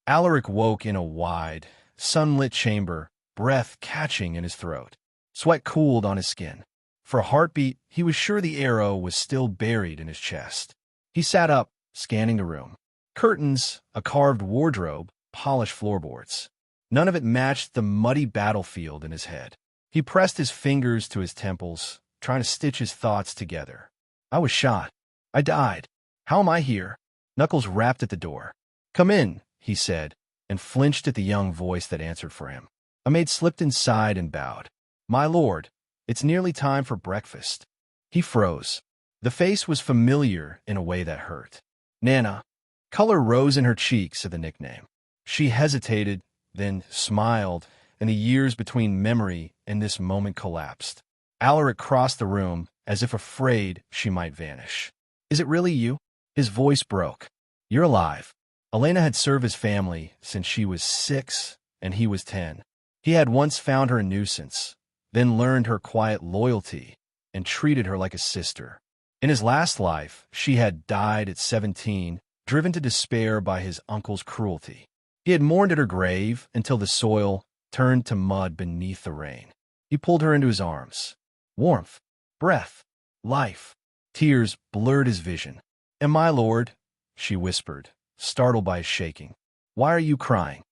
Alaric woke in a wide, sunlit chamber, breath catching in his throat. Sweat cooled on his skin. For a heartbeat, he was sure the arrow was still buried in his chest. He sat up, scanning the room. Curtains, a carved wardrobe, polished floorboards. None of it matched the muddy battlefield in his head. He pressed his fingers to his temples, trying to stitch his thoughts together. I was shot. I died. How am I here? Knuckles rapped at the door. Come in, he said, and flinched at the young voice that answered for him. A maid slipped inside and bowed. My lord, it's nearly time for breakfast. He froze. The face was familiar in a way that hurt. Nana. Color rose in her cheeks at the nickname. She hesitated, then smiled, and the years between memory and this moment collapsed. Alaric crossed the room, as if afraid she might vanish. Is it really you? His voice broke. You're alive. Elena had served his family since she was 6 and he was 10. He had once found her a nuisance, then learned her quiet loyalty and treated her like a sister. In his last life, she had died at 17, driven to despair by his uncle's cruelty. He had mourned at her grave until the soil turned to mud beneath the rain. He pulled her into his arms. Warmth, breath, life. Tears blurred his vision. And my lord, she whispered, startled by his shaking. Why are you crying?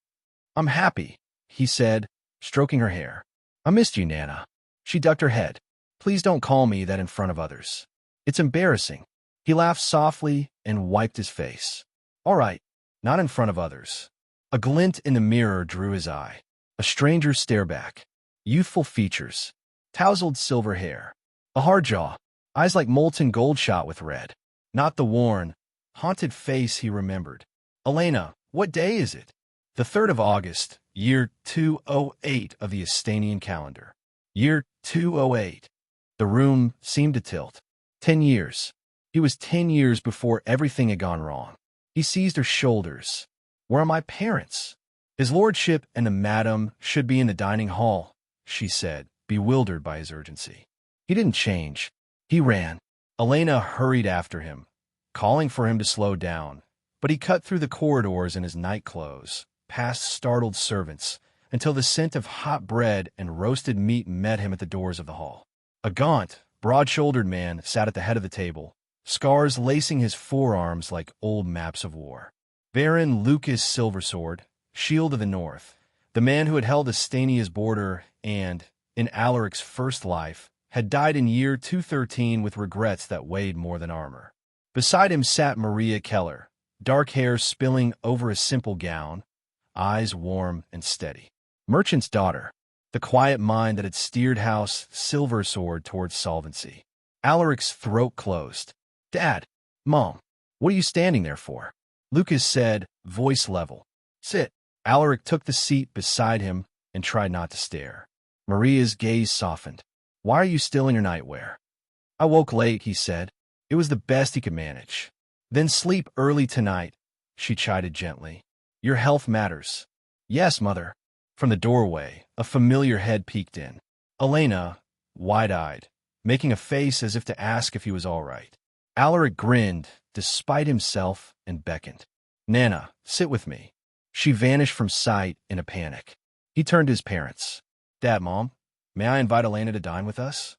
I'm happy, he said, stroking her hair. I missed you, Nana. She ducked her head. Please don't call me that in front of others. It's embarrassing. He laughed softly and wiped his face. All right, not in front of others. A glint in the mirror drew his eye. A stranger's stare back. Youthful features. Tousled silver hair. A hard jaw. Eyes like molten gold shot with red. Not the worn, haunted face he remembered. Elena, what day is it? The 3rd of August, year 208 of the Astanian calendar. Year 208. The room seemed to tilt. 10 years. He was 10 years before everything had gone wrong. He seized her shoulders. Where are my parents? His lordship and the madam should be in the dining hall, she said, bewildered by his urgency. He didn't change. He ran. Elena hurried after him, calling for him to slow down, but he cut through the corridors in his night clothes, past startled servants, until the scent of hot bread and roasted meat met him at the doors of the hall. A gaunt, broad-shouldered man sat at the head of the table, scars lacing his forearms like old maps of war. Baron Lucas Silversword, Shield of the North, the man who had held Astania's border and, in Alaric's first life, had died in year 213 with regrets that weighed more than armor. Beside him sat Maria Keller, dark hair spilling over a simple gown, eyes warm and steady. Merchant's daughter, the quiet mind that had steered House Silversword towards solvency. Alaric's throat closed. Dad, Mom, what are you standing there for? Lucas said, voice level. Sit. Alaric took the seat beside him and tried not to stare. Maria's gaze softened. Why are you still in your nightwear? I woke late, he said. It was the best he could manage. Then sleep early tonight, she chided gently. Your health matters. Yes, Mother. From the doorway, a familiar head peeked in. Elena, wide-eyed, making a face as if to ask if he was all right. Alaric grinned, despite himself, and beckoned. Nana, sit with me. She vanished from sight in a panic. He turned to his parents. Dad, Mom, may I invite Elena to dine with us?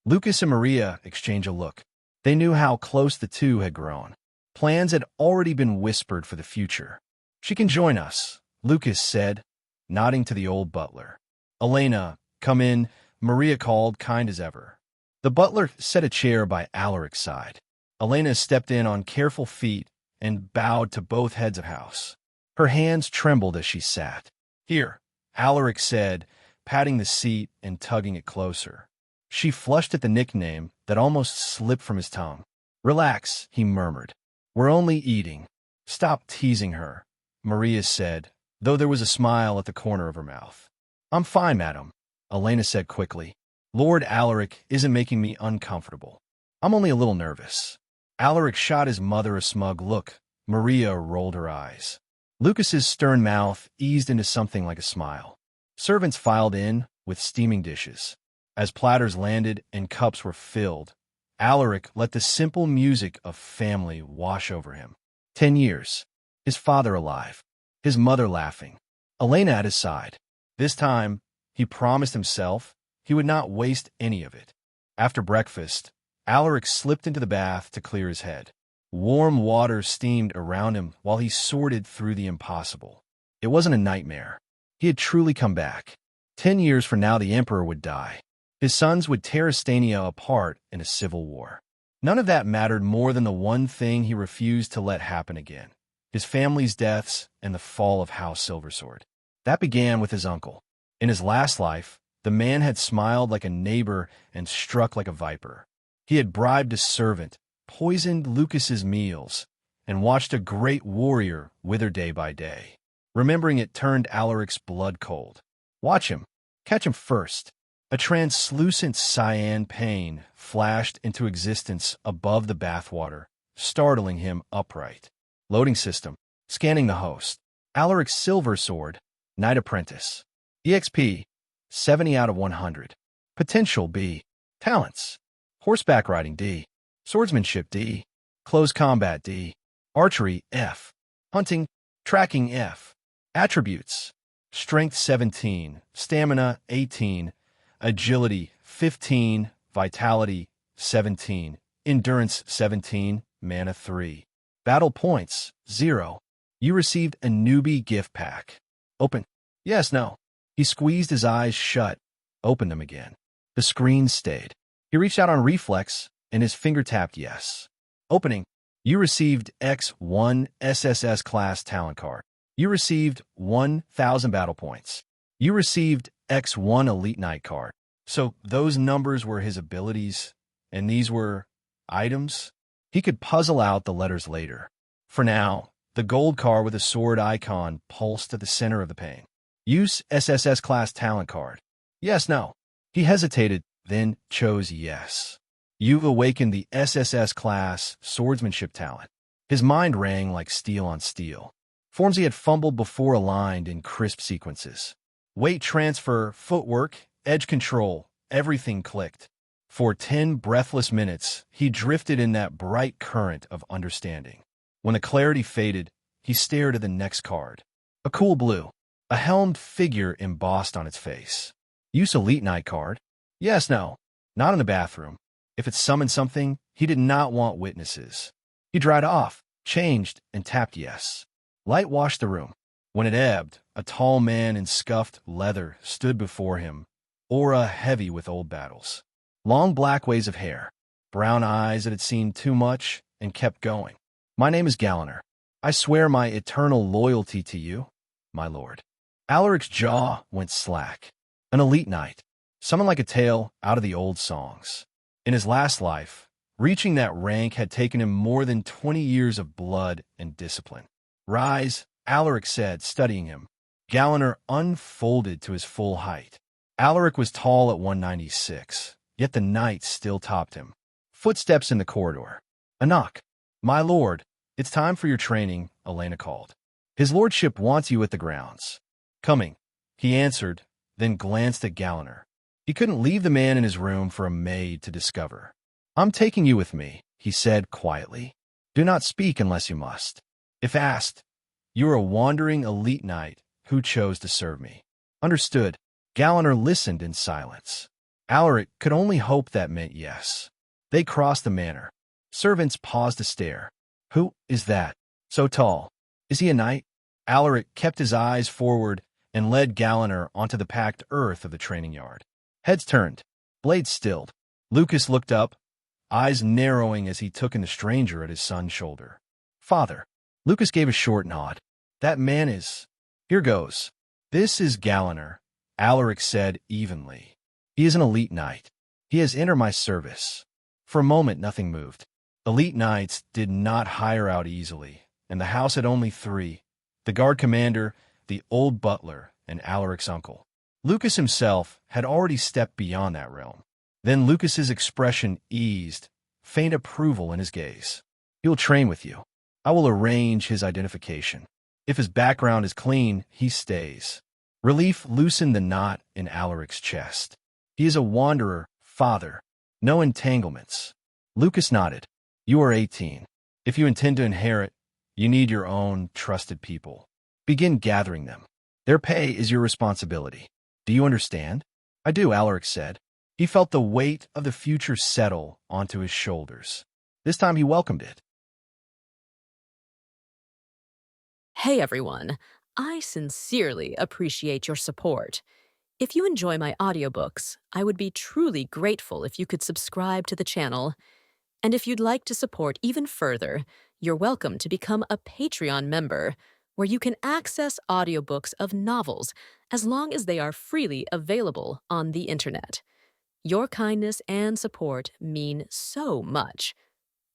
Lucas and Maria exchanged a look. They knew how close the two had grown. Plans had already been whispered for the future. She can join us, Lucas said, nodding to the old butler. Elena, come in, Maria called, kind as ever. The butler set a chair by Alaric's side. Elena stepped in on careful feet and bowed to both heads of house. Her hands trembled as she sat. Here, Alaric said, patting the seat and tugging it closer. She flushed at the nickname that almost slipped from his tongue. Relax, he murmured. We're only eating. Stop teasing her, Maria said, though there was a smile at the corner of her mouth. I'm fine, madam, Elena said quickly. Lord Alaric isn't making me uncomfortable. I'm only a little nervous. Alaric shot his mother a smug look. Maria rolled her eyes. Lucas's stern mouth eased into something like a smile. Servants filed in with steaming dishes. As platters landed and cups were filled, Alaric let the simple music of family wash over him. 10 years. His father alive. his mother laughing, Elena at his side. This time, he promised himself he would not waste any of it. After breakfast, Alaric slipped into the bath to clear his head. Warm water steamed around him while he sorted through the impossible. It wasn't a nightmare. He had truly come back. 10 years from now, the emperor would die. His sons would tear Astania apart in a civil war. None of that mattered more than the one thing he refused to let happen again: his family's deaths and the fall of House Silversword. That began with his uncle. In his last life, the man had smiled like a neighbor and struck like a viper. He had bribed a servant, poisoned Lucas's meals, and watched a great warrior wither day by day. Remembering it turned Alaric's blood cold. Watch him. Catch him first. A translucent cyan pane flashed into existence above the bathwater, startling him upright. Loading system. Scanning the host. Alaric's silver sword. Knight Apprentice. EXP. 70 out of 100. Potential B. Talents. Horseback riding D. Swordsmanship D. Close combat D. Archery F. Hunting, tracking F. Attributes: Strength 17, Stamina 18, Agility 15, Vitality 17, Endurance 17, Mana 3. Battle points 0. You received a newbie gift pack. Open. Yes, no. He squeezed his eyes shut, opened them again. The screen stayed. He reached out on reflex, and his finger tapped yes. Opening. You received X1 SSS class talent card. You received 1,000 battle points. You received X1 Elite Knight card. So those numbers were his abilities, and these were items? He could puzzle out the letters later. For now, the gold card with a sword icon pulsed at the center of the pane. Use SSS class talent card. Yes, no. He hesitated, then chose yes. You've awakened the SSS class swordsmanship talent. His mind rang like steel on steel. Forms he had fumbled before aligned in crisp sequences. Weight transfer, footwork, edge control, everything clicked. For 10 breathless minutes, he drifted in that bright current of understanding. When the clarity faded, he stared at the next card. A cool blue. A helmed figure embossed on its face. Use Elite Knight card. Yes, no. Not in the bathroom. If it summoned something, he did not want witnesses. He dried off, changed, and tapped yes. Light washed the room. When it ebbed, a tall man in scuffed leather stood before him, aura heavy with old battles. Long black waves of hair, brown eyes that had seen too much and kept going. My name is Galliner. I swear my eternal loyalty to you, my lord. Alaric's jaw went slack. An elite knight, someone like a tale out of the old songs. In his last life, reaching that rank had taken him more than 20 years of blood and discipline. Rise, Alaric said, studying him. Galliner unfolded to his full height. Alaric was tall at 196, yet the knight still topped him. Footsteps in the corridor. A knock. My lord, it's time for your training, Elena called. His lordship wants you at the grounds. Coming, he answered, then glanced at Galliner. He couldn't leave the man in his room for a maid to discover. I'm taking you with me, he said quietly. Do not speak unless you must. If asked, you are a wandering elite knight who chose to serve me. Understood. Galliner listened in silence. Alaric could only hope that meant yes. They crossed the manor. Servants paused to stare. Who is that? So tall. Is he a knight? Alaric kept his eyes forward and led Galliner onto the packed earth of the training yard. Heads turned. Blades stilled. Lucas looked up, eyes narrowing as he took in the stranger at his son's shoulder. Father. Lucas gave a short nod. That man is... Here goes. This is Galliner, Alaric said evenly. He is an elite knight. He has entered my service. For a moment, nothing moved. Elite knights did not hire out easily, and the house had only 3. The guard commander, the old butler, and Alaric's uncle. Lucas himself had already stepped beyond that realm. Then Lucas's expression eased, faint approval in his gaze. He'll train with you. I will arrange his identification. If his background is clean, he stays. Relief loosened the knot in Alaric's chest. He is a wanderer, father. No entanglements. Lucas nodded. You are 18. If you intend to inherit, you need your own trusted people. Begin gathering them. Their pay is your responsibility. Do you understand? I do, Alaric said. He felt the weight of the future settle onto his shoulders. This time he welcomed it. Hey everyone, I sincerely appreciate your support. If you enjoy my audiobooks, I would be truly grateful if you could subscribe to the channel. And if you'd like to support even further, you're welcome to become a Patreon member, where you can access audiobooks of novels as long as they are freely available on the internet. Your kindness and support mean so much.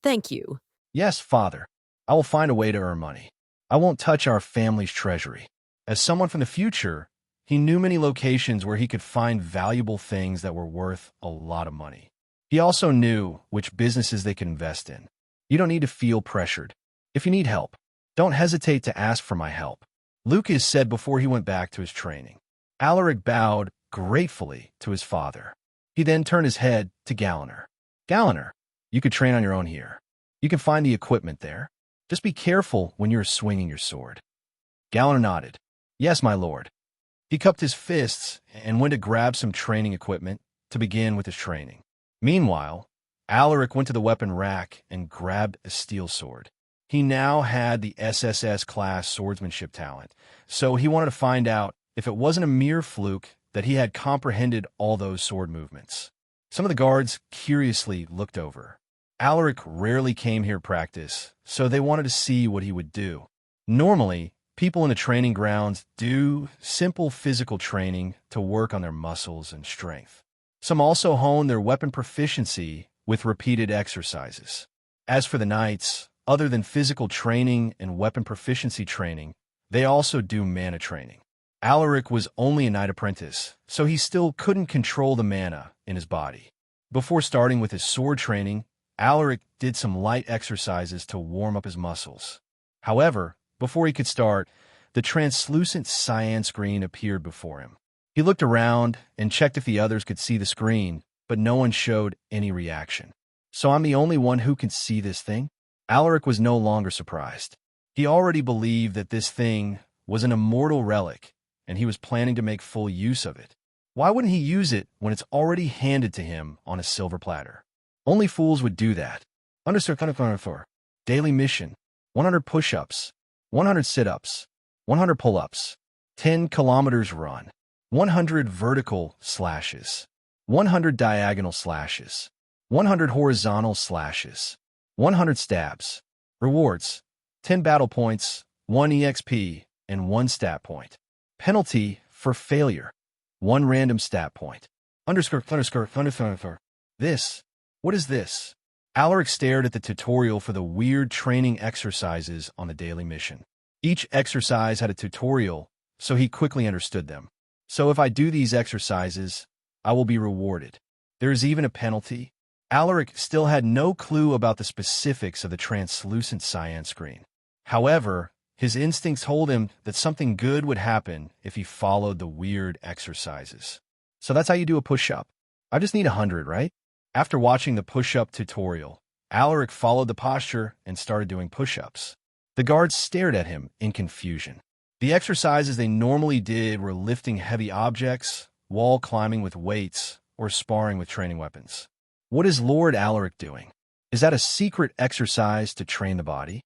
Thank you. Yes, Father. I will find a way to earn money. I won't touch our family's treasury. As someone from the future, he knew many locations where he could find valuable things that were worth a lot of money. He also knew which businesses they could invest in. You don't need to feel pressured. If you need help, don't hesitate to ask for my help, Lucas said before he went back to his training. Alaric bowed gratefully to his father. He then turned his head to Galliner. Galliner, you could train on your own here. You can find the equipment there. Just be careful when you're swinging your sword. Galliner nodded. Yes, my lord. He cupped his fists and went to grab some training equipment to begin with his training. Meanwhile, Alaric went to the weapon rack and grabbed a steel sword. He now had the SSS-class swordsmanship talent, so he wanted to find out if it wasn't a mere fluke that he had comprehended all those sword movements. Some of the guards curiously looked over. Alaric rarely came here to practice, so they wanted to see what he would do. Normally, people in the training grounds do simple physical training to work on their muscles and strength. Some also hone their weapon proficiency with repeated exercises. As for the knights, other than physical training and weapon proficiency training, they also do mana training. Alaric was only a knight apprentice, so he still couldn't control the mana in his body. Before starting with his sword training, Alaric did some light exercises to warm up his muscles. However, before he could start, the translucent cyan screen appeared before him. He looked around and checked if the others could see the screen, but no one showed any reaction. So I'm the only one who can see this thing? Alaric was no longer surprised. He already believed that this thing was an immortal relic, and he was planning to make full use of it. Why wouldn't he use it when it's already handed to him on a silver platter? Only fools would do that. Understood. Daily mission: 100 push-ups, 100 sit-ups, 100 pull-ups, 10 kilometers run, 100 vertical slashes, 100 diagonal slashes, 100 horizontal slashes, 100 stabs. Rewards: 10 battle points, 1 EXP, and 1 stat point. Penalty for failure: 1 random stat point. This. What is this? Alaric stared at the tutorial for the weird training exercises on the daily mission. Each exercise had a tutorial, so he quickly understood them. So if I do these exercises, I will be rewarded. There is even a penalty. Alaric still had no clue about the specifics of the translucent cyan screen. However, his instincts told him that something good would happen if he followed the weird exercises. So that's how you do a push-up. I just need 100, right? After watching the push-up tutorial, Alaric followed the posture and started doing push-ups. The guards stared at him in confusion. The exercises they normally did were lifting heavy objects, wall climbing with weights, or sparring with training weapons. What is Lord Alaric doing? Is that a secret exercise to train the body?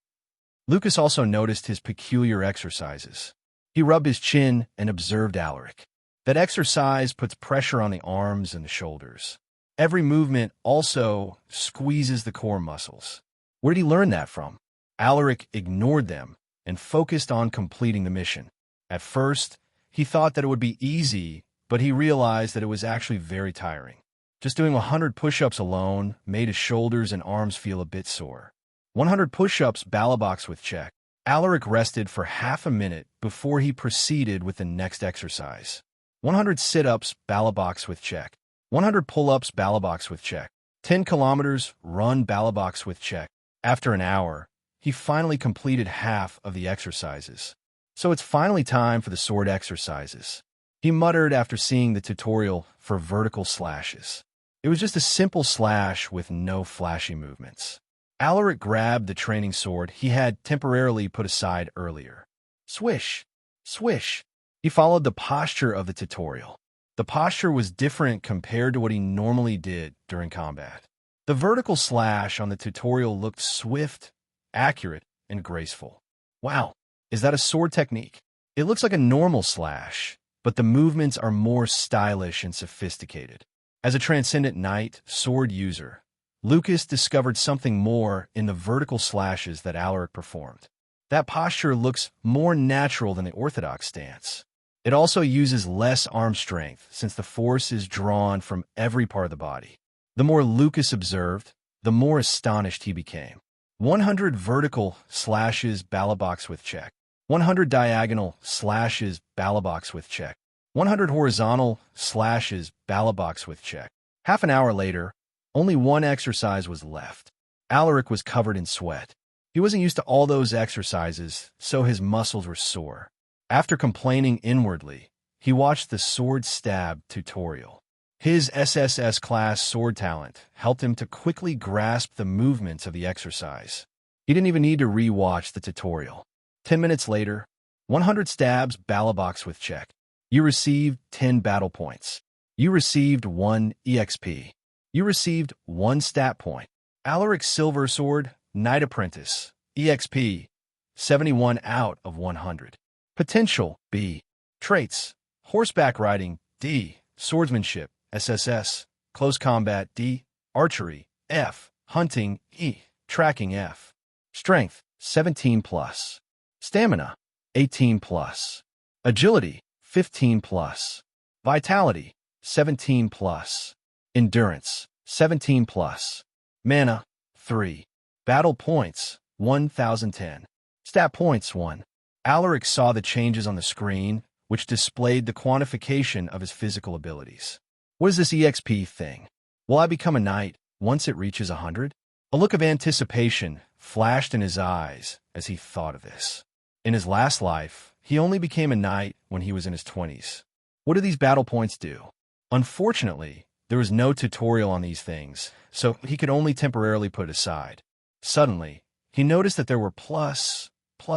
Lucas also noticed his peculiar exercises. He rubbed his chin and observed Alaric. That exercise puts pressure on the arms and the shoulders. Every movement also squeezes the core muscles. Where did he learn that from? Alaric ignored them and focused on completing the mission. At first, he thought that it would be easy, but he realized that it was actually very tiring. Just doing 100 push-ups alone made his shoulders and arms feel a bit sore. 100 push-ups balabox with check. Alaric rested for half a minute before he proceeded with the next exercise. 100 sit-ups balabox with check. 100 pull-ups balabox with check. 10 kilometers run balabox with check. After an hour, he finally completed half of the exercises. So it's finally time for the sword exercises. He muttered after seeing the tutorial for vertical slashes. It was just a simple slash with no flashy movements. Alaric grabbed the training sword he had temporarily put aside earlier. Swish! Swish. He followed the posture of the tutorial. The posture was different compared to what he normally did during combat. The vertical slash on the tutorial looked swift, accurate, and graceful. Wow, is that a sword technique? It looks like a normal slash, but the movements are more stylish and sophisticated. As a transcendent knight, sword user, Lucas discovered something more in the vertical slashes that Alaric performed. That posture looks more natural than the orthodox stance. It also uses less arm strength since the force is drawn from every part of the body. The more Lucas observed, the more astonished he became. 100 vertical slashes balabox with check. 100 diagonal slashes balabox with check. 100 horizontal slashes balabox with check. Half an hour later, only one exercise was left. Alaric was covered in sweat. He wasn't used to all those exercises, so his muscles were sore. After complaining inwardly, he watched the sword stab tutorial. His SSS class sword talent helped him to quickly grasp the movements of the exercise. He didn't even need to re-watch the tutorial. 10 minutes later, 100 stabs balabox with check. You received 10 battle points. You received 1 EXP. You received 1 stat point. Alaric Silver Sword, Knight Apprentice, EXP, 71 out of 100. Potential, B. Traits, horseback riding, D. Swordsmanship, SSS. Close combat, D. Archery, F. Hunting, E. Tracking, F. Strength, 17+. Stamina, 18+. Agility, 15+. Vitality, 17+. Endurance, 17+. Mana, 3. Battle points, 1,010. Stat points, 1. Alaric saw the changes on the screen, which displayed the quantification of his physical abilities. What is this EXP thing? Will I become a knight once it reaches 100? A look of anticipation flashed in his eyes as he thought of this. In his last life, he only became a knight when he was in his 20s. What do these battle points do? Unfortunately, there was no tutorial on these things, so he could only temporarily put it aside. Suddenly, he noticed that there were plus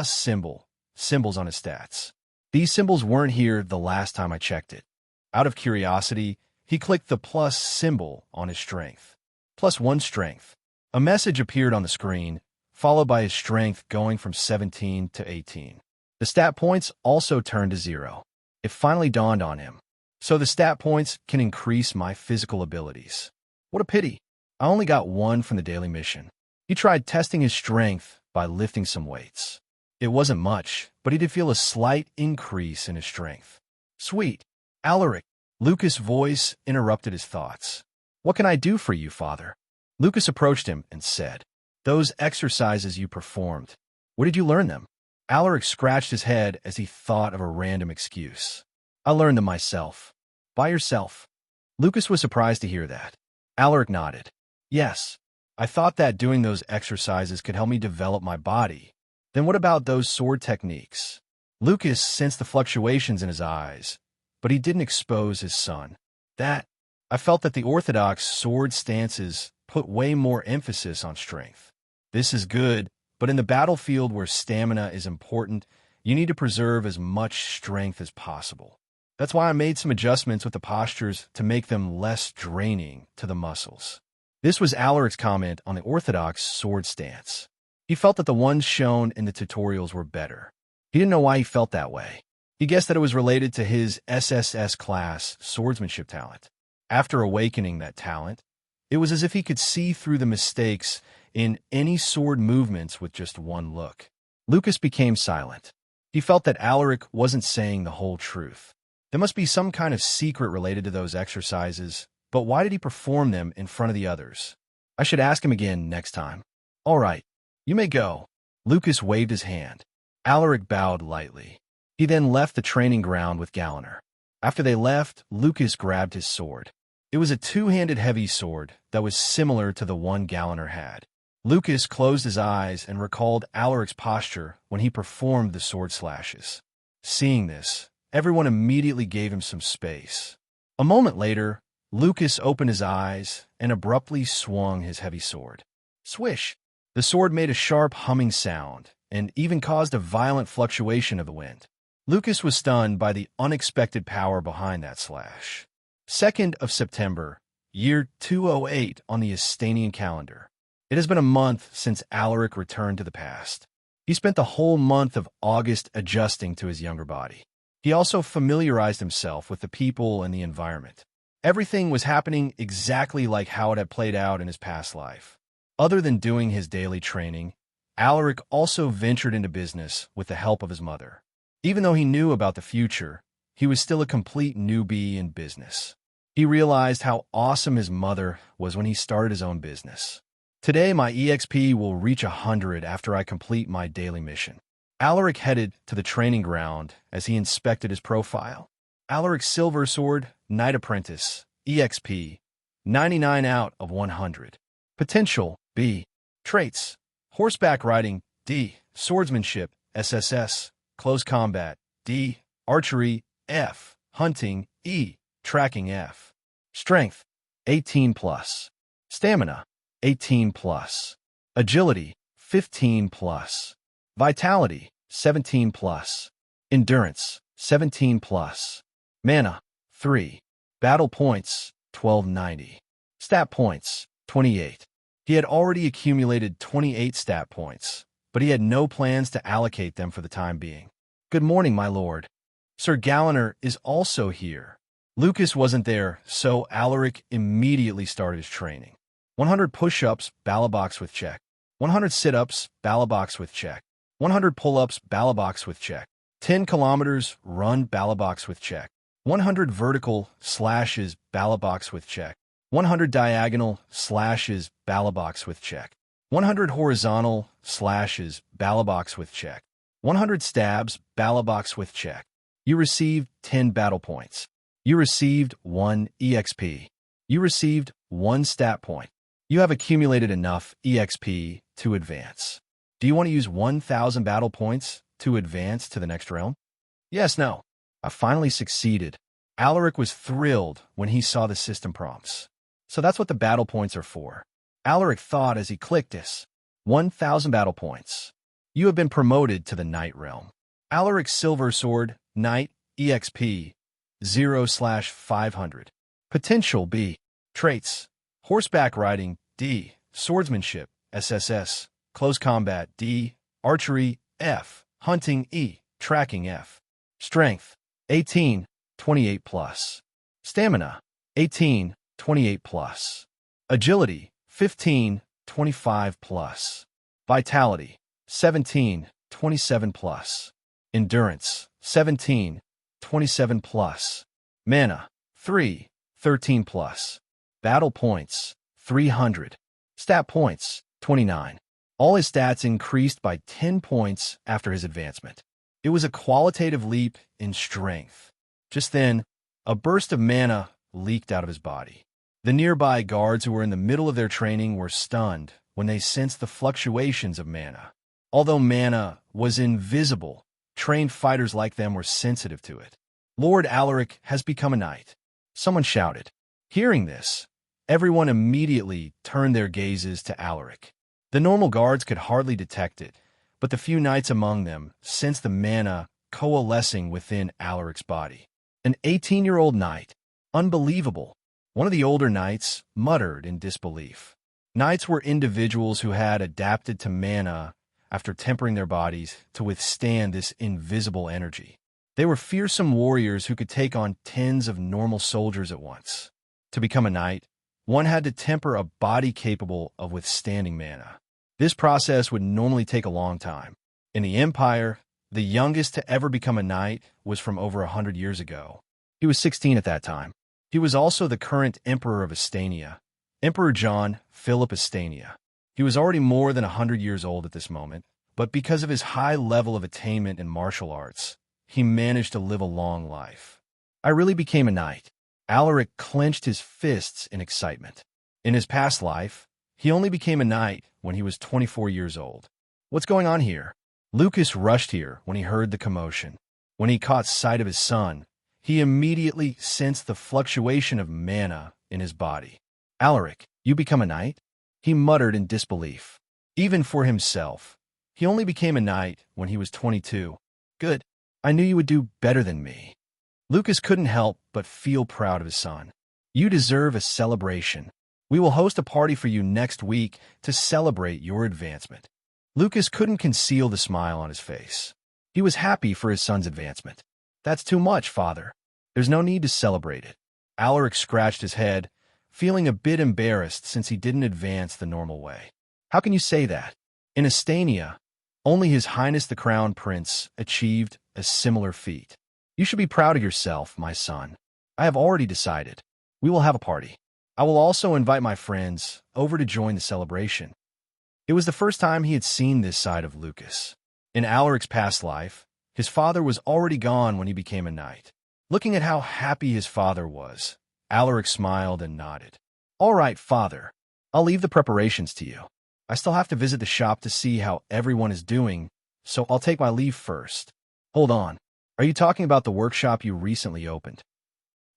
symbols on his stats. These symbols weren't here the last time I checked it. Out of curiosity, he clicked the plus symbol on his strength. +1 strength. A message appeared on the screen, followed by his strength going from 17 to 18. The stat points also turned to 0. It finally dawned on him. So the stat points can increase my physical abilities. What a pity. I only got 1 from the daily mission. He tried testing his strength by lifting some weights. It wasn't much, but he did feel a slight increase in his strength. Sweet. Alaric. Lucas' voice interrupted his thoughts. What can I do for you, father? Lucas approached him and said, Those exercises you performed, where did you learn them? Alaric scratched his head as he thought of a random excuse. I learned them myself. By yourself. Lucas was surprised to hear that. Alaric nodded. Yes, I thought that doing those exercises could help me develop my body. Then what about those sword techniques? Lucas sensed the fluctuations in his eyes, but he didn't expose his son. I felt that the orthodox sword stances put way more emphasis on strength. This is good, but in the battlefield where stamina is important, you need to preserve as much strength as possible. That's why I made some adjustments with the postures to make them less draining to the muscles. This was Alaric's comment on the orthodox sword stance. He felt that the ones shown in the tutorials were better. He didn't know why he felt that way. He guessed that it was related to his SSS class swordsmanship talent. After awakening that talent, it was as if he could see through the mistakes in any sword movements with just one look. Lucas became silent. He felt that Alaric wasn't saying the whole truth. There must be some kind of secret related to those exercises, but why did he perform them in front of the others? I should ask him again next time. All right, you may go. Lucas waved his hand. Alaric bowed lightly. He then left the training ground with Galliner. After they left, Lucas grabbed his sword. It was a two-handed heavy sword that was similar to the one Galliner had. Lucas closed his eyes and recalled Alaric's posture when he performed the sword slashes. Seeing this, everyone immediately gave him some space. A moment later, Lucas opened his eyes and abruptly swung his heavy sword. Swish! The sword made a sharp humming sound and even caused a violent fluctuation of the wind. Lucas was stunned by the unexpected power behind that slash. 2nd of September, year 208 on the Astanian calendar. It has been a month since Alaric returned to the past. He spent the whole month of August adjusting to his younger body. He also familiarized himself with the people and the environment. Everything was happening exactly like how it had played out in his past life. Other than doing his daily training, Alaric also ventured into business with the help of his mother. Even though he knew about the future, he was still a complete newbie in business. He realized how awesome his mother was when he started his own business. Today, my EXP will reach 100 after I complete my daily mission. Alaric headed to the training ground as he inspected his profile. Alaric's Silver Sword, Knight Apprentice, EXP, 99 out of 100. Potential, B. Traits, Horseback Riding, D. Swordsmanship, SSS. Close Combat, D. Archery, F. Hunting, E. Tracking, F. Strength, 18+. Stamina, 18+. Agility, 15+. Vitality, 17+. Endurance, 17+. Mana, 3. Battle points, 1290. Stat points, 28. He had already accumulated 28 stat points, but he had no plans to allocate them for the time being. Good morning, my lord. Sir Galliner is also here. Lucas wasn't there, so Alaric immediately started his training. 100 push-ups, Balabox with check. 100 sit-ups, Balabox with check. 100 pull-ups, Balabox with check. 10 kilometers, run, Balabox with check. 100 vertical slashes, Balabox with check. 100 diagonal slashes, Balabox with check. 100 horizontal slashes, Balabox with check. 100 stabs, Balabox with check. You received 10 battle points. You received 1 EXP. You received 1 stat point. You have accumulated enough EXP to advance. Do you want to use 1,000 battle points to advance to the next realm? Yes, no. I finally succeeded. Alaric was thrilled when he saw the system prompts. So that's what the battle points are for. Alaric thought as he clicked this. 1,000 battle points. You have been promoted to the Knight realm. Alaric's Silver Sword, Knight, EXP, 0/500. Potential, B. Traits, Horseback Riding, D. Swordsmanship, SSS. Close Combat, D. Archery, F. Hunting, E. Tracking, F. Strength, 18, 28+. Stamina, 18, 28+. Agility, 15, 25+. Vitality, 17, 27+. Endurance, 17, 27+. Mana, 3, 13+. Battle points, 300. Stat points, 29. All his stats increased by 10 points after his advancement. It was a qualitative leap in strength. Just then, a burst of mana leaked out of his body. The nearby guards who were in the middle of their training were stunned when they sensed the fluctuations of mana. Although mana was invisible, trained fighters like them were sensitive to it. Lord Alaric has become a knight. Someone shouted. Hearing this, everyone immediately turned their gazes to Alaric. The normal guards could hardly detect it, but the few knights among them sensed the mana coalescing within Alaric's body. An 18-year-old knight. Unbelievable. One of the older knights muttered in disbelief. Knights were individuals who had adapted to mana after tempering their bodies to withstand this invisible energy. They were fearsome warriors who could take on tens of normal soldiers at once. To become a knight, one had to temper a body capable of withstanding mana. This process would normally take a long time. In the Empire, the youngest to ever become a knight was from over 100 years ago. He was 16 at that time. He was also the current Emperor of Astania, Emperor John Philip Astania. He was already more than 100 years old at this moment, but because of his high level of attainment in martial arts, he managed to live a long life. I really became a knight. Alaric clenched his fists in excitement. In his past life, he only became a knight when he was 24 years old. What's going on here? Lucas rushed here when he heard the commotion. When he caught sight of his son, he immediately sensed the fluctuation of mana in his body. Alaric, you become a knight? He muttered in disbelief. Even for himself, he only became a knight when he was 22. Good. I knew you would do better than me. Lucas couldn't help but feel proud of his son. You deserve a celebration. We will host a party for you next week to celebrate your advancement. Lucas couldn't conceal the smile on his face. He was happy for his son's advancement. That's too much, father. There's no need to celebrate it. Alaric scratched his head, feeling a bit embarrassed since he didn't advance the normal way. How can you say that? In Astania, only His Highness the Crown Prince achieved a similar feat. You should be proud of yourself, my son. I have already decided. We will have a party. I will also invite my friends over to join the celebration. It was the first time he had seen this side of Lucas. In Alaric's past life, his father was already gone when he became a knight. Looking at how happy his father was, Alaric smiled and nodded. All right, father. I'll leave the preparations to you. I still have to visit the shop to see how everyone is doing, so I'll take my leave first. Hold on. Are you talking about the workshop you recently opened?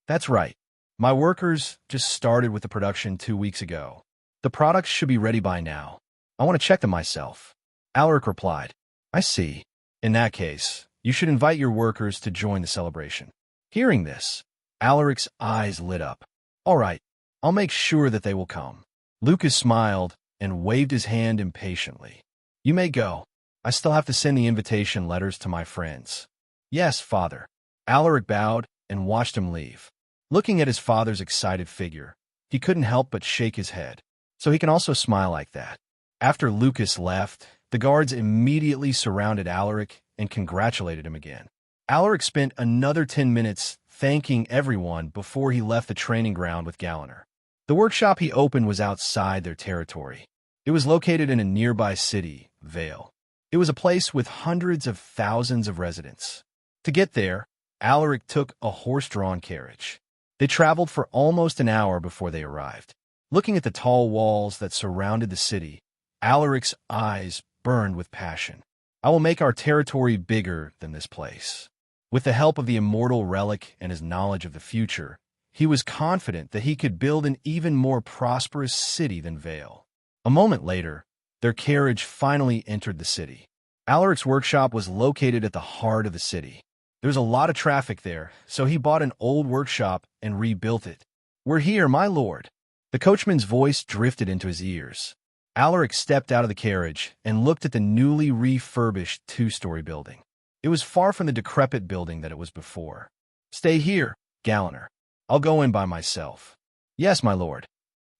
That's right. My workers just started with the production 2 weeks ago. The products should be ready by now. I want to check them myself. Alaric replied. I see. In that case, you should invite your workers to join the celebration. Hearing this, Alaric's eyes lit up. All right, I'll make sure that they will come. Lucas smiled and waved his hand impatiently. You may go. I still have to send the invitation letters to my friends. Yes, father. Alaric bowed and watched him leave. Looking at his father's excited figure, he couldn't help but shake his head. So he can also smile like that. After Lucas left, the guards immediately surrounded Alaric and congratulated him again. Alaric spent another 10 minutes thanking everyone before he left the training ground with Galliner. The workshop he opened was outside their territory. It was located in a nearby city, Vale. It was a place with hundreds of thousands of residents. To get there, Alaric took a horse-drawn carriage. They traveled for almost an hour before they arrived. Looking at the tall walls that surrounded the city, Alaric's eyes burned with passion. I will make our territory bigger than this place. With the help of the immortal relic and his knowledge of the future, he was confident that he could build an even more prosperous city than Vale. A moment later, their carriage finally entered the city. Alaric's workshop was located at the heart of the city. There was a lot of traffic there, so he bought an old workshop and rebuilt it. We're here, my lord. The coachman's voice drifted into his ears. Alaric stepped out of the carriage and looked at the newly refurbished 2-story building. It was far from the decrepit building that it was before. Stay here, Galliner. I'll go in by myself. Yes, my lord.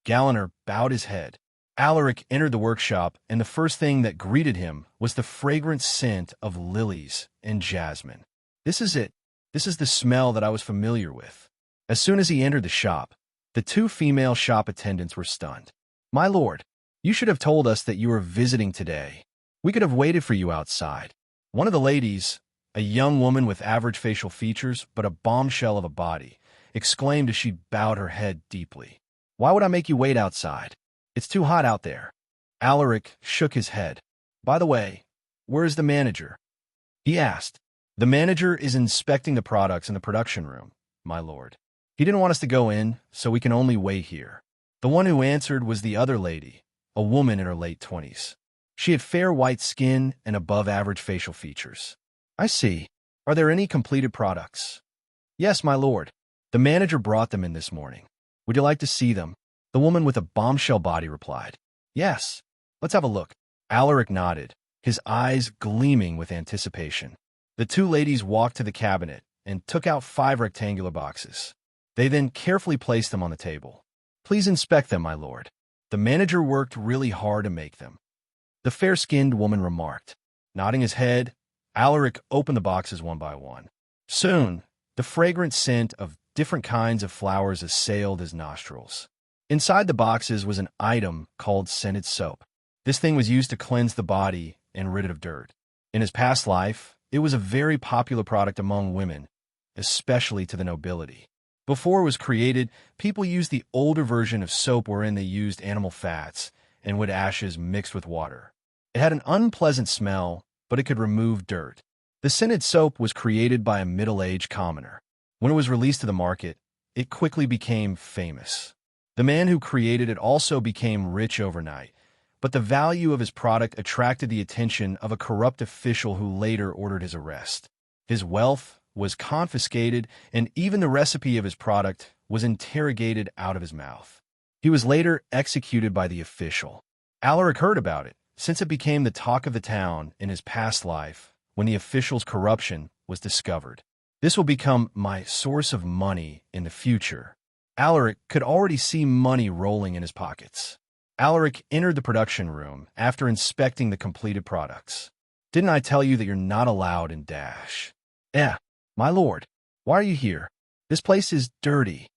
Galliner bowed his head. Alaric entered the workshop, and the first thing that greeted him was the fragrant scent of lilies and jasmine. This is it. This is the smell that I was familiar with. As soon as he entered the shop, the 2 female shop attendants were stunned. My lord, you should have told us that you were visiting today. We could have waited for you outside. One of the ladies, a young woman with average facial features but a bombshell of a body, exclaimed as she bowed her head deeply. Why would I make you wait outside? It's too hot out there. Alaric shook his head. By the way, where is the manager? He asked. The manager is inspecting the products in the production room, my lord. He didn't want us to go in, so we can only wait here. The one who answered was the other lady, a woman in her late 20s. She had fair white skin and above-average facial features. I see. Are there any completed products? Yes, my lord. The manager brought them in this morning. Would you like to see them? The woman with a bombshell body replied. Yes. Let's have a look. Alaric nodded, his eyes gleaming with anticipation. The 2 ladies walked to the cabinet and took out 5 rectangular boxes. They then carefully placed them on the table. Please inspect them, my lord. The manager worked really hard to make them. The fair-skinned woman remarked. Nodding his head, Alaric opened the boxes one by one. Soon, the fragrant scent of different kinds of flowers assailed his nostrils. Inside the boxes was an item called scented soap. This thing was used to cleanse the body and rid it of dirt. In his past life, it was a very popular product among women, especially to the nobility. Before it was created, people used the older version of soap wherein they used animal fats and wood ashes mixed with water. It had an unpleasant smell, but it could remove dirt. The scented soap was created by a middle-aged commoner. When it was released to the market, it quickly became famous. The man who created it also became rich overnight, but the value of his product attracted the attention of a corrupt official who later ordered his arrest. His wealth was confiscated, and even the recipe of his product was interrogated out of his mouth. He was later executed by the official. Alaric heard about it, since it became the talk of the town in his past life when the official's corruption was discovered. This will become my source of money in the future. Alaric could already see money rolling in his pockets. Alaric entered the production room after inspecting the completed products. Didn't I tell you that you're not allowed in Dash? My lord, why are you here? This place is dirty.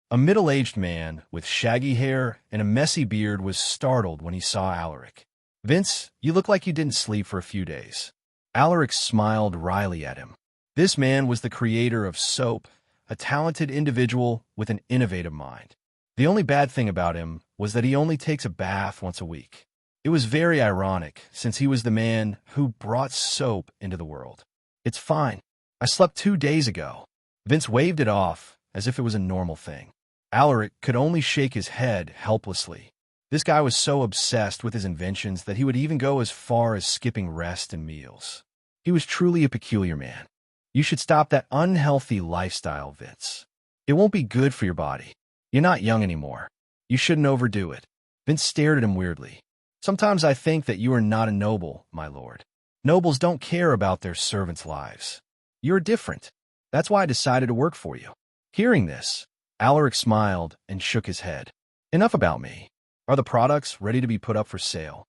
A middle-aged man with shaggy hair and a messy beard was startled when he saw Alaric. Vince, you look like you didn't sleep for a few days. Alaric smiled wryly at him. This man was the creator of soap, a talented individual with an innovative mind. The only bad thing about him was that he only takes a bath once a week. It was very ironic, since he was the man who brought soap into the world. It's fine. I slept 2 days ago. Vince waved it off as if it was a normal thing. Alaric could only shake his head helplessly. This guy was so obsessed with his inventions that he would even go as far as skipping rest and meals. He was truly a peculiar man. You should stop that unhealthy lifestyle, Vince. It won't be good for your body. You're not young anymore. You shouldn't overdo it. Vince stared at him weirdly. Sometimes I think that you are not a noble, my lord. Nobles don't care about their servants' lives. You're different. That's why I decided to work for you. Hearing this, Alaric smiled and shook his head. Enough about me. Are the products ready to be put up for sale?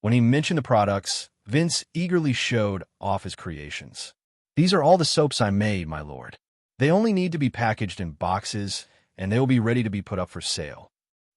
When he mentioned the products, Vince eagerly showed off his creations. These are all the soaps I made, my lord. They only need to be packaged in boxes, and they will be ready to be put up for sale.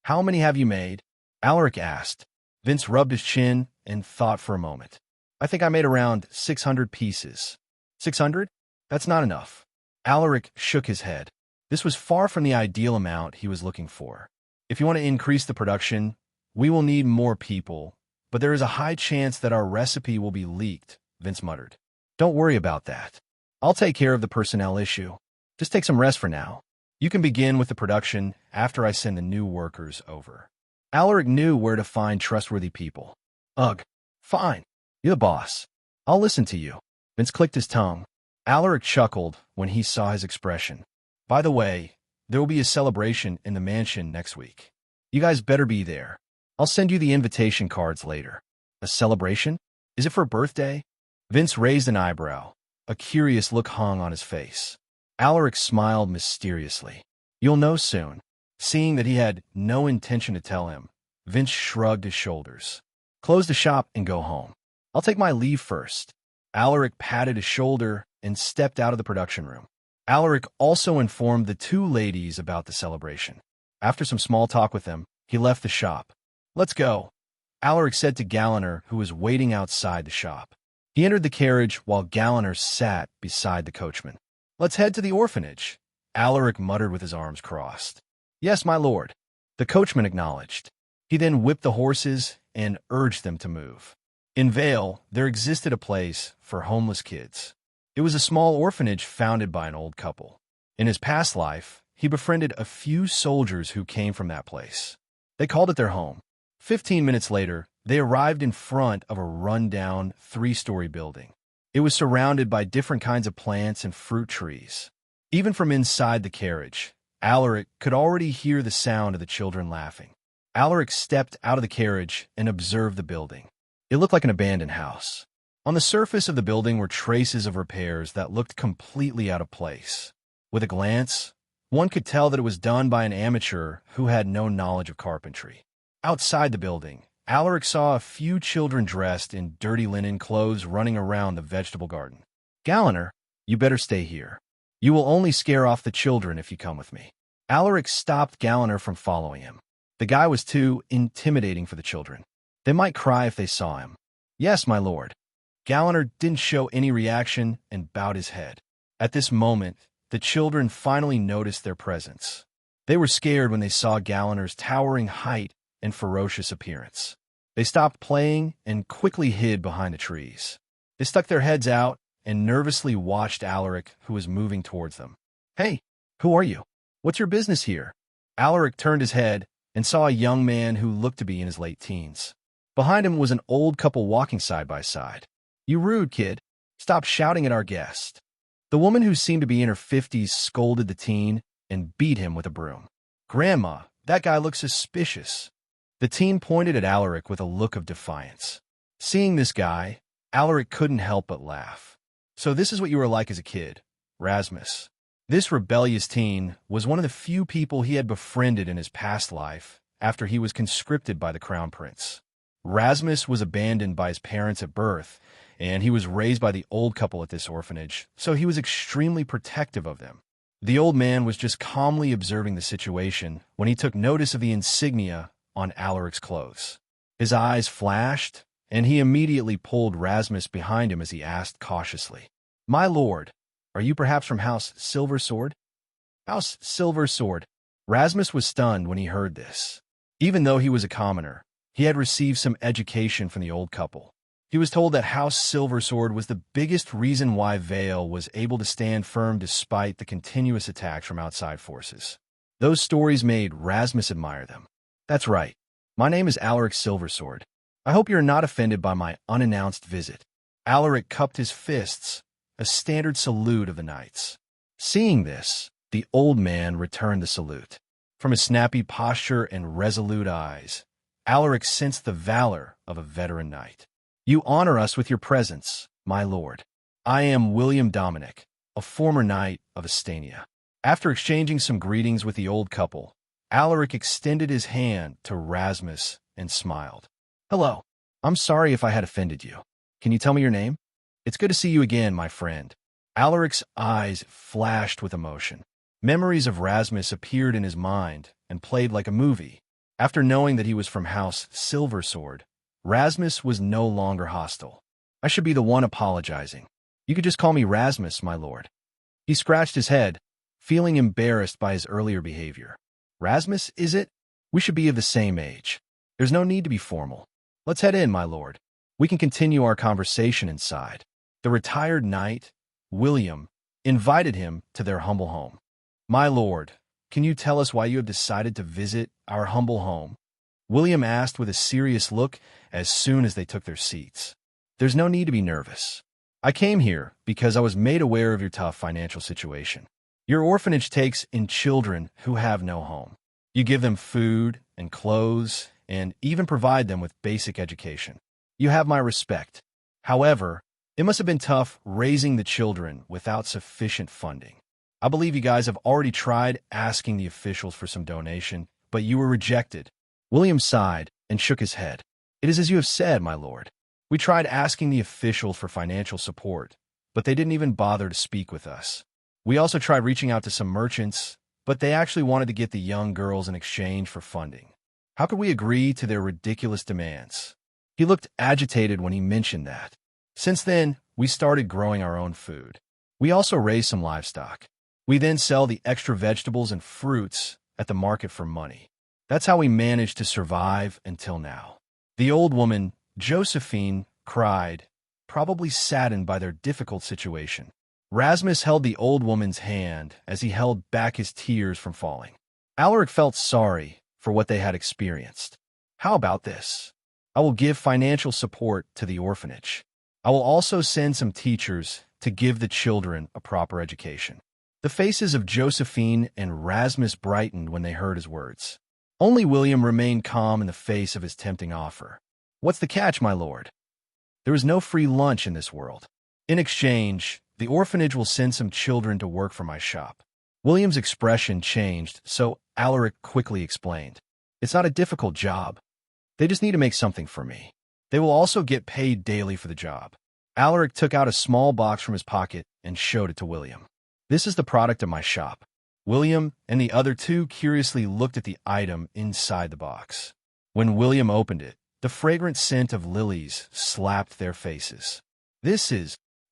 How many have you made? Alaric asked. Vince rubbed his chin and thought for a moment. I think I made around 600 pieces. 600? That's not enough. Alaric shook his head. This was far from the ideal amount he was looking for. If you want to increase the production, we will need more people, but there is a high chance that our recipe will be leaked, Vince muttered. Don't worry about that. I'll take care of the personnel issue. Just take some rest for now. You can begin with the production after I send the new workers over. Alaric knew where to find trustworthy people. Ugh, fine. You're the boss. I'll listen to you. Vince clicked his tongue. Alaric chuckled when he saw his expression. By the way, there will be a celebration in the mansion next week. You guys better be there. I'll send you the invitation cards later. A celebration? Is it for a birthday? Vince raised an eyebrow. A curious look hung on his face. Alaric smiled mysteriously. You'll know soon. Seeing that he had no intention to tell him, Vince shrugged his shoulders. Close the shop and go home. I'll take my leave first. Alaric patted his shoulder and stepped out of the production room. Alaric also informed the two ladies about the celebration. After some small talk with them, he left the shop. Let's go, Alaric said to Galliner, who was waiting outside the shop. He entered the carriage while Galliner sat beside the coachman. Let's head to the orphanage, Alaric muttered with his arms crossed. Yes, my lord, the coachman acknowledged. He then whipped the horses and urged them to move. In Vale, there existed a place for homeless kids. It was a small orphanage founded by an old couple. In his past life, he befriended a few soldiers who came from that place. They called it their home. 15 minutes later, they arrived in front of a run-down 3-story building. It was surrounded by different kinds of plants and fruit trees. Even from inside the carriage, Alaric could already hear the sound of the children laughing. Alaric stepped out of the carriage and observed the building. It looked like an abandoned house. On the surface of the building were traces of repairs that looked completely out of place. With a glance, one could tell that it was done by an amateur who had no knowledge of carpentry. Outside the building, Alaric saw a few children dressed in dirty linen clothes running around the vegetable garden. Galliner, you better stay here. You will only scare off the children if you come with me. Alaric stopped Galliner from following him. The guy was too intimidating for the children. They might cry if they saw him. Yes, my lord. Galliner didn't show any reaction and bowed his head. At this moment, the children finally noticed their presence. They were scared when they saw Galliner's towering height and ferocious appearance. They stopped playing and quickly hid behind the trees. They stuck their heads out and nervously watched Alaric, who was moving towards them. Hey, who are you? What's your business here? Alaric turned his head and saw a young man who looked to be in his late teens. Behind him was an old couple walking side by side. You rude kid. Stop shouting at our guest. The woman, who seemed to be in her 50s, scolded the teen and beat him with a broom. "Grandma, that guy looks suspicious." The teen pointed at Alaric with a look of defiance. Seeing this guy, Alaric couldn't help but laugh. "So this is what you were like as a kid, Rasmus." This rebellious teen was one of the few people he had befriended in his past life after he was conscripted by the crown prince. Rasmus was abandoned by his parents at birth, and he was raised by the old couple at this orphanage, so he was extremely protective of them. The old man was just calmly observing the situation when he took notice of the insignia on Alaric's clothes. His eyes flashed, and he immediately pulled Rasmus behind him as he asked cautiously, "My lord, are you perhaps from House Silver Sword?" "House Silver Sword." Rasmus was stunned when he heard this. Even though he was a commoner, he had received some education from the old couple. He was told that House Silver Sword was the biggest reason why Vale was able to stand firm despite the continuous attacks from outside forces. Those stories made Rasmus admire them. "That's right. My name is Alaric Silversword. I hope you're not offended by my unannounced visit." Alaric cupped his fists, a standard salute of the knights. Seeing this, the old man returned the salute. From his snappy posture and resolute eyes, Alaric sensed the valor of a veteran knight. "You honor us with your presence, my lord. I am William Dominic, a former knight of Astania." After exchanging some greetings with the old couple, Alaric extended his hand to Rasmus and smiled. "Hello. I'm sorry if I had offended you. Can you tell me your name?" "It's good to see you again, my friend." Alaric's eyes flashed with emotion. Memories of Rasmus appeared in his mind and played like a movie. After knowing that he was from House Silversword, Rasmus was no longer hostile. "I should be the one apologizing. You could just call me Rasmus, my lord." He scratched his head, feeling embarrassed by his earlier behavior. "Rasmus, is it? We should be of the same age. There's no need to be formal. Let's head in, my lord. We can continue our conversation inside." The retired knight, William, invited him to their humble home. "My lord, can you tell us why you have decided to visit our humble home?" William asked with a serious look as soon as they took their seats. "There's no need to be nervous. I came here because I was made aware of your tough financial situation. Your orphanage takes in children who have no home. You give them food and clothes and even provide them with basic education. You have my respect. However, it must have been tough raising the children without sufficient funding. I believe you guys have already tried asking the officials for some donation, but you were rejected." William sighed and shook his head. "It is as you have said, my lord. We tried asking the officials for financial support, but they didn't even bother to speak with us. We also tried reaching out to some merchants, but they actually wanted to get the young girls in exchange for funding. How could we agree to their ridiculous demands?" He looked agitated when he mentioned that. "Since then, we started growing our own food. We also raise some livestock. We then sell the extra vegetables and fruits at the market for money. That's how we managed to survive until now." The old woman, Josephine, cried, probably saddened by their difficult situation. Rasmus held the old woman's hand as he held back his tears from falling. Alaric felt sorry for what they had experienced. "How about this? I will give financial support to the orphanage. I will also send some teachers to give the children a proper education." The faces of Josephine and Rasmus brightened when they heard his words. Only William remained calm in the face of his tempting offer. "What's the catch, my lord?" "There is no free lunch in this world. In exchange, the orphanage will send some children to work for my shop." William's expression changed, so Alaric quickly explained. "It's not a difficult job. They just need to make something for me. They will also get paid daily for the job." Alaric took out a small box from his pocket and showed it to William. "This is the product of my shop." William and the other two curiously looked at the item inside the box. When William opened it, the fragrant scent of lilies slapped their faces.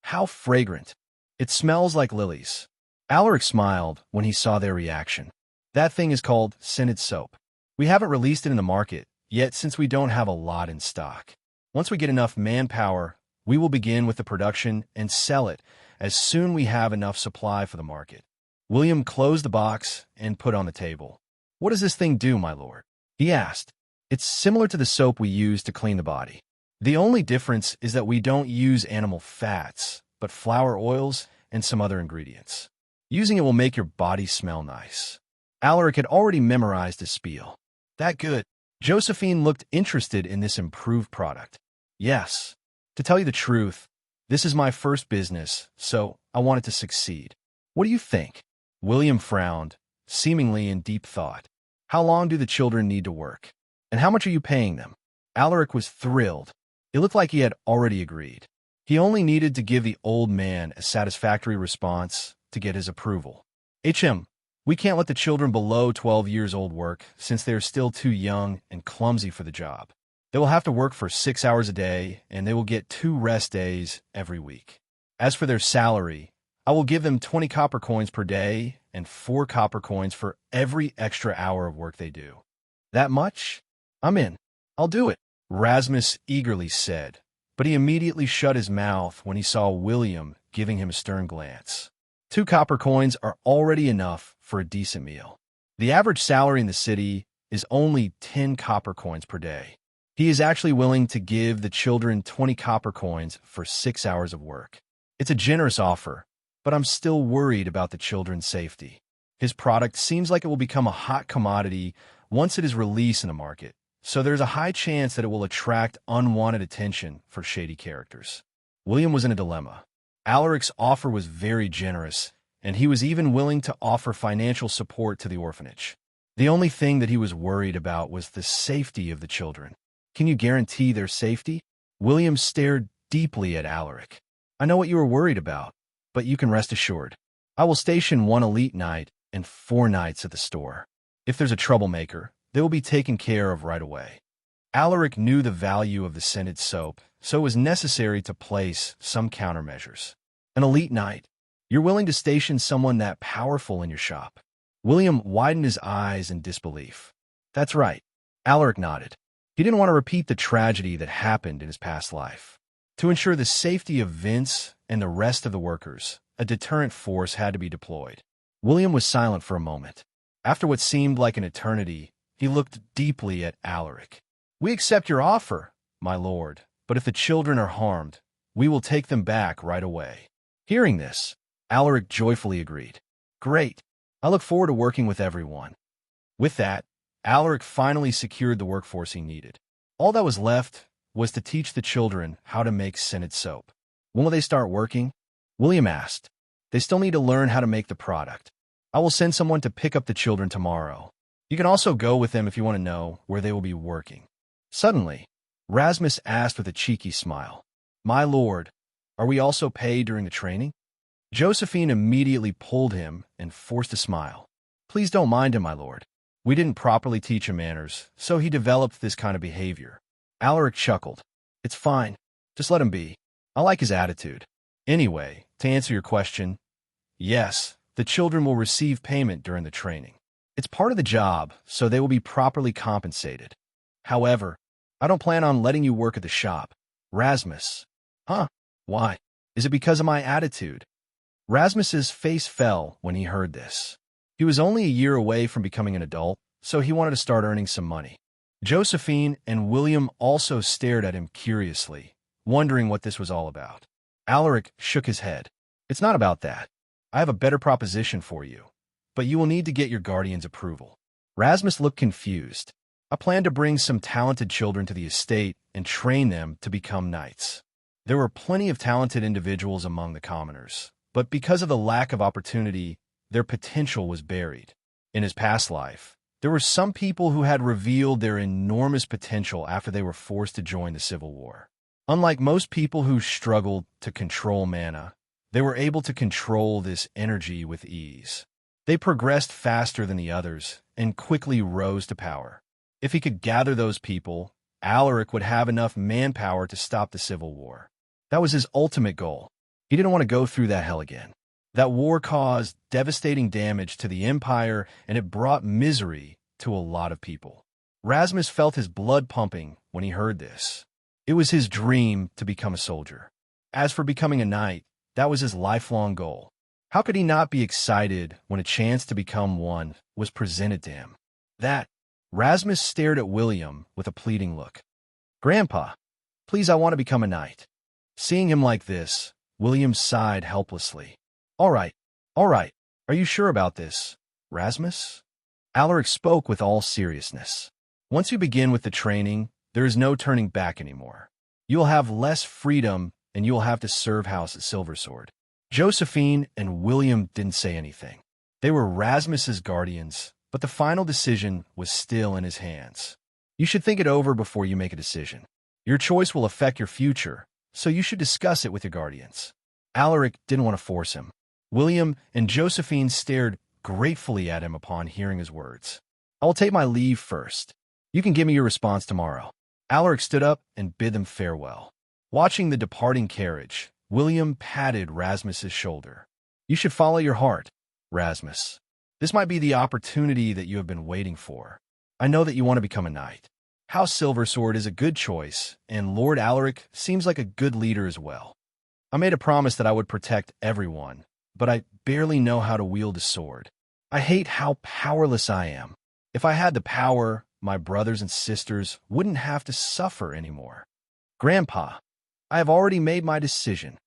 How fragrant. It smells like lilies." Alaric smiled when he saw their reaction. "That thing is called scented soap. We haven't released it in the market yet since we don't have a lot in stock. Once we get enough manpower, we will begin with the production and sell it as soon we have enough supply for the market." William closed the box and put on the table. "What does this thing do, my lord?" he asked. "It's similar to the soap we use to clean the body. The only difference is that we don't use animal fats, but flower oils and some other ingredients. Using it will make your body smell nice. Alaric had already memorized his spiel. That good. Josephine looked interested in this improved product. Yes. To tell you the truth, this is my first business, so I want it to succeed. What do you think? William frowned, seemingly in deep thought. How long do the children need to work? And how much are you paying them? Alaric was thrilled. It looked like he had already agreed. He only needed to give the old man a satisfactory response to get his approval. We can't let the children below 12 years old work since they are still too young and clumsy for the job. They will have to work for 6 hours a day, and they will get 2 rest days every week. As for their salary, I will give them 20 copper coins per day and 4 copper coins for every extra hour of work they do. That much? I'm in. I'll do it, Rasmus eagerly said, but he immediately shut his mouth when he saw William giving him a stern glance. 2 copper coins are already enough for a decent meal. The average salary in the city is only 10 copper coins per day. He is actually willing to give the children 20 copper coins for 6 hours of work. It's a generous offer, but I'm still worried about the children's safety. His product seems like it will become a hot commodity once it is released in the market, so there's a high chance that it will attract unwanted attention for shady characters. William was in a dilemma. Alaric's offer was very generous, and he was even willing to offer financial support to the orphanage. The only thing that he was worried about was the safety of the children. Can you guarantee their safety? William stared deeply at Alaric. I know what you are worried about, but you can rest assured. I will station 1 elite knight and 4 knights at the store. If there's a troublemaker, they will be taken care of right away. Alaric knew the value of the scented soap, so it was necessary to place some countermeasures. An elite knight. You're willing to station someone that powerful in your shop? William widened his eyes in disbelief. That's right. Alaric nodded. He didn't want to repeat the tragedy that happened in his past life. To ensure the safety of Vince and the rest of the workers, a deterrent force had to be deployed. William was silent for a moment. After what seemed like an eternity, he looked deeply at Alaric. We accept your offer, my lord, but if the children are harmed, we will take them back right away. Hearing this, Alaric joyfully agreed. Great. I look forward to working with everyone. With that, Alaric finally secured the workforce he needed. All that was left was to teach the children how to make scented soap. When will they start working? William asked. They still need to learn how to make the product. I will send someone to pick up the children tomorrow. You can also go with them if you want to know where they will be working. Suddenly, Rasmus asked with a cheeky smile, My lord, are we also paid during the training? Josephine immediately pulled him and forced a smile. Please don't mind him, my lord. We didn't properly teach him manners, so he developed this kind of behavior. Alaric chuckled. It's fine. Just let him be. I like his attitude. Anyway, to answer your question, yes, the children will receive payment during the training. It's part of the job, so they will be properly compensated. However, I don't plan on letting you work at the shop. Rasmus. Huh? Why? Is it because of my attitude? Rasmus's face fell when he heard this. He was only a year away from becoming an adult, so he wanted to start earning some money. Josephine and William also stared at him curiously, wondering what this was all about. Alaric shook his head. It's not about that. I have a better proposition for you, but you will need to get your guardian's approval. Rasmus looked confused. I plan to bring some talented children to the estate and train them to become knights. There were plenty of talented individuals among the commoners, but because of the lack of opportunity, their potential was buried. In his past life, there were some people who had revealed their enormous potential after they were forced to join the Civil War. Unlike most people who struggled to control mana, they were able to control this energy with ease. They progressed faster than the others and quickly rose to power. If he could gather those people, Alaric would have enough manpower to stop the Civil War. That was his ultimate goal. He didn't want to go through that hell again. That war caused devastating damage to the empire, and it brought misery to a lot of people. Rasmus felt his blood pumping when he heard this. It was his dream to become a soldier. As for becoming a knight, that was his lifelong goal. How could he not be excited when a chance to become one was presented to him? Rasmus stared at William with a pleading look. Grandpa, please, I want to become a knight. Seeing him like this, William sighed helplessly. All right, all right. Are you sure about this, Rasmus? Alaric spoke with all seriousness. Once you begin with the training, there is no turning back anymore. You'll have less freedom, and you'll have to serve house at Silversword. Josephine and William didn't say anything. They were Rasmus's guardians, but the final decision was still in his hands. You should think it over before you make a decision. Your choice will affect your future, so you should discuss it with your guardians. Alaric didn't want to force him. William and Josephine stared gratefully at him upon hearing his words. I will take my leave first. You can give me your response tomorrow. Alaric stood up and bid them farewell. Watching the departing carriage, William patted Rasmus's shoulder. You should follow your heart, Rasmus. This might be the opportunity that you have been waiting for. I know that you want to become a knight. House Silversword is a good choice, and Lord Alaric seems like a good leader as well. I made a promise that I would protect everyone, but I barely know how to wield a sword. I hate how powerless I am. If I had the power, my brothers and sisters wouldn't have to suffer anymore. Grandpa, I have already made my decision.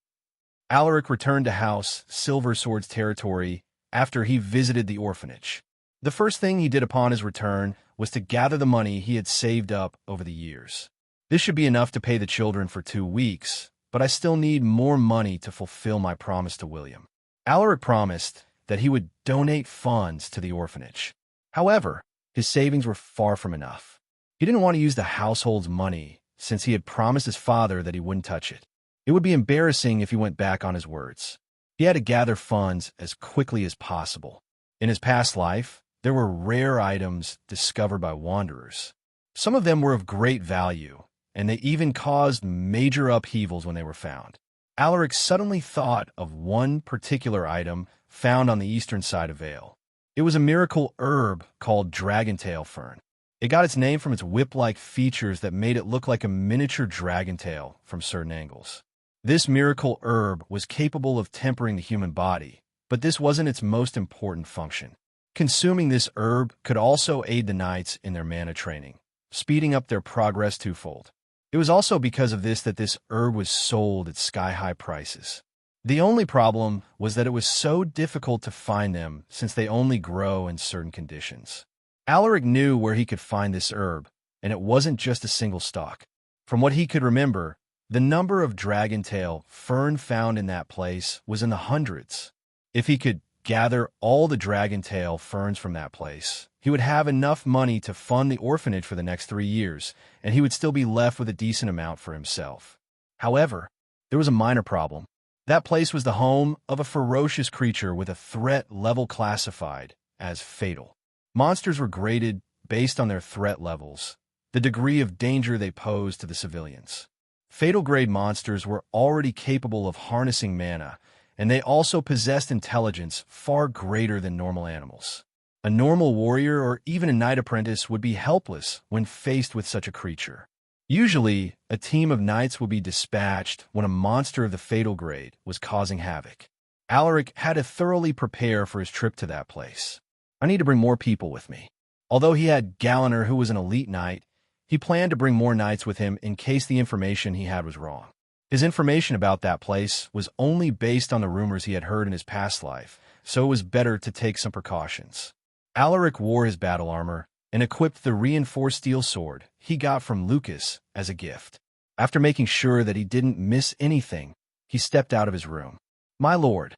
Alaric returned to House Silversword's territory after he visited the orphanage. The first thing he did upon his return was to gather the money he had saved up over the years. This should be enough to pay the children for 2 weeks, but I still need more money to fulfill my promise to William. Alaric promised that he would donate funds to the orphanage. However, his savings were far from enough. He didn't want to use the household's money since he had promised his father that he wouldn't touch it. It would be embarrassing if he went back on his words. He had to gather funds as quickly as possible. In his past life, there were rare items discovered by wanderers. Some of them were of great value, and they even caused major upheavals when they were found. Alaric suddenly thought of one particular item found on the eastern side of Vale. It was a miracle herb called dragontail fern. It got its name from its whip-like features that made it look like a miniature dragontail from certain angles. This miracle herb was capable of tempering the human body, but this wasn't its most important function. Consuming this herb could also aid the knights in their mana training, speeding up their progress twofold. It was also because of this that this herb was sold at sky-high prices. The only problem was that it was so difficult to find them since they only grow in certain conditions. Alaric knew where he could find this herb, and it wasn't just a single stalk. From what he could remember, the number of dragontail fern found in that place was in the hundreds. If he could gather all the dragontail ferns from that place, he would have enough money to fund the orphanage for the next 3 years, and he would still be left with a decent amount for himself. However, there was a minor problem. That place was the home of a ferocious creature with a threat level classified as fatal. Monsters were graded based on their threat levels, the degree of danger they posed to the civilians. Fatal-grade monsters were already capable of harnessing mana, and they also possessed intelligence far greater than normal animals. A normal warrior or even a knight apprentice would be helpless when faced with such a creature. Usually, a team of knights would be dispatched when a monster of the fatal grade was causing havoc. Alaric had to thoroughly prepare for his trip to that place. I need to bring more people with me. Although he had Galliner, who was an elite knight, he planned to bring more knights with him in case the information he had was wrong. His information about that place was only based on the rumors he had heard in his past life, so it was better to take some precautions. Alaric wore his battle armor and equipped the reinforced steel sword he got from Lucas as a gift. After making sure that he didn't miss anything, he stepped out of his room. "My lord,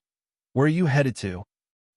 where are you headed to?"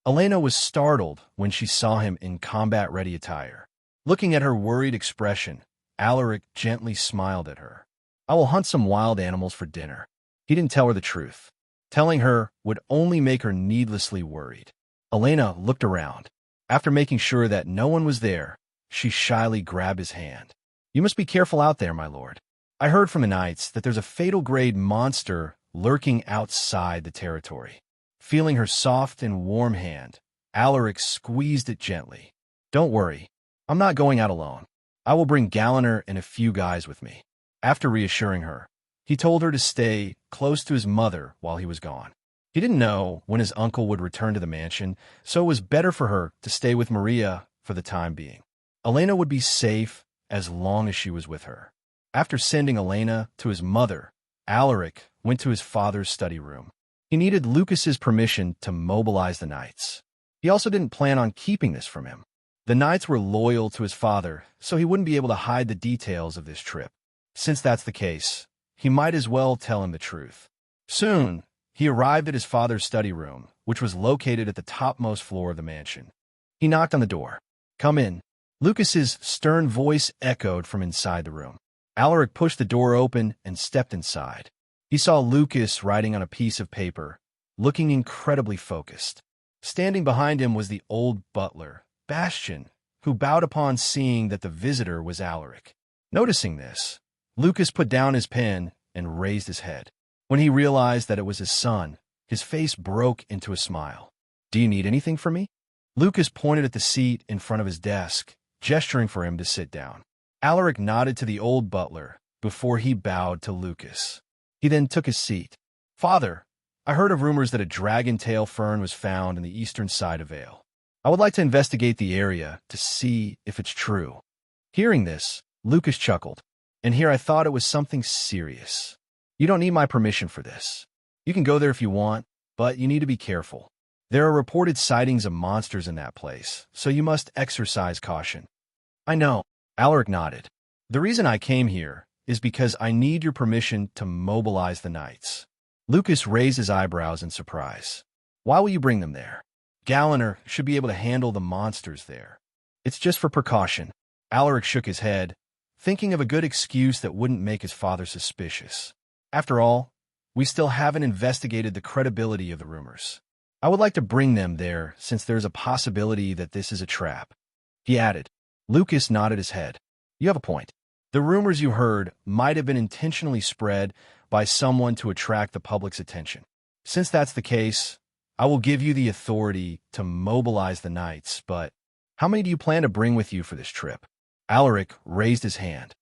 Elena was startled when she saw him in combat-ready attire. Looking at her worried expression, Alaric gently smiled at her. "I will hunt some wild animals for dinner." He didn't tell her the truth. Telling her would only make her needlessly worried. Elena looked around. After making sure that no one was there, she shyly grabbed his hand. "You must be careful out there, my lord. I heard from the knights that there's a fatal-grade monster lurking outside the territory." Feeling her soft and warm hand, Alaric squeezed it gently. "Don't worry, I'm not going out alone. I will bring Galliner and a few guys with me." After reassuring her, he told her to stay close to his mother while he was gone. He didn't know when his uncle would return to the mansion, so it was better for her to stay with Maria for the time being. Elena would be safe as long as she was with her. After sending Elena to his mother, Alaric went to his father's study room. He needed Lucas's permission to mobilize the knights. He also didn't plan on keeping this from him. The knights were loyal to his father, so he wouldn't be able to hide the details of this trip. Since that's the case, he might as well tell him the truth. Soon, he arrived at his father's study room, which was located at the topmost floor of the mansion. He knocked on the door. "Come in." Lucas's stern voice echoed from inside the room. Alaric pushed the door open and stepped inside. He saw Lucas writing on a piece of paper, looking incredibly focused. Standing behind him was the old butler, Bastian, who bowed upon seeing that the visitor was Alaric. Noticing this, Lucas put down his pen and raised his head. When he realized that it was his son, his face broke into a smile. "Do you need anything from me?" Lucas pointed at the seat in front of his desk, gesturing for him to sit down. Alaric nodded to the old butler before he bowed to Lucas. He then took his seat. "Father, I heard of rumors that a dragon-tail fern was found in the eastern side of Vale. I would like to investigate the area to see if it's true." Hearing this, Lucas chuckled. "And here I thought it was something serious. You don't need my permission for this. You can go there if you want, but you need to be careful. There are reported sightings of monsters in that place, so you must exercise caution." "I know," Alaric nodded. "The reason I came here is because I need your permission to mobilize the knights." Lucas raised his eyebrows in surprise. "Why will you bring them there? Galliner should be able to handle the monsters there." "It's just for precaution." Alaric shook his head, thinking of a good excuse that wouldn't make his father suspicious. "After all, we still haven't investigated the credibility of the rumors. I would like to bring them there since there's a possibility that this is a trap," he added. Lucas nodded his head. "You have a point. The rumors you heard might have been intentionally spread by someone to attract the public's attention. Since that's the case, I will give you the authority to mobilize the knights, but how many do you plan to bring with you for this trip?" Alaric raised his hand.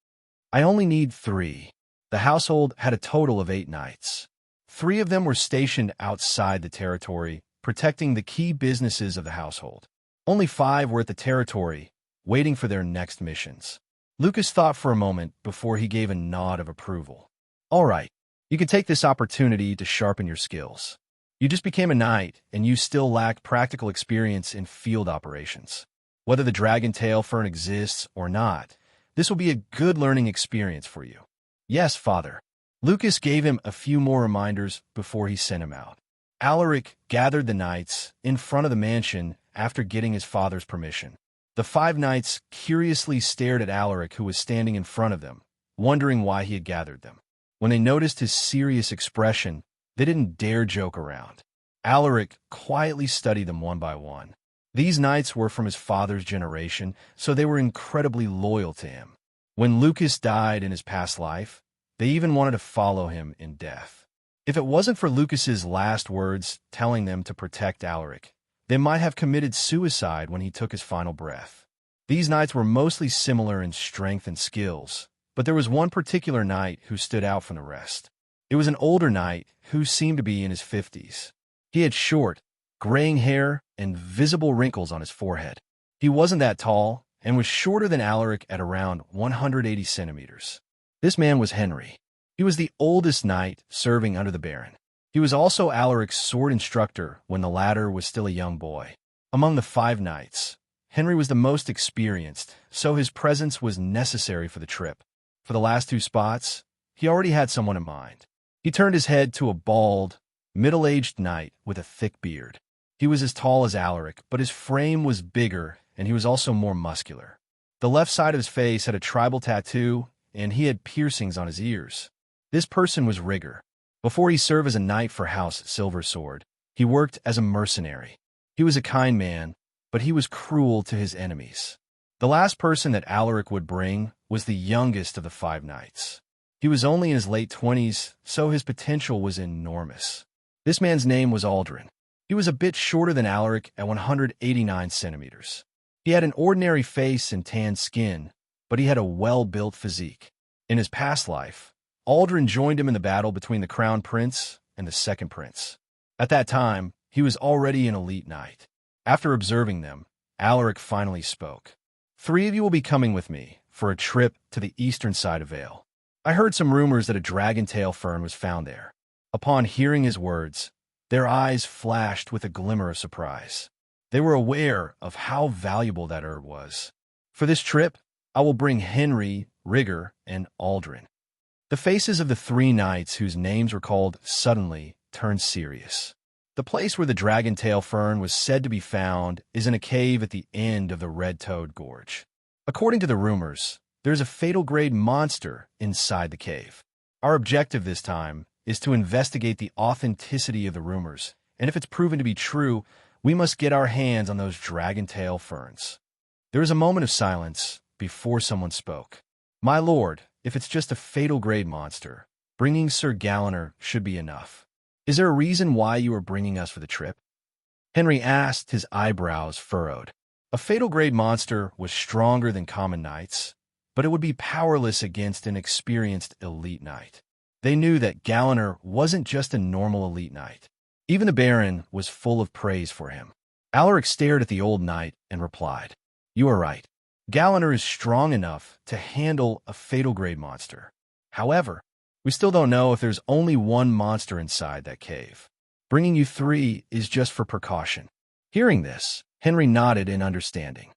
"I only need 3. The household had a total of 8 knights. 3 of them were stationed outside the territory, protecting the key businesses of the household. Only 5 were at the territory, waiting for their next missions." Lucas thought for a moment before he gave a nod of approval. "All right, you can take this opportunity to sharpen your skills. You just became a knight, and you still lack practical experience in field operations. Whether the dragon tail fern exists or not, this will be a good learning experience for you." "Yes, father." Lucas gave him a few more reminders before he sent him out. Alaric gathered the knights in front of the mansion after getting his father's permission. The 5 knights curiously stared at Alaric, who was standing in front of them, wondering why he had gathered them. When they noticed his serious expression, they didn't dare joke around. Alaric quietly studied them one by one. These knights were from his father's generation, so they were incredibly loyal to him. When Lucas died in his past life, they even wanted to follow him in death. If it wasn't for Lucas's last words telling them to protect Alaric, they might have committed suicide when he took his final breath. These knights were mostly similar in strength and skills, but there was one particular knight who stood out from the rest. It was an older knight who seemed to be in his 50s. He had short, graying hair and visible wrinkles on his forehead. He wasn't that tall and was shorter than Alaric at around 180 centimeters. This man was Henry. He was the oldest knight serving under the Baron. He was also Alaric's sword instructor when the latter was still a young boy. Among the 5 knights, Henry was the most experienced, so his presence was necessary for the trip. For the last 2 spots, he already had someone in mind. He turned his head to a bald, middle-aged knight with a thick beard. He was as tall as Alaric, but his frame was bigger, and he was also more muscular. The left side of his face had a tribal tattoo, and he had piercings on his ears. This person was Rigger. Before he served as a knight for House Silversword, he worked as a mercenary. He was a kind man, but he was cruel to his enemies. The last person that Alaric would bring was the youngest of the 5 knights. He was only in his late 20s, so his potential was enormous. This man's name was Aldrin. He was a bit shorter than Alaric at 189 centimeters. He had an ordinary face and tanned skin, but he had a well-built physique. In his past life, Aldrin joined him in the battle between the Crown Prince and the Second Prince. At that time, he was already an elite knight. After observing them, Alaric finally spoke. 3 of you will be coming with me for a trip to the eastern side of Vale. I heard some rumors that a dragon tail fern was found there. Upon hearing his words, Their eyes flashed with a glimmer of surprise. They were aware of how valuable that herb was. For this trip, I will bring Henry, Rigger, and Aldrin. The faces of the three knights whose names were called suddenly turned serious. The place where the dragon-tail fern was said to be found is in a cave at the end of the Red-Toad Gorge. According to the rumors, there's a fatal-grade monster inside the cave. Our objective this time is to investigate the authenticity of the rumors, and if it's proven to be true, we must get our hands on those dragon-tail ferns. There was a moment of silence before someone spoke. My lord, if it's just a fatal-grade monster, bringing Sir Galliner should be enough. Is there a reason why you are bringing us for the trip? Henry asked, his eyebrows furrowed. A fatal-grade monster was stronger than common knights, but it would be powerless against an experienced elite knight. They knew that Galliner wasn't just a normal elite knight. Even the Baron was full of praise for him. Alaric stared at the old knight and replied, "You are right. Galliner is strong enough to handle a fatal-grade monster. However, we still don't know if there's only one monster inside that cave. Bringing you three is just for precaution." Hearing this, Henry nodded in understanding.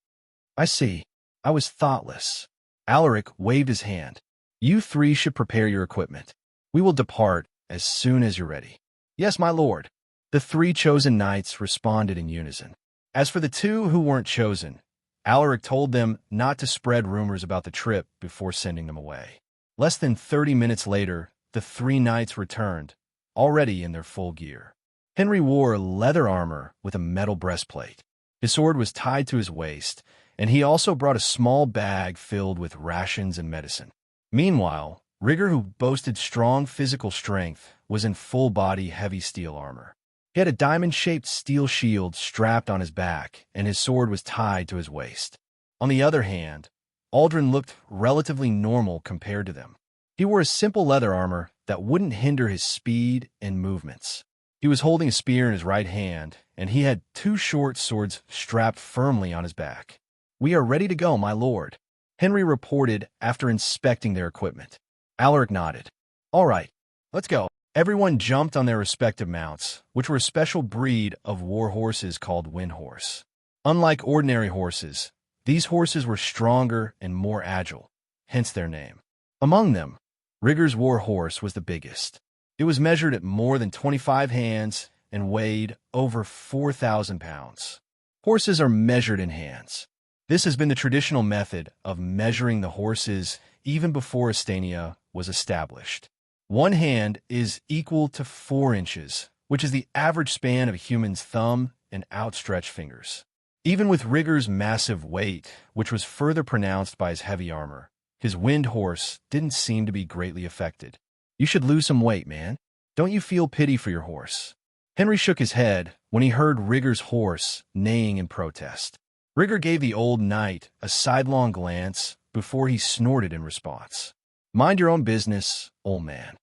"I see. I was thoughtless." Alaric waved his hand. "You three should prepare your equipment. We will depart as soon as you're ready." "Yes, my lord." The three chosen knights responded in unison. As for the two who weren't chosen, Alaric told them not to spread rumors about the trip before sending them away. Less than 30 minutes later, the three knights returned, already in their full gear. Henry wore leather armor with a metal breastplate. His sword was tied to his waist, and he also brought a small bag filled with rations and medicine. Meanwhile, Rigger, who boasted strong physical strength, was in full-body heavy steel armor. He had a diamond-shaped steel shield strapped on his back, and his sword was tied to his waist. On the other hand, Aldrin looked relatively normal compared to them. He wore a simple leather armor that wouldn't hinder his speed and movements. He was holding a spear in his right hand, and he had two short swords strapped firmly on his back. "We are ready to go, my lord," Henry reported after inspecting their equipment. Alaric nodded. "All right, let's go." Everyone jumped on their respective mounts, which were a special breed of war horses called wind horse. Unlike ordinary horses, these horses were stronger and more agile, hence their name. Among them, Rigger's war horse was the biggest. It was measured at more than 25 hands and weighed over 4,000 pounds. Horses are measured in hands. This has been the traditional method of measuring the horses even before Astania was established. One hand is equal to 4 inches, which is the average span of a human's thumb and outstretched fingers. Even with Rigger's massive weight, which was further pronounced by his heavy armor, his wind horse didn't seem to be greatly affected. "You should lose some weight, man. Don't you feel pity for your horse?" Henry shook his head when he heard Rigger's horse neighing in protest. Rigger gave the old knight a sidelong glance before he snorted in response. "Mind your own business, old man."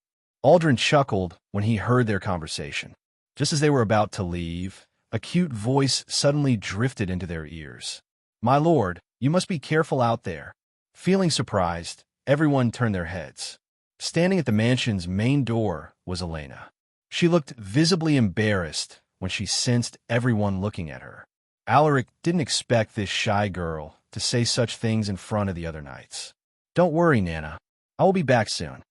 Aldrin chuckled when he heard their conversation. Just as they were about to leave, a cute voice suddenly drifted into their ears. "My lord, you must be careful out there." Feeling surprised, everyone turned their heads. Standing at the mansion's main door was Elena. She looked visibly embarrassed when she sensed everyone looking at her. Alaric didn't expect this shy girl to say such things in front of the other knights. "Don't worry, Nana. I will be back soon,"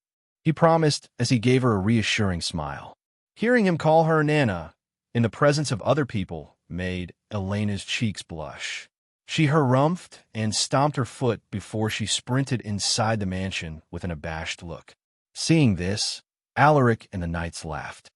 he promised as he gave her a reassuring smile. Hearing him call her Nana in the presence of other people made Elena's cheeks blush. She harumphed and stomped her foot before she sprinted inside the mansion with an abashed look. Seeing this, Alaric and the knights laughed.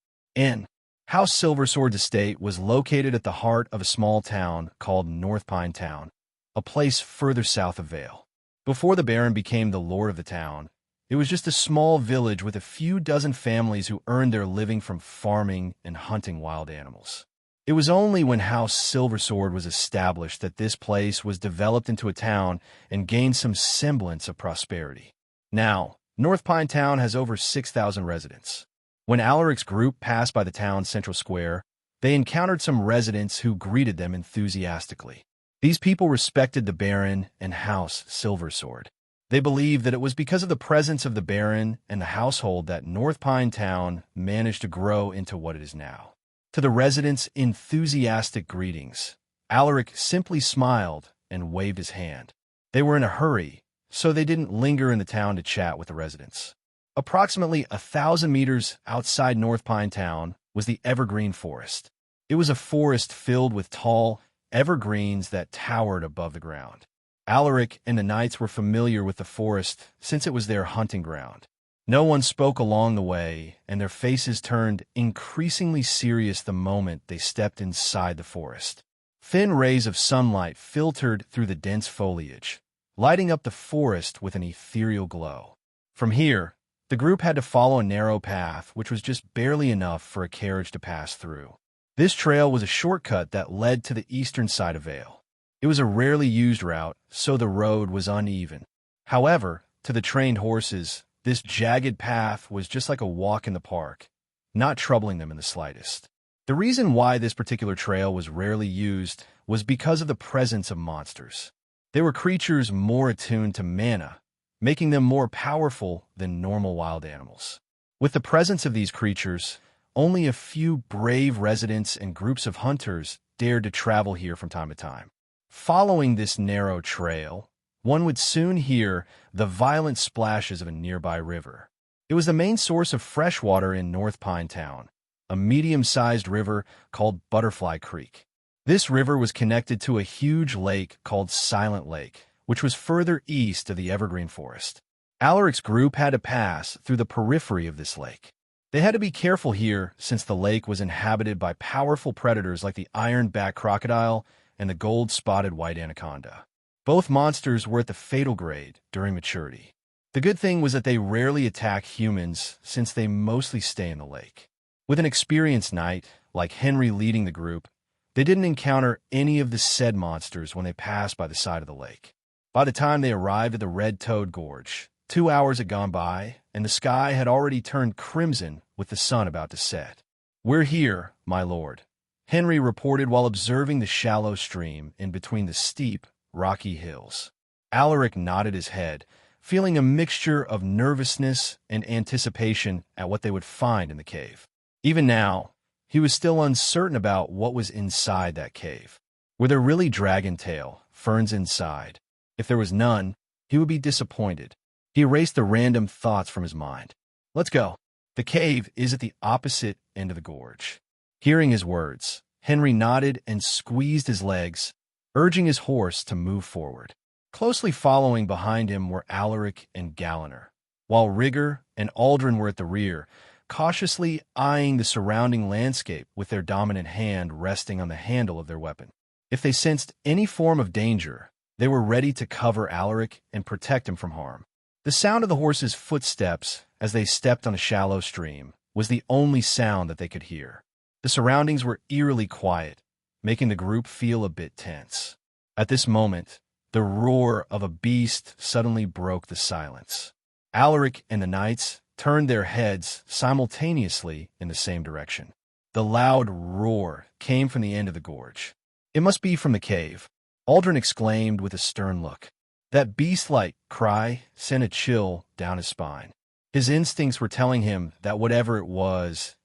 House Silversword's estate was located at the heart of a small town called North Pine Town, a place further south of Vale. Before the Baron became the lord of the town, it was just a small village with a few dozen families who earned their living from farming and hunting wild animals. It was only when House Silversword was established that this place was developed into a town and gained some semblance of prosperity. Now, North Pine Town has over 6,000 residents. When Alaric's group passed by the town's central square, they encountered some residents who greeted them enthusiastically. These people respected the Baron and House Silversword. They believed that it was because of the presence of the Baron and the household that North Pine Town managed to grow into what it is now. To the residents' enthusiastic greetings, Alaric simply smiled and waved his hand. They were in a hurry, so they didn't linger in the town to chat with the residents. Approximately 1,000 meters outside North Pine Town was the evergreen forest. It was a forest filled with tall evergreens that towered above the ground. Alaric and the knights were familiar with the forest since it was their hunting ground. No one spoke along the way, and their faces turned increasingly serious the moment they stepped inside the forest. Thin rays of sunlight filtered through the dense foliage, lighting up the forest with an ethereal glow. From here, the group had to follow a narrow path which was just barely enough for a carriage to pass through. This trail was a shortcut that led to the eastern side of Vale. It was a rarely used route, so the road was uneven. However, to the trained horses, this jagged path was just like a walk in the park, not troubling them in the slightest. The reason why this particular trail was rarely used was because of the presence of monsters. They were creatures more attuned to mana, making them more powerful than normal wild animals. With the presence of these creatures, only a few brave residents and groups of hunters dared to travel here from time to time. Following this narrow trail, one would soon hear the violent splashes of a nearby river. It was the main source of fresh water in North Pine Town, a medium-sized river called Butterfly Creek. This river was connected to a huge lake called Silent Lake, which was further east of the evergreen forest. Alaric's group had to pass through the periphery of this lake. They had to be careful here since the lake was inhabited by powerful predators like the iron-backed crocodile and the gold-spotted white anaconda. Both monsters were at the fatal grade during maturity. The good thing was that they rarely attack humans since they mostly stay in the lake. With an experienced knight, like Henry leading the group, they didn't encounter any of the said monsters when they passed by the side of the lake. By the time they arrived at the Red Toad Gorge, 2 hours had gone by, and the sky had already turned crimson with the sun about to set. "We're here, my lord," Henry reported while observing the shallow stream in between the steep, rocky hills. Alaric nodded his head, feeling a mixture of nervousness and anticipation at what they would find in the cave. Even now, he was still uncertain about what was inside that cave. Were there really dragon tail, ferns inside? If there was none, he would be disappointed. He erased the random thoughts from his mind. "Let's go." The cave is at the opposite end of the gorge. Hearing his words, Henry nodded and squeezed his legs, urging his horse to move forward. Closely following behind him were Alaric and Galliner, while Rigger and Aldrin were at the rear, cautiously eyeing the surrounding landscape with their dominant hand resting on the handle of their weapon. If they sensed any form of danger, they were ready to cover Alaric and protect him from harm. The sound of the horses' footsteps as they stepped on a shallow stream was the only sound that they could hear. The surroundings were eerily quiet, making the group feel a bit tense. At this moment, the roar of a beast suddenly broke the silence. Alaric and the knights turned their heads simultaneously in the same direction. The loud roar came from the end of the gorge. "It must be from the cave," Aldrin exclaimed with a stern look. That beast-like cry sent a chill down his spine. His instincts were telling him that whatever it was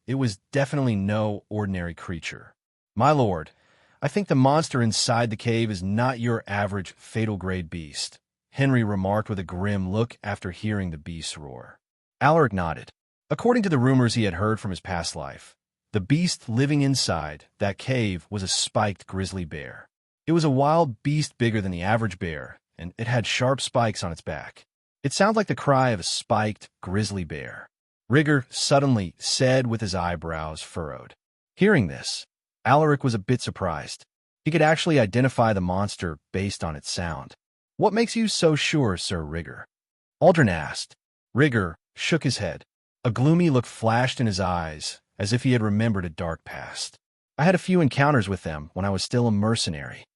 definitely no ordinary creature. "My lord, I think the monster inside the cave is not your average fatal-grade beast," Henry remarked with a grim look after hearing the beast's roar. Alaric nodded. According to the rumors he had heard from his past life, the beast living inside that cave was a spiked grizzly bear. It was a wild beast bigger than the average bear, and it had sharp spikes on its back. It sounded like the cry of a spiked grizzly bear. Rigger suddenly said with his eyebrows furrowed. Hearing this, Alaric was a bit surprised. He could actually identify the monster based on its sound. "What makes you so sure, Sir Rigger?" Aldrin asked. Rigger shook his head. A gloomy look flashed in his eyes, as if he had remembered a dark past. "I had a few encounters with them when I was still a mercenary."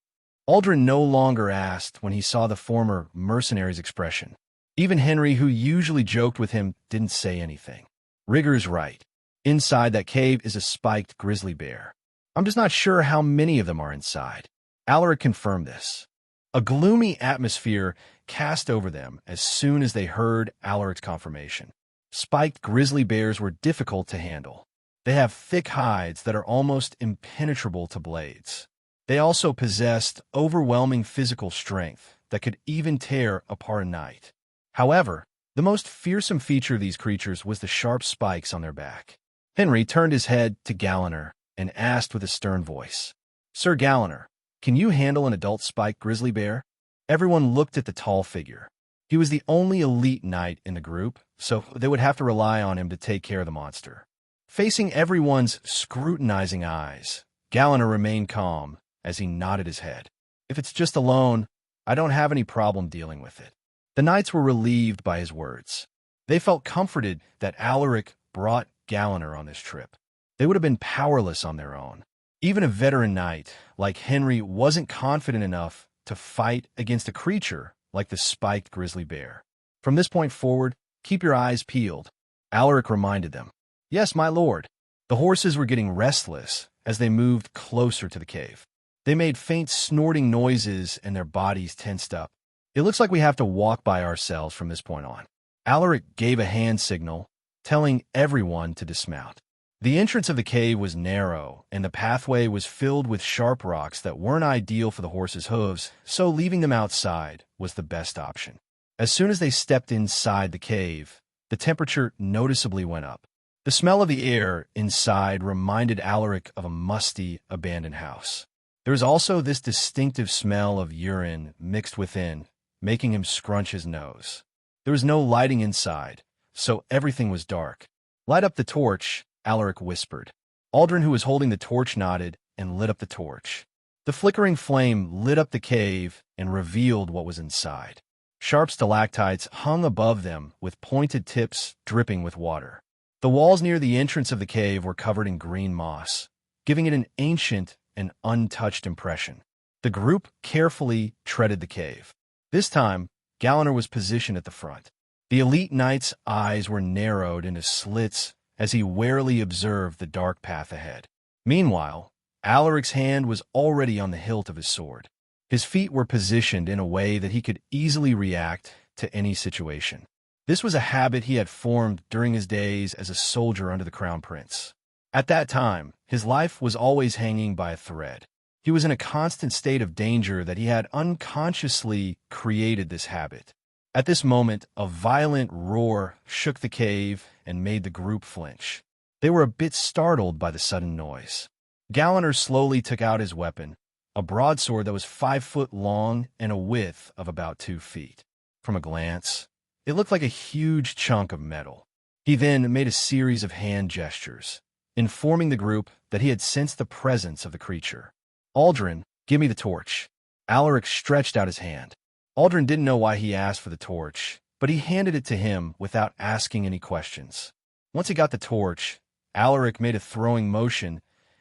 Aldrin no longer asked when he saw the former mercenary's expression. Even Henry, who usually joked with him, didn't say anything. Rigger's right. Inside that cave is a spiked grizzly bear. I'm just not sure how many of them are inside. Alaric confirmed this. A gloomy atmosphere cast over them as soon as they heard Alaric's confirmation. Spiked grizzly bears were difficult to handle. They have thick hides that are almost impenetrable to blades. They also possessed overwhelming physical strength that could even tear apart a knight. However, the most fearsome feature of these creatures was the sharp spikes on their back. Henry turned his head to Galliner and asked with a stern voice, "Sir Galliner, can you handle an adult spiked grizzly bear?" Everyone looked at the tall figure. He was the only elite knight in the group, so they would have to rely on him to take care of the monster. Facing everyone's scrutinizing eyes, Galliner remained calm as he nodded his head. "If it's just alone, I don't have any problem dealing with it." The knights were relieved by his words. They felt comforted that Alaric brought Galliner on this trip. They would have been powerless on their own. Even a veteran knight like Henry wasn't confident enough to fight against a creature like the spiked grizzly bear. "From this point forward, keep your eyes peeled," Alaric reminded them. "Yes, my lord." The horses were getting restless as they moved closer to the cave. They made faint snorting noises and their bodies tensed up. "It looks like we have to walk by ourselves from this point on." Alaric gave a hand signal, telling everyone to dismount. The entrance of the cave was narrow, and the pathway was filled with sharp rocks that weren't ideal for the horses' hooves, so leaving them outside was the best option. As soon as they stepped inside the cave, the temperature noticeably went up. The smell of the air inside reminded Alaric of a musty, abandoned house. There was also this distinctive smell of urine mixed within, making him scrunch his nose. There was no lighting inside, so everything was dark. "Light up the torch," Alaric whispered. Aldrin, who was holding the torch, nodded and lit up the torch. The flickering flame lit up the cave and revealed what was inside. Sharp stalactites hung above them with pointed tips dripping with water. The walls near the entrance of the cave were covered in green moss, giving it an ancient and untouched impression. The group carefully treaded the cave. This time, Galliner was positioned at the front. The elite knight's eyes were narrowed into slits as he warily observed the dark path ahead. Meanwhile, Alaric's hand was already on the hilt of his sword. His feet were positioned in a way that he could easily react to any situation. This was a habit he had formed during his days as a soldier under the Crown Prince. At that time, his life was always hanging by a thread. He was in a constant state of danger that he had unconsciously created this habit. At this moment, a violent roar shook the cave and made the group flinch. They were a bit startled by the sudden noise. Galliner slowly took out his weapon, a broadsword that was 5 foot long and a width of about 2 feet. From a glance, it looked like a huge chunk of metal. He then made a series of hand gestures, informing the group that he had sensed the presence of the creature. "Aldrin, give me the torch." Alaric stretched out his hand. Aldrin didn't know why he asked for the torch, but he handed it to him without asking any questions. Once he got the torch, Alaric made a throwing motion,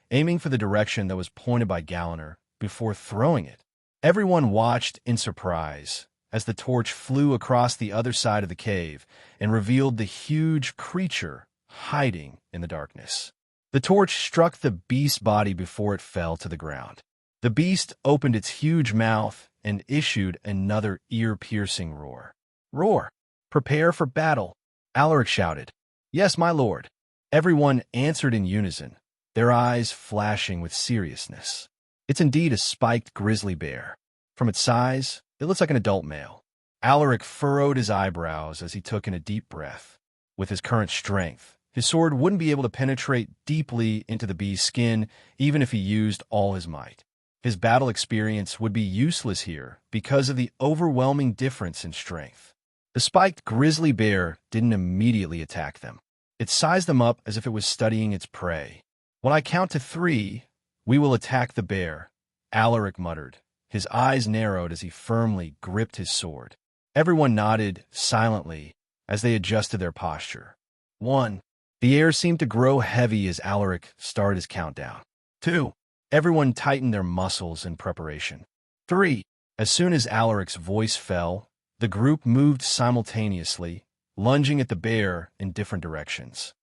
aiming for the direction that was pointed by Galliner before throwing it. Everyone watched in surprise as the torch flew across the other side of the cave and revealed the huge creature hiding in the darkness. The torch struck the beast's body before it fell to the ground. The beast opened its huge mouth and issued another ear-piercing roar. "Roar! Prepare for battle!" Alaric shouted. "Yes, my lord." Everyone answered in unison, their eyes flashing with seriousness. It's indeed a spiked grizzly bear. From its size, it looks like an adult male. Alaric furrowed his eyebrows as he took in a deep breath. With his current strength, his sword wouldn't be able to penetrate deeply into the beast's skin, even if he used all his might. His battle experience would be useless here because of the overwhelming difference in strength. The spiked grizzly bear didn't immediately attack them. It sized them up as if it was studying its prey. "When I count to 3, we will attack the bear," Alaric muttered. His eyes narrowed as he firmly gripped his sword. Everyone nodded silently as they adjusted their posture. 1. The air seemed to grow heavy as Alaric started his countdown. 2. Everyone tightened their muscles in preparation. 3. As soon as Alaric's voice fell, the group moved simultaneously, lunging at the bear in different directions.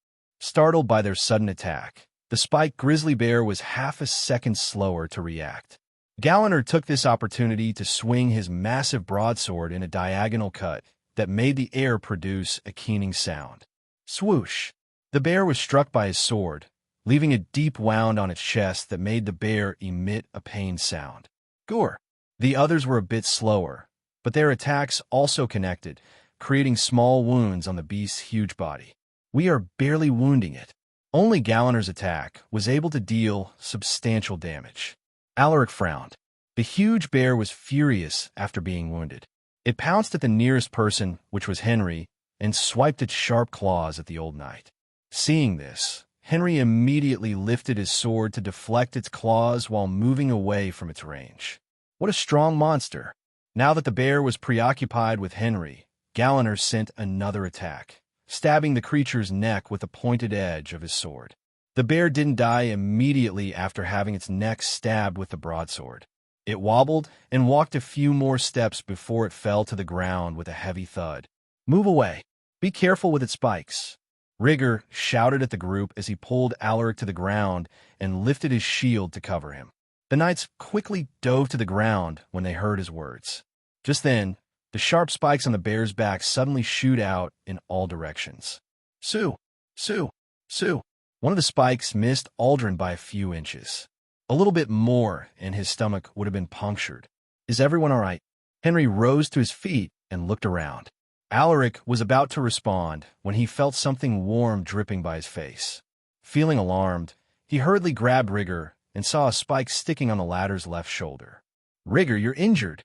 Startled by their sudden attack, the spiked grizzly bear was half a second slower to react. Galliner took this opportunity to swing his massive broadsword in a diagonal cut that made the air produce a keening sound. Swoosh! The bear was struck by his sword, leaving a deep wound on its chest that made the bear emit a pained sound. Gore. The others were a bit slower, but their attacks also connected, creating small wounds on the beast's huge body. We are barely wounding it. Only Gallagher's attack was able to deal substantial damage. Alaric frowned. The huge bear was furious after being wounded. It pounced at the nearest person, which was Henry, and swiped its sharp claws at the old knight. Seeing this, Henry immediately lifted his sword to deflect its claws while moving away from its range. What a strong monster! Now that the bear was preoccupied with Henry, Gallagher sent another attack, stabbing the creature's neck with the pointed edge of his sword. The bear didn't die immediately after having its neck stabbed with the broadsword. It wobbled and walked a few more steps before it fell to the ground with a heavy thud. "Move away. Be careful with its spikes." Rigger shouted at the group as he pulled Alaric to the ground and lifted his shield to cover him. The knights quickly dove to the ground when they heard his words. Just then, the sharp spikes on the bear's back suddenly shoot out in all directions. Sue! Sue! Sue! One of the spikes missed Aldrin by a few inches. A little bit more, and his stomach would have been punctured. "Is everyone all right?" Henry rose to his feet and looked around. Alaric was about to respond when he felt something warm dripping by his face. Feeling alarmed, he hurriedly grabbed Rigger and saw a spike sticking on the latter's left shoulder. "Rigger, you're injured."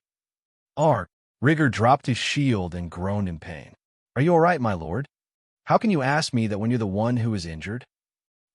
Rigger dropped his shield and groaned in pain. "Are you all right, my lord? How can you ask me that when you're the one who is injured?"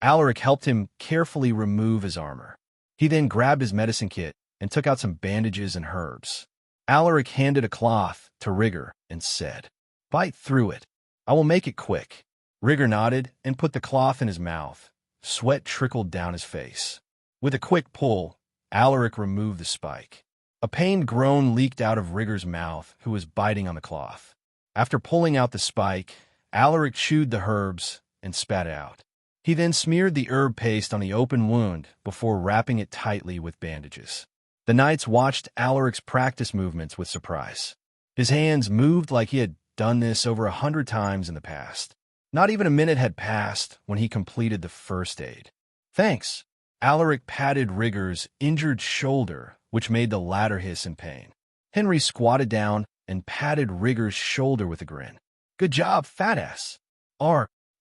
Alaric helped him carefully remove his armor. He then grabbed his medicine kit and took out some bandages and herbs. Alaric handed a cloth to Rigger and said, "Bite through it. I will make it quick." Rigger nodded and put the cloth in his mouth. Sweat trickled down his face. With a quick pull, Alaric removed the spike. A pained groan leaked out of Rigger's mouth, who was biting on the cloth. After pulling out the spike, Alaric chewed the herbs and spat it out. He then smeared the herb paste on the open wound before wrapping it tightly with bandages. The knights watched Alaric's practice movements with surprise. His hands moved like he had done this over 100 times in the past. Not even a minute had passed when he completed the first aid. "Thanks." Alaric patted Rigger's injured shoulder, which made the latter hiss in pain. Henry squatted down and patted Rigger's shoulder with a grin. "Good job, fat ass."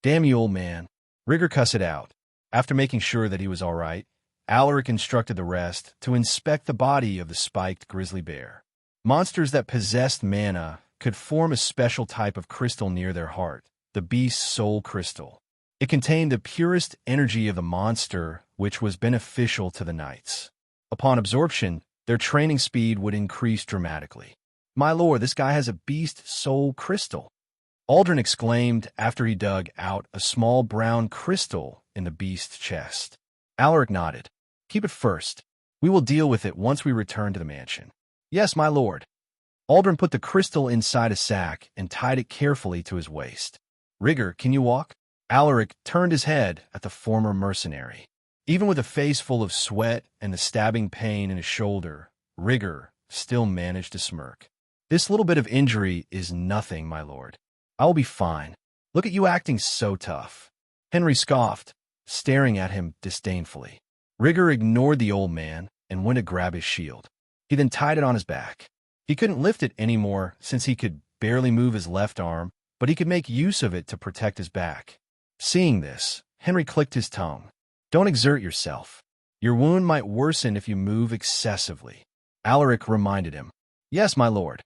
Damn you, old man." Rigger cussed it out. After making sure that he was all right, Alaric instructed the rest to inspect the body of the spiked grizzly bear. Monsters that possessed mana could form a special type of crystal near their heart, the beast's soul crystal. It contained the purest energy of the monster, which was beneficial to the knights. Upon absorption, their training speed would increase dramatically. "My lord, this guy has a beast soul crystal." Aldrin exclaimed after he dug out a small brown crystal in the beast's chest. Alaric nodded. "Keep it first. We will deal with it once we return to the mansion." "Yes, my lord." Aldrin put the crystal inside a sack and tied it carefully to his waist. "Rigger, can you walk?" Alaric turned his head at the former mercenary. Even with a face full of sweat and the stabbing pain in his shoulder, Rigger still managed to smirk. "This little bit of injury is nothing, my lord. I will be fine. Look at you acting so tough." Henry scoffed, staring at him disdainfully. Rigger ignored the old man and went to grab his shield. He then tied it on his back. He couldn't lift it anymore since he could barely move his left arm, but he could make use of it to protect his back. Seeing this, Henry clicked his tongue. "Don't exert yourself. Your wound might worsen if you move excessively." Alaric reminded him. "Yes, my lord."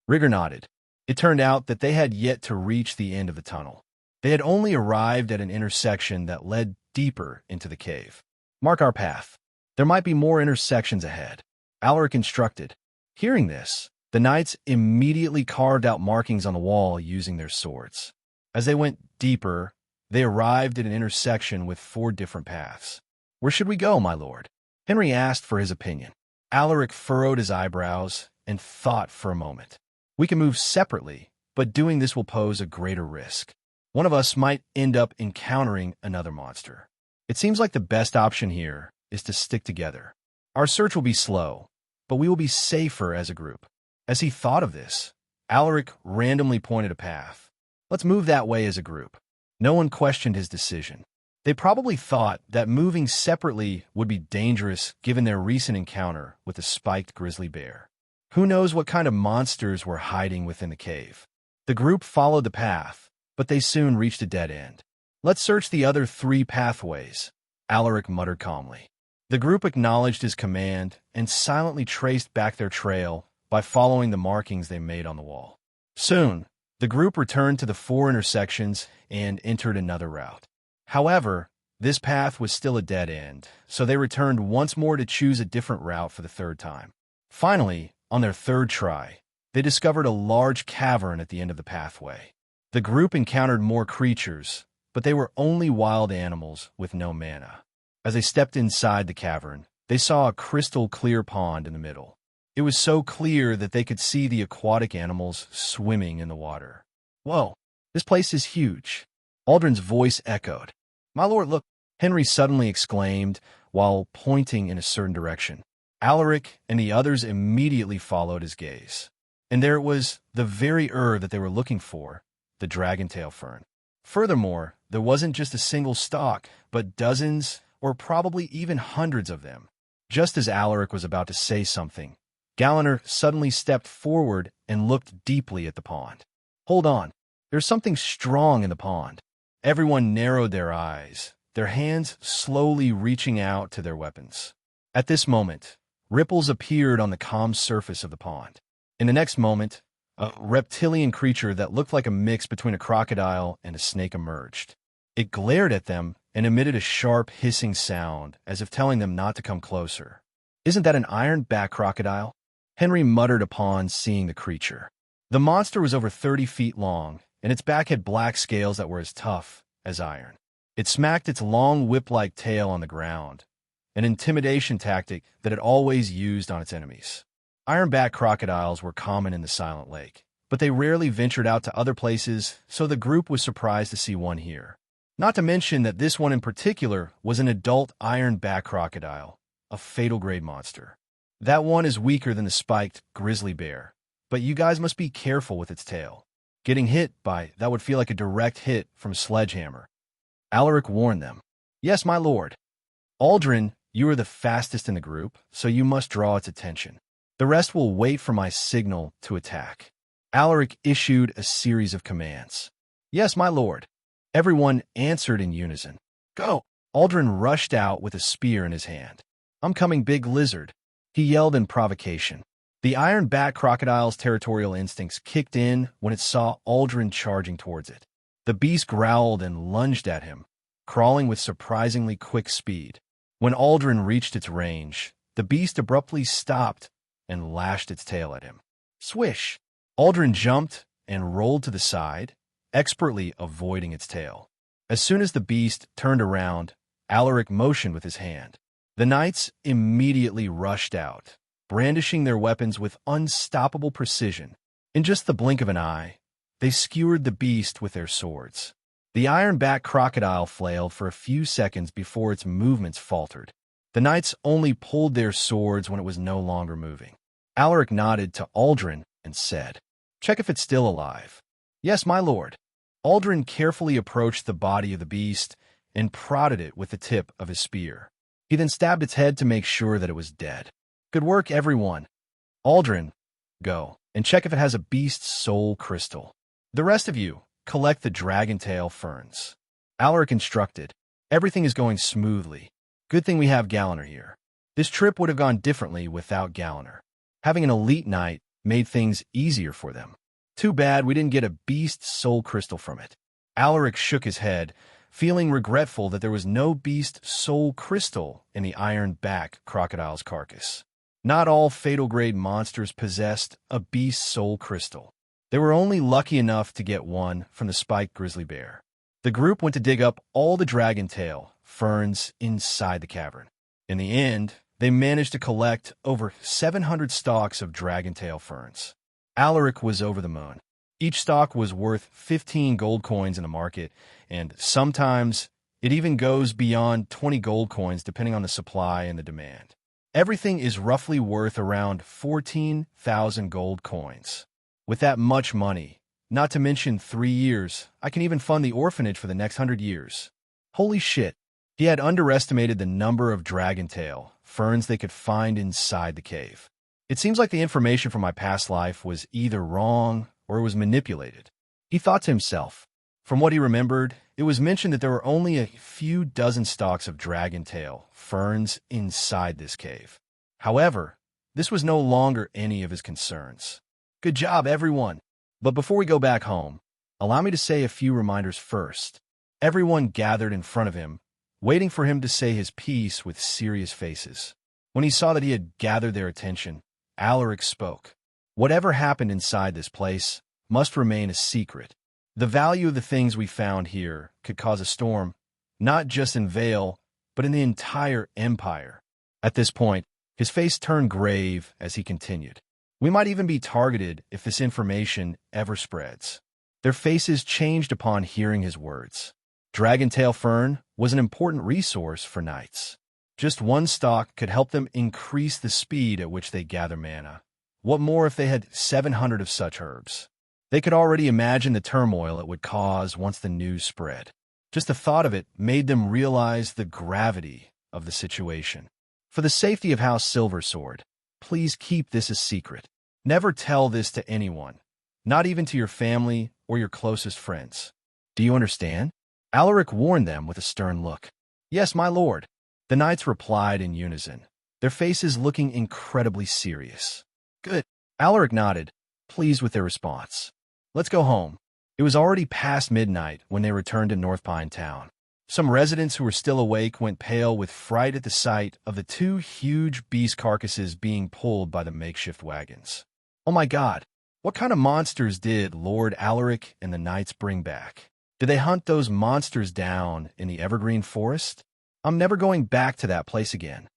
Rigger nodded. It turned out that they had yet to reach the end of the tunnel. They had only arrived at an intersection that led deeper into the cave. "Mark our path. There might be more intersections ahead," Alaric instructed. Hearing this, the knights immediately carved out markings on the wall using their swords. As they went deeper, they arrived at an intersection with 4 different paths. "Where should we go, my lord?" Henry asked for his opinion. Alaric furrowed his eyebrows and thought for a moment. "We can move separately, but doing this will pose a greater risk. One of us might end up encountering another monster. It seems like the best option here is to stick together. Our search will be slow, but we will be safer as a group." As he thought of this, Alaric randomly pointed a path. "Let's move that way as a group." No one questioned his decision. They probably thought that moving separately would be dangerous given their recent encounter with the spiked grizzly bear. Who knows what kind of monsters were hiding within the cave? The group followed the path, but they soon reached a dead end. "Let's search the other 3 pathways," Alaric muttered calmly. The group acknowledged his command and silently traced back their trail by following the markings they made on the wall. Soon, the group returned to the 4 intersections and entered another route. However, this path was still a dead end, so they returned once more to choose a different route for the 3rd time. Finally, on their 3rd try, they discovered a large cavern at the end of the pathway. The group encountered more creatures, but they were only wild animals with no mana. As they stepped inside the cavern, they saw a crystal-clear pond in the middle. It was so clear that they could see the aquatic animals swimming in the water. "Whoa, this place is huge," Aldrin's voice echoed. "My lord, look," Henry suddenly exclaimed while pointing in a certain direction. Alaric and the others immediately followed his gaze. And there it was, the very herb that they were looking for, the dragontail fern. Furthermore, there wasn't just a single stalk, but dozens or probably even hundreds of them. Just as Alaric was about to say something, Galliner suddenly stepped forward and looked deeply at the pond. "Hold on, there's something strong in the pond." Everyone narrowed their eyes, their hands slowly reaching out to their weapons. At this moment, ripples appeared on the calm surface of the pond. In the next moment, a reptilian creature that looked like a mix between a crocodile and a snake emerged. It glared at them and emitted a sharp hissing sound, as if telling them not to come closer. "Isn't that an iron-back crocodile?" Henry muttered upon seeing the creature. The monster was over 30 feet long, and its back had black scales that were as tough as iron. It smacked its long whip-like tail on the ground, an intimidation tactic that it always used on its enemies. Ironback crocodiles were common in the Silent Lake, but they rarely ventured out to other places, so the group was surprised to see one here. Not to mention that this one in particular was an adult ironback crocodile, a fatal-grade monster. That one is weaker than the spiked grizzly bear, but you guys must be careful with its tail. Getting hit by that would feel like a direct hit from a sledgehammer. Alaric warned them. "Yes, my lord." "Aldrin, you are the fastest in the group, so you must draw its attention. The rest will wait for my signal to attack." Alaric issued a series of commands. "Yes, my lord." Everyone answered in unison. "Go!" Aldrin rushed out with a spear in his hand. "I'm coming, big lizard," he yelled in provocation. The iron-back crocodile's territorial instincts kicked in when it saw Aldrin charging towards it. The beast growled and lunged at him, crawling with surprisingly quick speed. When Aldrin reached its range, the beast abruptly stopped and lashed its tail at him. Swish! Aldrin jumped and rolled to the side, expertly avoiding its tail. As soon as the beast turned around, Alaric motioned with his hand. The knights immediately rushed out, brandishing their weapons with unstoppable precision. In just the blink of an eye, they skewered the beast with their swords. The iron-back crocodile flailed for a few seconds before its movements faltered. The knights only pulled their swords when it was no longer moving. Alaric nodded to Aldrin and said, "Check if it's still alive." "Yes, my lord." Aldrin carefully approached the body of the beast and prodded it with the tip of his spear. He then stabbed its head to make sure that it was dead. "Good work, everyone." "Aldrin, go and check if it has a beast's soul crystal. The rest of you, collect the dragontail ferns." Alaric instructed. "Everything is going smoothly. Good thing we have Galliner here. This trip would have gone differently without Galliner. Having an elite knight made things easier for them. Too bad we didn't get a beast's soul crystal from it." Alaric shook his head, feeling regretful that there was no beast soul crystal in the iron-back crocodile's carcass. Not all fatal-grade monsters possessed a beast soul crystal. They were only lucky enough to get one from the spiked grizzly bear. The group went to dig up all the dragontail ferns inside the cavern. In the end, they managed to collect over 700 stalks of dragontail ferns. Alaric was over the moon. Each stalk was worth 15 gold coins in the market, and sometimes it even goes beyond 20 gold coins depending on the supply and the demand. Everything is roughly worth around 14,000 gold coins. With that much money, not to mention 3 years, I can even fund the orphanage for the next 100 years. Holy shit! He had underestimated the number of dragontail ferns they could find inside the cave. It seems like the information from my past life was either wrong or it was manipulated. He thought to himself. From what he remembered, it was mentioned that there were only a few dozen stalks of dragontail ferns inside this cave. However, this was no longer any of his concerns. Good job, everyone! But before we go back home, allow me to say a few reminders first. Everyone gathered in front of him, waiting for him to say his piece with serious faces. When he saw that he had gathered their attention, Alaric spoke. Whatever happened inside this place must remain a secret. The value of the things we found here could cause a storm, not just in Vale, but in the entire empire. At this point, his face turned grave as he continued. We might even be targeted if this information ever spreads. Their faces changed upon hearing his words. Dragontail fern was an important resource for knights. Just one stalk could help them increase the speed at which they gather mana. What more if they had 700 of such herbs? They could already imagine the turmoil it would cause once the news spread. Just the thought of it made them realize the gravity of the situation. For the safety of House Silversword, please keep this a secret. Never tell this to anyone, not even to your family or your closest friends. Do you understand? Alaric warned them with a stern look. Yes, my lord. The knights replied in unison, their faces looking incredibly serious. Good. Alaric nodded, pleased with their response. Let's go home. It was already past midnight when they returned to North Pine Town. Some residents who were still awake went pale with fright at the sight of the two huge beast carcasses being pulled by the makeshift wagons. Oh my god, what kind of monsters did Lord Alaric and the knights bring back? Did they hunt those monsters down in the evergreen forest? I'm never going back to that place again.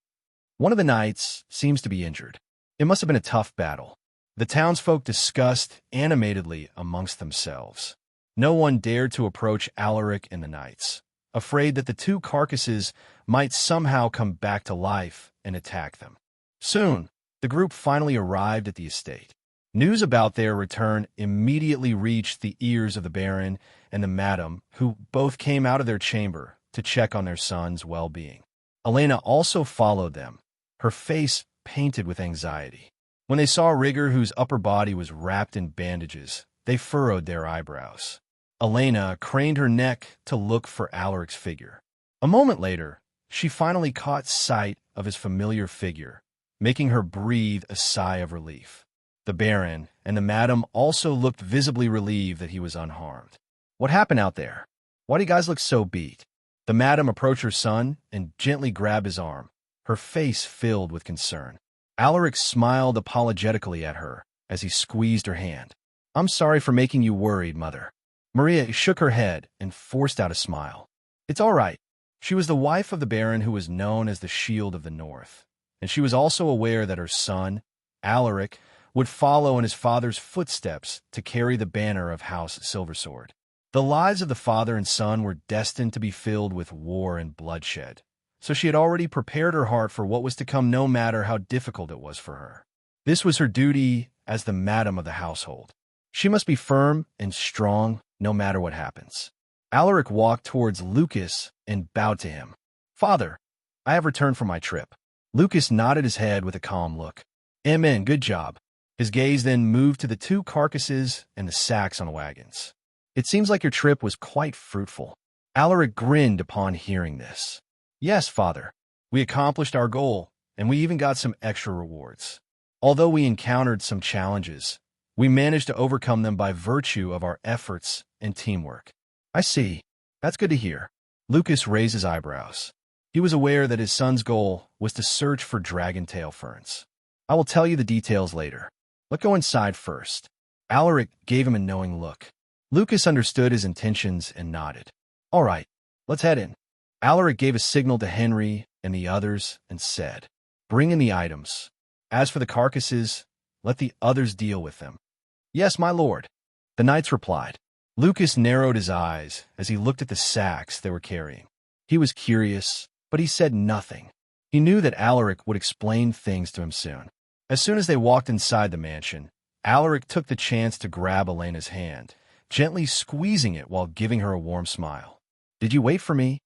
One of the knights seems to be injured. It must have been a tough battle. The townsfolk discussed animatedly amongst themselves. No one dared to approach Alaric and the knights, afraid that the two carcasses might somehow come back to life and attack them. Soon, the group finally arrived at the estate. News about their return immediately reached the ears of the Baron and the Madam, who both came out of their chamber to check on their son's well-being. Elena also followed them, her face painted with anxiety. When they saw Rigger, whose upper body was wrapped in bandages, they furrowed their eyebrows. Elena craned her neck to look for Alaric's figure. A moment later, she finally caught sight of his familiar figure, making her breathe a sigh of relief. The Baron and the Madam also looked visibly relieved that he was unharmed. What happened out there? Why do you guys look so beat? The Madam approached her son and gently grabbed his arm, her face filled with concern. Alaric smiled apologetically at her as he squeezed her hand. I'm sorry for making you worried, Mother. Maria shook her head and forced out a smile. It's all right. She was the wife of the Baron who was known as the Shield of the North, and she was also aware that her son, Alaric, would follow in his father's footsteps to carry the banner of House Silversword. The lives of the father and son were destined to be filled with war and bloodshed, so she had already prepared her heart for what was to come no matter how difficult it was for her. This was her duty as the madam of the household. She must be firm and strong no matter what happens. Alaric walked towards Lucas and bowed to him. Father, I have returned from my trip. Lucas nodded his head with a calm look. Amen, good job. His gaze then moved to the two carcasses and the sacks on wagons. It seems like your trip was quite fruitful. Alaric grinned upon hearing this. Yes, Father. We accomplished our goal, and we even got some extra rewards. Although we encountered some challenges, we managed to overcome them by virtue of our efforts and teamwork. I see. That's good to hear. Lucas raised his eyebrows. He was aware that his son's goal was to search for dragontail ferns. I will tell you the details later. Let's go inside first. Alaric gave him a knowing look. Lucas understood his intentions and nodded. All right, let's head in. Alaric gave a signal to Henry and the others and said, Bring in the items. As for the carcasses, let the others deal with them. Yes, my lord. The knights replied. Lucas narrowed his eyes as he looked at the sacks they were carrying. He was curious, but he said nothing. He knew that Alaric would explain things to him soon. As soon as they walked inside the mansion, Alaric took the chance to grab Elena's hand, gently squeezing it while giving her a warm smile. Did you wait for me?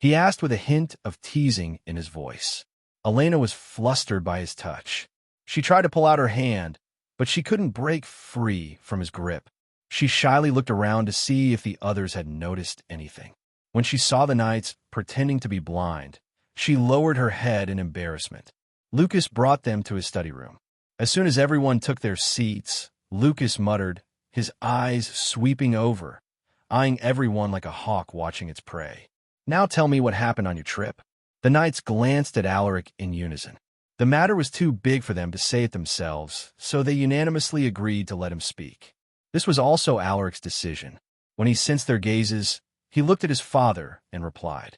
he asked with a hint of teasing in his voice. Elena was flustered by his touch. She tried to pull out her hand, but she couldn't break free from his grip. She shyly looked around to see if the others had noticed anything. When she saw the knights pretending to be blind, she lowered her head in embarrassment. Lucas brought them to his study room. As soon as everyone took their seats, Lucas muttered, his eyes sweeping over, eyeing everyone like a hawk watching its prey. "Now tell me what happened on your trip." The knights glanced at Alaric in unison. The matter was too big for them to say it themselves, so they unanimously agreed to let him speak. This was also Alaric's decision. When he sensed their gazes, he looked at his father and replied,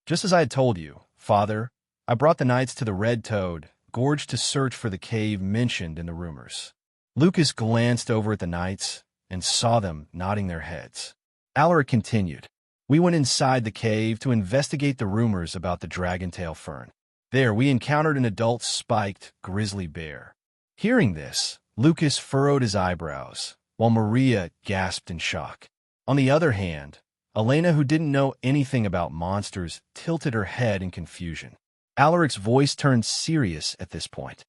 "Just as I had told you, Father, I brought the knights to the Red Toad Gorge to search for the cave mentioned in the rumors." Lucas glanced over at the knights and saw them nodding their heads. Alaric continued, "We went inside the cave to investigate the rumors about the dragon-tail fern. There, we encountered an adult spiked grizzly bear." Hearing this, Lucas furrowed his eyebrows, while Maria gasped in shock. On the other hand, Elena, who didn't know anything about monsters, tilted her head in confusion. Alaric's voice turned serious at this point.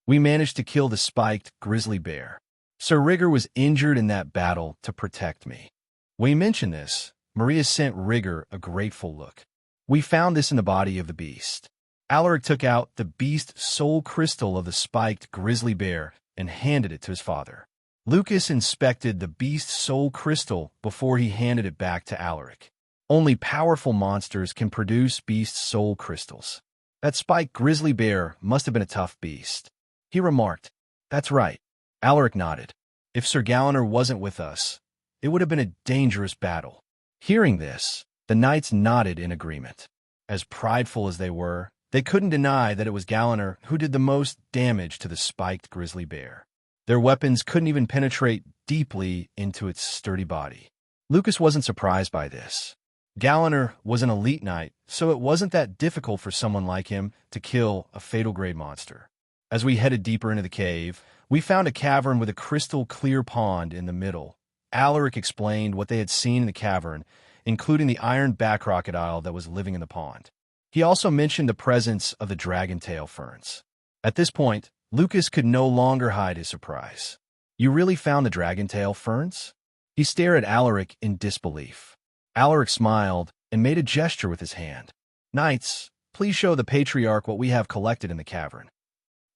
"We managed to kill the spiked grizzly bear. Sir Rigger was injured in that battle to protect me." When he mentioned this, Maria sent Rigger a grateful look. "We found this in the body of the beast." Alaric took out the beast soul crystal of the spiked grizzly bear and handed it to his father. Lucas inspected the beast soul crystal before he handed it back to Alaric. Only powerful monsters can produce beast soul crystals. "That spiked grizzly bear must have been a tough beast," he remarked. "That's right." Alaric nodded. "If Sir Galliner wasn't with us, it would have been a dangerous battle." Hearing this, the knights nodded in agreement. As prideful as they were, they couldn't deny that it was Galliner who did the most damage to the spiked grizzly bear. Their weapons couldn't even penetrate deeply into its sturdy body. Lucas wasn't surprised by this. Galliner was an elite knight, so it wasn't that difficult for someone like him to kill a fatal-grade monster. As we headed deeper into the cave, we found a cavern with a crystal-clear pond in the middle. Alaric explained what they had seen in the cavern, including the iron back crocodile that was living in the pond. He also mentioned the presence of the dragon-tail ferns. At this point, Lucas could no longer hide his surprise. "You really found the dragon-tail ferns?" He stared at Alaric in disbelief. Alaric smiled and made a gesture with his hand. "Knights, please show the Patriarch what we have collected in the cavern."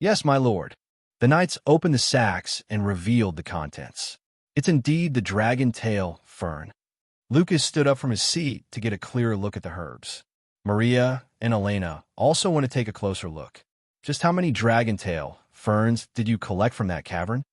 "Yes, my lord." The knights opened the sacks and revealed the contents. It's indeed the dragon-tail fern. Lucas stood up from his seat to get a clearer look at the herbs. Maria and Elena also want to take a closer look. "Just how many dragon-tail ferns did you collect from that cavern?"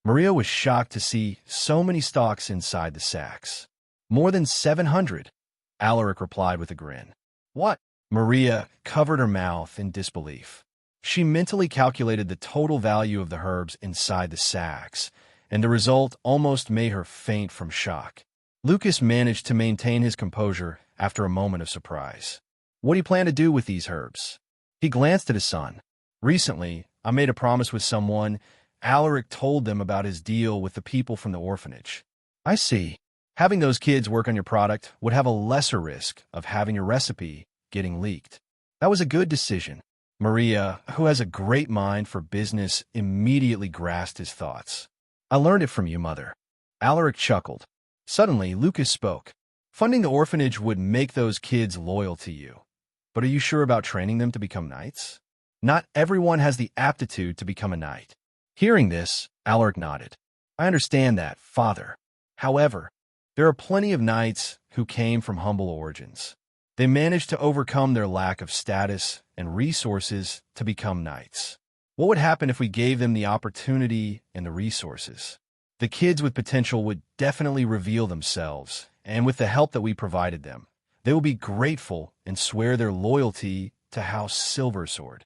Maria was shocked to see so many stalks inside the sacks. "More than 700, Alaric replied with a grin. "What?" Maria covered her mouth in disbelief. She mentally calculated the total value of the herbs inside the sacks, and the result almost made her faint from shock. Lucas managed to maintain his composure after a moment of surprise. "What do you plan to do with these herbs?" He glanced at his son. "Recently, I made a promise with someone." Alaric told them about his deal with the people from the orphanage. "I see. Having those kids work on your product would have a lesser risk of having your recipe getting leaked." That was a good decision. Maria, who has a great mind for business, immediately grasped his thoughts. "I learned it from you, mother." Alaric chuckled. Suddenly, Lucas spoke. "Funding the orphanage would make those kids loyal to you. But are you sure about training them to become knights? Not everyone has the aptitude to become a knight." Hearing this, Alaric nodded. "I understand that, father. However, there are plenty of knights who came from humble origins. They managed to overcome their lack of status and resources to become knights. What would happen if we gave them the opportunity and the resources? The kids with potential would definitely reveal themselves, and with the help that we provided them, they will be grateful and swear their loyalty to House Silversword."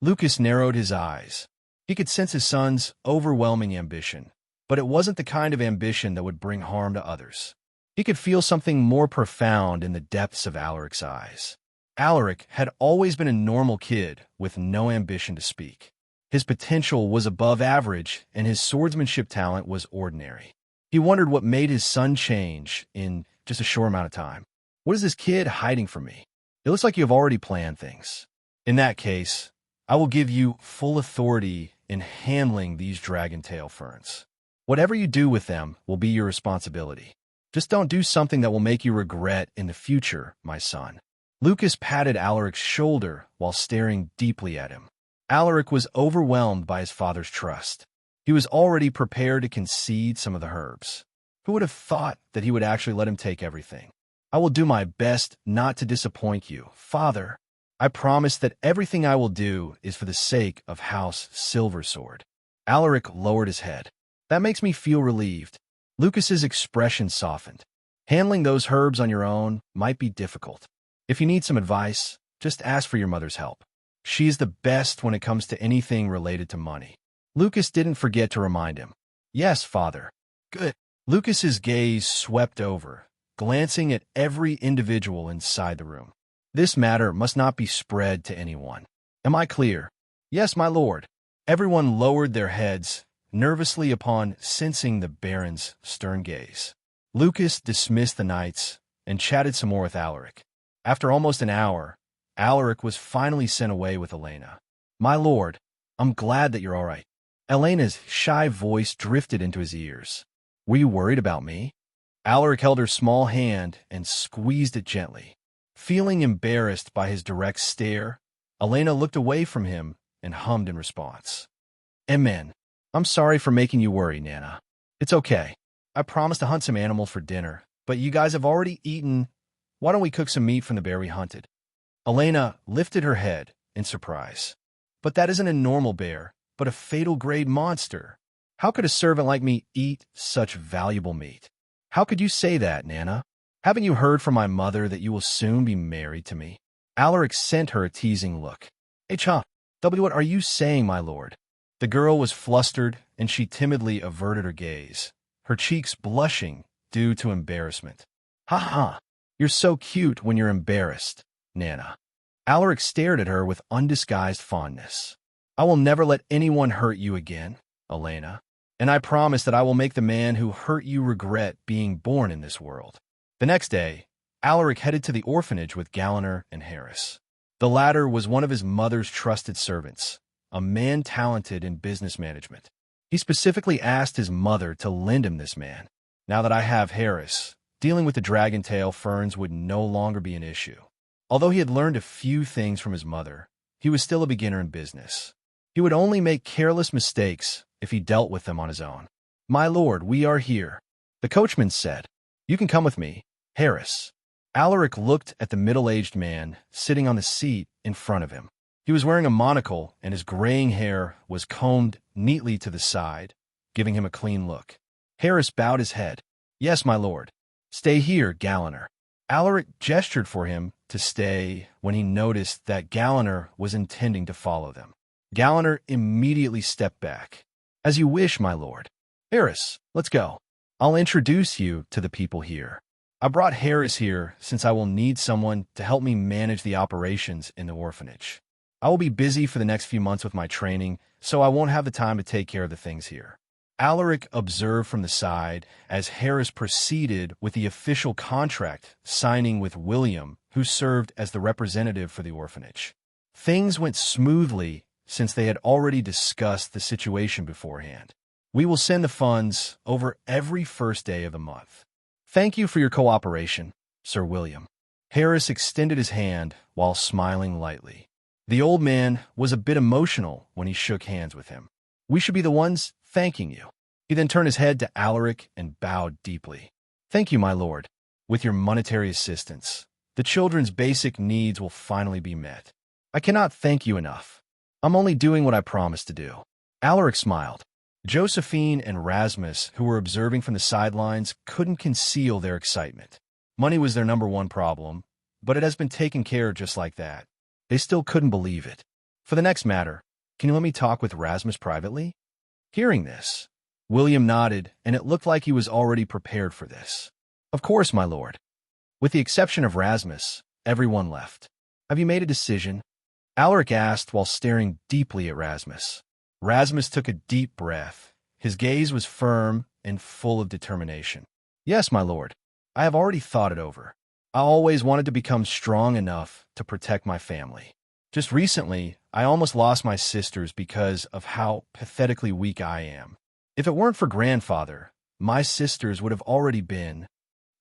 Lucas narrowed his eyes. He could sense his son's overwhelming ambition, but it wasn't the kind of ambition that would bring harm to others. He could feel something more profound in the depths of Alaric's eyes. Alaric had always been a normal kid with no ambition to speak. His potential was above average, and his swordsmanship talent was ordinary. He wondered what made his son change in just a short amount of time. "What is this kid hiding from me?" It looks like you have already planned things. In that case, I will give you full authority in handling these dragon-tail ferns. Whatever you do with them will be your responsibility. Just don't do something that will make you regret in the future, my son. Lucas patted Alaric's shoulder while staring deeply at him. Alaric was overwhelmed by his father's trust. He was already prepared to concede some of the herbs. Who would have thought that he would actually let him take everything? I will do my best not to disappoint you, father. I promise that everything I will do is for the sake of House Silversword. Alaric lowered his head. That makes me feel relieved. Lucas's expression softened. Handling those herbs on your own might be difficult. If you need some advice, just ask for your mother's help. She is the best when it comes to anything related to money. Lucas didn't forget to remind him. Yes, father. Good. Lucas's gaze swept over, glancing at every individual inside the room. This matter must not be spread to anyone. Am I clear? Yes, my lord. Everyone lowered their heads, nervously upon sensing the Baron's stern gaze. Lucas dismissed the knights and chatted some more with Alaric. After almost an hour, Alaric was finally sent away with Elena. My lord, I'm glad that you're all right. Elena's shy voice drifted into his ears. Were you worried about me? Alaric held her small hand and squeezed it gently. Feeling embarrassed by his direct stare, Elena looked away from him and hummed in response. Amen. I'm sorry for making you worry, Nana. It's okay. I promised to hunt some animals for dinner, but you guys have already eaten. Why don't we cook some meat from the bear we hunted? Elena lifted her head in surprise. But that isn't a normal bear, but a fatal-grade monster. How could a servant like me eat such valuable meat? How could you say that, Nana? Haven't you heard from my mother that you will soon be married to me? Alaric sent her a teasing look. Hey, what are you saying, my lord? The girl was flustered, and she timidly averted her gaze, her cheeks blushing due to embarrassment. Ha! You're so cute when you're embarrassed, Nana. Alaric stared at her with undisguised fondness. I will never let anyone hurt you again, Elena, and I promise that I will make the man who hurt you regret being born in this world. The next day, Alaric headed to the orphanage with Galliner and Harris. The latter was one of his mother's trusted servants, a man talented in business management. He specifically asked his mother to lend him this man. Now that I have Harris, dealing with the dragon-tail ferns would no longer be an issue. Although he had learned a few things from his mother, he was still a beginner in business. He would only make careless mistakes if he dealt with them on his own. My lord, we are here, the coachman said. You can come with me, Harris. Alaric looked at the middle-aged man sitting on the seat in front of him. He was wearing a monocle, and his graying hair was combed neatly to the side, giving him a clean look. Harris bowed his head. Yes, my lord. Stay here, Galliner. Alaric gestured for him to stay when he noticed that Galliner was intending to follow them. Galliner immediately stepped back. As you wish, my lord. Harris, let's go. I'll introduce you to the people here. I brought Harris here since I will need someone to help me manage the operations in the orphanage. I will be busy for the next few months with my training, so I won't have the time to take care of the things here. Alaric observed from the side as Harris proceeded with the official contract signing with William, who served as the representative for the orphanage. Things went smoothly since they had already discussed the situation beforehand. We will send the funds over every first day of the month. Thank you for your cooperation, Sir William. Harris extended his hand while smiling lightly. The old man was a bit emotional when he shook hands with him. We should be the ones thanking you. He then turned his head to Alaric and bowed deeply. Thank you, my lord. With your monetary assistance, the children's basic needs will finally be met. I cannot thank you enough. I'm only doing what I promised to do. Alaric smiled. Josephine and Rasmus, who were observing from the sidelines, couldn't conceal their excitement. Money was their number one problem, but it has been taken care of just like that. They still couldn't believe it. For the next matter, can you let me talk with Rasmus privately? Hearing this, William nodded, and it looked like he was already prepared for this. Of course, my lord. With the exception of Rasmus, everyone left. Have you made a decision? Alaric asked while staring deeply at Rasmus. Rasmus took a deep breath. His gaze was firm and full of determination. Yes, my lord. I have already thought it over. I always wanted to become strong enough to protect my family. Just recently, I almost lost my sisters because of how pathetically weak I am. If it weren't for grandfather, my sisters would have already been.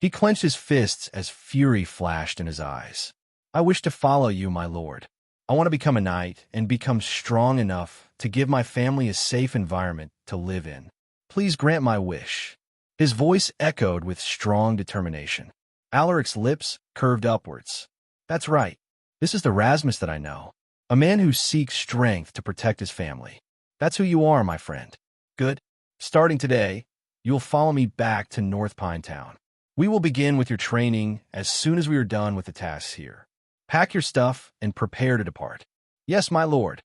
He clenched his fists as fury flashed in his eyes. I wish to follow you, my lord. I want to become a knight and become strong enough to give my family a safe environment to live in. Please grant my wish. His voice echoed with strong determination. Alaric's lips curved upwards. That's right. This is the Rasmus that I know. A man who seeks strength to protect his family. That's who you are, my friend. Good. Starting today, you'll follow me back to North Pine Town. We will begin with your training as soon as we are done with the tasks here. Pack your stuff and prepare to depart. Yes, my lord.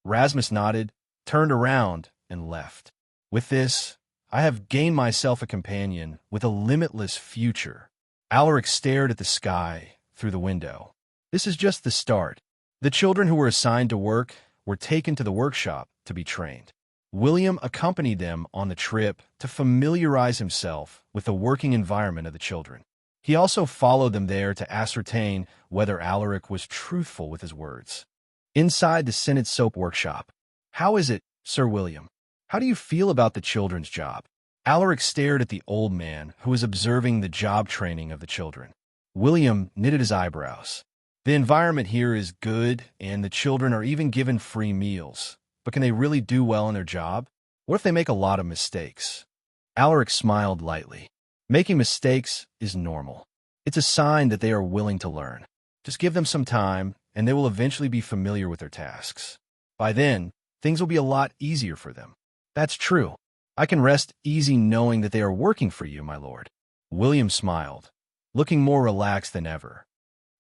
Rasmus nodded, turned around, and left. With this, I have gained myself a companion with a limitless future. Alaric stared at the sky through the window. This is just the start. The children who were assigned to work were taken to the workshop to be trained. William accompanied them on the trip to familiarize himself with the working environment of the children. He also followed them there to ascertain whether Alaric was truthful with his words. Inside the Senate Soap Workshop. How is it, Sir William? How do you feel about the children's job? Alaric stared at the old man who was observing the job training of the children. William knitted his eyebrows. The environment here is good, and the children are even given free meals. But can they really do well in their job? What if they make a lot of mistakes? Alaric smiled lightly. Making mistakes is normal. It's a sign that they are willing to learn. Just give them some time, and they will eventually be familiar with their tasks. By then, things will be a lot easier for them. That's true. I can rest easy knowing that they are working for you, my lord. William smiled, looking more relaxed than ever.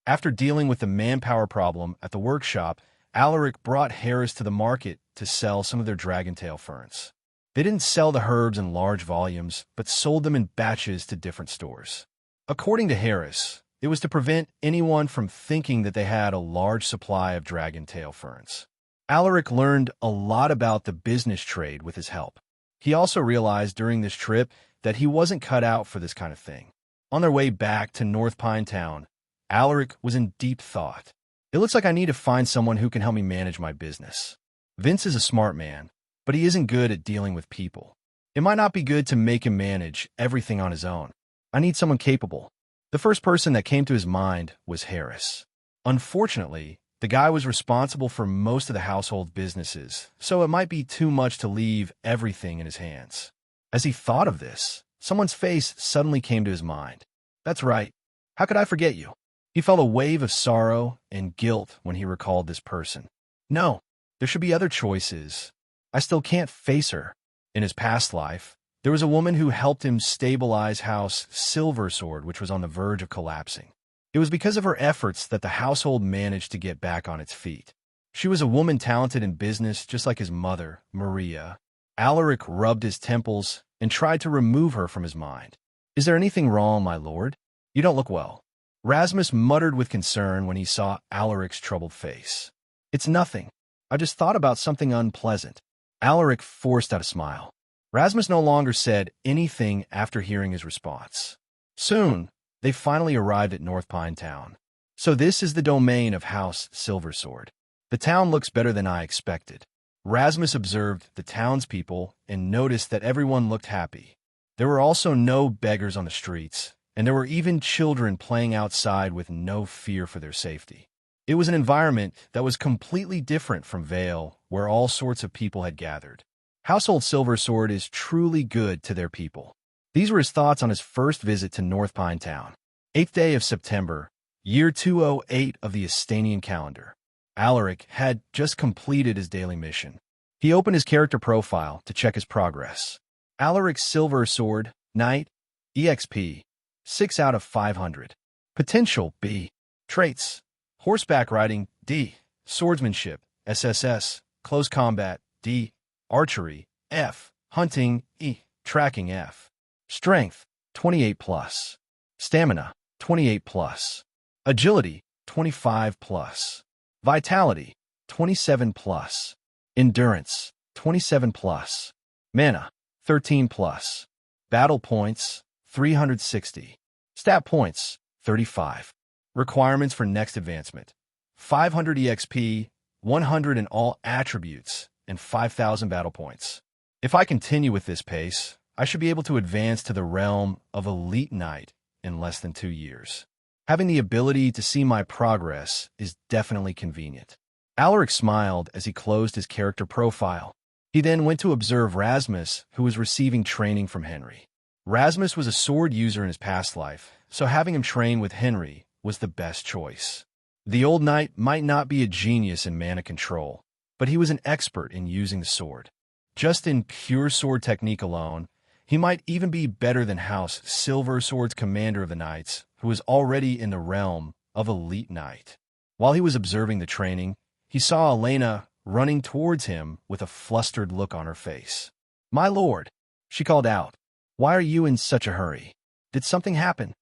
After dealing with the manpower problem at the workshop, Alaric brought Harris to the market to sell some of their dragontail ferns. They didn't sell the herbs in large volumes, but sold them in batches to different stores. According to Harris, it was to prevent anyone from thinking that they had a large supply of dragontail ferns. Alaric learned a lot about the business trade with his help. He also realized during this trip that he wasn't cut out for this kind of thing. On their way back to North Pine Town, Alaric was in deep thought. It looks like I need to find someone who can help me manage my business. Vince is a smart man, but he isn't good at dealing with people. It might not be good to make him manage everything on his own. I need someone capable. The first person that came to his mind was Harris. Unfortunately, the guy was responsible for most of the household businesses, so it might be too much to leave everything in his hands. As he thought of this, someone's face suddenly came to his mind. That's right. How could I forget you? He felt a wave of sorrow and guilt when he recalled this person. No, there should be other choices. I still can't face her. In his past life, there was a woman who helped him stabilize House Silversword, which was on the verge of collapsing. It was because of her efforts that the household managed to get back on its feet. She was a woman talented in business, just like his mother, Maria. Alaric rubbed his temples and tried to remove her from his mind. Is there anything wrong, my lord? You don't look well. Rasmus muttered with concern when he saw Alaric's troubled face. It's nothing. I just thought about something unpleasant. Alaric forced out a smile. Rasmus no longer said anything after hearing his response. Soon, they finally arrived at North Pine Town. So this is the domain of House Silversword. The town looks better than I expected. Rasmus observed the townspeople and noticed that everyone looked happy. There were also no beggars on the streets, and there were even children playing outside with no fear for their safety. It was an environment that was completely different from Vale, where all sorts of people had gathered. Household Silversword is truly good to their people. These were his thoughts on his first visit to North Pine Town. 8th day of September, year 208 of the Astanian calendar. Alaric had just completed his daily mission. He opened his character profile to check his progress. Alaric Silversword, Knight, EXP, 6 out of 500. Potential, B. Traits: horseback riding, D. Swordsmanship, SSS. Close combat, D. Archery, F. Hunting, E. Tracking, F. Strength, 28+. Stamina, 28+. Agility, 25+. Vitality, 27+. Endurance, 27+. Mana, 13+. Battle points, 360. Stat points, 35. Requirements for next advancement. 500 EXP, 100 in all attributes, and 5,000 battle points. If I continue with this pace, I should be able to advance to the realm of Elite Knight in less than 2 years. Having the ability to see my progress is definitely convenient. Alaric smiled as he closed his character profile. He then went to observe Rasmus, who was receiving training from Henry. Rasmus was a sword user in his past life, so having him train with Henry was the best choice. The old knight might not be a genius in mana control, but he was an expert in using the sword. Just in pure sword technique alone, he might even be better than House Silver Sword's commander of the knights, who was already in the realm of Elite Knight. While he was observing the training, he saw Elena running towards him with a flustered look on her face. "My lord," she called out, "why are you in such a hurry? Did something happen?"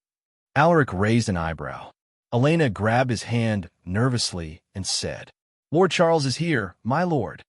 Alaric raised an eyebrow. Elena grabbed his hand nervously and said, "Lord Charles is here, my lord."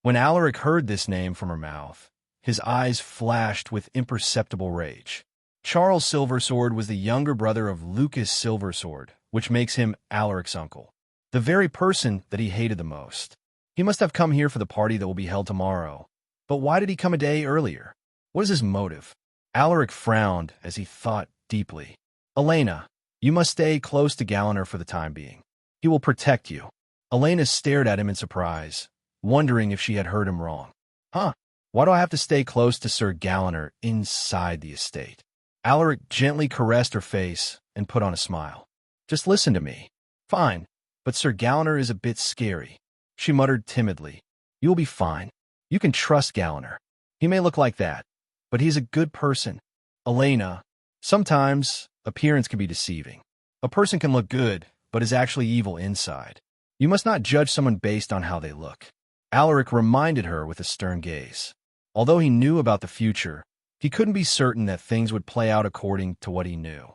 When Alaric heard this name from her mouth, his eyes flashed with imperceptible rage. Charles Silversword was the younger brother of Lucas Silversword, which makes him Alaric's uncle, the very person that he hated the most. He must have come here for the party that will be held tomorrow. But why did he come a day earlier? What is his motive? Alaric frowned as he thought deeply. "Elena, you must stay close to Galliner for the time being. He will protect you." Elena stared at him in surprise, wondering if she had heard him wrong. "Huh? Why do I have to stay close to Sir Galliner inside the estate?" Alaric gently caressed her face and put on a smile. "Just listen to me." "Fine, but Sir Galliner is a bit scary," she muttered timidly. "You'll be fine. You can trust Galliner. He may look like that, but he's a good person." "Elena, sometimes appearance can be deceiving. A person can look good, but is actually evil inside. You must not judge someone based on how they look." Alaric reminded her with a stern gaze. Although he knew about the future, he couldn't be certain that things would play out according to what he knew.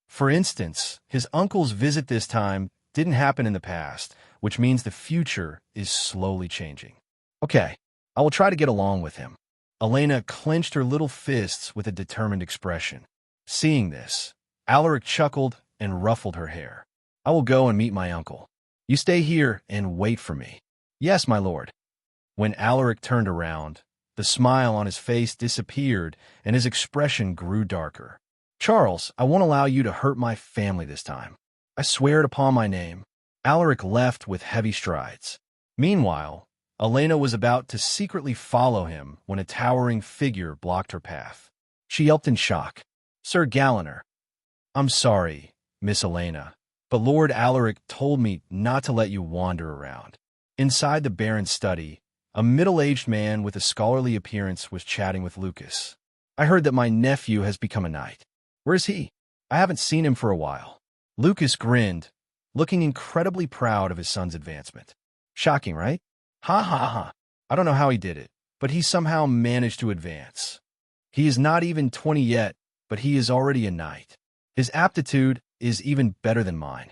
For instance, his uncle's visit this time didn't happen in the past, which means the future is slowly changing. "Okay, I will try to get along with him." Elena clenched her little fists with a determined expression. Seeing this, Alaric chuckled and ruffled her hair. "I will go and meet my uncle. You stay here and wait for me." "Yes, my lord." When Alaric turned around, the smile on his face disappeared and his expression grew darker. "Charles, I won't allow you to hurt my family this time. I swear it upon my name." Alaric left with heavy strides. Meanwhile, Elena was about to secretly follow him when a towering figure blocked her path. She yelped in shock. "Sir Galliner." "I'm sorry, Miss Elena, but Lord Alaric told me not to let you wander around." Inside the Baron's study, a middle-aged man with a scholarly appearance was chatting with Lucas. "I heard that my nephew has become a knight. Where is he? I haven't seen him for a while." Lucas grinned, looking incredibly proud of his son's advancement. "Shocking, right? Ha ha ha. I don't know how he did it, but he somehow managed to advance. He is not even 20 yet, but he is already a knight. His aptitude is even better than mine."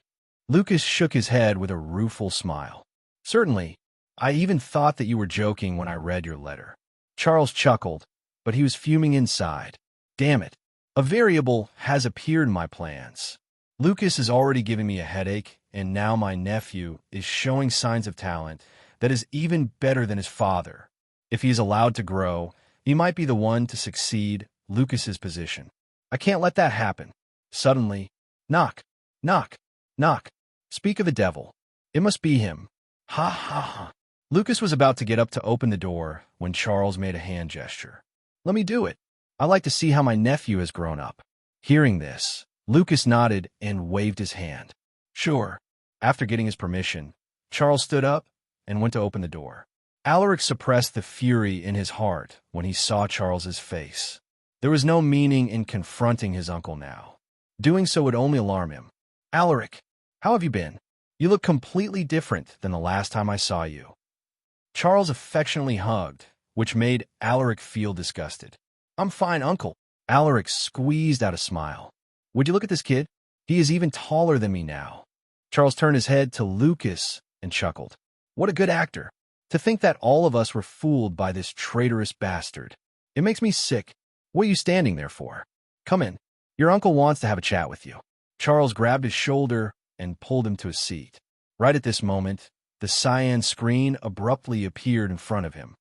Lucas shook his head with a rueful smile. "Certainly. I even thought that you were joking when I read your letter." Charles chuckled, but he was fuming inside. "Damn it. A variable has appeared in my plans. Lucas is already giving me a headache, and now my nephew is showing signs of talent that is even better than his father. If he is allowed to grow, he might be the one to succeed Lucas's position. I can't let that happen." Suddenly, knock, knock, knock. Speak of the devil. It must be him. Ha ha ha. Lucas was about to get up to open the door when Charles made a hand gesture. "Let me do it. I like to see how my nephew has grown up." Hearing this, Lucas nodded and waved his hand. "Sure." After getting his permission, Charles stood up and went to open the door. Alaric suppressed the fury in his heart when he saw Charles's face. There was no meaning in confronting his uncle now. Doing so would only alarm him. "Alaric, how have you been? You look completely different than the last time I saw you." Charles affectionately hugged, which made Alaric feel disgusted. "I'm fine, uncle." Alaric squeezed out a smile. "Would you look at this kid? He is even taller than me now." Charles turned his head to Lucas and chuckled. "What a good actor. To think that all of us were fooled by this traitorous bastard. It makes me sick. What are you standing there for? Come in. Your uncle wants to have a chat with you." Charles grabbed his shoulder and pulled him to a seat. Right at this moment, the cyan screen abruptly appeared in front of him.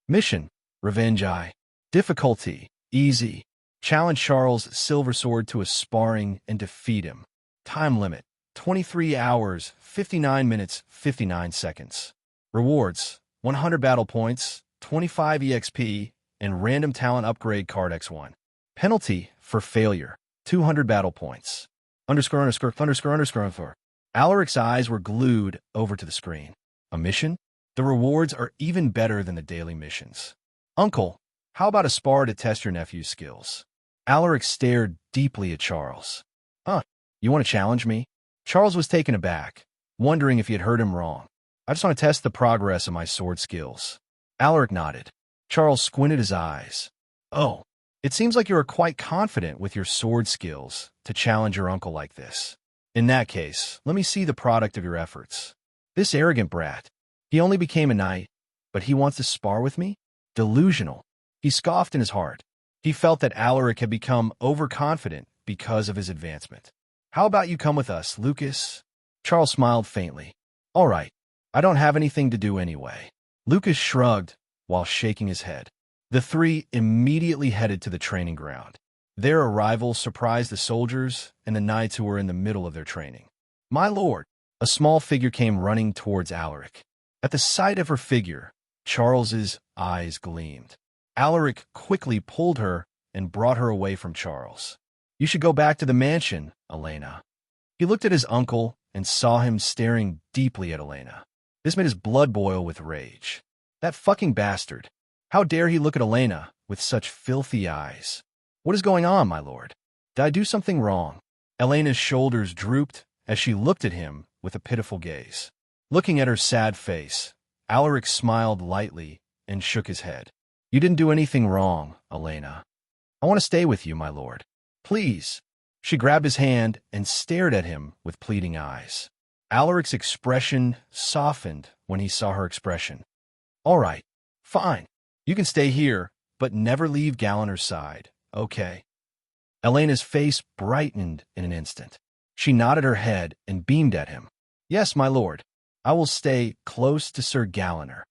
Mission: Revenge Eye. Difficulty: Easy. Challenge Charles Silversword to a sparring and defeat him. Time limit: 23 hours, 59 minutes, 59 seconds. Rewards: 100 battle points, 25 EXP, and random talent upgrade card X1. Penalty for failure: 200 battle points. ________. Alaric's eyes were glued over to the screen. A mission? The rewards are even better than the daily missions. Uncle, how about a spar to test your nephew's skills? Alaric stared deeply at Charles. Huh, you want to challenge me? Charles was taken aback, wondering if he had heard him wrong. I just want to test the progress of my sword skills. Alaric nodded. Charles squinted his eyes. Oh, it seems like you are quite confident with your sword skills to challenge your uncle like this. In that case, let me see the product of your efforts. This arrogant brat. He only became a knight, but he wants to spar with me? Delusional. He scoffed in his heart. He felt that Alaric had become overconfident because of his advancement. How about you come with us, Lucas? Charles smiled faintly. All right, I don't have anything to do anyway. Lucas shrugged while shaking his head. The three immediately headed to the training ground. Their arrival surprised the soldiers and the knights who were in the middle of their training. My lord, a small figure came running towards Alaric. At the sight of her figure, Charles's eyes gleamed. Alaric quickly pulled her and brought her away from Charles. You should go back to the mansion, Elena. He looked at his uncle and saw him staring deeply at Elena. This made his blood boil with rage. That fucking bastard. How dare he look at Elena with such filthy eyes? What is going on, my lord? Did I do something wrong? Elena's shoulders drooped as she looked at him with a pitiful gaze. Looking at her sad face, Alaric smiled lightly and shook his head. You didn't do anything wrong, Elena. I want to stay with you, my lord. Please. She grabbed his hand and stared at him with pleading eyes. Alaric's expression softened when he saw her expression. All right, fine. You can stay here, but never leave Galanor's side, okay? Elena's face brightened in an instant. She nodded her head and beamed at him. Yes, my lord. I will stay close to Sir Galanor.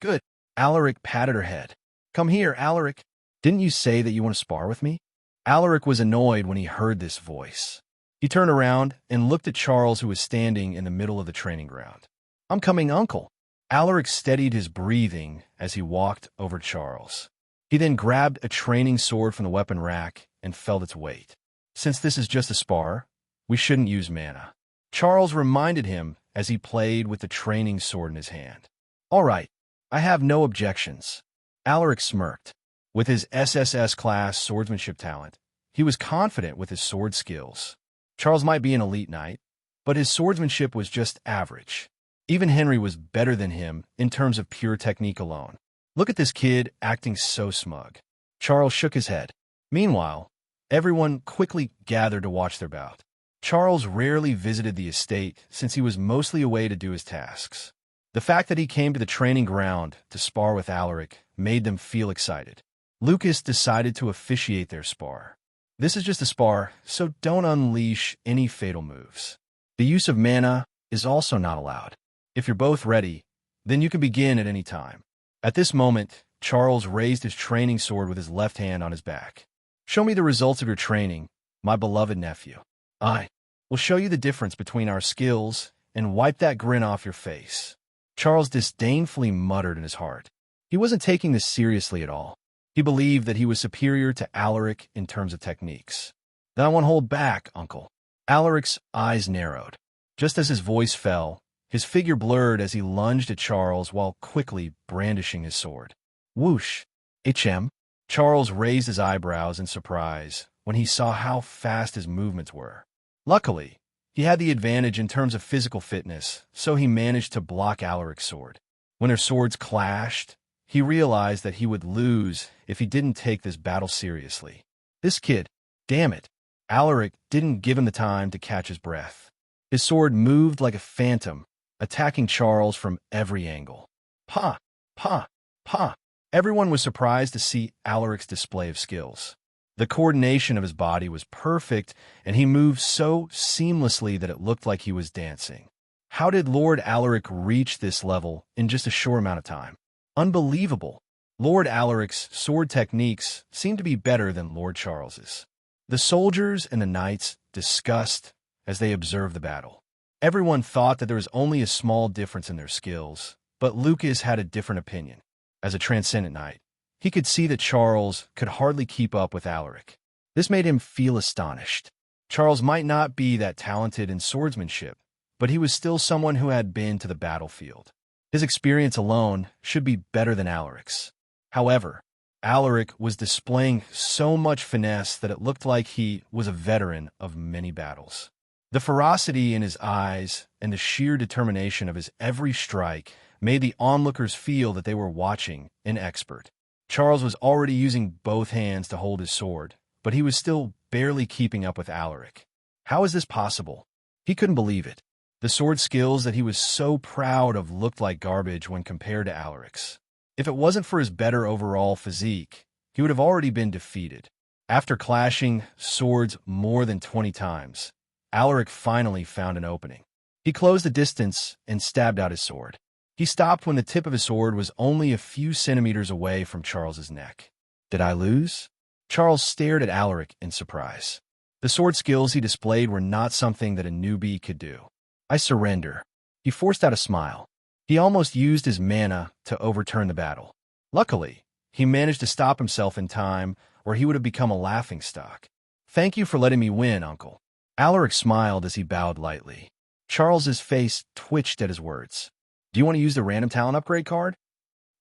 Good. Alaric patted her head. Come here, Alaric. Didn't you say that you want to spar with me? Alaric was annoyed when he heard this voice. He turned around and looked at Charles, who was standing in the middle of the training ground. I'm coming, uncle. Alaric steadied his breathing as he walked over to Charles. He then grabbed a training sword from the weapon rack and felt its weight. Since this is just a spar, we shouldn't use mana. Charles reminded him as he played with the training sword in his hand. All right, I have no objections. Alaric smirked. With his SSS-class swordsmanship talent, he was confident with his sword skills. Charles might be an elite knight, but his swordsmanship was just average. Even Henry was better than him in terms of pure technique alone. Look at this kid acting so smug. Charles shook his head. Meanwhile, everyone quickly gathered to watch their bout. Charles rarely visited the estate since he was mostly away to do his tasks. The fact that he came to the training ground to spar with Alaric made them feel excited. Lucas decided to officiate their spar. This is just a spar, so don't unleash any fatal moves. The use of mana is also not allowed. If you're both ready, then you can begin at any time. At this moment, Charles raised his training sword with his left hand on his back. Show me the results of your training, my beloved nephew. I will show you the difference between our skills and wipe that grin off your face. Charles disdainfully muttered in his heart. He wasn't taking this seriously at all. He believed that he was superior to Alaric in terms of techniques. Then I won't hold back, uncle. Alaric's eyes narrowed. Just as his voice fell, his figure blurred as he lunged at Charles while quickly brandishing his sword. Whoosh! HM? Charles raised his eyebrows in surprise when he saw how fast his movements were. Luckily, he had the advantage in terms of physical fitness, so he managed to block Alaric's sword. When their swords clashed, he realized that he would lose if he didn't take this battle seriously. This kid, damn it. Alaric didn't give him the time to catch his breath. His sword moved like a phantom, attacking Charles from every angle. Pa! Pa! Pa! Everyone was surprised to see Alaric's display of skills. The coordination of his body was perfect, and he moved so seamlessly that it looked like he was dancing. How did Lord Alaric reach this level in just a short amount of time? Unbelievable. Lord Alaric's sword techniques seemed to be better than Lord Charles's. The soldiers and the knights discussed as they observed the battle. Everyone thought that there was only a small difference in their skills, but Lucas had a different opinion. As a transcendent knight, he could see that Charles could hardly keep up with Alaric. This made him feel astonished. Charles might not be that talented in swordsmanship, but he was still someone who had been to the battlefield. His experience alone should be better than Alaric's. However, Alaric was displaying so much finesse that it looked like he was a veteran of many battles. The ferocity in his eyes and the sheer determination of his every strike made the onlookers feel that they were watching an expert. Charles was already using both hands to hold his sword, but he was still barely keeping up with Alaric. How is this possible? He couldn't believe it. The sword skills that he was so proud of looked like garbage when compared to Alaric's. If it wasn't for his better overall physique, he would have already been defeated. After clashing swords more than 20 times, Alaric finally found an opening. He closed the distance and stabbed out his sword. He stopped when the tip of his sword was only a few centimeters away from Charles's neck. Did I lose? Charles stared at Alaric in surprise. The sword skills he displayed were not something that a newbie could do. I surrender. He forced out a smile. He almost used his mana to overturn the battle. Luckily, he managed to stop himself in time, or he would have become a laughingstock. Thank you for letting me win, Uncle. Alaric smiled as he bowed lightly. Charles's face twitched at his words. Do you want to use the random talent upgrade card?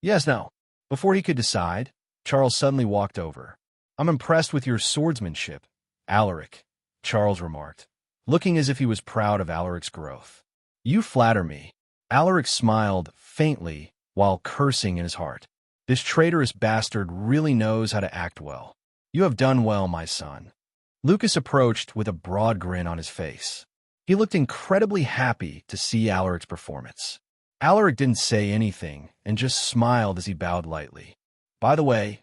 Yes, no. Before he could decide, Charles suddenly walked over. I'm impressed with your swordsmanship, Alaric, Charles remarked, looking as if he was proud of Alaric's growth. You flatter me. Alaric smiled faintly while cursing in his heart. This traitorous bastard really knows how to act well. You have done well, my son. Lucas approached with a broad grin on his face. He looked incredibly happy to see Alaric's performance. Alaric didn't say anything and just smiled as he bowed lightly. By the way,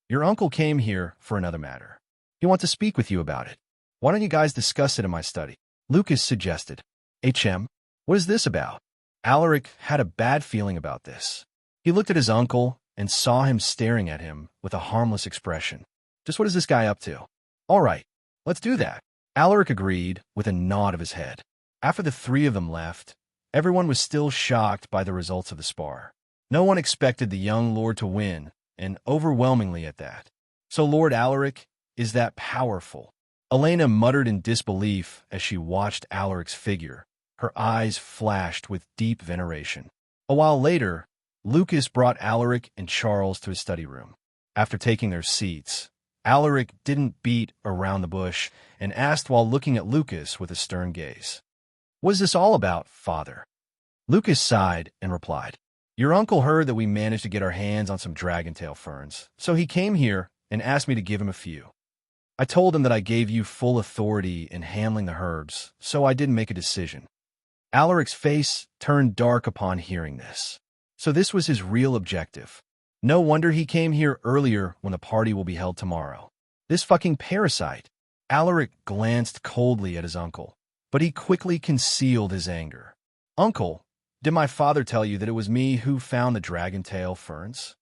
your uncle came here for another matter. He wants to speak with you about it. Why don't you guys discuss it in my study? Lucas suggested. HM, what is this about? Alaric had a bad feeling about this. He looked at his uncle and saw him staring at him with a harmless expression. Just what is this guy up to? All right, let's do that. Alaric agreed with a nod of his head. After the three of them left, everyone was still shocked by the results of the spar. No one expected the young lord to win, and overwhelmingly at that. So Lord Alaric is that powerful. Elena muttered in disbelief as she watched Alaric's figure. Her eyes flashed with deep veneration. A while later, Lucas brought Alaric and Charles to his study room. After taking their seats, Alaric didn't beat around the bush and asked while looking at Lucas with a stern gaze. What is this all about, father? Lucas sighed and replied, Your uncle heard that we managed to get our hands on some dragontail ferns, so he came here and asked me to give him a few. I told him that I gave you full authority in handling the herbs, so I didn't make a decision. Alaric's face turned dark upon hearing this. So this was his real objective. No wonder he came here earlier when the party will be held tomorrow. This fucking parasite. Alaric glanced coldly at his uncle, but he quickly concealed his anger. Uncle, did my father tell you that it was me who found the dragontail ferns?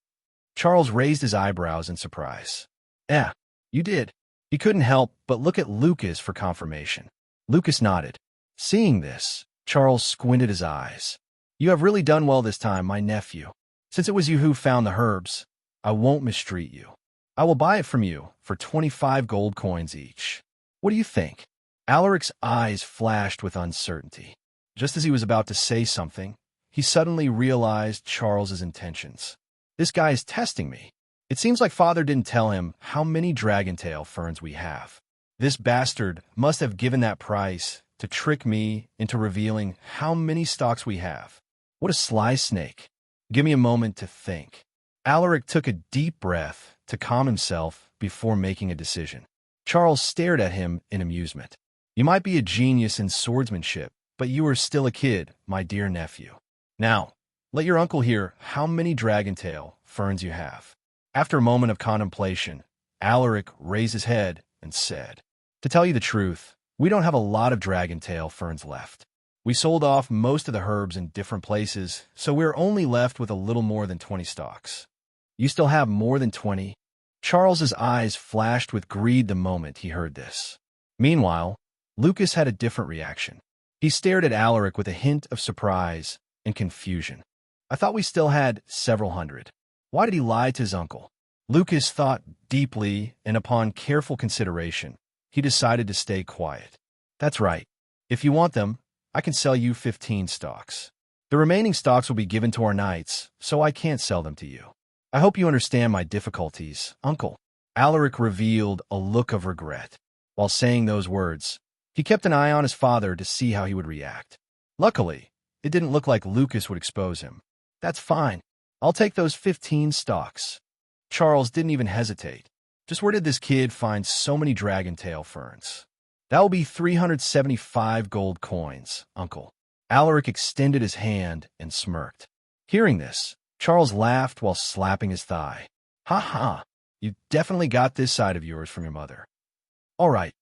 Charles raised his eyebrows in surprise. Yeah, you did. He couldn't help but look at Lucas for confirmation. Lucas nodded. Seeing this, Charles squinted his eyes. You have really done well this time, my nephew. Since it was you who found the herbs, I won't mistreat you. I will buy it from you for 25 gold coins each. What do you think? Alaric's eyes flashed with uncertainty. Just as he was about to say something, he suddenly realized Charles's intentions. This guy is testing me. It seems like father didn't tell him how many dragontail ferns we have. This bastard must have given that price to trick me into revealing how many stocks we have. What a sly snake. Give me a moment to think. Alaric took a deep breath to calm himself before making a decision. Charles stared at him in amusement. You might be a genius in swordsmanship, but you are still a kid, my dear nephew. Now, let your uncle hear how many dragontail ferns you have. After a moment of contemplation, Alaric raised his head and said, "To tell you the truth, we don't have a lot of dragon tail ferns left. We sold off most of the herbs in different places, so we're only left with a little more than 20 stalks." "You still have more than 20? Charles's eyes flashed with greed the moment he heard this. Meanwhile, Lucas had a different reaction. He stared at Alaric with a hint of surprise and confusion. "I thought we still had several hundred. Why did he lie to his uncle?" Lucas thought deeply, and upon careful consideration, he decided to stay quiet. "That's right. If you want them, I can sell you 15 stalks. The remaining stalks will be given to our knights, so I can't sell them to you. I hope you understand my difficulties, uncle." Alaric revealed a look of regret. While saying those words, he kept an eye on his father to see how he would react. Luckily, it didn't look like Lucas would expose him. "That's fine. I'll take those 15 stalks." Charles didn't even hesitate. "Just where did this kid find so many dragon tail ferns?" "That will be 375 gold coins, uncle." Alaric extended his hand and smirked. Hearing this, Charles laughed while slapping his thigh. "Ha ha, you definitely got this side of yours from your mother. All right,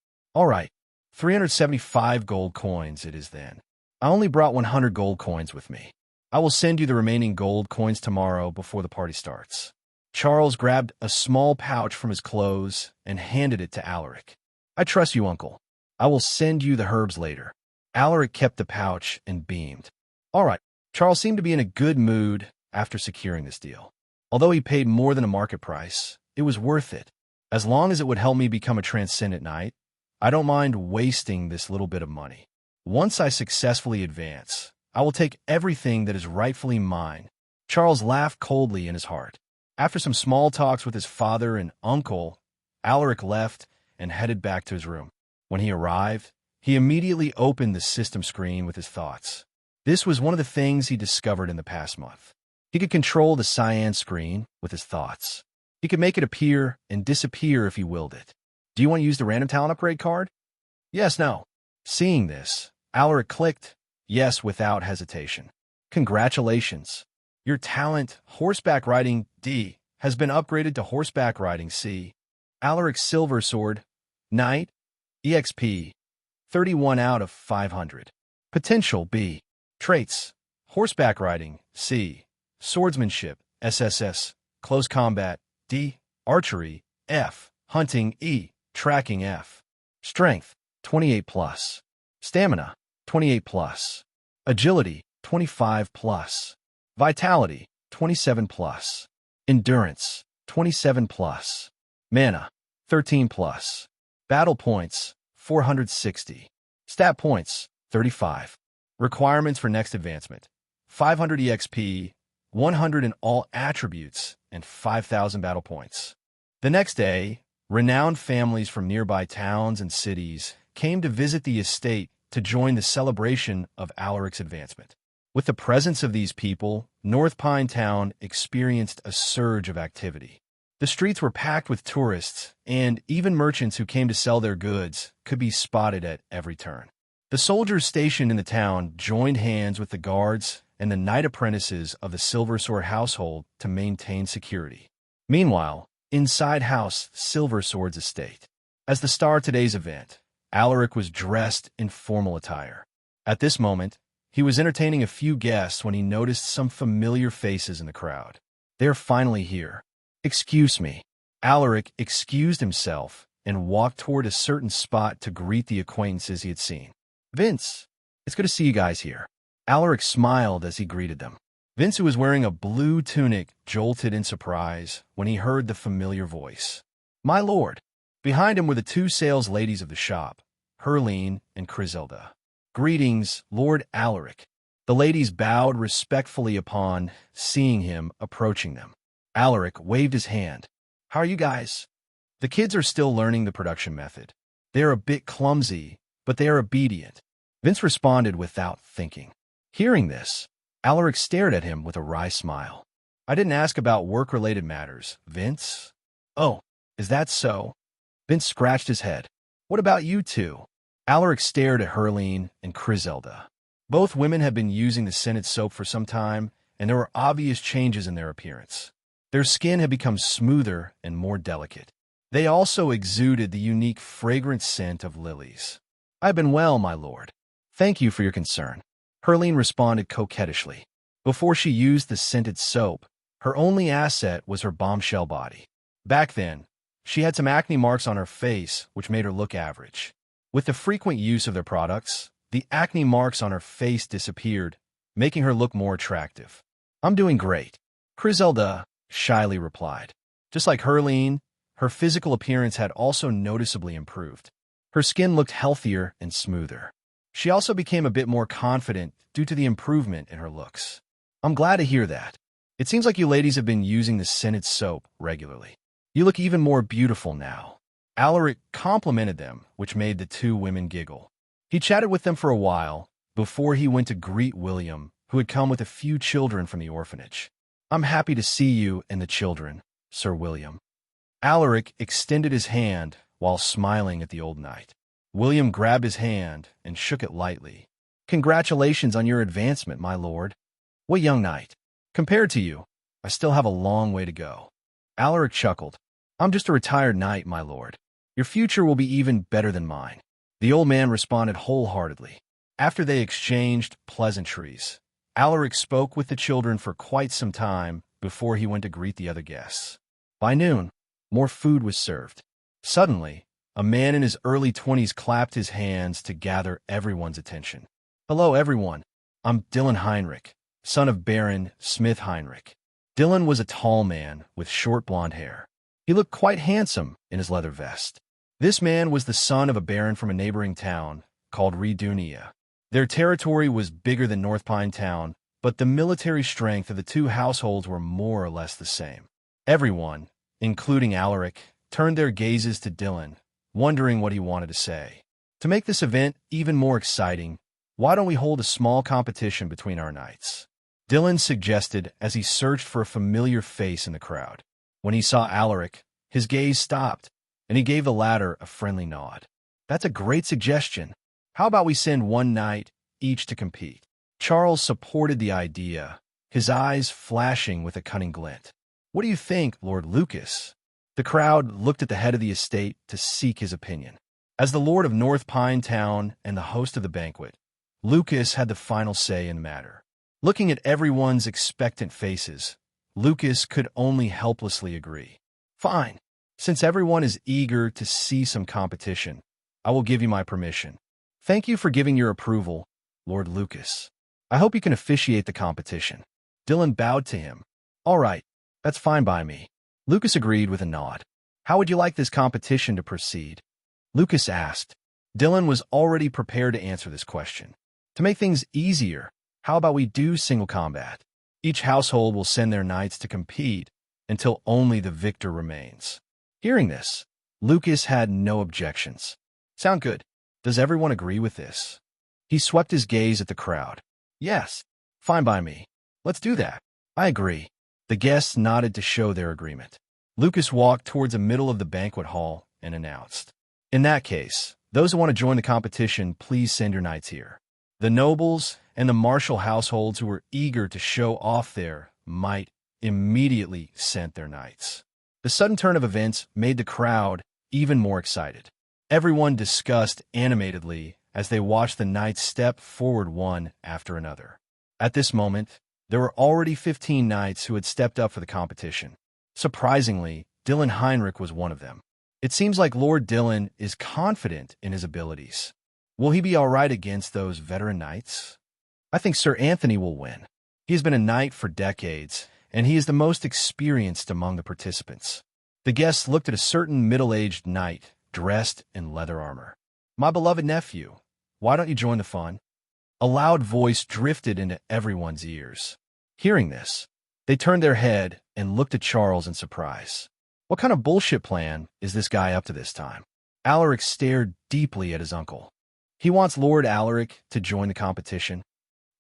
375 gold coins it is then. I only brought 100 gold coins with me. I will send you the remaining gold coins tomorrow before the party starts." Charles grabbed a small pouch from his clothes and handed it to Alaric. "I trust you, uncle. I will send you the herbs later." Alaric kept the pouch and beamed. All right. Charles seemed to be in a good mood after securing this deal. Although he paid more than a market price, it was worth it. As long as it would help me become a transcendent knight, I don't mind wasting this little bit of money. Once I successfully advance, I will take everything that is rightfully mine. Charles laughed coldly in his heart. After some small talks with his father and uncle, Alaric left and headed back to his room. When he arrived, he immediately opened the system screen with his thoughts. This was one of the things he discovered in the past month. He could control the cyan screen with his thoughts. He could make it appear and disappear if he willed it. "Do you want to use the random talent upgrade card?" "Yes, no." Seeing this, Alaric clicked yes without hesitation. "Congratulations. Your talent, horseback riding D, has been upgraded to horseback riding C. Alaric's silver sword, knight, EXP, 31 out of 500. Potential B. Traits, horseback riding C. Swordsmanship, SSS. Close combat, D. Archery, F. Hunting, E. Tracking, F. Strength, 28+. Stamina, 28+. Agility, 25+. Vitality, 27+. Endurance, 27+. Mana, 13+. Battle points, 460. Stat points, 35. Requirements for next advancement: 500 EXP, 100 in all attributes, and 5,000 battle points. The next day, renowned families from nearby towns and cities came to visit the estate to join the celebration of Alaric's advancement. With the presence of these people, North Pine Town experienced a surge of activity. The streets were packed with tourists, and even merchants who came to sell their goods could be spotted at every turn. The soldiers stationed in the town joined hands with the guards and the knight apprentices of the Silver Sword household to maintain security. Meanwhile, inside House Silver Sword's estate, as the star of today's event, Alaric was dressed in formal attire. At this moment, he was entertaining a few guests when he noticed some familiar faces in the crowd. "They're finally here." "Excuse me." Alaric excused himself and walked toward a certain spot to greet the acquaintances he had seen. "Vince, it's good to see you guys here." Alaric smiled as he greeted them. Vince, who was wearing a blue tunic, jolted in surprise when he heard the familiar voice. "My lord." Behind him were the two sales ladies of the shop, Herline and Criselda. "Greetings, Lord Alaric." The ladies bowed respectfully upon seeing him approaching them. Alaric waved his hand. "How are you guys?" The kids are still learning the production method. They are a bit clumsy, but they are obedient. Vince responded without thinking. Hearing this, Alaric stared at him with a wry smile. "I didn't ask about work-related matters, Vince." "Oh, is that so?" Vince scratched his head. "What about you two?" Alaric stared at Herline and Criselda. Both women had been using the scented soap for some time, and there were obvious changes in their appearance. Their skin had become smoother and more delicate. They also exuded the unique fragrant scent of lilies. "I've been well, my lord. Thank you for your concern," Herline responded coquettishly. Before she used the scented soap, her only asset was her bombshell body. Back then, she had some acne marks on her face, which made her look average. With the frequent use of their products, the acne marks on her face disappeared, making her look more attractive. "I'm doing great," Griselda shyly replied. Just like Herline, her physical appearance had also noticeably improved. Her skin looked healthier and smoother. She also became a bit more confident due to the improvement in her looks. "I'm glad to hear that. It seems like you ladies have been using the scented soap regularly. You look even more beautiful now." Alaric complimented them, which made the two women giggle. He chatted with them for a while before he went to greet William, who had come with a few children from the orphanage. "I'm happy to see you and the children, Sir William." Alaric extended his hand while smiling at the old knight. William grabbed his hand and shook it lightly. "Congratulations on your advancement, my lord." "What young knight? Compared to you, I still have a long way to go." Alaric chuckled. "I'm just a retired knight, my lord. Your future will be even better than mine." The old man responded wholeheartedly. After they exchanged pleasantries, Alaric spoke with the children for quite some time before he went to greet the other guests. By noon, more food was served. Suddenly, a man in his early 20s clapped his hands to gather everyone's attention. "Hello, everyone. I'm Dylan Heinrich, son of Baron Smith Heinrich." Dylan was a tall man with short blonde hair. He looked quite handsome in his leather vest. This man was the son of a baron from a neighboring town called Redunia. Their territory was bigger than North Pine Town, but the military strength of the two households were more or less the same. Everyone, including Alaric, turned their gazes to Dylan, wondering what he wanted to say. "To make this event even more exciting, why don't we hold a small competition between our knights?" Dylan suggested as he searched for a familiar face in the crowd. When he saw Alaric, his gaze stopped, and he gave the latter a friendly nod. "That's a great suggestion. How about we send one knight each to compete?" Charles supported the idea, his eyes flashing with a cunning glint. "What do you think, Lord Lucas?" The crowd looked at the head of the estate to seek his opinion. As the lord of North Pine Town and the host of the banquet, Lucas had the final say in the matter. Looking at everyone's expectant faces, Lucas could only helplessly agree. "Fine. Since everyone is eager to see some competition, I will give you my permission. Thank you for giving your approval, Lord Lucas. I hope you can officiate the competition." Dylan bowed to him. "All right, that's fine by me." Lucas agreed with a nod. "How would you like this competition to proceed?" Lucas asked. Dylan was already prepared to answer this question. "To make things easier, how about we do single combat? Each household will send their knights to compete until only the victor remains." Hearing this, Lucas had no objections. "Sound good. Does everyone agree with this?" He swept his gaze at the crowd. "Yes, fine by me. Let's do that." "I agree." The guests nodded to show their agreement. Lucas walked towards the middle of the banquet hall and announced, "In that case, those who want to join the competition, please send your knights here." The nobles and the martial households who were eager to show off their might immediately sent their knights. The sudden turn of events made the crowd even more excited. Everyone discussed animatedly as they watched the knights step forward one after another. At this moment, there were already 15 knights who had stepped up for the competition. Surprisingly, Dylan Heinrich was one of them. It seems like Lord Dylan is confident in his abilities. Will he be all right against those veteran knights? I think Sir Anthony will win. He has been a knight for decades, and he is the most experienced among the participants. The guests looked at a certain middle-aged knight dressed in leather armor. "My beloved nephew, why don't you join the fun?" A loud voice drifted into everyone's ears. Hearing this, they turned their head and looked at Charles in surprise. What kind of bullshit plan is this guy up to this time? Alaric stared deeply at his uncle. He wants Lord Alaric to join the competition.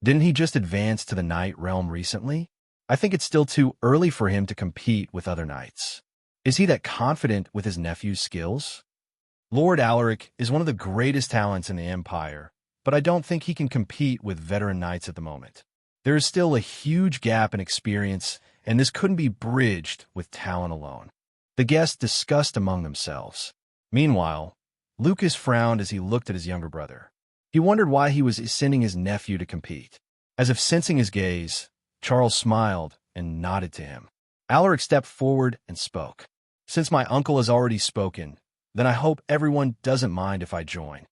Didn't he just advance to the knight realm recently? I think it's still too early for him to compete with other knights. Is he that confident with his nephew's skills? Lord Alaric is one of the greatest talents in the Empire, but I don't think he can compete with veteran knights at the moment. There is still a huge gap in experience, and this couldn't be bridged with talent alone. The guests discussed among themselves. Meanwhile, Lucas frowned as he looked at his younger brother. He wondered why he was sending his nephew to compete. As if sensing his gaze, Charles smiled and nodded to him. Alaric stepped forward and spoke. "Since my uncle has already spoken, then I hope everyone doesn't mind if I join."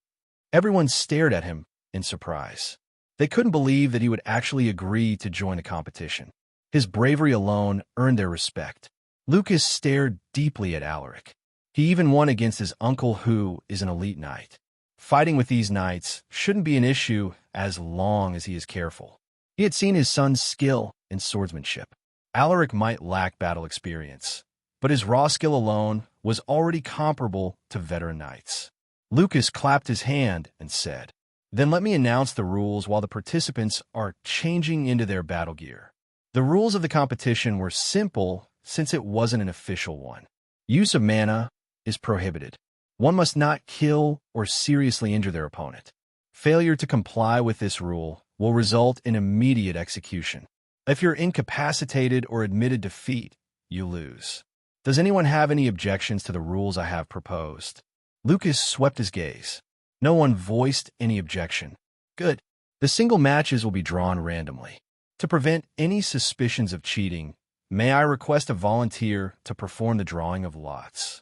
Everyone stared at him in surprise. They couldn't believe that he would actually agree to join the competition. His bravery alone earned their respect. Lucas stared deeply at Alaric. He even won against his uncle, who is an elite knight. Fighting with these knights shouldn't be an issue as long as he is careful. He had seen his son's skill in swordsmanship. Alaric might lack battle experience, but his raw skill alone was already comparable to veteran knights. Lucas clapped his hand and said, "Then let me announce the rules while the participants are changing into their battle gear." The rules of the competition were simple since it wasn't an official one. Use of mana is prohibited. One must not kill or seriously injure their opponent. Failure to comply with this rule will result in immediate execution. If you're incapacitated or admitted defeat, you lose. Does anyone have any objections to the rules I have proposed? Lucas swept his gaze. No one voiced any objection. Good. The single matches will be drawn randomly. To prevent any suspicions of cheating, may I request a volunteer to perform the drawing of lots?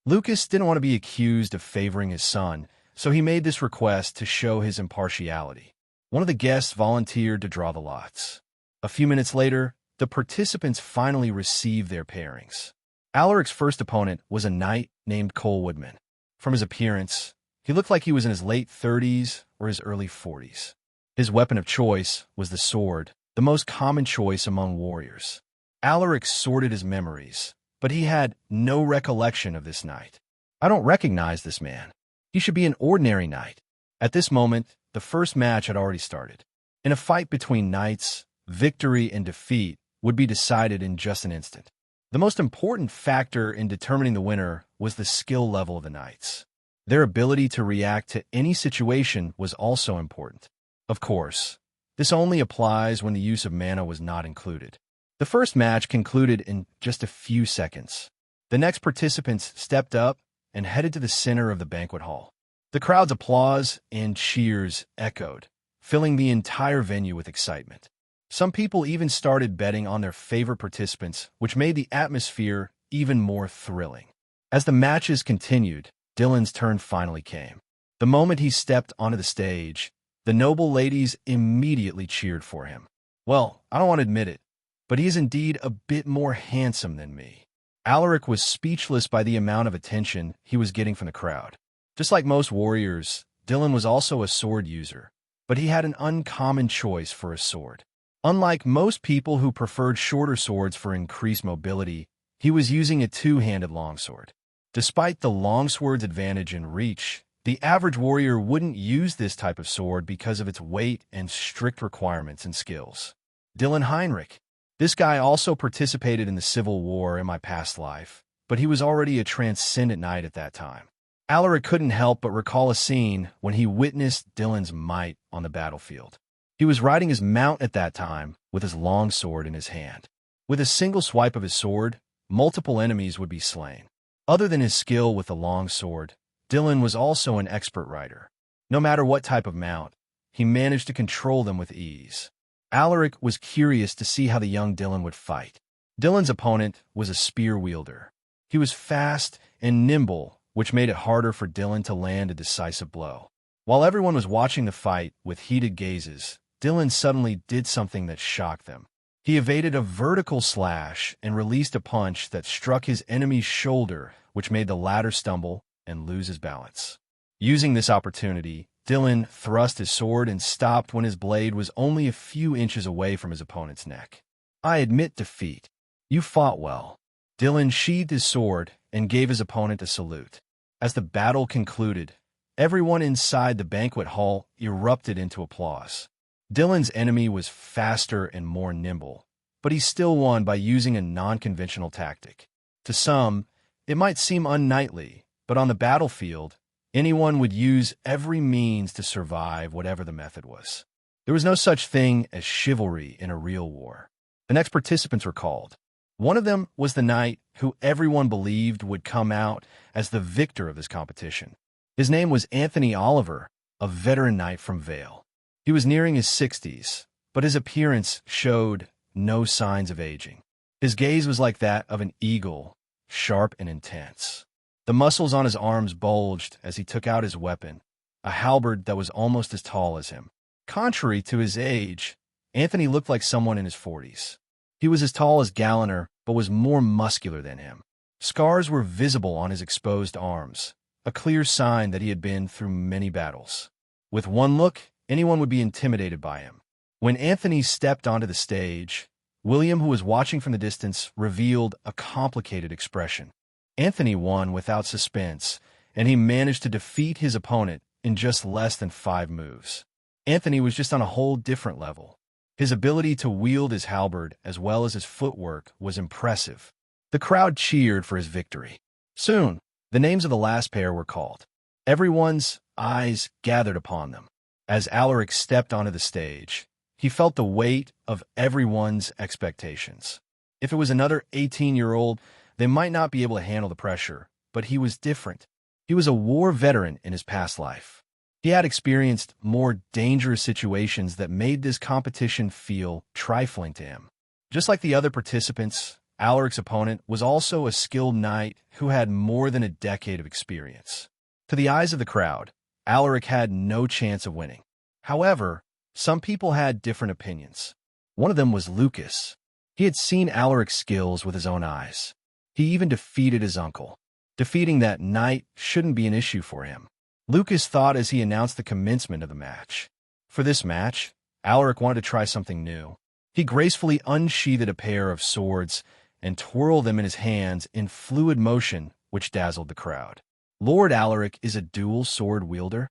Lucas didn't want to be accused of favoring his son, so he made this request to show his impartiality. One of the guests volunteered to draw the lots. A few minutes later, the participants finally received their pairings. Alaric's first opponent was a knight named Cole Woodman. From his appearance, he looked like he was in his late 30s or his early 40s. His weapon of choice was the sword, the most common choice among warriors. Alaric sorted his memories, but he had no recollection of this knight. "I don't recognize this man. He should be an ordinary knight." At this moment, the first match had already started. In a fight between knights, victory and defeat would be decided in just an instant. The most important factor in determining the winner was the skill level of the knights. Their ability to react to any situation was also important. Of course, this only applies when the use of mana was not included. The first match concluded in just a few seconds. The next participants stepped up and headed to the center of the banquet hall. The crowd's applause and cheers echoed, filling the entire venue with excitement. Some people even started betting on their favorite participants, which made the atmosphere even more thrilling. As the matches continued, Dylan's turn finally came. The moment he stepped onto the stage, the noble ladies immediately cheered for him. Well, I don't want to admit it, but he is indeed a bit more handsome than me. Alaric was speechless by the amount of attention he was getting from the crowd. Just like most warriors, Dylan was also a sword user, but he had an uncommon choice for a sword. Unlike most people who preferred shorter swords for increased mobility, he was using a two-handed longsword. Despite the longsword's advantage in reach, the average warrior wouldn't use this type of sword because of its weight and strict requirements and skills. Dylan Heinrich. This guy also participated in the Civil War in my past life, but he was already a transcendent knight at that time. Alaric couldn't help but recall a scene when he witnessed Dylan's might on the battlefield. He was riding his mount at that time with his long sword in his hand. With a single swipe of his sword, multiple enemies would be slain. Other than his skill with the long sword, Dylan was also an expert rider. No matter what type of mount, he managed to control them with ease. Alaric was curious to see how the young Dylan would fight. Dylan's opponent was a spear wielder. He was fast and nimble, which made it harder for Dylan to land a decisive blow. While everyone was watching the fight with heated gazes, Dylan suddenly did something that shocked them. He evaded a vertical slash and released a punch that struck his enemy's shoulder, which made the latter stumble and lose his balance. Using this opportunity, Dylan thrust his sword and stopped when his blade was only a few inches away from his opponent's neck. "I admit defeat. You fought well." Dylan sheathed his sword and gave his opponent a salute. As the battle concluded, everyone inside the banquet hall erupted into applause. Dylan's enemy was faster and more nimble, but he still won by using a non-conventional tactic. To some, it might seem unknightly, but on the battlefield, anyone would use every means to survive whatever the method was. There was no such thing as chivalry in a real war. The next participants were called. One of them was the knight who everyone believed would come out as the victor of this competition. His name was Anthony Oliver, a veteran knight from Vale. He was nearing his 60s, but his appearance showed no signs of aging. His gaze was like that of an eagle, sharp and intense. The muscles on his arms bulged as he took out his weapon, a halberd that was almost as tall as him. Contrary to his age, Anthony looked like someone in his 40s. He was as tall as Galliner, but was more muscular than him. Scars were visible on his exposed arms, a clear sign that he had been through many battles. With one look, anyone would be intimidated by him. When Anthony stepped onto the stage, William, who was watching from the distance, revealed a complicated expression. Anthony won without suspense, and he managed to defeat his opponent in just less than 5 moves. Anthony was just on a whole different level. His ability to wield his halberd as well as his footwork was impressive. The crowd cheered for his victory. Soon, the names of the last pair were called. Everyone's eyes gathered upon them. As Alaric stepped onto the stage, he felt the weight of everyone's expectations. If it was another 18-year-old, they might not be able to handle the pressure, but he was different. He was a war veteran in his past life. He had experienced more dangerous situations that made this competition feel trifling to him. Just like the other participants, Alaric's opponent was also a skilled knight who had more than a decade of experience. To the eyes of the crowd, Alaric had no chance of winning. However, some people had different opinions. One of them was Lucas. He had seen Alaric's skills with his own eyes. He even defeated his uncle. Defeating that knight shouldn't be an issue for him. Lucas thought as he announced the commencement of the match. For this match, Alaric wanted to try something new. He gracefully unsheathed a pair of swords and twirled them in his hands in fluid motion, which dazzled the crowd. Lord Alaric is a dual sword wielder.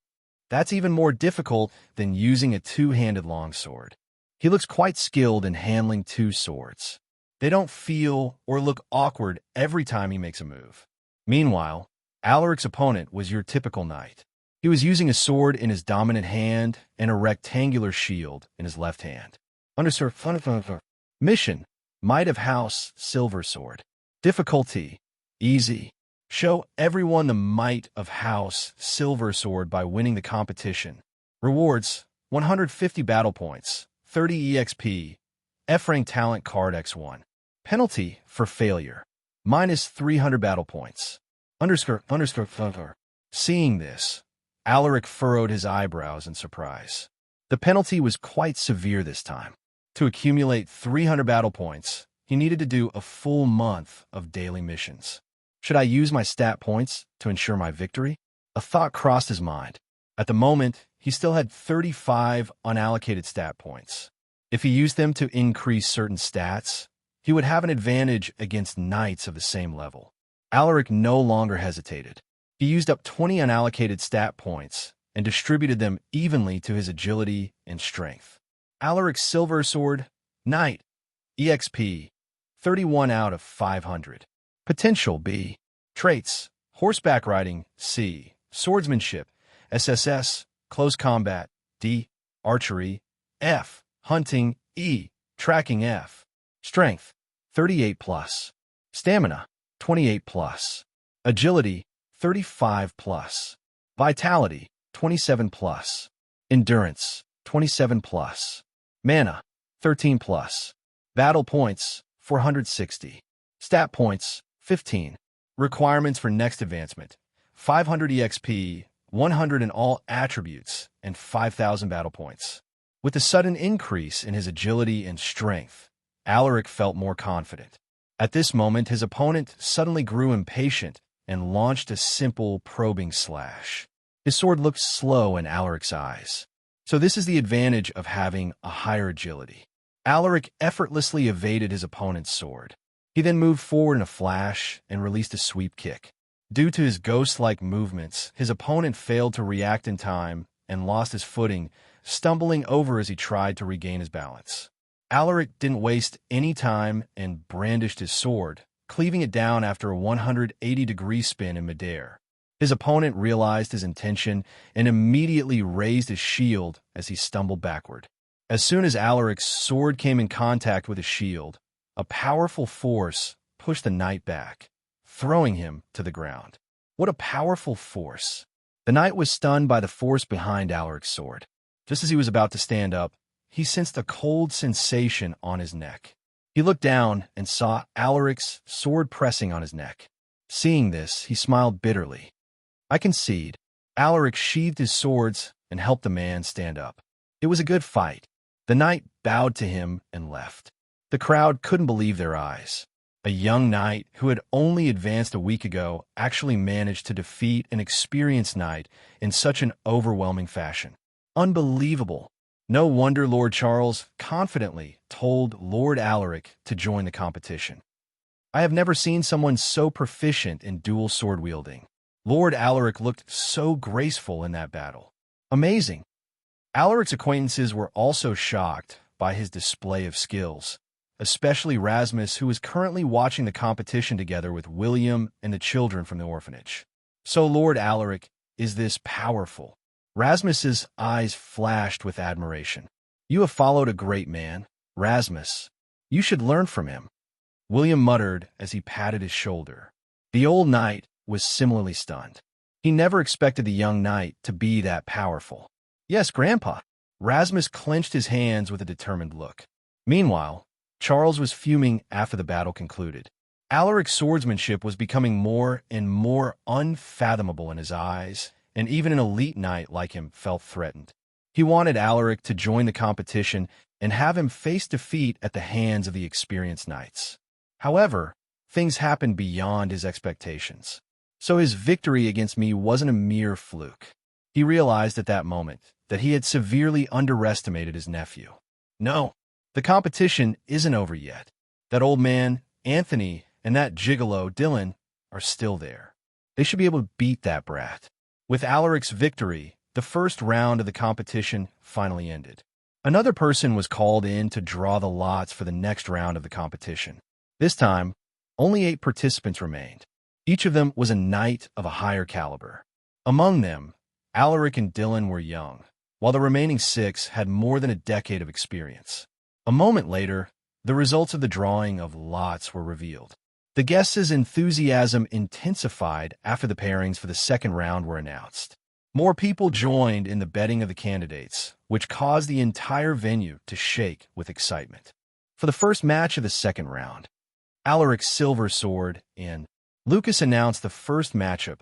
That's even more difficult than using a two-handed longsword. He looks quite skilled in handling 2 swords. They don't feel or look awkward every time he makes a move. Meanwhile, Alaric's opponent was your typical knight. He was using a sword in his dominant hand and a rectangular shield in his left hand. Mission: Might of House Silver Sword. Difficulty: Easy. Show everyone the might of House Silver Sword by winning the competition. Rewards: 150 battle points, 30 EXP, F-rank talent card X1. Penalty for failure: minus 300 battle points. Seeing this, Alaric furrowed his eyebrows in surprise. The penalty was quite severe this time. To accumulate 300 battle points, he needed to do a full month of daily missions. Should I use my stat points to ensure my victory? A thought crossed his mind. At the moment, he still had 35 unallocated stat points. If he used them to increase certain stats, he would have an advantage against knights of the same level. Alaric no longer hesitated. He used up 20 unallocated stat points and distributed them evenly to his agility and strength. Alaric's Silver Sword, Knight, EXP, 31 out of 500. Potential: B. Traits: Horseback Riding, C. Swordsmanship, SSS, Close Combat, D. Archery, F. Hunting, E. Tracking, F. Strength: 38+. Stamina: 28+. Agility: 35+. Vitality: 27+. Endurance: 27+. Mana: 13+. Battle points: 460. Stat points: 15. Requirements for next advancement: 500 EXP, 100 in all attributes, and 5,000 battle points. With the sudden increase in his agility and strength, Alaric felt more confident. At this moment, his opponent suddenly grew impatient and launched a simple probing slash. His sword looked slow in Alaric's eyes. So this is the advantage of having a higher agility. Alaric effortlessly evaded his opponent's sword. He then moved forward in a flash and released a sweep kick. Due to his ghost-like movements, his opponent failed to react in time and lost his footing, stumbling over as he tried to regain his balance. Alaric didn't waste any time and brandished his sword, cleaving it down after a 180-degree spin in midair. His opponent realized his intention and immediately raised his shield as he stumbled backward. As soon as Alaric's sword came in contact with his shield, A powerful force pushed the knight back, throwing him to the ground. What a powerful force! The knight was stunned by the force behind Alaric's sword. Just as he was about to stand up, he sensed a cold sensation on his neck. He looked down and saw Alaric's sword pressing on his neck. Seeing this, he smiled bitterly. I concede. Alaric sheathed his swords and helped the man stand up. It was a good fight. The knight bowed to him and left. The crowd couldn't believe their eyes. A young knight who had only advanced a week ago actually managed to defeat an experienced knight in such an overwhelming fashion. Unbelievable. No wonder Lord Charles confidently told Lord Alaric to join the competition. I have never seen someone so proficient in dual sword wielding. Lord Alaric looked so graceful in that battle. Amazing. Alaric's acquaintances were also shocked by his display of skills, especially Rasmus, who was currently watching the competition together with William and the children from the orphanage. So Lord Alaric is this powerful. Rasmus's eyes flashed with admiration. You have followed a great man, Rasmus. You should learn from him. William muttered as he patted his shoulder. The old knight was similarly stunned. He never expected the young knight to be that powerful. Yes, Grandpa. Rasmus clenched his hands with a determined look. Meanwhile, Charles was fuming after the battle concluded. Alaric's swordsmanship was becoming more and more unfathomable in his eyes, and even an elite knight like him felt threatened. He wanted Alaric to join the competition and have him face defeat at the hands of the experienced knights. However, things happened beyond his expectations. So his victory against me wasn't a mere fluke. He realized at that moment that he had severely underestimated his nephew. No, the competition isn't over yet. That old man, Anthony, and that gigolo, Dylan, are still there. They should be able to beat that brat. With Alaric's victory, the first round of the competition finally ended. Another person was called in to draw the lots for the next round of the competition. This time, only 8 participants remained. Each of them was a knight of a higher caliber. Among them, Alaric and Dylan were young, while the remaining 6 had more than a decade of experience. A moment later, the results of the drawing of lots were revealed. The guests' enthusiasm intensified after the pairings for the second round were announced. More people joined in the betting of the candidates, which caused the entire venue to shake with excitement. For the first match of the second round, Alaric's silver sword and Lucas announced the first matchup,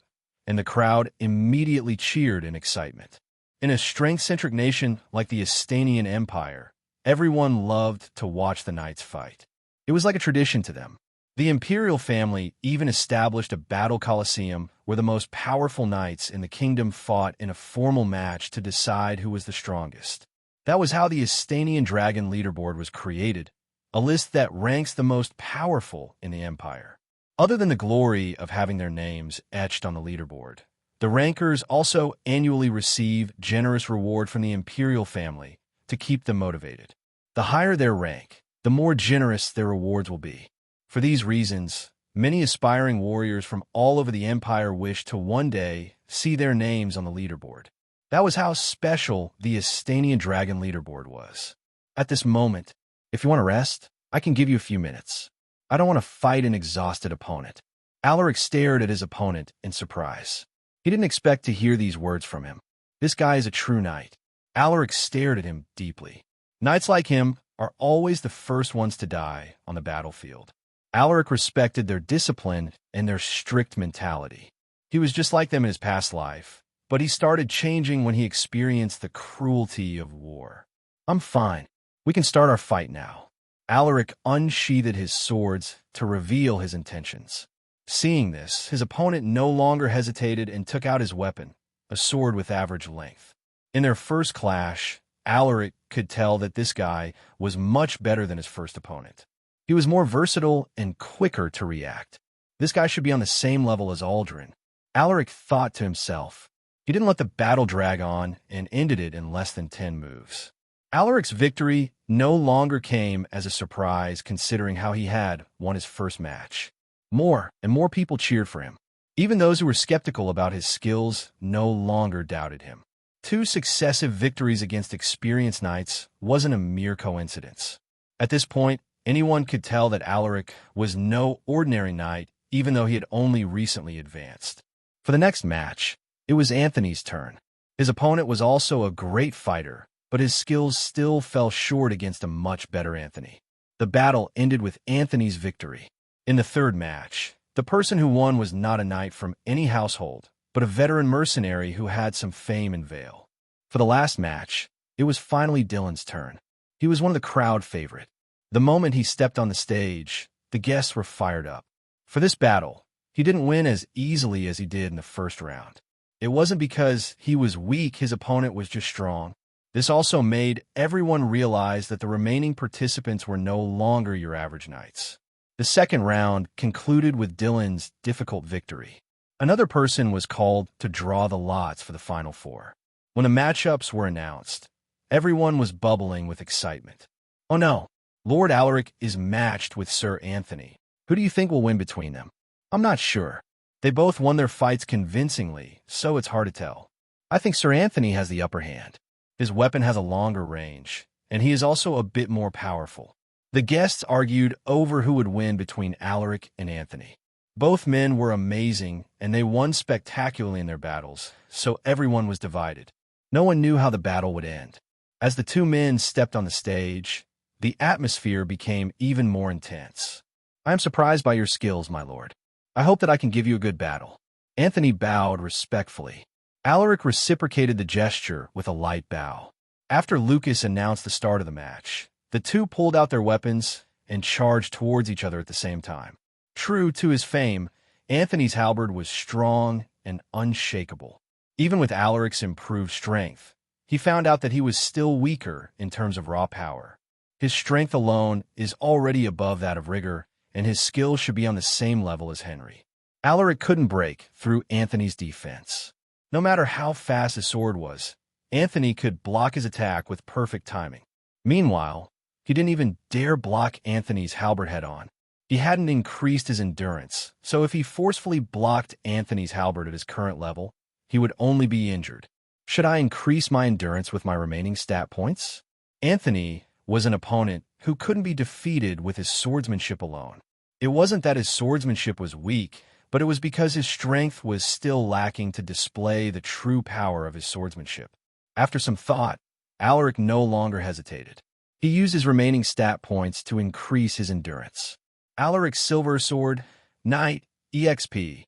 and the crowd immediately cheered in excitement. In a strength-centric nation like the Astanian Empire, everyone loved to watch the knights fight. It was like a tradition to them. The imperial family even established a battle coliseum where the most powerful knights in the kingdom fought in a formal match to decide who was the strongest. That was how the Astanian Dragon leaderboard was created, a list that ranks the most powerful in the empire. Other than the glory of having their names etched on the leaderboard, the rankers also annually receive generous reward from the imperial family to keep them motivated. The higher their rank, the more generous their rewards will be. For these reasons, many aspiring warriors from all over the empire wish to one day see their names on the leaderboard. That was how special the Astanian Dragon leaderboard was. At this moment, if you want to rest, I can give you a few minutes. I don't want to fight an exhausted opponent. Alaric stared at his opponent in surprise. He didn't expect to hear these words from him. This guy is a true knight. Alaric stared at him deeply. Knights like him are always the first ones to die on the battlefield. Alaric respected their discipline and their strict mentality. He was just like them in his past life, but he started changing when he experienced the cruelty of war. I'm fine. We can start our fight now. Alaric unsheathed his swords to reveal his intentions. Seeing this, his opponent no longer hesitated and took out his weapon, a sword with average length. In their first clash, Alaric could tell that this guy was much better than his first opponent. He was more versatile and quicker to react. This guy should be on the same level as Aldrin. Alaric thought to himself. He didn't let the battle drag on and ended it in less than 10 moves. Alaric's victory no longer came as a surprise considering how he had won his first match. More and more people cheered for him. Even those who were skeptical about his skills no longer doubted him. 2 successive victories against experienced knights wasn't a mere coincidence. At this point, Anyone could tell that Alaric was no ordinary knight, even though he had only recently advanced. For the next match, it was Anthony's turn. His opponent was also a great fighter, but his skills still fell short against a much better Anthony. The battle ended with Anthony's victory. In the third match, the person who won was not a knight from any household, but a veteran mercenary who had some fame in Vale. For the last match, it was finally Dylan's turn. He was one of the crowd favorite. The moment he stepped on the stage, the guests were fired up. For this battle, he didn't win as easily as he did in the first round. It wasn't because he was weak, his opponent was just strong. This also made everyone realize that the remaining participants were no longer your average knights. The second round concluded with Dylan's difficult victory. Another person was called to draw the lots for the final four. When the matchups were announced, everyone was bubbling with excitement. Oh no, Lord Alaric is matched with Sir Anthony. Who do you think will win between them? I'm not sure. They both won their fights convincingly, so it's hard to tell. I think Sir Anthony has the upper hand. His weapon has a longer range, and he is also a bit more powerful. The guests argued over who would win between Alaric and Anthony. Both men were amazing, and they won spectacularly in their battles, so everyone was divided. No one knew how the battle would end. As the two men stepped on the stage, the atmosphere became even more intense. I am surprised by your skills, my lord. I hope that I can give you a good battle. Anthony bowed respectfully. Alaric reciprocated the gesture with a light bow. After Lucas announced the start of the match, the two pulled out their weapons and charged towards each other at the same time. True to his fame, Anthony's halberd was strong and unshakable. Even with Alaric's improved strength, he found out that he was still weaker in terms of raw power. His strength alone is already above that of rigor, and his skill should be on the same level as Henry. Alaric couldn't break through Anthony's defense. No matter how fast his sword was, Anthony could block his attack with perfect timing. Meanwhile, he didn't even dare block Anthony's halberd head-on. He hadn't increased his endurance, so if he forcefully blocked Anthony's halberd at his current level, he would only be injured. Should I increase my endurance with my remaining stat points? Anthony was an opponent who couldn't be defeated with his swordsmanship alone. It wasn't that his swordsmanship was weak, but it was because his strength was still lacking to display the true power of his swordsmanship. After some thought, Alaric no longer hesitated. He used his remaining stat points to increase his endurance. Alaric's silver sword, Knight, EXP,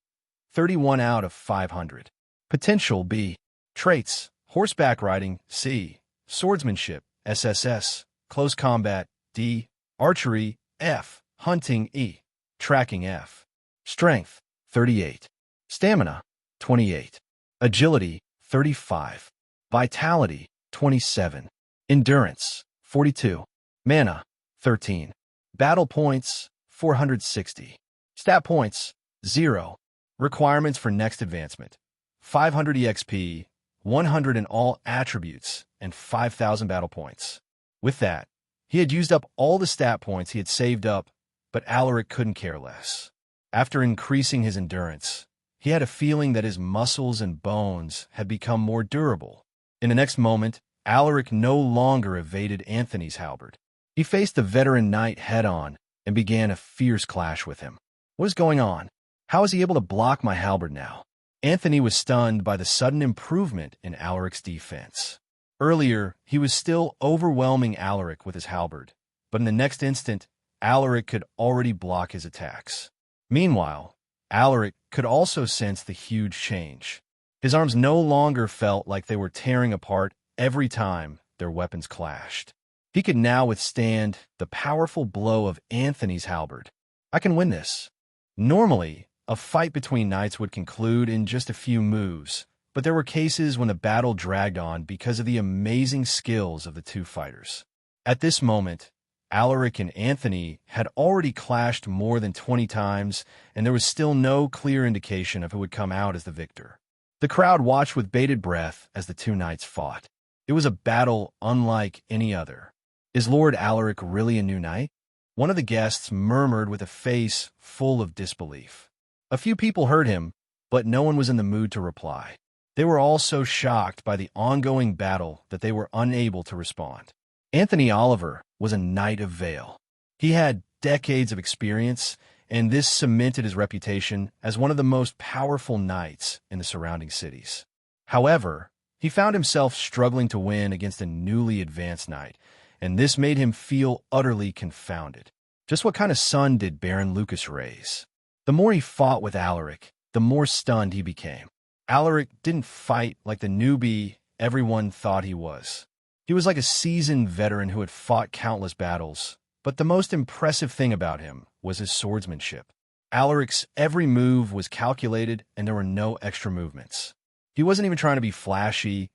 31 out of 500. Potential B. Traits, horseback riding, C. Swordsmanship, SSS. Close combat, D. Archery, F. Hunting, E. Tracking, F. Strength, 38. Stamina, 28. Agility, 35. Vitality, 27. Endurance, 42. Mana, 13. Battle points, 460. Stat points, 0. Requirements for next advancement, 500 EXP, 100 in all attributes, and 5,000 battle points. With that, he had used up all the stat points he had saved up, but Alaric couldn't care less. After increasing his endurance, he had a feeling that his muscles and bones had become more durable. In the next moment, Alaric no longer evaded Anthony's halberd. He faced the veteran knight head-on and began a fierce clash with him. What is going on? How is he able to block my halberd now? Anthony was stunned by the sudden improvement in Alaric's defense. Earlier, he was still overwhelming Alaric with his halberd, but in the next instant, Alaric could already block his attacks. Meanwhile, Alaric could also sense the huge change. His arms no longer felt like they were tearing apart every time their weapons clashed. He could now withstand the powerful blow of Anthony's halberd. I can win this. Normally, a fight between knights would conclude in just a few moves, but there were cases when the battle dragged on because of the amazing skills of the two fighters. At this moment, Alaric and Anthony had already clashed more than 20 times, and there was still no clear indication of who would come out as the victor. The crowd watched with bated breath as the two knights fought. It was a battle unlike any other. Is Lord Alaric really a new knight? One of the guests murmured with a face full of disbelief. A few people heard him, but no one was in the mood to reply. They were all so shocked by the ongoing battle that they were unable to respond. Anthony Oliver was a knight of Vale. He had decades of experience, and this cemented his reputation as one of the most powerful knights in the surrounding cities. However, he found himself struggling to win against a newly advanced knight, and this made him feel utterly confounded. Just what kind of son did Baron Lucas raise? The more he fought with Alaric, the more stunned he became. Alaric didn't fight like the newbie everyone thought he was. He was like a seasoned veteran who had fought countless battles, but the most impressive thing about him was his swordsmanship. Alaric's every move was calculated, and there were no extra movements. He wasn't even trying to be flashy,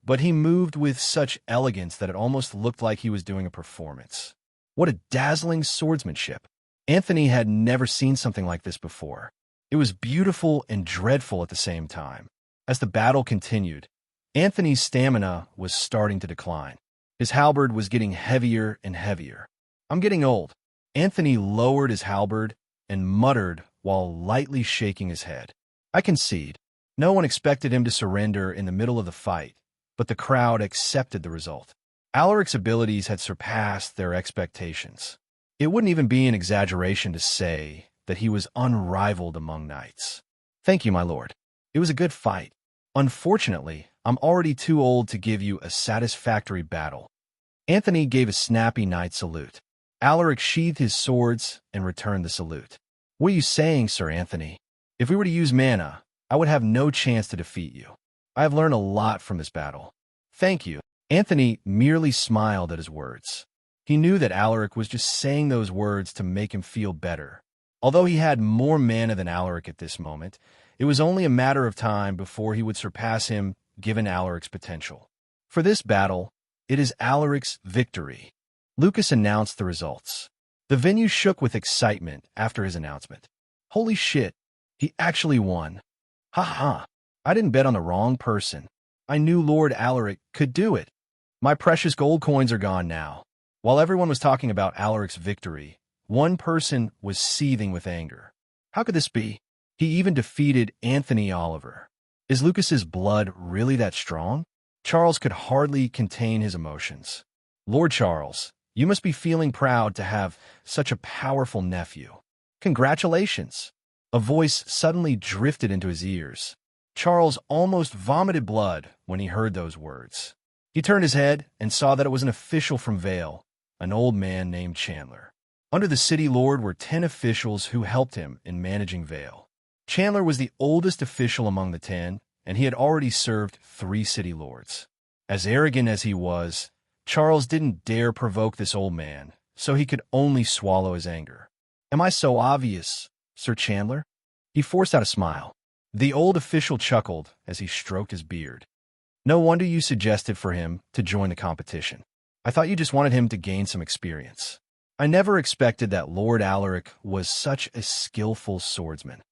but he moved with such elegance that it almost looked like he was doing a performance. What a dazzling swordsmanship! Anthony had never seen something like this before. It was beautiful and dreadful at the same time. As the battle continued, Anthony's stamina was starting to decline. His halberd was getting heavier and heavier. "I'm getting old." Anthony lowered his halberd and muttered while lightly shaking his head. "I concede." No one expected him to surrender in the middle of the fight, but the crowd accepted the result. Alaric's abilities had surpassed their expectations. It wouldn't even be an exaggeration to say that he was unrivaled among knights. "Thank you, my lord. It was a good fight. Unfortunately, I'm already too old to give you a satisfactory battle." Anthony gave a snappy knight salute. Alaric sheathed his swords and returned the salute. "What are you saying, Sir Anthony? If we were to use mana, I would have no chance to defeat you. I have learned a lot from this battle." "Thank you." Anthony merely smiled at his words. He knew that Alaric was just saying those words to make him feel better. Although he had more mana than Alaric at this moment, it was only a matter of time before he would surpass him given Alaric's potential. For this battle, it is Alaric's victory. Lucas announced the results. The venue shook with excitement after his announcement. "Holy shit, he actually won. Ha ha, I didn't bet on the wrong person. I knew Lord Alaric could do it. My precious gold coins are gone now." While everyone was talking about Alaric's victory, one person was seething with anger. How could this be? He even defeated Anthony Oliver. Is Lucas's blood really that strong? Charles could hardly contain his emotions. "Lord Charles, you must be feeling proud to have such a powerful nephew. Congratulations." A voice suddenly drifted into his ears. Charles almost vomited blood when he heard those words. He turned his head and saw that it was an official from Vale, an old man named Chandler. Under the city lord were 10 officials who helped him in managing Vale. Chandler was the oldest official among the 10, and he had already served 3 city lords. As arrogant as he was, Charles didn't dare provoke this old man, so he could only swallow his anger. "Am I so obvious, Sir Chandler?" He forced out a smile. The old official chuckled as he stroked his beard. "No wonder you suggested for him to join the competition. I thought you just wanted him to gain some experience. I never expected that Lord Alaric was such a skillful swordsman."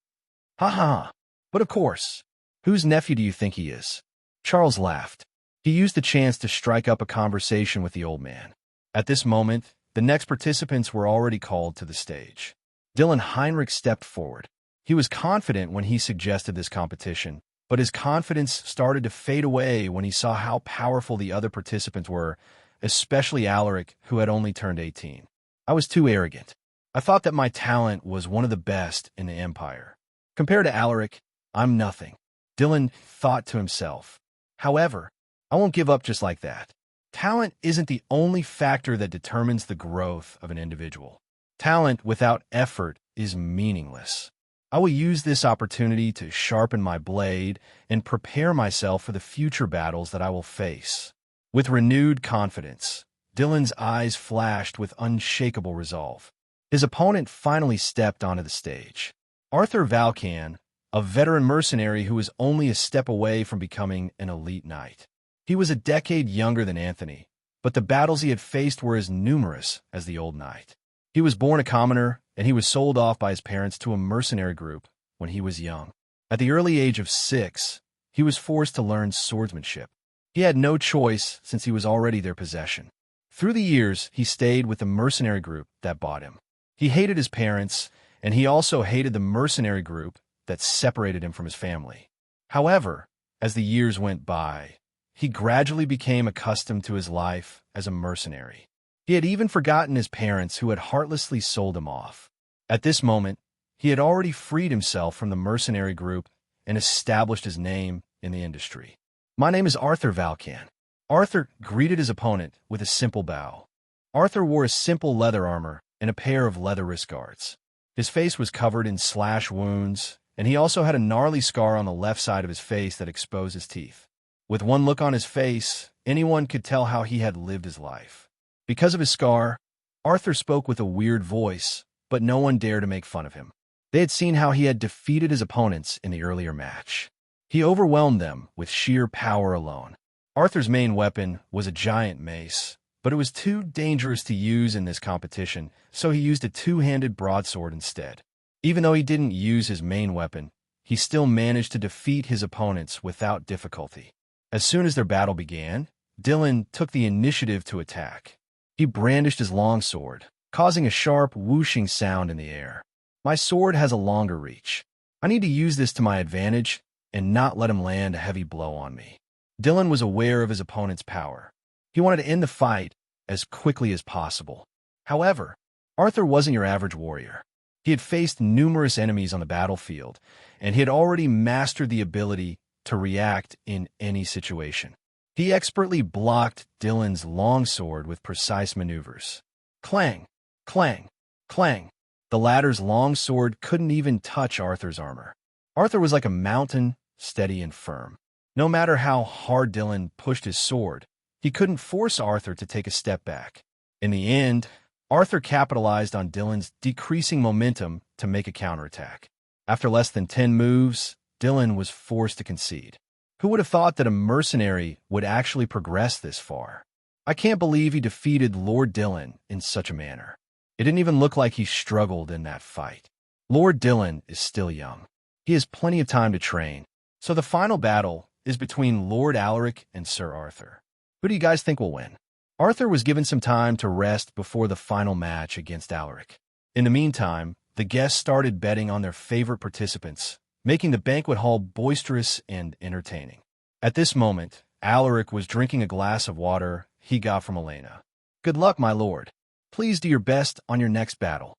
"Ha ha, but of course. Whose nephew do you think he is?" Charles laughed. He used the chance to strike up a conversation with the old man. At this moment, the next participants were already called to the stage. Dylan Heinrich stepped forward. He was confident when he suggested this competition, but his confidence started to fade away when he saw how powerful the other participants were, especially Alaric, who had only turned 18. "I was too arrogant. I thought that my talent was one of the best in the Empire. Compared to Alaric, I'm nothing," Dylan thought to himself. "However, I won't give up just like that. Talent isn't the only factor that determines the growth of an individual. Talent without effort is meaningless. I will use this opportunity to sharpen my blade and prepare myself for the future battles that I will face." With renewed confidence, Dylan's eyes flashed with unshakable resolve. His opponent finally stepped onto the stage. Arthur Valcan, a veteran mercenary who was only a step away from becoming an elite knight. He was a decade younger than Anthony, but the battles he had faced were as numerous as the old knight. He was born a commoner, and he was sold off by his parents to a mercenary group when he was young. At the early age of 6, he was forced to learn swordsmanship. He had no choice since he was already their possession. Through the years, he stayed with the mercenary group that bought him. He hated his parents, and he also hated the mercenary group that separated him from his family. However, as the years went by, he gradually became accustomed to his life as a mercenary. He had even forgotten his parents who had heartlessly sold him off. At this moment, he had already freed himself from the mercenary group and established his name in the industry. "My name is Arthur Valcan." Arthur greeted his opponent with a simple bow. Arthur wore a simple leather armor and a pair of leather wrist guards. His face was covered in slash wounds, and he also had a gnarly scar on the left side of his face that exposed his teeth. With one look on his face, anyone could tell how he had lived his life. Because of his scar, Arthur spoke with a weird voice, but no one dared to make fun of him. They had seen how he had defeated his opponents in the earlier match. He overwhelmed them with sheer power alone. Arthur's main weapon was a giant mace, but it was too dangerous to use in this competition, so he used a two-handed broadsword instead. Even though he didn't use his main weapon, he still managed to defeat his opponents without difficulty. As soon as their battle began, Dylan took the initiative to attack. He brandished his longsword, causing a sharp whooshing sound in the air. "My sword has a longer reach. I need to use this to my advantage and not let him land a heavy blow on me." Dylan was aware of his opponent's power. He wanted to end the fight as quickly as possible. However, Arthur wasn't your average warrior. He had faced numerous enemies on the battlefield, and he had already mastered the ability to react in any situation. He expertly blocked Dylan's longsword with precise maneuvers. Clang, clang, clang. The latter's longsword couldn't even touch Arthur's armor. Arthur was like a mountain, steady and firm. No matter how hard Dylan pushed his sword, he couldn't force Arthur to take a step back. In the end, Arthur capitalized on Dylan's decreasing momentum to make a counterattack. After less than 10 moves, Dylan was forced to concede. Who would have thought that a mercenary would actually progress this far? I can't believe he defeated Lord Dylan in such a manner. It didn't even look like he struggled in that fight. Lord Dylan is still young. He has plenty of time to train. So the final battle is between Lord Alaric and Sir Arthur. Who do you guys think will win? Arthur was given some time to rest before the final match against Alaric. In the meantime, the guests started betting on their favorite participants, making the banquet hall boisterous and entertaining. At this moment, Alaric was drinking a glass of water he got from Elena. "Good luck, my lord. Please do your best on your next battle."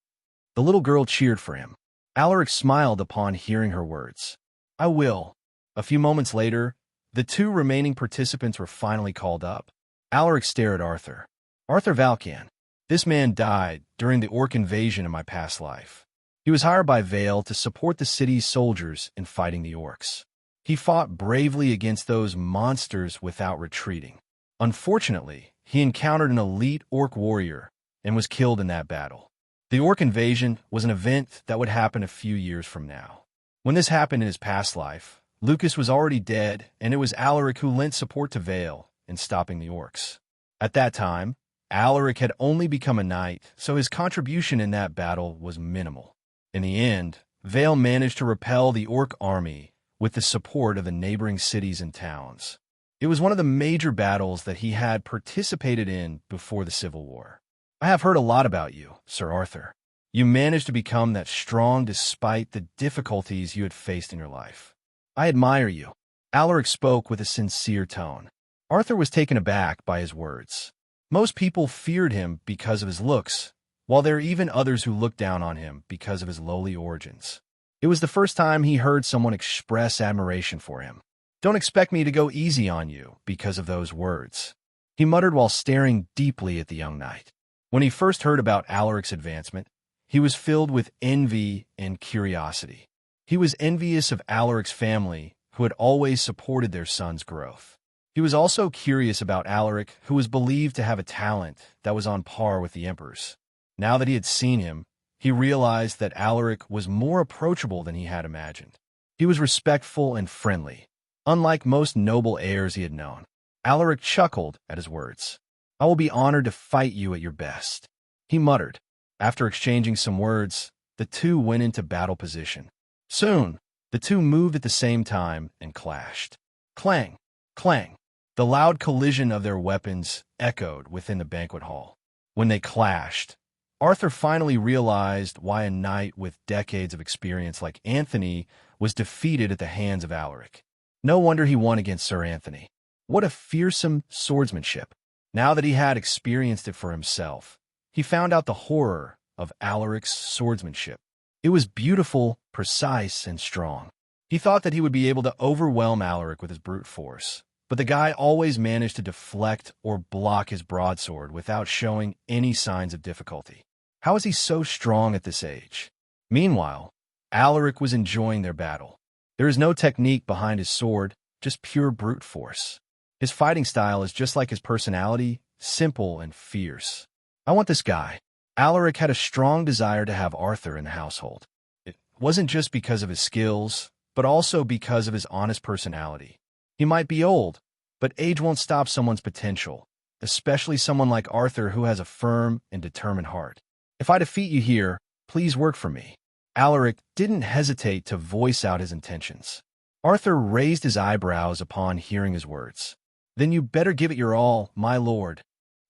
The little girl cheered for him. Alaric smiled upon hearing her words. "I will." A few moments later, the two remaining participants were finally called up. Alaric stared at Arthur. "Arthur Valcan. This man died during the orc invasion in my past life. He was hired by Vale to support the city's soldiers in fighting the orcs. He fought bravely against those monsters without retreating. Unfortunately, he encountered an elite orc warrior and was killed in that battle. The orc invasion was an event that would happen a few years from now. When this happened in his past life, Lucas was already dead, and it was Alaric who lent support to Vale in stopping the orcs. At that time, Alaric had only become a knight, so his contribution in that battle was minimal. In the end, Vale managed to repel the orc army with the support of the neighboring cities and towns. It was one of the major battles that he had participated in before the Civil War. "I have heard a lot about you, Sir Arthur. You managed to become that strong despite the difficulties you had faced in your life. I admire you." Alaric spoke with a sincere tone. Arthur was taken aback by his words. Most people feared him because of his looks, while there are even others who looked down on him because of his lowly origins. It was the first time he heard someone express admiration for him. "Don't expect me to go easy on you because of those words," he muttered while staring deeply at the young knight. When he first heard about Alaric's advancement, he was filled with envy and curiosity. He was envious of Alaric's family, who had always supported their son's growth. He was also curious about Alaric, who was believed to have a talent that was on par with the Emperor's. Now that he had seen him, he realized that Alaric was more approachable than he had imagined. He was respectful and friendly, unlike most noble heirs he had known. Alaric chuckled at his words. "I will be honored to fight you at your best," he muttered. After exchanging some words, the two went into battle position. Soon, the two moved at the same time and clashed. Clang, clang. The loud collision of their weapons echoed within the banquet hall. When they clashed, Arthur finally realized why a knight with decades of experience like Anthony was defeated at the hands of Alaric. No wonder he won against Sir Anthony. What a fearsome swordsmanship. Now that he had experienced it for himself, he found out the horror of Alaric's swordsmanship. It was beautiful, precise, and strong. He thought that he would be able to overwhelm Alaric with his brute force, but the guy always managed to deflect or block his broadsword without showing any signs of difficulty. How is he so strong at this age? Meanwhile, Alaric was enjoying their battle. There is no technique behind his sword, just pure brute force. His fighting style is just like his personality, simple and fierce. I want this guy. Alaric had a strong desire to have Arthur in the household. It wasn't just because of his skills, but also because of his honest personality. He might be old, but age won't stop someone's potential, especially someone like Arthur who has a firm and determined heart. If I defeat you here, please work for me. Alaric didn't hesitate to voice out his intentions. Arthur raised his eyebrows upon hearing his words. Then you better give it your all, my lord.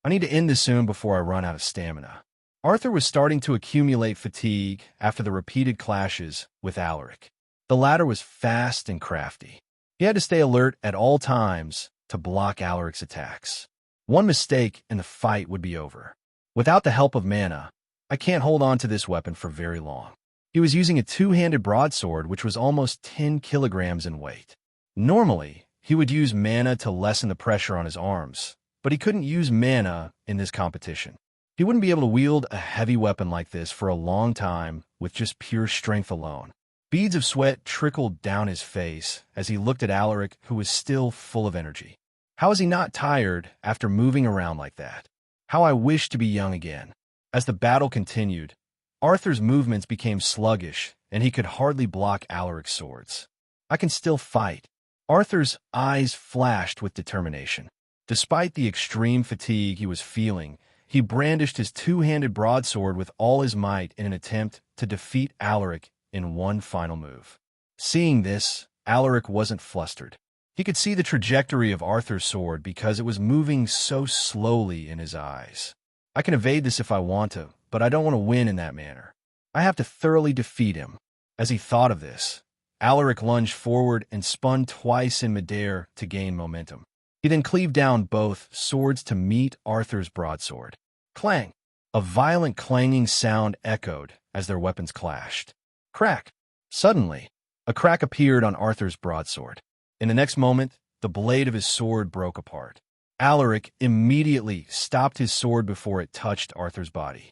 I need to end this soon before I run out of stamina. Arthur was starting to accumulate fatigue after the repeated clashes with Alaric. The latter was fast and crafty. He had to stay alert at all times to block Alaric's attacks. One mistake and the fight would be over. Without the help of mana, I can't hold on to this weapon for very long. He was using a two-handed broadsword which was almost 10 kilograms in weight. Normally, he would use mana to lessen the pressure on his arms, but he couldn't use mana in this competition. He wouldn't be able to wield a heavy weapon like this for a long time with just pure strength alone. Beads of sweat trickled down his face as he looked at Alaric, who was still full of energy. How is he not tired after moving around like that? How I wish to be young again. As the battle continued, Arthur's movements became sluggish, and he could hardly block Alaric's swords. I can still fight. Arthur's eyes flashed with determination. Despite the extreme fatigue he was feeling, he brandished his two-handed broadsword with all his might in an attempt to defeat Alaric in one final move. Seeing this, Alaric wasn't flustered. He could see the trajectory of Arthur's sword because it was moving so slowly in his eyes. I can evade this if I want to, but I don't want to win in that manner. I have to thoroughly defeat him. As he thought of this, Alaric lunged forward and spun twice in midair to gain momentum. He then cleaved down both swords to meet Arthur's broadsword. Clang! A violent clanging sound echoed as their weapons clashed. Crack! Suddenly, a crack appeared on Arthur's broadsword. In the next moment, the blade of his sword broke apart. Alaric immediately stopped his sword before it touched Arthur's body.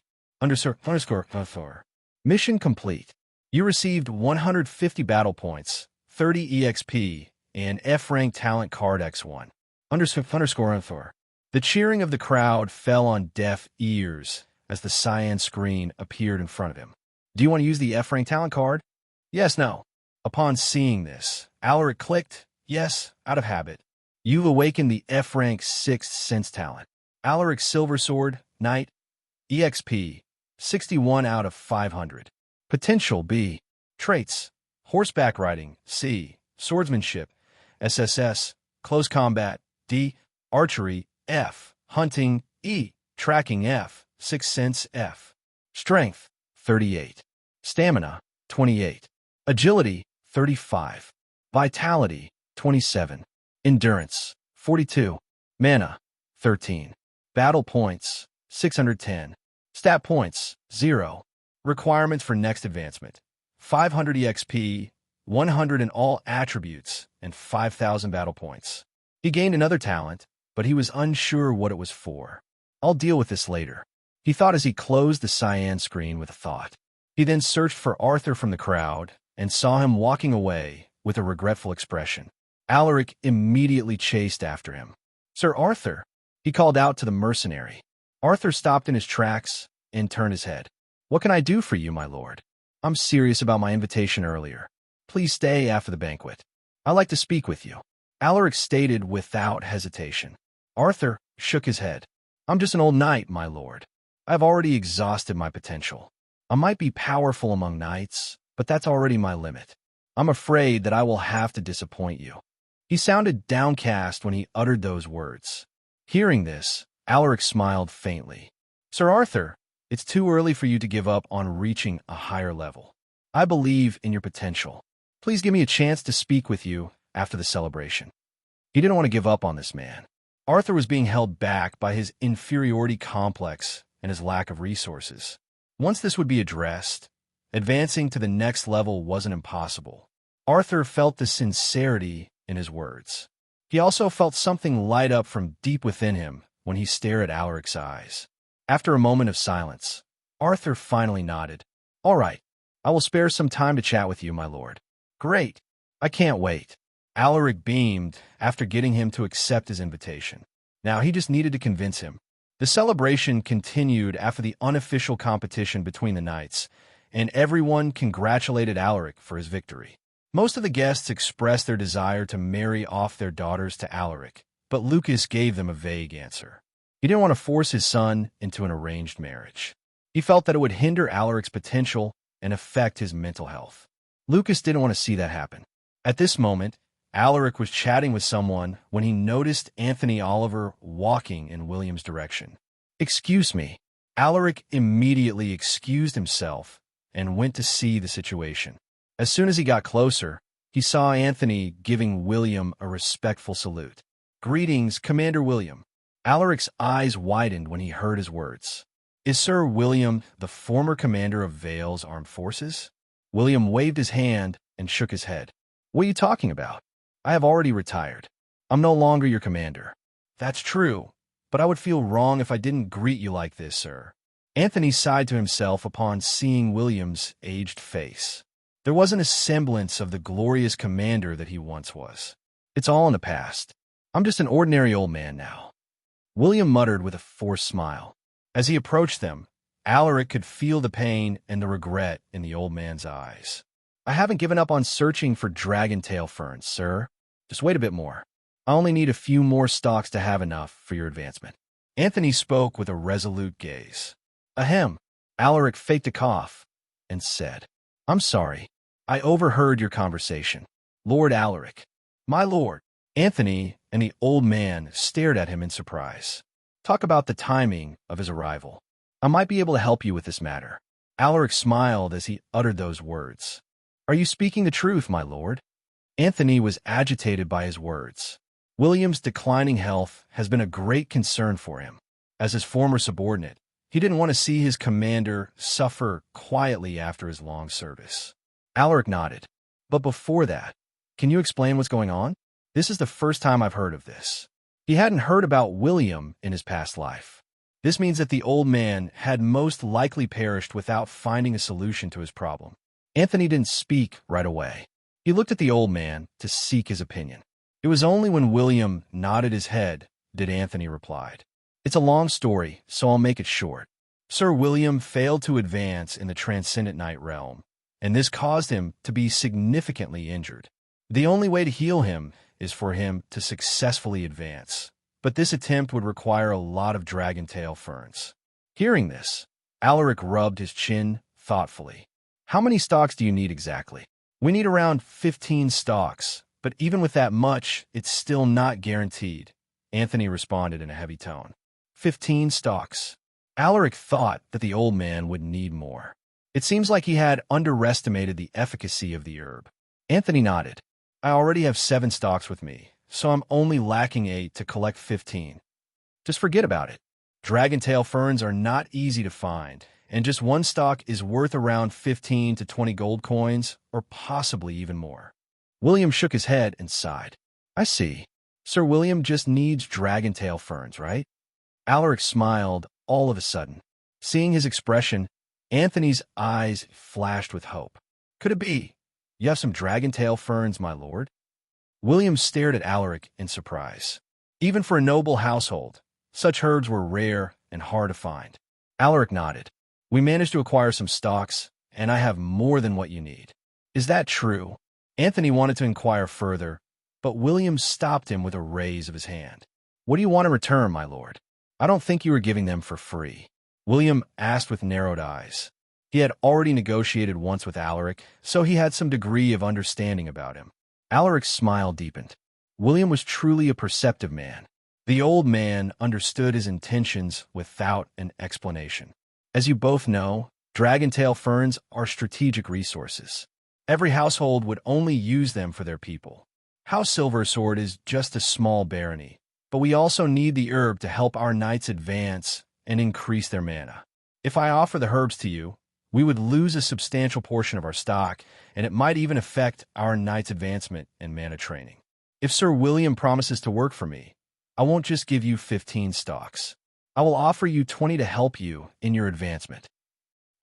Mission complete. You received 150 battle points, 30 EXP, and F-rank talent card X1. The cheering of the crowd fell on deaf ears as the cyan screen appeared in front of him. Do you want to use the F-rank talent card? Yes, no. Upon seeing this, Alaric clicked, yes, out of habit. You've awakened the F-rank 6th sense talent. Alaric's silver sword, knight, EXP, 61 out of 500. Potential B. Traits: horseback riding, C. Swordsmanship, SSS. Close combat, D. Archery, F. Hunting, E. Tracking, F. Sixth sense, F. Strength, 38. Stamina, 28. Agility, 35. Vitality, 27. Endurance, 42. Mana, 13. Battle points, 610. Stat points, 0. Requirements for next advancement: 500 EXP, 100 in all attributes, and 5,000 battle points. He gained another talent, but he was unsure what it was for. I'll deal with this later, he thought as he closed the cyan screen with a thought. He then searched for Arthur from the crowd and saw him walking away with a regretful expression. Alaric immediately chased after him. Sir Arthur, he called out to the mercenary. Arthur stopped in his tracks and turned his head. What can I do for you, my lord? I'm serious about my invitation earlier. Please stay after the banquet. I'd like to speak with you. Alaric stated without hesitation. Arthur shook his head. I'm just an old knight, my lord. I've already exhausted my potential. I might be powerful among knights, but that's already my limit. I'm afraid that I will have to disappoint you. He sounded downcast when he uttered those words. Hearing this, Alaric smiled faintly. Sir Arthur, it's too early for you to give up on reaching a higher level. I believe in your potential. Please give me a chance to speak with you after the celebration. He didn't want to give up on this man. Arthur was being held back by his inferiority complex and his lack of resources. Once this would be addressed, advancing to the next level wasn't impossible. Arthur felt the sincerity in his words. He also felt something light up from deep within him when he stared at Alaric's eyes. After a moment of silence, Arthur finally nodded. "All right, I will spare some time to chat with you, my lord." "Great. I can't wait." Alaric beamed after getting him to accept his invitation. Now he just needed to convince him. The celebration continued after the unofficial competition between the knights, and everyone congratulated Alaric for his victory. Most of the guests expressed their desire to marry off their daughters to Alaric, but Lucas gave them a vague answer. He didn't want to force his son into an arranged marriage. He felt that it would hinder Alaric's potential and affect his mental health. Lucas didn't want to see that happen. At this moment, Alaric was chatting with someone when he noticed Anthony Oliver walking in William's direction. "Excuse me." Alaric immediately excused himself and went to see the situation. As soon as he got closer, he saw Anthony giving William a respectful salute. "Greetings, Commander William." Alaric's eyes widened when he heard his words. "Is Sir William the former commander of Vale's armed forces?" William waved his hand and shook his head. "What are you talking about? I have already retired. I'm no longer your commander." "That's true, but I would feel wrong if I didn't greet you like this, sir." Anthony sighed to himself upon seeing William's aged face. There wasn't a semblance of the glorious commander that he once was. "It's all in the past. I'm just an ordinary old man now." William muttered with a forced smile. As he approached them, Alaric could feel the pain and the regret in the old man's eyes. "I haven't given up on searching for dragon-tail ferns, sir. Just wait a bit more. I only need a few more stalks to have enough for your advancement." Anthony spoke with a resolute gaze. "Ahem." Alaric faked a cough and said, "I'm sorry. I overheard your conversation." "Lord Alaric." "My lord." Anthony and the old man stared at him in surprise. "Talk about the timing of his arrival. I might be able to help you with this matter." Alaric smiled as he uttered those words. "Are you speaking the truth, my lord?" Anthony was agitated by his words. William's declining health has been a great concern for him. As his former subordinate, he didn't want to see his commander suffer quietly after his long service. Alaric nodded. "But before that, can you explain what's going on? This is the first time I've heard of this." He hadn't heard about William in his past life. This means that the old man had most likely perished without finding a solution to his problem. Anthony didn't speak right away. He looked at the old man to seek his opinion. It was only when William nodded his head did Anthony replied. "It's a long story, so I'll make it short. Sir William failed to advance in the Transcendent Knight realm, and this caused him to be significantly injured. The only way to heal him is for him to successfully advance, but this attempt would require a lot of dragon-tail ferns." Hearing this, Alaric rubbed his chin thoughtfully. "How many stalks do you need exactly?" "We need around 15 stalks, but even with that much, it's still not guaranteed," Anthony responded in a heavy tone. 15 stalks. Alaric thought that the old man would need more. It seems like he had underestimated the efficacy of the herb. Anthony nodded. "I already have 7 stalks with me, so I'm only lacking 8 to collect 15. Just forget about it. Dragon-tail ferns are not easy to find, and just one stalk is worth around 15 to 20 gold coins, or possibly even more." William shook his head and sighed. "I see. Sir William just needs dragon-tail ferns, right?" Alaric smiled all of a sudden. Seeing his expression, Anthony's eyes flashed with hope. "Could it be? You have some dragon-tail ferns, my lord?" William stared at Alaric in surprise. Even for a noble household, such herbs were rare and hard to find. Alaric nodded. "We managed to acquire some stalks, and I have more than what you need." "Is that true?" Anthony wanted to inquire further, but William stopped him with a raise of his hand. "What do you want in return, my lord? I don't think you were giving them for free." William asked with narrowed eyes. He had already negotiated once with Alaric, so he had some degree of understanding about him. Alaric's smile deepened. William was truly a perceptive man. The old man understood his intentions without an explanation. "As you both know, dragon-tail ferns are strategic resources. Every household would only use them for their people. House Silversword is just a small barony, but we also need the herb to help our knights advance and increase their mana. If I offer the herbs to you, we would lose a substantial portion of our stock, and it might even affect our knight's advancement and mana training. If Sir William promises to work for me, I won't just give you 15 stocks. I will offer you 20 to help you in your advancement.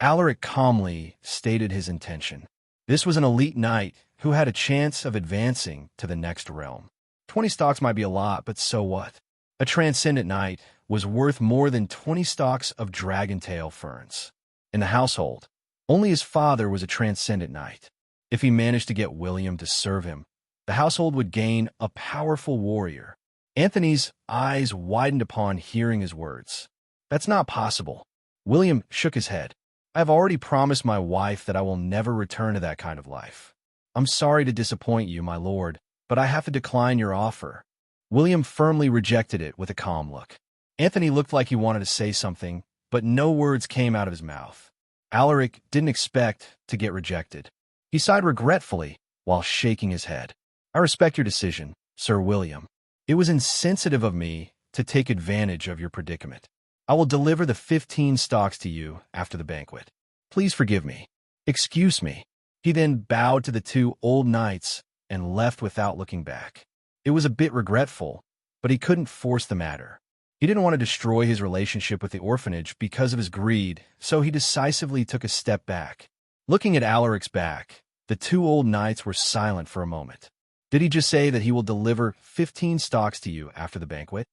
Alaric calmly stated his intention. This was an elite knight who had a chance of advancing to the next realm. 20 stocks might be a lot, but so what? A transcendent knight was worth more than 20 stalks of dragon-tail ferns. In the household, only his father was a transcendent knight. If he managed to get William to serve him, the household would gain a powerful warrior. Anthony's eyes widened upon hearing his words. That's not possible. William shook his head. I have already promised my wife that I will never return to that kind of life. I'm sorry to disappoint you, my lord, but I have to decline your offer. William firmly rejected it with a calm look. Anthony looked like he wanted to say something, but no words came out of his mouth. Alaric didn't expect to get rejected. He sighed regretfully while shaking his head. I respect your decision, Sir William. It was insensitive of me to take advantage of your predicament. I will deliver the 15 stocks to you after the banquet. Please forgive me. Excuse me. He then bowed to the two old knights and left without looking back. It was a bit regretful, but he couldn't force the matter. He didn't want to destroy his relationship with the orphanage because of his greed, so he decisively took a step back. Looking at Alaric's back, the two old knights were silent for a moment. Did he just say that he will deliver 15 stocks to you after the banquet?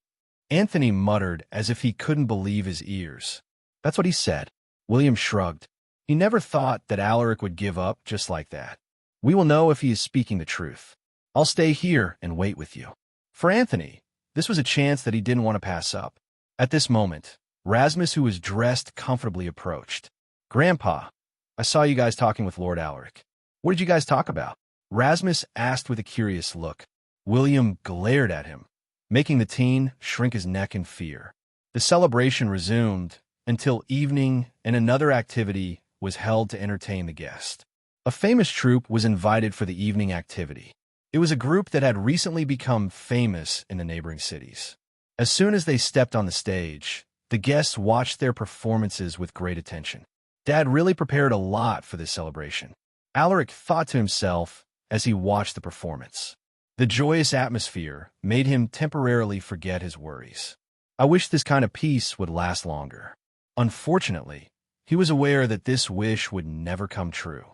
Anthony muttered as if he couldn't believe his ears. That's what he said. William shrugged. He never thought that Alaric would give up just like that. We will know if he is speaking the truth. I'll stay here and wait with you. For Anthony, this was a chance that he didn't want to pass up. At this moment, Rasmus, who was dressed comfortably, approached. Grandpa, I saw you guys talking with Lord Alaric. What did you guys talk about? Rasmus asked with a curious look. William glared at him, making the teen shrink his neck in fear. The celebration resumed until evening, and another activity was held to entertain the guest. A famous troupe was invited for the evening activity. It was a group that had recently become famous in the neighboring cities. As soon as they stepped on the stage, the guests watched their performances with great attention. Dad really prepared a lot for this celebration. Alaric thought to himself as he watched the performance. The joyous atmosphere made him temporarily forget his worries. I wish this kind of peace would last longer. Unfortunately, he was aware that this wish would never come true.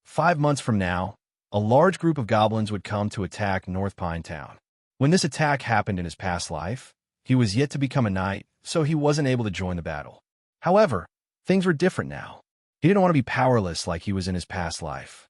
5 months from now, a large group of goblins would come to attack North Pine Town. When this attack happened in his past life, he was yet to become a knight, so he wasn't able to join the battle. However, things were different now. He didn't want to be powerless like he was in his past life.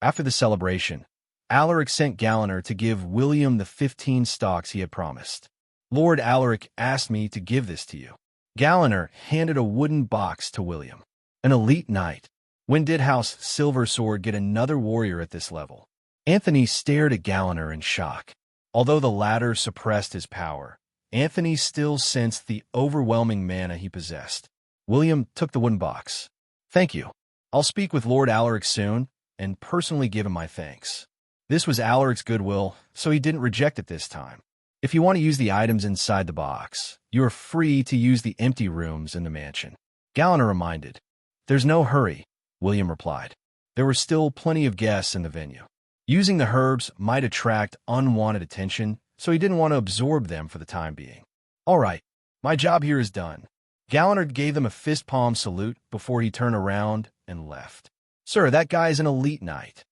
After the celebration, Alaric sent Galliner to give William the 15 stocks he had promised. Lord Alaric asked me to give this to you. Galliner handed a wooden box to William. An elite knight. When did House Silversword get another warrior at this level? Anthony stared at Galliner in shock. Although the latter suppressed his power, Anthony still sensed the overwhelming mana he possessed. William took the wooden box. Thank you. I'll speak with Lord Alaric soon and personally give him my thanks. This was Alaric's goodwill, so he didn't reject it this time. If you want to use the items inside the box, you are free to use the empty rooms in the mansion. Galliner reminded. There's no hurry, William replied. There were still plenty of guests in the venue. Using the herbs might attract unwanted attention, so he didn't want to absorb them for the time being. All right, my job here is done. Galliner gave them a fist palm salute before he turned around and left. Sir, that guy is an elite knight,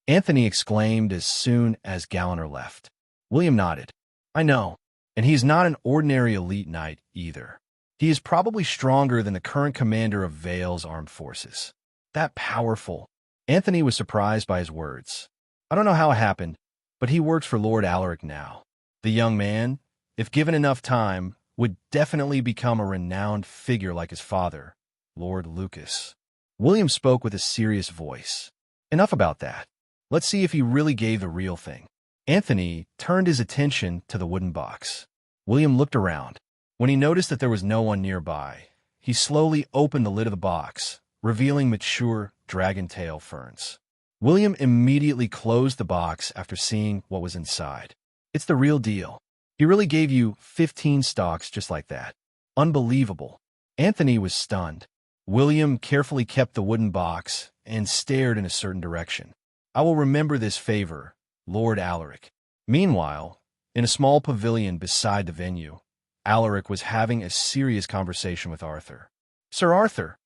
Anthony exclaimed as soon as Galliner left. William nodded. I know, and he's not an ordinary elite knight either. He is probably stronger than the current commander of Vale's armed forces. That powerful. Anthony was surprised by his words. I don't know how it happened, but he works for Lord Alaric now. The young man, if given enough time, would definitely become a renowned figure like his father, Lord Lucas. William spoke with a serious voice. Enough about that. Let's see if he really gave the real thing. Anthony turned his attention to the wooden box. William looked around. When he noticed that there was no one nearby, he slowly opened the lid of the box, revealing mature dragon-tail ferns. William immediately closed the box after seeing what was inside. It's the real deal. He really gave you 15 stocks just like that. Unbelievable. Anthony was stunned. William carefully kept the wooden box and stared in a certain direction. I will remember this favor, Lord Alaric. Meanwhile, in a small pavilion beside the venue, Alaric was having a serious conversation with Arthur. Sir Arthur,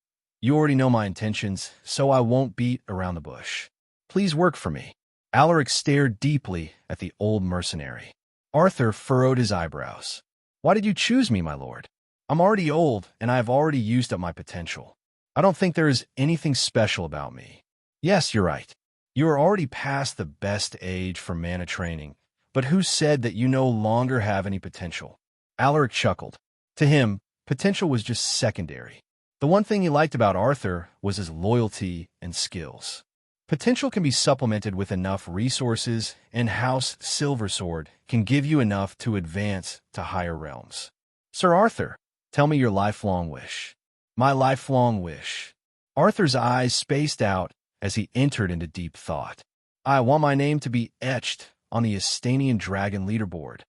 you already know my intentions, so I won't beat around the bush. Please work for me. Alaric stared deeply at the old mercenary. Arthur furrowed his eyebrows. Why did you choose me, my lord? I'm already old, and I have already used up my potential. I don't think there is anything special about me. Yes, you're right. You are already past the best age for mana training, but who said that you no longer have any potential? Alaric chuckled. To him, potential was just secondary. The one thing he liked about Arthur was his loyalty and skills. Potential can be supplemented with enough resources, and House Silversword can give you enough to advance to higher realms. Sir Arthur, tell me your lifelong wish. My lifelong wish. Arthur's eyes spaced out as he entered into deep thought. I want my name to be etched on the Astanian Dragon leaderboard.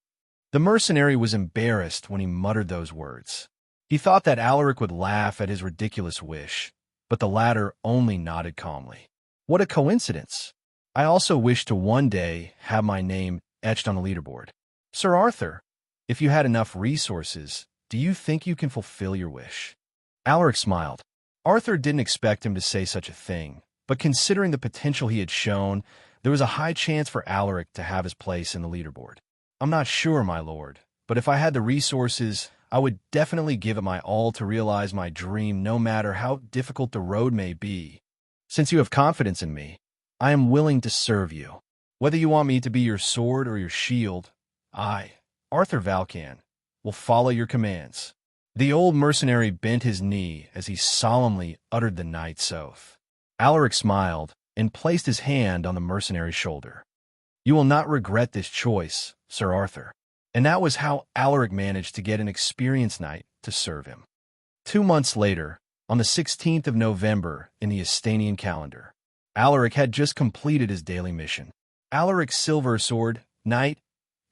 The mercenary was embarrassed when he muttered those words. He thought that Alaric would laugh at his ridiculous wish, but the latter only nodded calmly. What a coincidence. I also wish to one day have my name etched on the leaderboard. Sir Arthur, if you had enough resources, do you think you can fulfill your wish? Alaric smiled. Arthur didn't expect him to say such a thing, but considering the potential he had shown, there was a high chance for Alaric to have his place in the leaderboard. I'm not sure, my lord, but if I had the resources, I would definitely give it my all to realize my dream no matter how difficult the road may be. Since you have confidence in me, I am willing to serve you. Whether you want me to be your sword or your shield, I, Arthur Valcan, will follow your commands. The old mercenary bent his knee as he solemnly uttered the knight's oath. Alaric smiled and placed his hand on the mercenary's shoulder. You will not regret this choice, Sir Arthur. And that was how Alaric managed to get an experienced knight to serve him. 2 months later, on the 16th of November in the Astanian calendar, Alaric had just completed his daily mission. Alaric Silver Sword, Knight,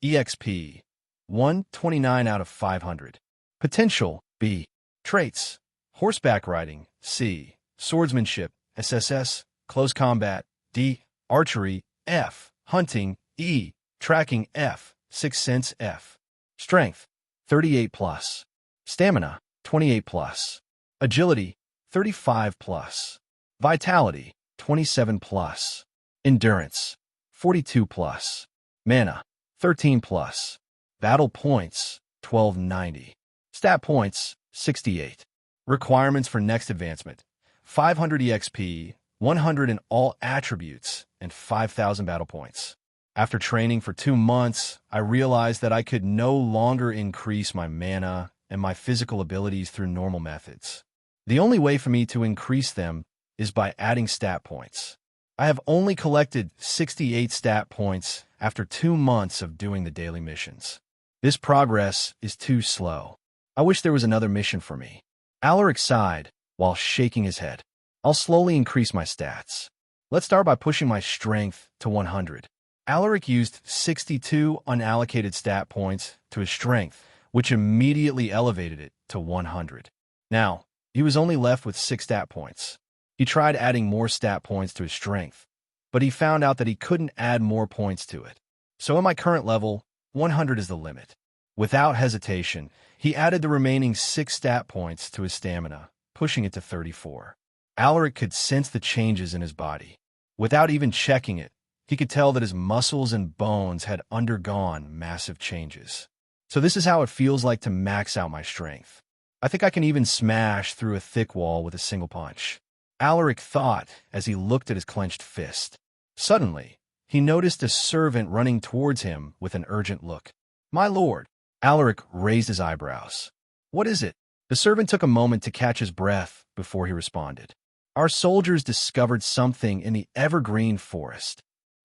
EXP, 129 out of 500. Potential, B. Traits, Horseback Riding, C. Swordsmanship, SSS, Close Combat, D. Archery, F. Hunting, E. Tracking, F. Sixth Sense, F. Strength, 38+. Stamina, 28+. Agility, 35+. Vitality, 27+. Endurance, 42+. Mana, 13+. Battle points, 1290. Stat points, 68. Requirements for next advancement, 500 EXP, 100 in all attributes, and 5,000 battle points. After training for 2 months, I realized that I could no longer increase my mana and my physical abilities through normal methods. The only way for me to increase them is by adding stat points. I have only collected 68 stat points after 2 months of doing the daily missions. This progress is too slow. I wish there was another mission for me. Alaric sighed while shaking his head. I'll slowly increase my stats. Let's start by pushing my strength to 100. Alaric used 62 unallocated stat points to his strength, which immediately elevated it to 100. Now, he was only left with 6 stat points. He tried adding more stat points to his strength, but he found out that he couldn't add more points to it. So at my current level, 100 is the limit. Without hesitation, he added the remaining 6 stat points to his stamina, pushing it to 34. Alaric could sense the changes in his body. Without even checking it, he could tell that his muscles and bones had undergone massive changes. So this is how it feels like to max out my strength. I think I can even smash through a thick wall with a single punch. Alaric thought as he looked at his clenched fist. Suddenly, he noticed a servant running towards him with an urgent look. My lord. Alaric raised his eyebrows. What is it? The servant took a moment to catch his breath before he responded. Our soldiers discovered something in the evergreen forest.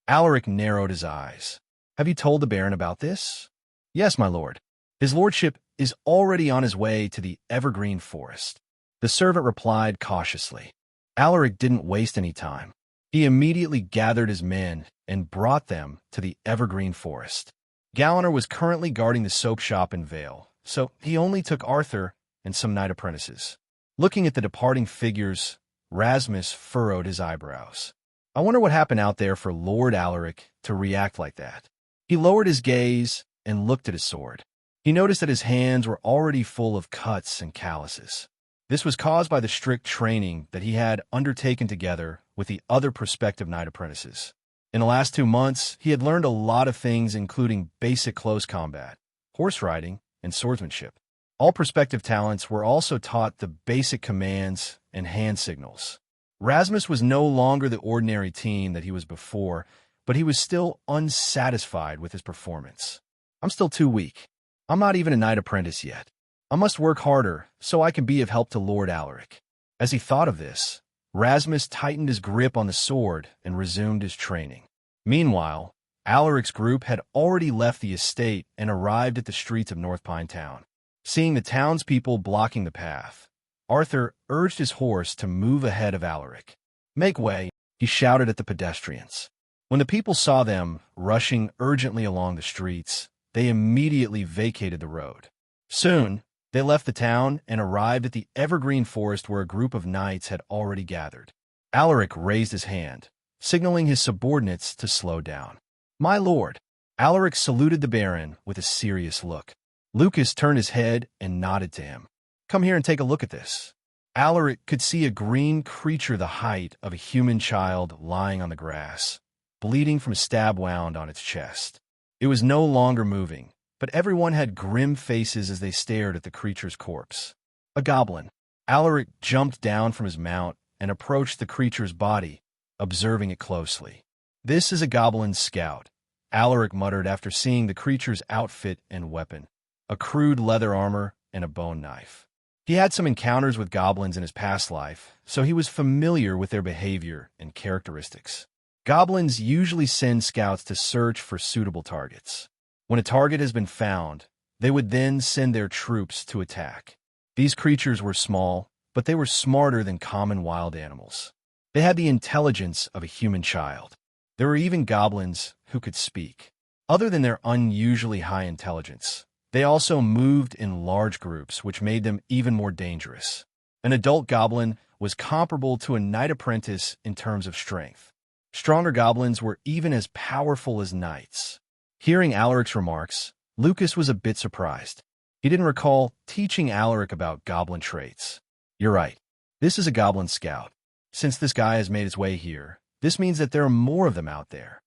Alaric narrowed his eyes. Have you told the Baron about this? Yes, my lord. His lordship is already on his way to the evergreen forest. The servant replied cautiously. Alaric didn't waste any time. He immediately gathered his men and brought them to the evergreen forest. Galliner was currently guarding the soap shop in Vale, so he only took Arthur and some night apprentices. Looking at the departing figures, Rasmus furrowed his eyebrows. I wonder what happened out there for Lord Alaric to react like that. He lowered his gaze and looked at his sword. He noticed that his hands were already full of cuts and calluses. This was caused by the strict training that he had undertaken together with the other prospective knight apprentices. In the last 2 months, he had learned a lot of things, including basic close combat, horse riding, and swordsmanship. All prospective talents were also taught the basic commands and hand signals. Rasmus was no longer the ordinary teen that he was before, but he was still unsatisfied with his performance. I'm still too weak. I'm not even a knight apprentice yet. I must work harder so I can be of help to Lord Alaric. As he thought of this, Rasmus tightened his grip on the sword and resumed his training. Meanwhile, Alaric's group had already left the estate and arrived at the streets of North Pine Town. Seeing the townspeople blocking the path, Arthur urged his horse to move ahead of Alaric. "Make way," he shouted at the pedestrians. When the people saw them rushing urgently along the streets, they immediately vacated the road. Soon, they left the town and arrived at the evergreen forest where a group of knights had already gathered. Alaric raised his hand, signaling his subordinates to slow down. "My lord." Alaric saluted the baron with a serious look. Lucas turned his head and nodded to him. "Come here and take a look at this." Alaric could see a green creature the height of a human child lying on the grass, bleeding from a stab wound on its chest. It was no longer moving, but everyone had grim faces as they stared at the creature's corpse. A goblin. Alaric jumped down from his mount and approached the creature's body, observing it closely. "This is a goblin scout," Alaric muttered after seeing the creature's outfit and weapon, a crude leather armor and a bone knife. He had some encounters with goblins in his past life, so he was familiar with their behavior and characteristics. Goblins usually send scouts to search for suitable targets. When a target has been found, they would then send their troops to attack. These creatures were small, but they were smarter than common wild animals. They had the intelligence of a human child. There were even goblins who could speak. Other than their unusually high intelligence, they also moved in large groups, which made them even more dangerous. An adult goblin was comparable to a knight apprentice in terms of strength. Stronger goblins were even as powerful as knights. Hearing Alaric's remarks, Lucas was a bit surprised. He didn't recall teaching Alaric about goblin traits. "You're right. This is a goblin scout. Since this guy has made his way here, this means that there are more of them out there."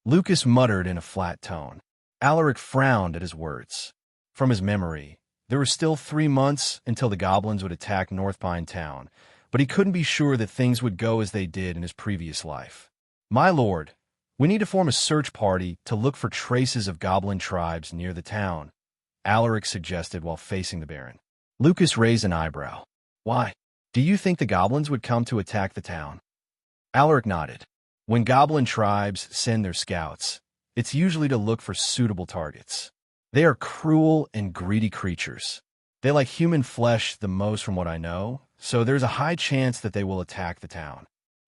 Lucas muttered in a flat tone. Alaric frowned at his words. From his memory, there were still 3 months until the goblins would attack North Pine Town, but he couldn't be sure that things would go as they did in his previous life. "My lord, we need to form a search party to look for traces of goblin tribes near the town," Alaric suggested while facing the baron. Lucas raised an eyebrow. "Why? Do you think the goblins would come to attack the town?" Alaric nodded. When goblin tribes send their scouts, it's usually to look for suitable targets. They are cruel and greedy creatures. They like human flesh the most from what I know, so there's a high chance that they will attack the town.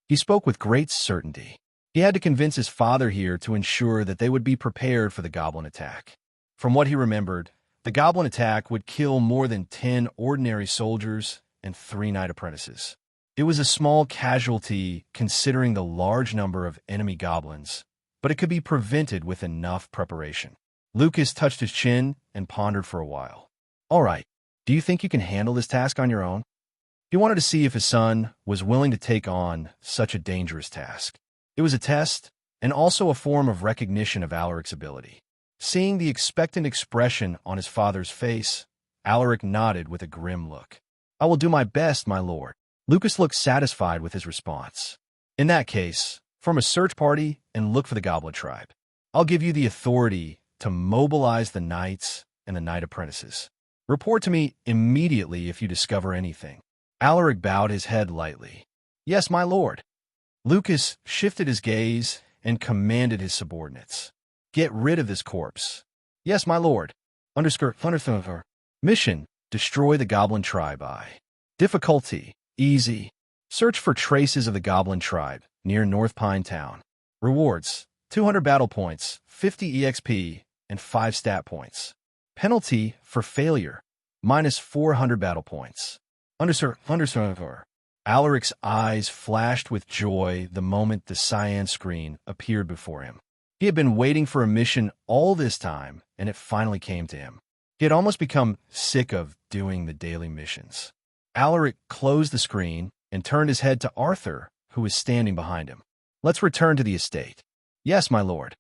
He spoke with great certainty. He had to convince his father here to ensure that they would be prepared for the goblin attack. From what he remembered, the goblin attack would kill more than 10 ordinary soldiers and 3 knight apprentices. It was a small casualty considering the large number of enemy goblins, but it could be prevented with enough preparation. Lucas touched his chin and pondered for a while. "All right, do you think you can handle this task on your own?" He wanted to see if his son was willing to take on such a dangerous task. It was a test, and also a form of recognition of Alaric's ability. Seeing the expectant expression on his father's face, Alaric nodded with a grim look. "I will do my best, my lord." Lucas looked satisfied with his response. "In that case, form a search party and look for the goblin tribe. I'll give you the authority to mobilize the knights and the knight apprentices. Report to me immediately if you discover anything." Alaric bowed his head lightly. "Yes, my lord." Lucas shifted his gaze and commanded his subordinates. "Get rid of this corpse." "Yes, my lord." __ Mission: destroy the goblin tribe. Difficulty: easy. Search for traces of the goblin tribe near North Pine Town. Rewards: 200 battle points, 50 EXP, and 5 stat points. Penalty for failure, minus 400 battle points. Underscore. Alaric's eyes flashed with joy the moment the cyan screen appeared before him. He had been waiting for a mission all this time, and it finally came to him. He had almost become sick of doing the daily missions. Alaric closed the screen and turned his head to Arthur, who was standing behind him. "Let's return to the estate." "Yes, my lord."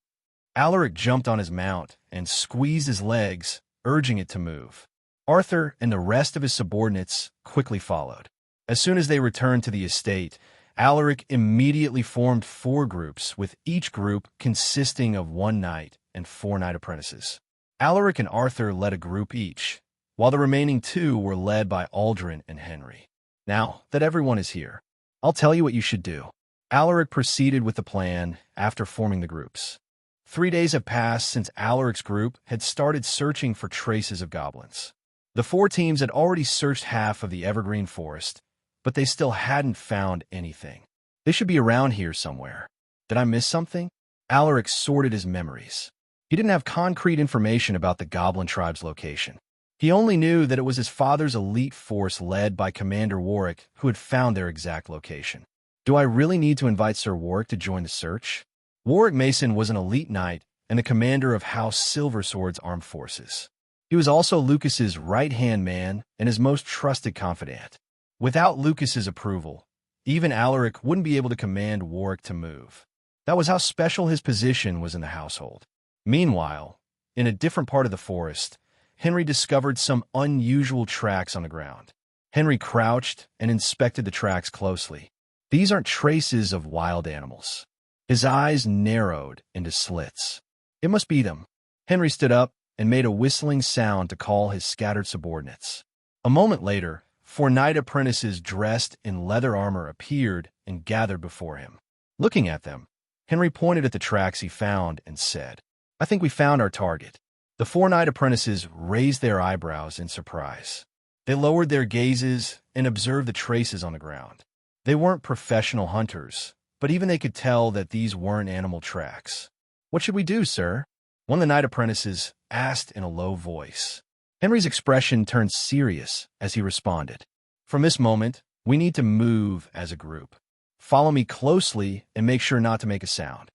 Alaric jumped on his mount and squeezed his legs, urging it to move. Arthur and the rest of his subordinates quickly followed. As soon as they returned to the estate, Alaric immediately formed 4 groups, with each group consisting of 1 knight and 4 knight apprentices. Alaric and Arthur led a group each, while the remaining 2 were led by Aldrin and Henry. "Now that everyone is here, I'll tell you what you should do." Alaric proceeded with the plan after forming the groups. 3 days have passed since Alaric's group had started searching for traces of goblins. The 4 teams had already searched half of the evergreen forest, but they still hadn't found anything. They should be around here somewhere. Did I miss something? Alaric sorted his memories. He didn't have concrete information about the goblin tribe's location. He only knew that it was his father's elite force led by Commander Warwick who had found their exact location. Do I really need to invite Sir Warwick to join the search? Warwick Mason was an elite knight and the commander of House Silversword's armed forces. He was also Lucas's right-hand man and his most trusted confidant. Without Lucas's approval, even Alaric wouldn't be able to command Warwick to move. That was how special his position was in the household. Meanwhile, in a different part of the forest, Henry discovered some unusual tracks on the ground. Henry crouched and inspected the tracks closely. These aren't traces of wild animals. His eyes narrowed into slits. It must be them. Henry stood up and made a whistling sound to call his scattered subordinates. A moment later, 4 knight apprentices dressed in leather armor appeared and gathered before him. Looking at them, Henry pointed at the tracks he found and said, "I think we found our target." The 4 knight apprentices raised their eyebrows in surprise. They lowered their gazes and observed the traces on the ground. They weren't professional hunters, but even they could tell that these weren't animal tracks. "What should we do, sir?" one of the knight apprentices asked in a low voice. Henry's expression turned serious as he responded, "From this moment, we need to move as a group. Follow me closely and make sure not to make a sound.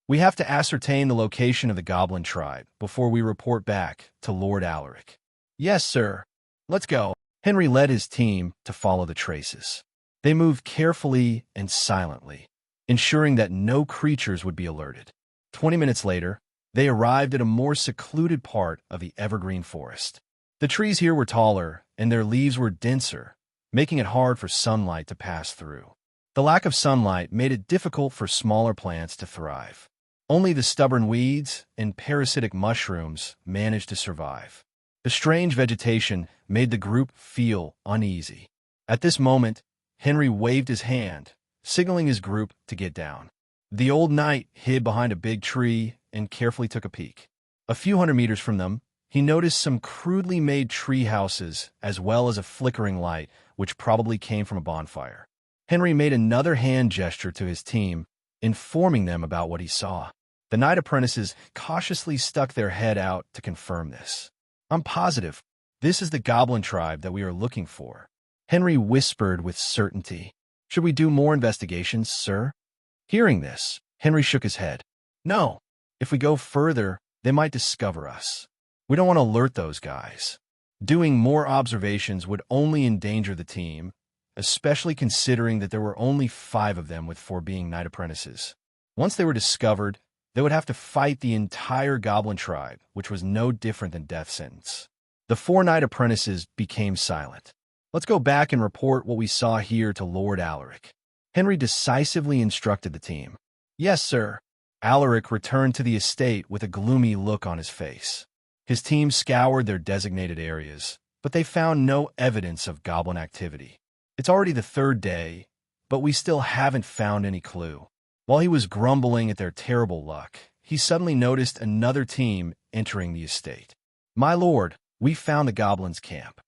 We have to ascertain the location of the goblin tribe before we report back to Lord Alaric." "Yes, sir. Let's go." Henry led his team to follow the traces. They moved carefully and silently, ensuring that no creatures would be alerted. 20 minutes later, they arrived at a more secluded part of the evergreen forest. The trees here were taller, and their leaves were denser, making it hard for sunlight to pass through. The lack of sunlight made it difficult for smaller plants to thrive. Only the stubborn weeds and parasitic mushrooms managed to survive. The strange vegetation made the group feel uneasy. At this moment, Henry waved his hand, signaling his group to get down. The old knight hid behind a big tree and carefully took a peek. A few hundred meters from them, he noticed some crudely made tree houses as well as a flickering light, which probably came from a bonfire. Henry made another hand gesture to his team, informing them about what he saw. The knight apprentices cautiously stuck their head out to confirm this. "I'm positive this is the goblin tribe that we are looking for," Henry whispered with certainty. "Should we do more investigations, sir?" Hearing this, Henry shook his head. "No. If we go further, they might discover us. We don't want to alert those guys. Doing more observations would only endanger the team, especially considering that there were only 5 of them with 4 being knight apprentices. Once they were discovered, they would have to fight the entire goblin tribe, which was no different than death sentence." The 4 knight apprentices became silent. "Let's go back and report what we saw here to Lord Alaric," Henry decisively instructed the team. "Yes, sir." Alaric returned to the estate with a gloomy look on his face. His team scoured their designated areas, but they found no evidence of goblin activity. "It's already the 3rd day, but we still haven't found any clue." While he was grumbling at their terrible luck, he suddenly noticed another team entering the estate. "My lord, we found the goblins' camp,"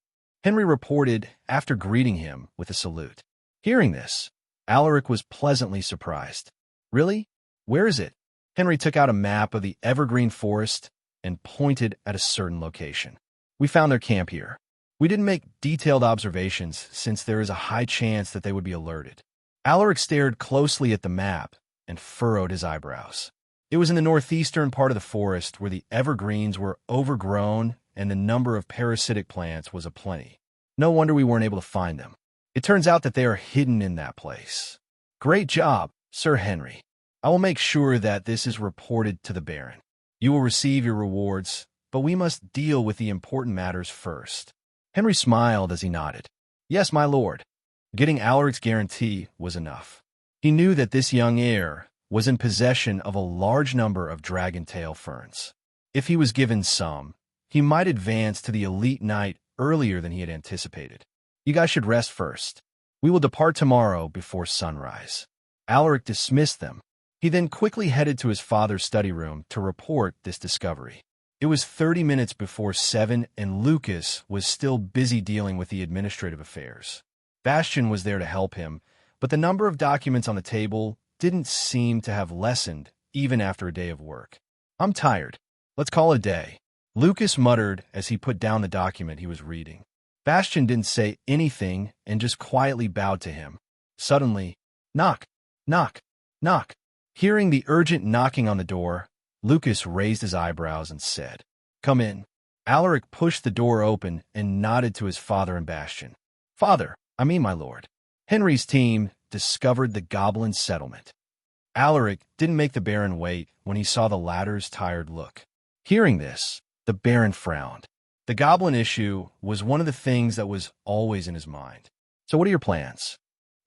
Henry reported after greeting him with a salute. Hearing this, Alaric was pleasantly surprised. "Really? Where is it?" Henry took out a map of the evergreen forest and pointed at a certain location. We found their camp here. We didn't make detailed observations since there is a high chance that they would be alerted. Alaric stared closely at the map and furrowed his eyebrows. It was in the northeastern part of the forest where the evergreens were overgrown and the number of parasitic plants was aplenty. No wonder we weren't able to find them. It turns out that they are hidden in that place. Great job, Sir Henry. I will make sure that this is reported to the Baron. You will receive your rewards, but we must deal with the important matters first. Henry smiled as he nodded. Yes, my lord. Getting Alaric's guarantee was enough. He knew that this young heir was in possession of a large number of dragon-tail ferns. If he was given some, he might advance to the elite knight earlier than he had anticipated. You guys should rest first. We will depart tomorrow before sunrise. Alaric dismissed them. He then quickly headed to his father's study room to report this discovery. It was 30 minutes before 7, and Lucas was still busy dealing with the administrative affairs. Bastian was there to help him, but the number of documents on the table didn't seem to have lessened even after a day of work. I'm tired. Let's call it a day. Lucas muttered as he put down the document he was reading. Bastian didn't say anything and just quietly bowed to him. Suddenly, knock, knock, knock. Hearing the urgent knocking on the door, Lucas raised his eyebrows and said, "Come in." Alaric pushed the door open and nodded to his father and Bastian. "Father, my lord." Henry's team discovered the goblin settlement. Alaric didn't make the Baron wait when he saw the latter's tired look. Hearing this, the Baron frowned. The goblin issue was one of the things that was always in his mind. "So what are your plans?"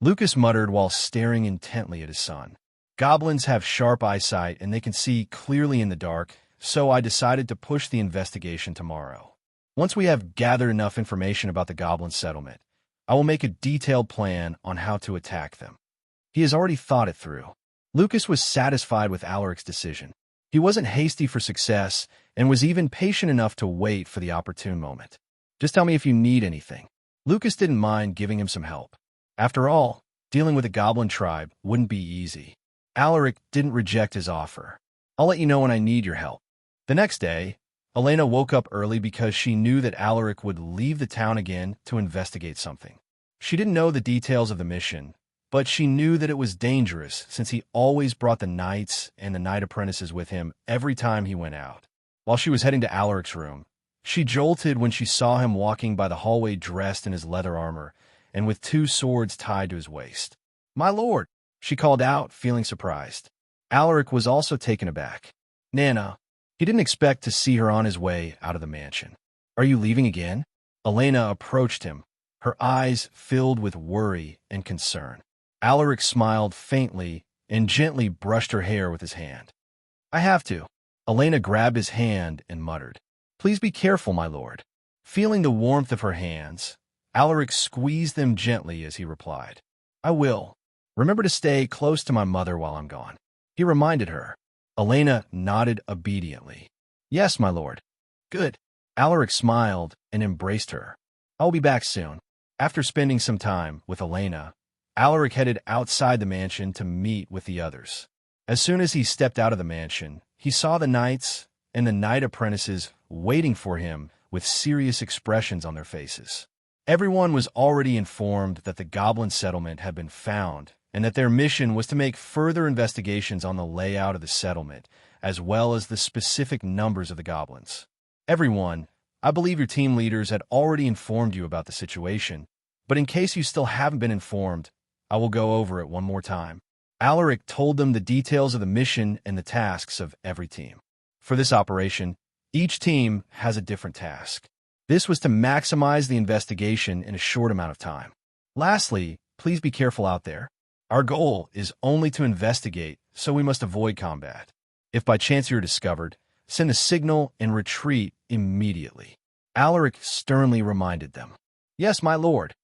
Lucas muttered while staring intently at his son. "Goblins have sharp eyesight and they can see clearly in the dark, so I decided to push the investigation tomorrow. Once we have gathered enough information about the goblin settlement, I will make a detailed plan on how to attack them." He has already thought it through. Lucas was satisfied with Alaric's decision. He wasn't hasty for success and was even patient enough to wait for the opportune moment. "Just tell me if you need anything." Lucas didn't mind giving him some help. After all, dealing with a goblin tribe wouldn't be easy. Alaric didn't reject his offer. "I'll let you know when I need your help." The next day, Elena woke up early because she knew that Alaric would leave the town again to investigate something. She didn't know the details of the mission, but she knew that it was dangerous since he always brought the knights and the knight apprentices with him every time he went out. While she was heading to Alaric's room, she jolted when she saw him walking by the hallway dressed in his leather armor and with 2 swords tied to his waist. "My lord," she called out, feeling surprised. Alaric was also taken aback. "Nana." He didn't expect to see her on his way out of the mansion. "Are you leaving again?" Elena approached him, her eyes filled with worry and concern. Alaric smiled faintly and gently brushed her hair with his hand. "I have to." Elena grabbed his hand and muttered, "Please be careful, my lord." Feeling the warmth of her hands, Alaric squeezed them gently as he replied, "I will. Remember to stay close to my mother while I'm gone." He reminded her. Elena nodded obediently. "Yes, my lord." "Good." Alaric smiled and embraced her. "I'll be back soon." After spending some time with Elena, Alaric headed outside the mansion to meet with the others. As soon as he stepped out of the mansion, he saw the knights and the knight apprentices waiting for him with serious expressions on their faces. Everyone was already informed that the goblin settlement had been found and that their mission was to make further investigations on the layout of the settlement, as well as the specific numbers of the goblins. "Everyone, I believe your team leaders had already informed you about the situation, but in case you still haven't been informed, I will go over it one more time." Alaric told them the details of the mission and the tasks of every team. For this operation, each team has a different task. This was to maximize the investigation in a short amount of time. Lastly, please be careful out there. Our goal is only to investigate, so we must avoid combat. If by chance you're discovered, send a signal and retreat immediately. Alaric sternly reminded them. "Yes, my lord."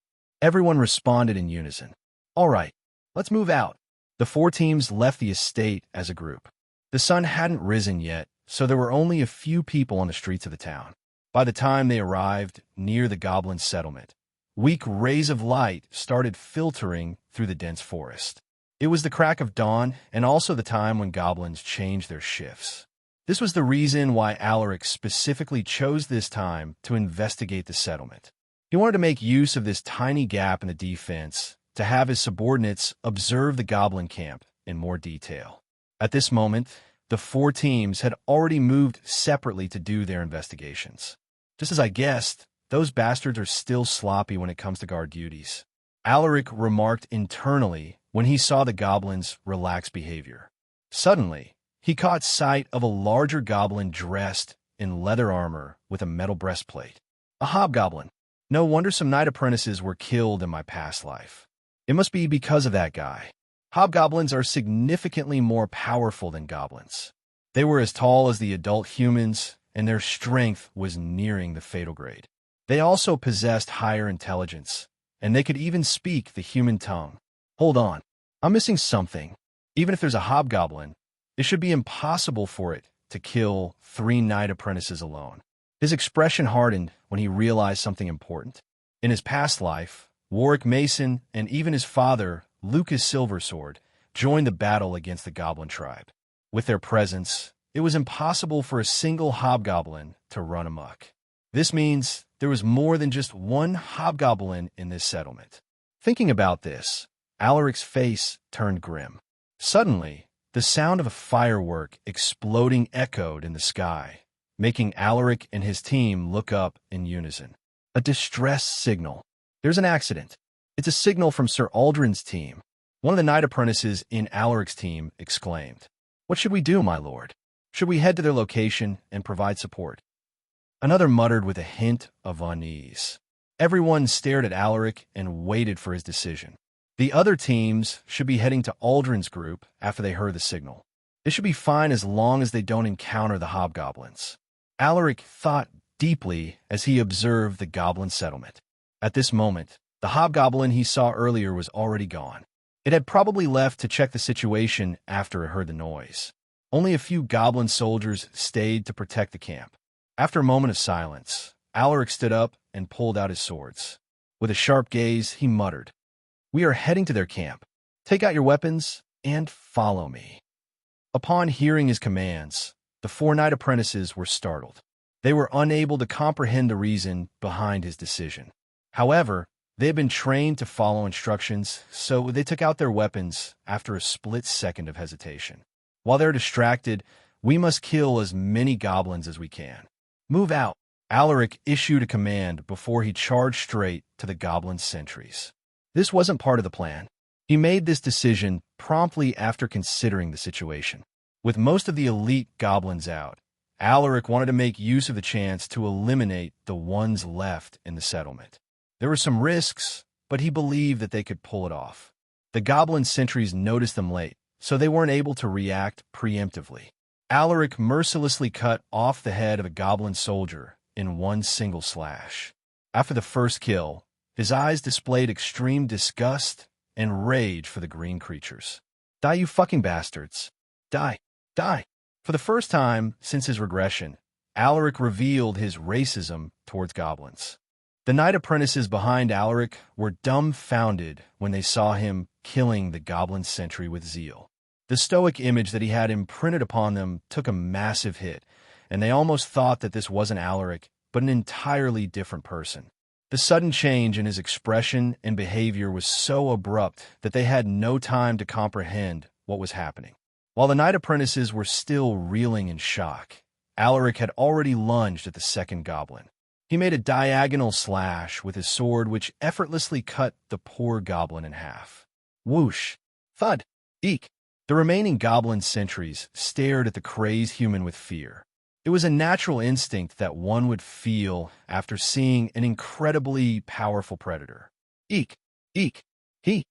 Everyone responded in unison. "All right, let's move out." The 4 teams left the estate as a group. The sun hadn't risen yet, so there were only a few people on the streets of the town. By the time they arrived near the goblin settlement, weak rays of light started filtering through the dense forest. It was the crack of dawn and also the time when goblins changed their shifts. This was the reason why Alaric specifically chose this time to investigate the settlement. He wanted to make use of this tiny gap in the defense to have his subordinates observe the goblin camp in more detail. At this moment, the four teams had already moved separately to do their investigations. Just as I guessed, those bastards are still sloppy when it comes to guard duties. Alaric remarked internally when he saw the goblins' relaxed behavior. Suddenly, he caught sight of a larger goblin dressed in leather armor with a metal breastplate. A hobgoblin. No wonder some knight apprentices were killed in my past life. It must be because of that guy. Hobgoblins are significantly more powerful than goblins. They were as tall as the adult humans, and their strength was nearing the fatal grade. They also possessed higher intelligence, and they could even speak the human tongue. Hold on, I'm missing something. Even if there's a hobgoblin, it should be impossible for it to kill 3 knight apprentices alone. His expression hardened when he realized something important. In his past life, Warwick Mason and even his father, Lucas Silversword, joined the battle against the goblin tribe. With their presence, it was impossible for a single hobgoblin to run amok. This means there was more than just one hobgoblin in this settlement. Thinking about this, Alaric's face turned grim. Suddenly, the sound of a firework exploding echoed in the sky, making Alaric and his team look up in unison. A distress signal. There's an accident. It's a signal from Sir Aldrin's team. One of the knight apprentices in Alaric's team exclaimed. What should we do, my lord? Should we head to their location and provide support? Another muttered with a hint of unease. Everyone stared at Alaric and waited for his decision. The other teams should be heading to Aldrin's group after they heard the signal. It should be fine as long as they don't encounter the hobgoblins. Alaric thought deeply as he observed the goblin settlement. At this moment, the hobgoblin he saw earlier was already gone. It had probably left to check the situation after it heard the noise. Only a few goblin soldiers stayed to protect the camp. After a moment of silence, Alaric stood up and pulled out his swords. With a sharp gaze, he muttered, "We are heading to their camp. Take out your weapons and follow me." Upon hearing his commands, the 4 knight apprentices were startled. They were unable to comprehend the reason behind his decision. However, they had been trained to follow instructions, so they took out their weapons after a split second of hesitation. While they're distracted, we must kill as many goblins as we can. Move out. Alaric issued a command before he charged straight to the goblin sentries. This wasn't part of the plan. He made this decision promptly after considering the situation. With most of the elite goblins out, Alaric wanted to make use of the chance to eliminate the ones left in the settlement. There were some risks, but he believed that they could pull it off. The goblin sentries noticed them late, so they weren't able to react preemptively. Alaric mercilessly cut off the head of a goblin soldier in one single slash. After the first kill, his eyes displayed extreme disgust and rage for the green creatures. Die, you fucking bastards. Die. Die. For the first time since his regression, Alaric revealed his racism towards goblins. The knight apprentices behind Alaric were dumbfounded when they saw him killing the goblin sentry with zeal. The stoic image that he had imprinted upon them took a massive hit, and they almost thought that this wasn't Alaric, but an entirely different person. The sudden change in his expression and behavior was so abrupt that they had no time to comprehend what was happening. While the knight apprentices were still reeling in shock, Alaric had already lunged at the second goblin. He made a diagonal slash with his sword which effortlessly cut the poor goblin in half. Whoosh! Thud! Eek! The remaining goblin sentries stared at the crazed human with fear. It was a natural instinct that one would feel after seeing an incredibly powerful predator. Eek! Eek! He!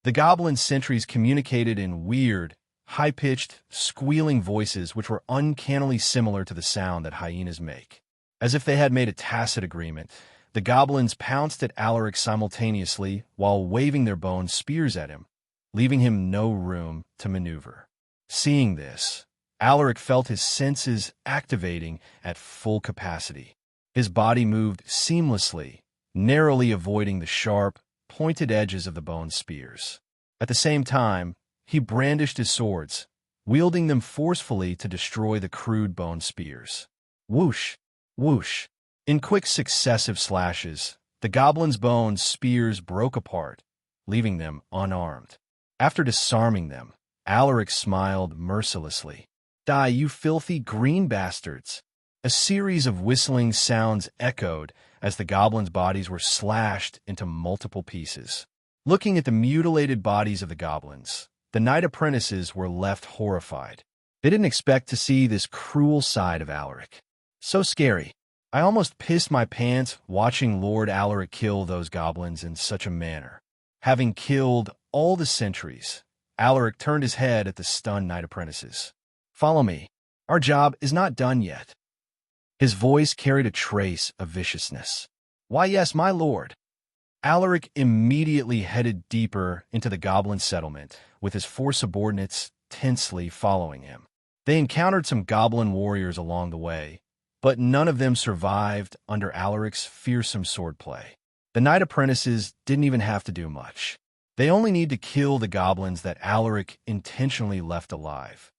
The goblin sentries communicated in weird, high-pitched, squealing voices which were uncannily similar to the sound that hyenas make. As if they had made a tacit agreement, the goblins pounced at Alaric simultaneously while waving their bone spears at him, leaving him no room to maneuver. Seeing this, Alaric felt his senses activating at full capacity. His body moved seamlessly, narrowly avoiding the sharp, pointed edges of the bone spears. At the same time, he brandished his swords, wielding them forcefully to destroy the crude bone spears. Whoosh! Whoosh! In quick successive slashes, the goblins' bone spears broke apart, leaving them unarmed. After disarming them, Alaric smiled mercilessly. "Die, you filthy green bastards!" A series of whistling sounds echoed as the goblins' bodies were slashed into multiple pieces. Looking at the mutilated bodies of the goblins, the knight apprentices were left horrified. They didn't expect to see this cruel side of Alaric. So scary. I almost pissed my pants watching Lord Alaric kill those goblins in such a manner. Having killed all the sentries, Alaric turned his head at the stunned knight apprentices. "Follow me. Our job is not done yet." His voice carried a trace of viciousness. "Why, yes, my lord." Alaric immediately headed deeper into the goblin settlement, with his 4 subordinates tensely following him. They encountered some goblin warriors along the way, but none of them survived under Alaric's fearsome swordplay. The knight apprentices didn't even have to do much. They only need to kill the goblins that Alaric intentionally left alive.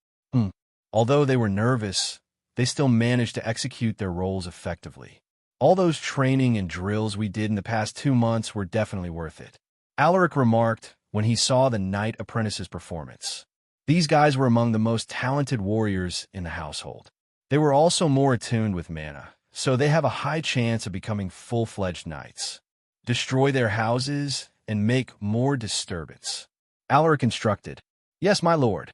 Although they were nervous, they still managed to execute their roles effectively. "All those training and drills we did in the past 2 months were definitely worth it," Alaric remarked when he saw the knight apprentices' performance. These guys were among the most talented warriors in the household. They were also more attuned with mana, so they have a high chance of becoming full-fledged knights. "Destroy their houses and make more disturbance," Alaric instructed. "Yes, my lord."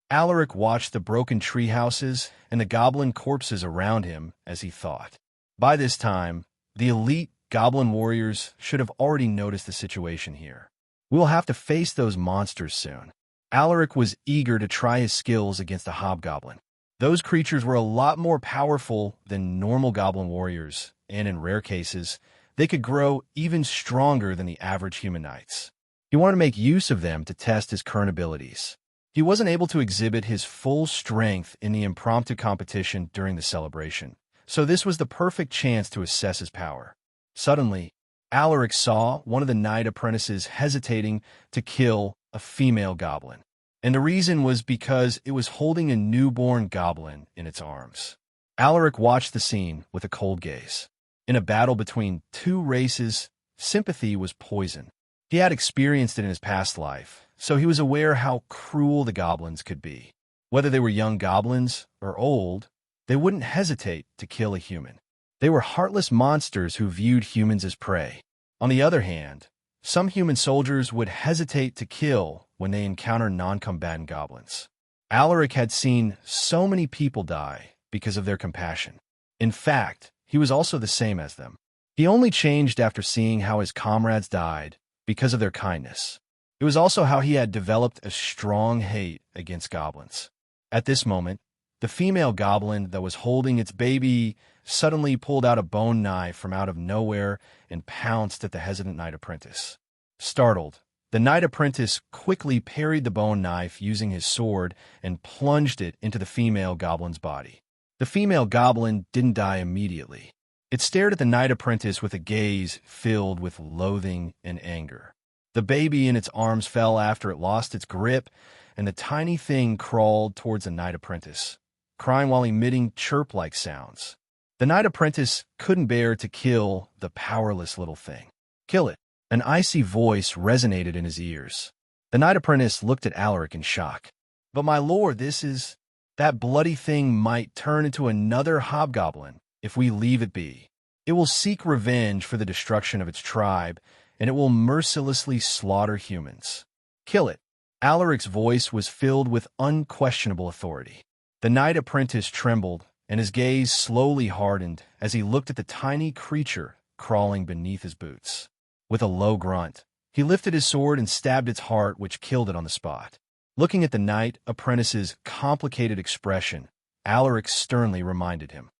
Alaric watched the broken tree houses and the goblin corpses around him as he thought. By this time, the elite goblin warriors should have already noticed the situation here. "We'll have to face those monsters soon." Alaric was eager to try his skills against a hobgoblin. Those creatures were a lot more powerful than normal goblin warriors, and in rare cases, they could grow even stronger than the average human knights. He wanted to make use of them to test his current abilities. He wasn't able to exhibit his full strength in the impromptu competition during the celebration, so this was the perfect chance to assess his power. Suddenly, Alaric saw one of the knight apprentices hesitating to kill a female goblin, and the reason was because it was holding a newborn goblin in its arms. Alaric watched the scene with a cold gaze. In a battle between 2 races, sympathy was poison. He had experienced it in his past life, so he was aware how cruel the goblins could be. Whether they were young goblins or old, they wouldn't hesitate to kill a human. They were heartless monsters who viewed humans as prey. On the other hand, some human soldiers would hesitate to kill when they encounter non-combatant goblins. Alaric had seen so many people die because of their compassion. In fact, he was also the same as them. He only changed after seeing how his comrades died because of their kindness. It was also how he had developed a strong hate against goblins. At this moment, the female goblin that was holding its baby suddenly pulled out a bone knife from out of nowhere and pounced at the hesitant knight apprentice. Startled, the knight apprentice quickly parried the bone knife using his sword and plunged it into the female goblin's body. The female goblin didn't die immediately. It stared at the knight apprentice with a gaze filled with loathing and anger. The baby in its arms fell after it lost its grip, and the tiny thing crawled towards the knight apprentice, crying while emitting chirp-like sounds. The knight apprentice couldn't bear to kill the powerless little thing. "Kill it." An icy voice resonated in his ears. The knight apprentice looked at Alaric in shock. "But my lord, that bloody thing might turn into another hobgoblin if we leave it be. It will seek revenge for the destruction of its tribe, and it will mercilessly slaughter humans. Kill it." Alaric's voice was filled with unquestionable authority. The knight apprentice trembled, and his gaze slowly hardened as he looked at the tiny creature crawling beneath his boots. With a low grunt, he lifted his sword and stabbed its heart, which killed it on the spot. Looking at the knight apprentice's complicated expression, Alaric sternly reminded him,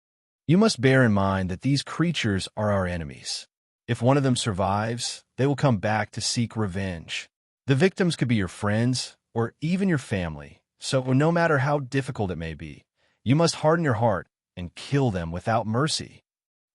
"You must bear in mind that these creatures are our enemies. If one of them survives, they will come back to seek revenge. The victims could be your friends or even your family, so no matter how difficult it may be, you must harden your heart and kill them without mercy."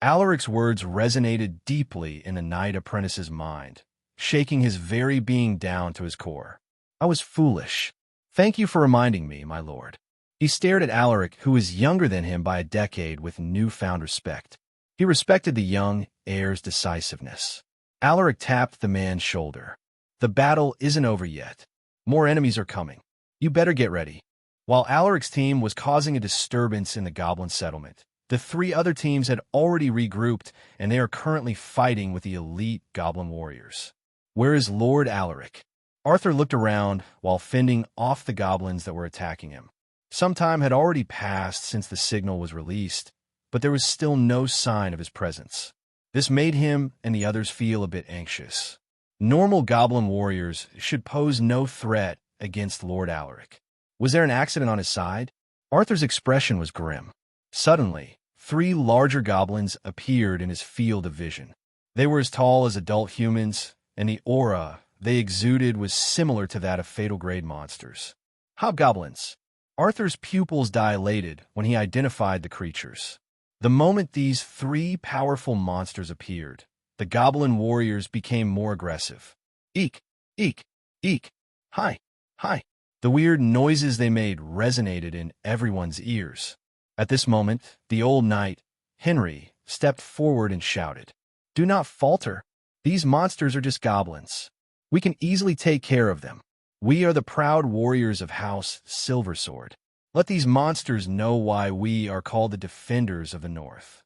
Alaric's words resonated deeply in the knight apprentice's mind, shaking his very being down to his core. "I was foolish. Thank you for reminding me, my lord. He stared at Alaric, who was younger than him by a decade, with newfound respect. He respected the young heir's decisiveness. Alaric tapped the man's shoulder. The battle isn't over yet. More enemies are coming. You better get ready. While Alaric's team was causing a disturbance in the goblin settlement, the three other teams had already regrouped, and they are currently fighting with the elite goblin warriors. Where is Lord Alaric? Arthur looked around while fending off the goblins that were attacking him. Some time had already passed since the signal was released, but there was still no sign of his presence. This made him and the others feel a bit anxious. Normal goblin warriors should pose no threat against Lord Alaric. Was there an accident on his side? Arthur's expression was grim. Suddenly, three larger goblins appeared in his field of vision. They were as tall as adult humans, and the aura they exuded was similar to that of fatal-grade monsters. Hobgoblins. Arthur's pupils dilated when he identified the creatures. The moment these three powerful monsters appeared, the goblin warriors became more aggressive. Eek, eek, eek, hi, hi. The weird noises they made resonated in everyone's ears. At this moment, the old knight, Henry, stepped forward and shouted, "Do not falter. These monsters are just goblins. We can easily take care of them. We are the proud warriors of House Silversword. Let these monsters know why we are called the Defenders of the North."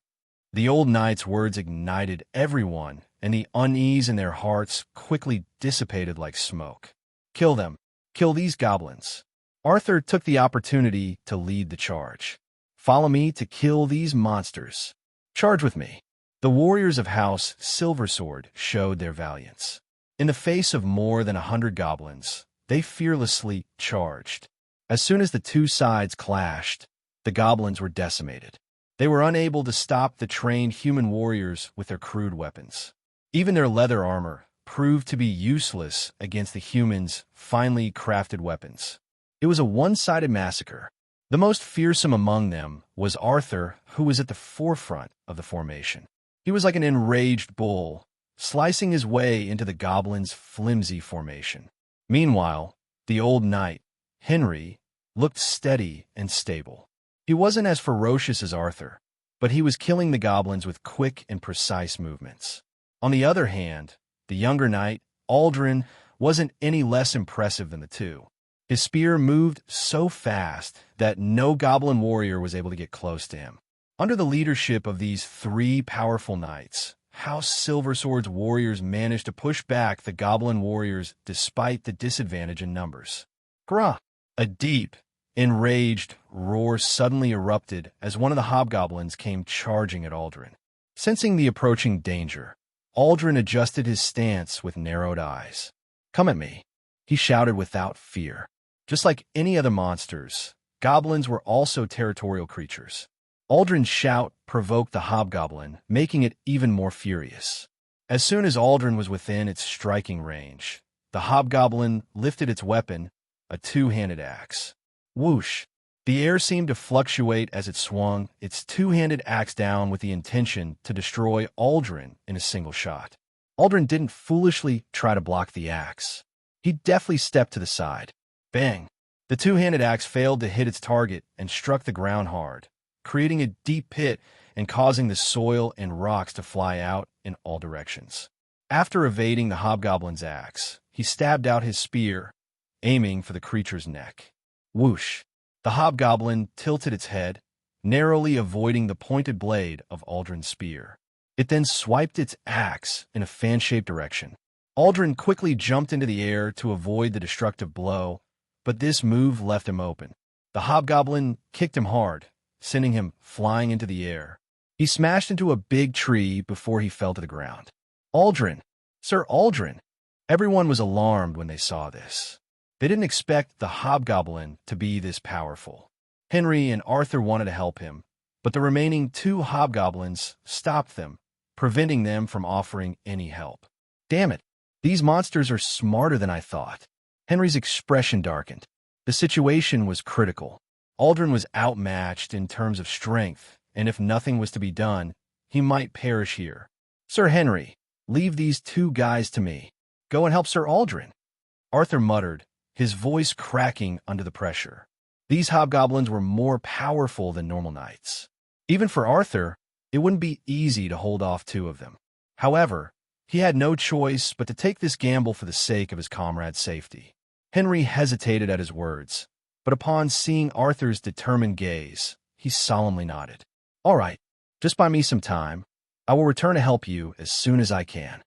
The old knight's words ignited everyone, and the unease in their hearts quickly dissipated like smoke. Kill them. Kill these goblins. Arthur took the opportunity to lead the charge. Follow me to kill these monsters. Charge with me. The warriors of House Silversword showed their valiance. In the face of more than 100 goblins, they fearlessly charged. As soon as the two sides clashed, the goblins were decimated. They were unable to stop the trained human warriors with their crude weapons. Even their leather armor proved to be useless against the humans' finely crafted weapons. It was a one-sided massacre. The most fearsome among them was Arthur, who was at the forefront of the formation. He was like an enraged bull, slicing his way into the goblins' flimsy formation. Meanwhile, the old knight, Henry, looked steady and stable. He wasn't as ferocious as Arthur, but he was killing the goblins with quick and precise movements. On the other hand, the younger knight, Aldrin, wasn't any less impressive than the two. His spear moved so fast that no goblin warrior was able to get close to him. Under the leadership of these three powerful knights, House Silversword's warriors managed to push back the goblin warriors despite the disadvantage in numbers. Grah! A deep, enraged roar suddenly erupted as one of the hobgoblins came charging at Aldrin. Sensing the approaching danger, Aldrin adjusted his stance with narrowed eyes. "Come at me," he shouted without fear. Just like any other monsters, goblins were also territorial creatures. Aldrin's shout provoked the hobgoblin, making it even more furious. As soon as Aldrin was within its striking range, the hobgoblin lifted its weapon, a two-handed axe. Whoosh! The air seemed to fluctuate as it swung its two-handed axe down with the intention to destroy Aldrin in a single shot. Aldrin didn't foolishly try to block the axe. He deftly stepped to the side. Bang! The two-handed axe failed to hit its target and struck the ground hard, creating a deep pit and causing the soil and rocks to fly out in all directions. After evading the hobgoblin's axe, he stabbed out his spear, aiming for the creature's neck. Whoosh! The hobgoblin tilted its head, narrowly avoiding the pointed blade of Aldrin's spear. It then swiped its axe in a fan-shaped direction. Aldrin quickly jumped into the air to avoid the destructive blow, but this move left him open. The hobgoblin kicked him hard, sending him flying into the air. He smashed into a big tree before he fell to the ground. Aldrin! Sir Aldrin! Everyone was alarmed when they saw this. They didn't expect the hobgoblin to be this powerful. Henry and Arthur wanted to help him, but the remaining two hobgoblins stopped them, preventing them from offering any help. Damn it! These monsters are smarter than I thought. Henry's expression darkened. The situation was critical. Aldrin was outmatched in terms of strength, and if nothing was to be done, he might perish here. Sir Henry, leave these two guys to me. Go and help Sir Aldrin. Arthur muttered, his voice cracking under the pressure. These hobgoblins were more powerful than normal knights. Even for Arthur, it wouldn't be easy to hold off two of them. However, he had no choice but to take this gamble for the sake of his comrade's safety. Henry hesitated at his words, but upon seeing Arthur's determined gaze, he solemnly nodded. "All right, just buy me some time. I will return to help you as soon as I can."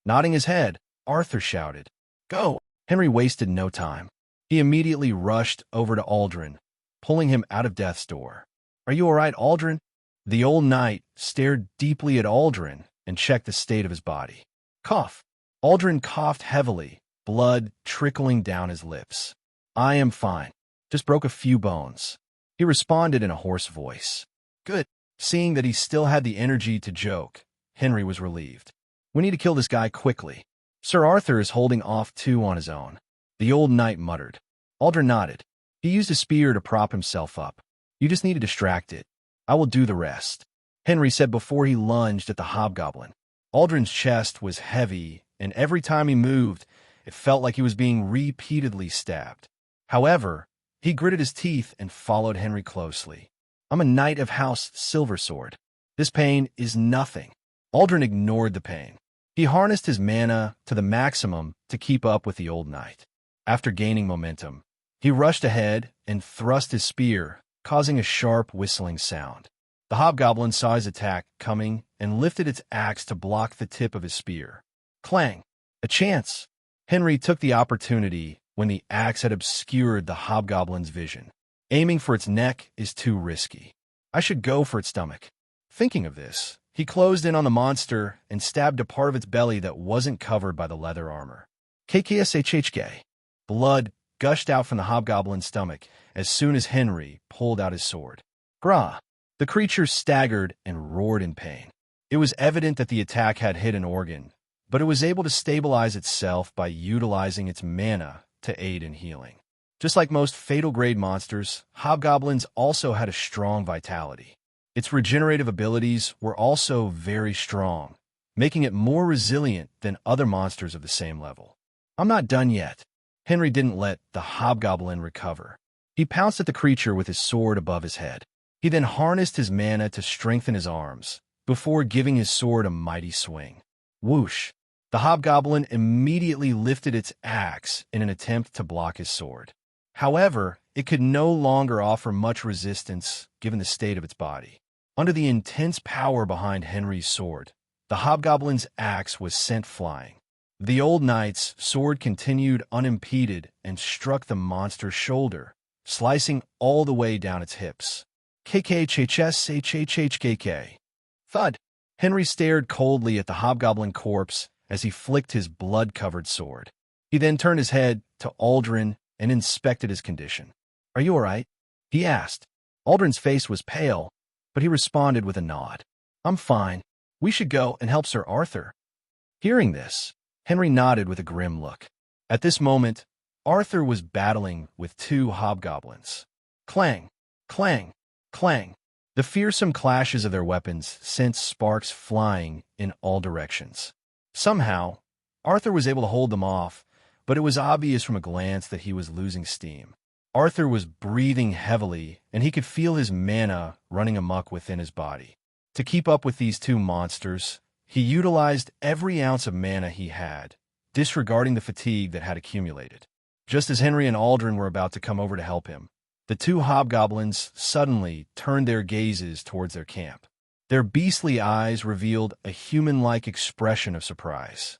Nodding his head, Arthur shouted, "Go!" Henry wasted no time. He immediately rushed over to Aldrin, pulling him out of death's door. "Are you all right, Aldrin?" The old knight stared deeply at Aldrin and checked the state of his body. Cough. Aldrin coughed heavily, blood trickling down his lips. "I am fine. Just broke a few bones," he responded in a hoarse voice. "Good." Seeing that he still had the energy to joke, Henry was relieved. "We need to kill this guy quickly. Sir Arthur is holding off two on his own," the old knight muttered. Aldrin nodded. He used a spear to prop himself up. "You just need to distract it. I will do the rest," Henry said before he lunged at the hobgoblin. Aldrin's chest was heavy, and every time he moved, it felt like he was being repeatedly stabbed. However, he gritted his teeth and followed Henry closely. "I'm a knight of House Silversword. This pain is nothing." Aldrin ignored the pain. He harnessed his mana to the maximum to keep up with the old knight. After gaining momentum, he rushed ahead and thrust his spear, causing a sharp whistling sound. The hobgoblin saw his attack coming and lifted its axe to block the tip of his spear. Clang! A chance! Henry took the opportunity when the axe had obscured the hobgoblin's vision. Aiming for its neck is too risky. I should go for its stomach. Thinking of this, he closed in on the monster and stabbed a part of its belly that wasn't covered by the leather armor. KKSHHK. Blood gushed out from the hobgoblin's stomach as soon as Henry pulled out his sword. Grah! The creature staggered and roared in pain. It was evident that the attack had hit an organ, but it was able to stabilize itself by utilizing its mana to aid in healing. Just like most fatal-grade monsters, hobgoblins also had a strong vitality. Its regenerative abilities were also very strong, making it more resilient than other monsters of the same level. I'm not done yet. Henry didn't let the hobgoblin recover. He pounced at the creature with his sword above his head. He then harnessed his mana to strengthen his arms, before giving his sword a mighty swing. Whoosh! The hobgoblin immediately lifted its axe in an attempt to block his sword. However, it could no longer offer much resistance given the state of its body. Under the intense power behind Henry's sword, the hobgoblin's axe was sent flying. The old knight's sword continued unimpeded and struck the monster's shoulder, slicing all the way down its hips. KKHHSHHHKK. Thud! Henry stared coldly at the hobgoblin corpse as he flicked his blood-covered sword. He then turned his head to Aldrin and inspected his condition. "Are you all right?" he asked. Aldrin's face was pale, but he responded with a nod. "I'm fine. We should go and help Sir Arthur." Hearing this, Henry nodded with a grim look. At this moment, Arthur was battling with two hobgoblins. Clang! Clang! Clang! The fearsome clashes of their weapons sent sparks flying in all directions. Somehow, Arthur was able to hold them off, but it was obvious from a glance that he was losing steam. Arthur was breathing heavily, and he could feel his mana running amok within his body. To keep up with these two monsters, he utilized every ounce of mana he had, disregarding the fatigue that had accumulated. Just as Henry and Aldrin were about to come over to help him, the two hobgoblins suddenly turned their gazes towards their camp. Their beastly eyes revealed a human-like expression of surprise.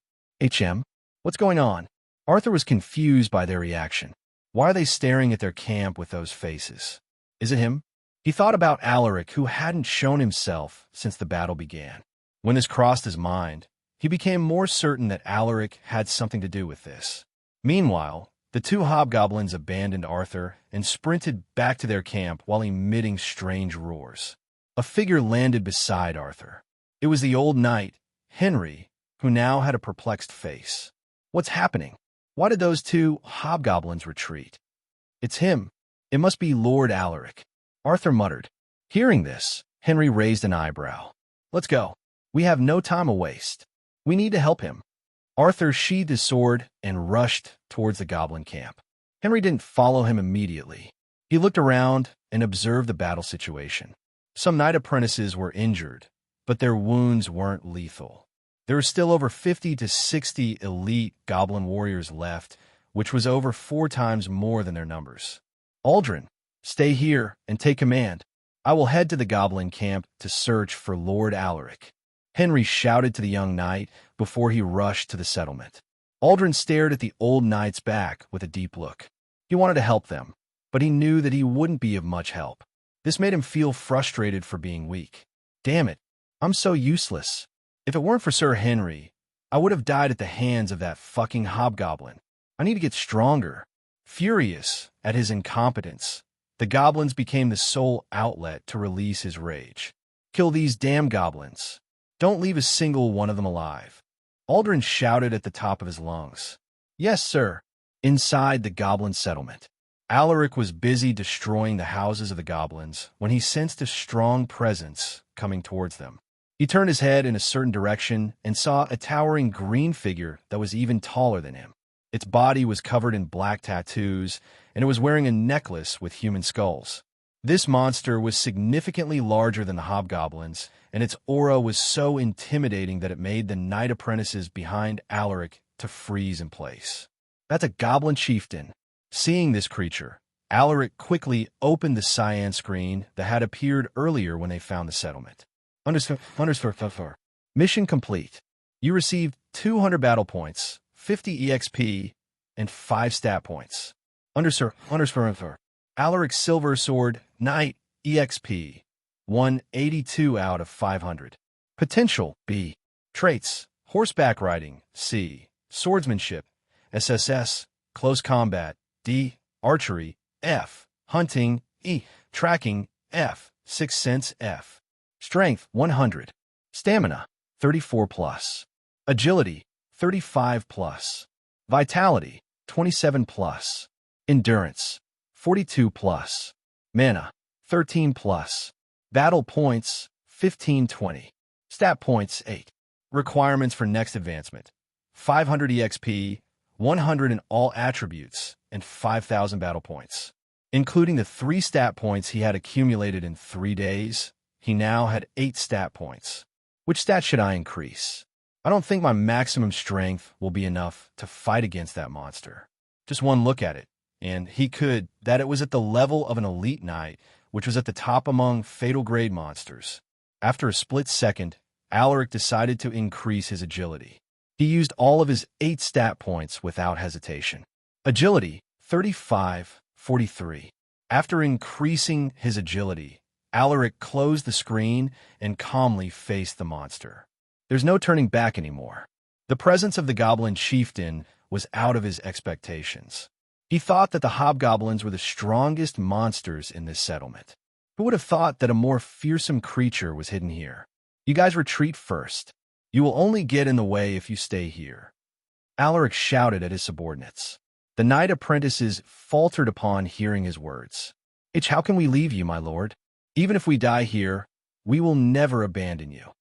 What's going on?" Arthur was confused by their reaction. Why are they staring at their camp with those faces? Is it him? He thought about Alaric, who hadn't shown himself since the battle began. When this crossed his mind, he became more certain that Alaric had something to do with this. Meanwhile, the two hobgoblins abandoned Arthur and sprinted back to their camp while emitting strange roars. A figure landed beside Arthur. It was the old knight, Henry, who now had a perplexed face. What's happening? Why did those two hobgoblins retreat? It's him. It must be Lord Alaric, Arthur muttered. Hearing this, Henry raised an eyebrow. Let's go. We have no time to waste. We need to help him. Arthur sheathed his sword and rushed towards the goblin camp. Henry didn't follow him immediately. He looked around and observed the battle situation. Some knight apprentices were injured, but their wounds weren't lethal. There were still over 50 to 60 elite goblin warriors left, which was over 4 times more than their numbers. Aldrin, stay here and take command. I will head to the goblin camp to search for Lord Alaric. Henry shouted to the young knight before he rushed to the settlement. Aldrin stared at the old knight's back with a deep look. He wanted to help them, but he knew that he wouldn't be of much help. This made him feel frustrated for being weak. Damn it, I'm so useless. If it weren't for Sir Henry, I would have died at the hands of that fucking hobgoblin. I need to get stronger. Furious at his incompetence, the goblins became the sole outlet to release his rage. Kill these damn goblins. Don't leave a single one of them alive. Aldrin shouted at the top of his lungs. Yes, sir. Inside the goblin settlement, Alaric was busy destroying the houses of the goblins when he sensed a strong presence coming towards them. He turned his head in a certain direction and saw a towering green figure that was even taller than him. Its body was covered in black tattoos, and it was wearing a necklace with human skulls. This monster was significantly larger than the hobgoblins, and its aura was so intimidating that it made the knight apprentices behind Alaric to freeze in place. That's a goblin chieftain. Seeing this creature, Alaric quickly opened the cyan screen that had appeared earlier when they found the settlement. Mission complete. You received 200 battle points, 50 EXP, and 5 stat points. Alaric Silver Sword Knight EXP 182 out of 500. Potential B. Traits: horseback riding C. Swordsmanship SSS. Close combat D. Archery F. Hunting E. Tracking F. Sixth Sense F. Strength 100. Stamina 34+. Agility 35+. Vitality 27+. Endurance 42+. Mana 13+. Battle points 15-20. Stat points 8. Requirements for next advancement: 500 EXP, 100 in all attributes, and 5,000 battle points. Including the 3 stat points he had accumulated in 3 days, he now had 8 stat points. Which stat should I increase? I don't think my maximum strength will be enough to fight against that monster. Just one look at it, and he could, that it was at the level of an elite knight, which was at the top among fatal grade monsters. After a split second, Alaric decided to increase his agility. He used all of his 8 stat points without hesitation. Agility 35-43. After increasing his agility, Alaric closed the screen and calmly faced the monster. There's no turning back anymore. The presence of the goblin chieftain was out of his expectations. He thought that the hobgoblins were the strongest monsters in this settlement. Who would have thought that a more fearsome creature was hidden here? You guys retreat first. You will only get in the way if you stay here. Alaric shouted at his subordinates. The knight apprentices faltered upon hearing his words. How can we leave you, my lord? Even if we die here, we will never abandon you.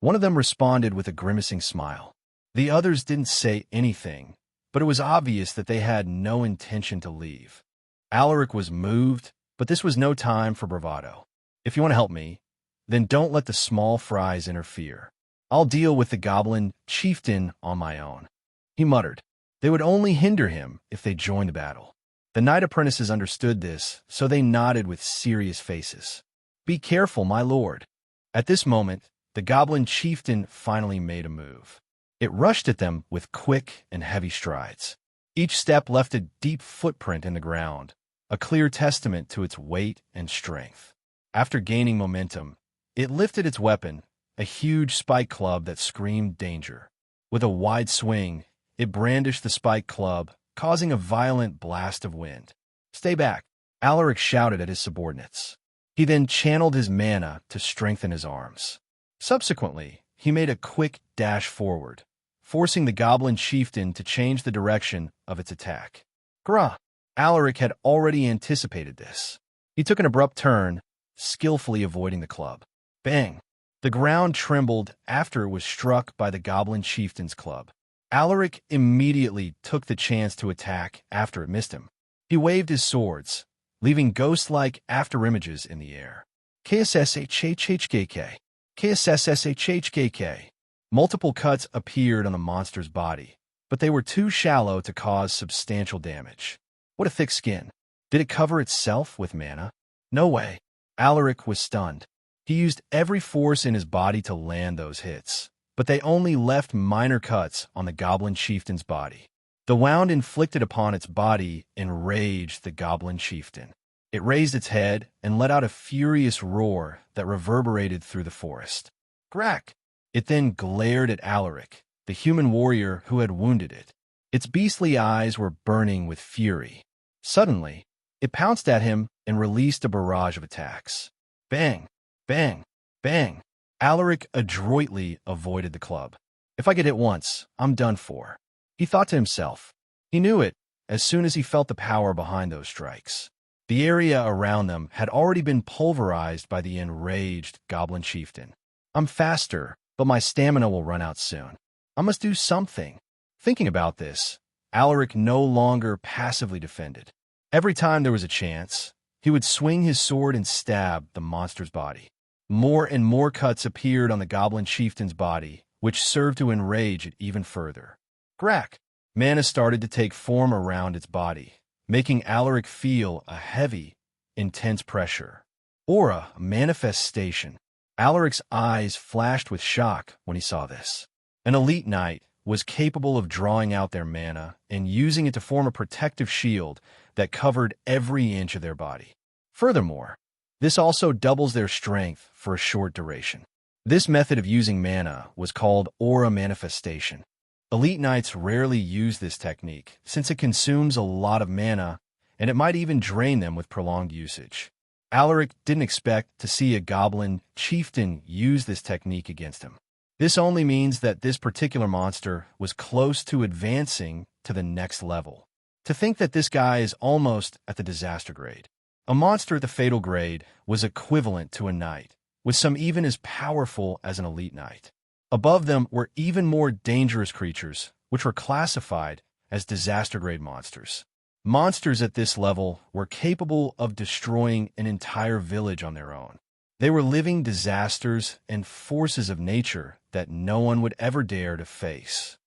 One of them responded with a grimacing smile. The others didn't say anything, but it was obvious that they had no intention to leave. Alaric was moved, but this was no time for bravado. If you want to help me, then don't let the small fries interfere. I'll deal with the goblin chieftain on my own. He muttered. They would only hinder him if they joined the battle. The knight apprentices understood this, so they nodded with serious faces. Be careful, my lord. At this moment, the goblin chieftain finally made a move. It rushed at them with quick and heavy strides. Each step left a deep footprint in the ground, a clear testament to its weight and strength. After gaining momentum, it lifted its weapon, a huge spike club that screamed danger. With a wide swing, it brandished the spike club, causing a violent blast of wind. Stay back, Alaric shouted at his subordinates. He then channeled his mana to strengthen his arms. Subsequently, he made a quick dash forward, forcing the goblin chieftain to change the direction of its attack. Grah! Alaric had already anticipated this. He took an abrupt turn, skillfully avoiding the club. Bang! The ground trembled after it was struck by the goblin chieftain's club. Alaric immediately took the chance to attack after it missed him. He waved his swords, leaving ghost-like afterimages in the air. KSSHHHKK. KSSSHHKK. Multiple cuts appeared on the monster's body, but they were too shallow to cause substantial damage. What a thick skin. Did it cover itself with mana? No way. Alaric was stunned. He used every force in his body to land those hits, but they only left minor cuts on the goblin chieftain's body. The wound inflicted upon its body enraged the goblin chieftain. It raised its head and let out a furious roar that reverberated through the forest. Crack! It then glared at Alaric, the human warrior who had wounded it. Its beastly eyes were burning with fury. Suddenly, it pounced at him and released a barrage of attacks. Bang! Bang! Bang! Alaric adroitly avoided the club. If I get hit once, I'm done for. He thought to himself. He knew it as soon as he felt the power behind those strikes. The area around them had already been pulverized by the enraged goblin chieftain. I'm faster, but my stamina will run out soon. I must do something. Thinking about this, Alaric no longer passively defended. Every time there was a chance, he would swing his sword and stab the monster's body. More and more cuts appeared on the goblin chieftain's body, which served to enrage it even further. Crack! Mana started to take form around its body, making Alaric feel a heavy, intense pressure. Aura manifestation. Alaric's eyes flashed with shock when he saw this. An elite knight was capable of drawing out their mana and using it to form a protective shield that covered every inch of their body. Furthermore, this also doubles their strength for a short duration. This method of using mana was called aura manifestation. Elite knights rarely use this technique since it consumes a lot of mana and it might even drain them with prolonged usage. Alaric didn't expect to see a goblin chieftain use this technique against him. This only means that this particular monster was close to advancing to the next level. To think that this guy is almost at the disaster grade. A monster at the fatal grade was equivalent to a knight, with some even as powerful as an elite knight. Above them were even more dangerous creatures, which were classified as disaster-grade monsters. Monsters at this level were capable of destroying an entire village on their own. They were living disasters and forces of nature that no one would ever dare to face.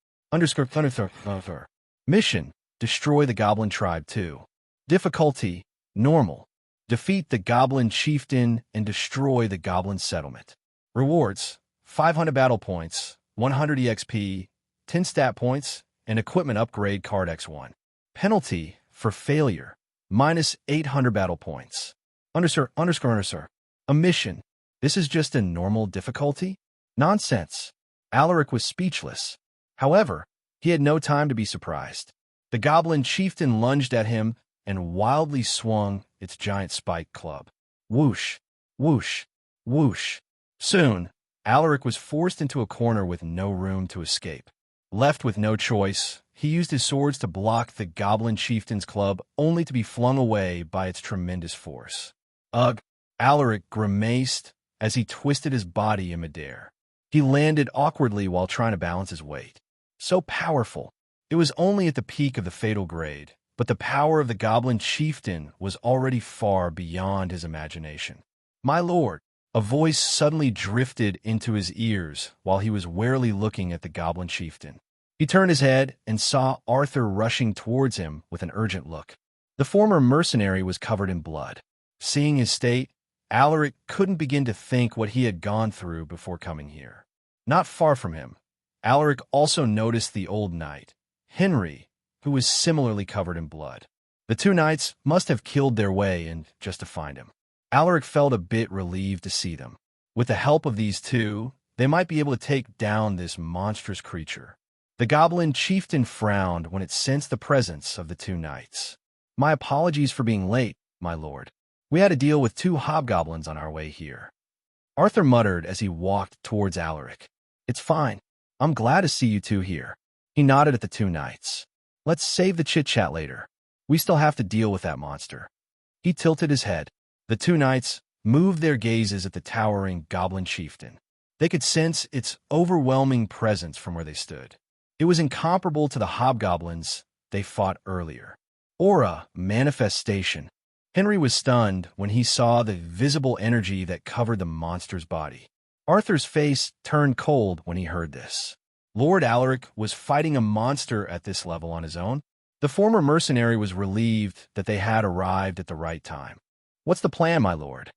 Mission: destroy the Goblin Tribe 2. Difficulty: normal. Defeat the Goblin Chieftain and destroy the Goblin Settlement. Rewards: 500 battle points, 100 EXP, 10 stat points, and equipment upgrade card X1. Penalty for failure: minus 800 battle points. A mission: this is just a normal difficulty? Nonsense. Alaric was speechless. However, he had no time to be surprised. The Goblin Chieftain lunged at him and wildly swung its giant spike club. Whoosh, whoosh, whoosh. Soon, Alaric was forced into a corner with no room to escape. Left with no choice, he used his swords to block the Goblin Chieftain's club only to be flung away by its tremendous force. Ugh! Alaric grimaced as he twisted his body in midair. He landed awkwardly while trying to balance his weight. So powerful. It was only at the peak of the fatal grade, but the power of the Goblin Chieftain was already far beyond his imagination. My lord! A voice suddenly drifted into his ears while he was warily looking at the Goblin Chieftain. He turned his head and saw Arthur rushing towards him with an urgent look. The former mercenary was covered in blood. Seeing his state, Alaric couldn't begin to think what he had gone through before coming here. Not far from him, Alaric also noticed the old knight, Henry, who was similarly covered in blood. The two knights must have killed their way in just to find him. Alaric felt a bit relieved to see them. With the help of these two, they might be able to take down this monstrous creature. The Goblin Chieftain frowned when it sensed the presence of the two knights. My apologies for being late, my lord. We had to deal with two hobgoblins on our way here. Arthur muttered as he walked towards Alaric. It's fine. I'm glad to see you two here. He nodded at the two knights. Let's save the chit-chat later. We still have to deal with that monster. He tilted his head. The two knights moved their gazes at the towering Goblin Chieftain. They could sense its overwhelming presence from where they stood. It was incomparable to the hobgoblins they fought earlier. Aura, manifestation. Henry was stunned when he saw the visible energy that covered the monster's body. Arthur's face turned cold when he heard this. Lord Alaric was fighting a monster at this level on his own. The former mercenary was relieved that they had arrived at the right time. "What's the plan, my lord?"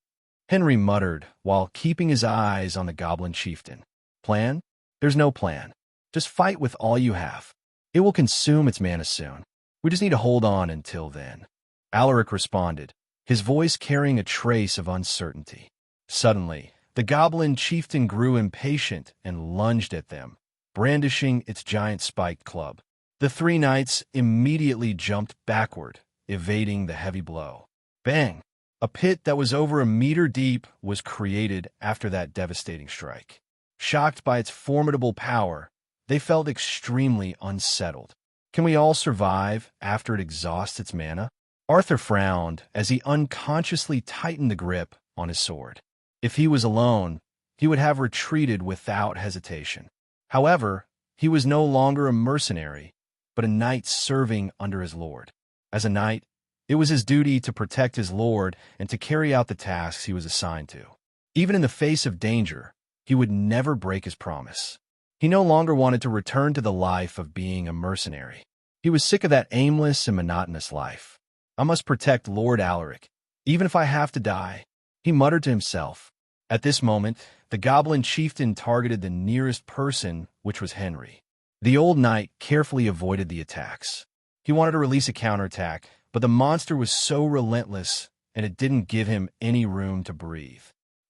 Henry muttered while keeping his eyes on the goblin chieftain. "Plan? There's no plan. Just fight with all you have. It will consume its mana soon. We just need to hold on until then." Alaric responded, his voice carrying a trace of uncertainty. Suddenly, the goblin chieftain grew impatient and lunged at them, brandishing its giant spiked club. The three knights immediately jumped backward, evading the heavy blow. Bang! A pit that was over a meter deep was created after that devastating strike. Shocked by its formidable power, they felt extremely unsettled. Can we all survive after it exhausts its mana? Arthur frowned as he unconsciously tightened the grip on his sword. If he was alone, he would have retreated without hesitation. However, he was no longer a mercenary, but a knight serving under his lord. As a knight, it was his duty to protect his lord and to carry out the tasks he was assigned to. Even in the face of danger, he would never break his promise. He no longer wanted to return to the life of being a mercenary. He was sick of that aimless and monotonous life. "I must protect Lord Alaric, even if I have to die," he muttered to himself. At this moment, the goblin chieftain targeted the nearest person, which was Henry. The old knight carefully avoided the attacks. He wanted to release a counterattack, but the monster was so relentless, and it didn't give him any room to breathe.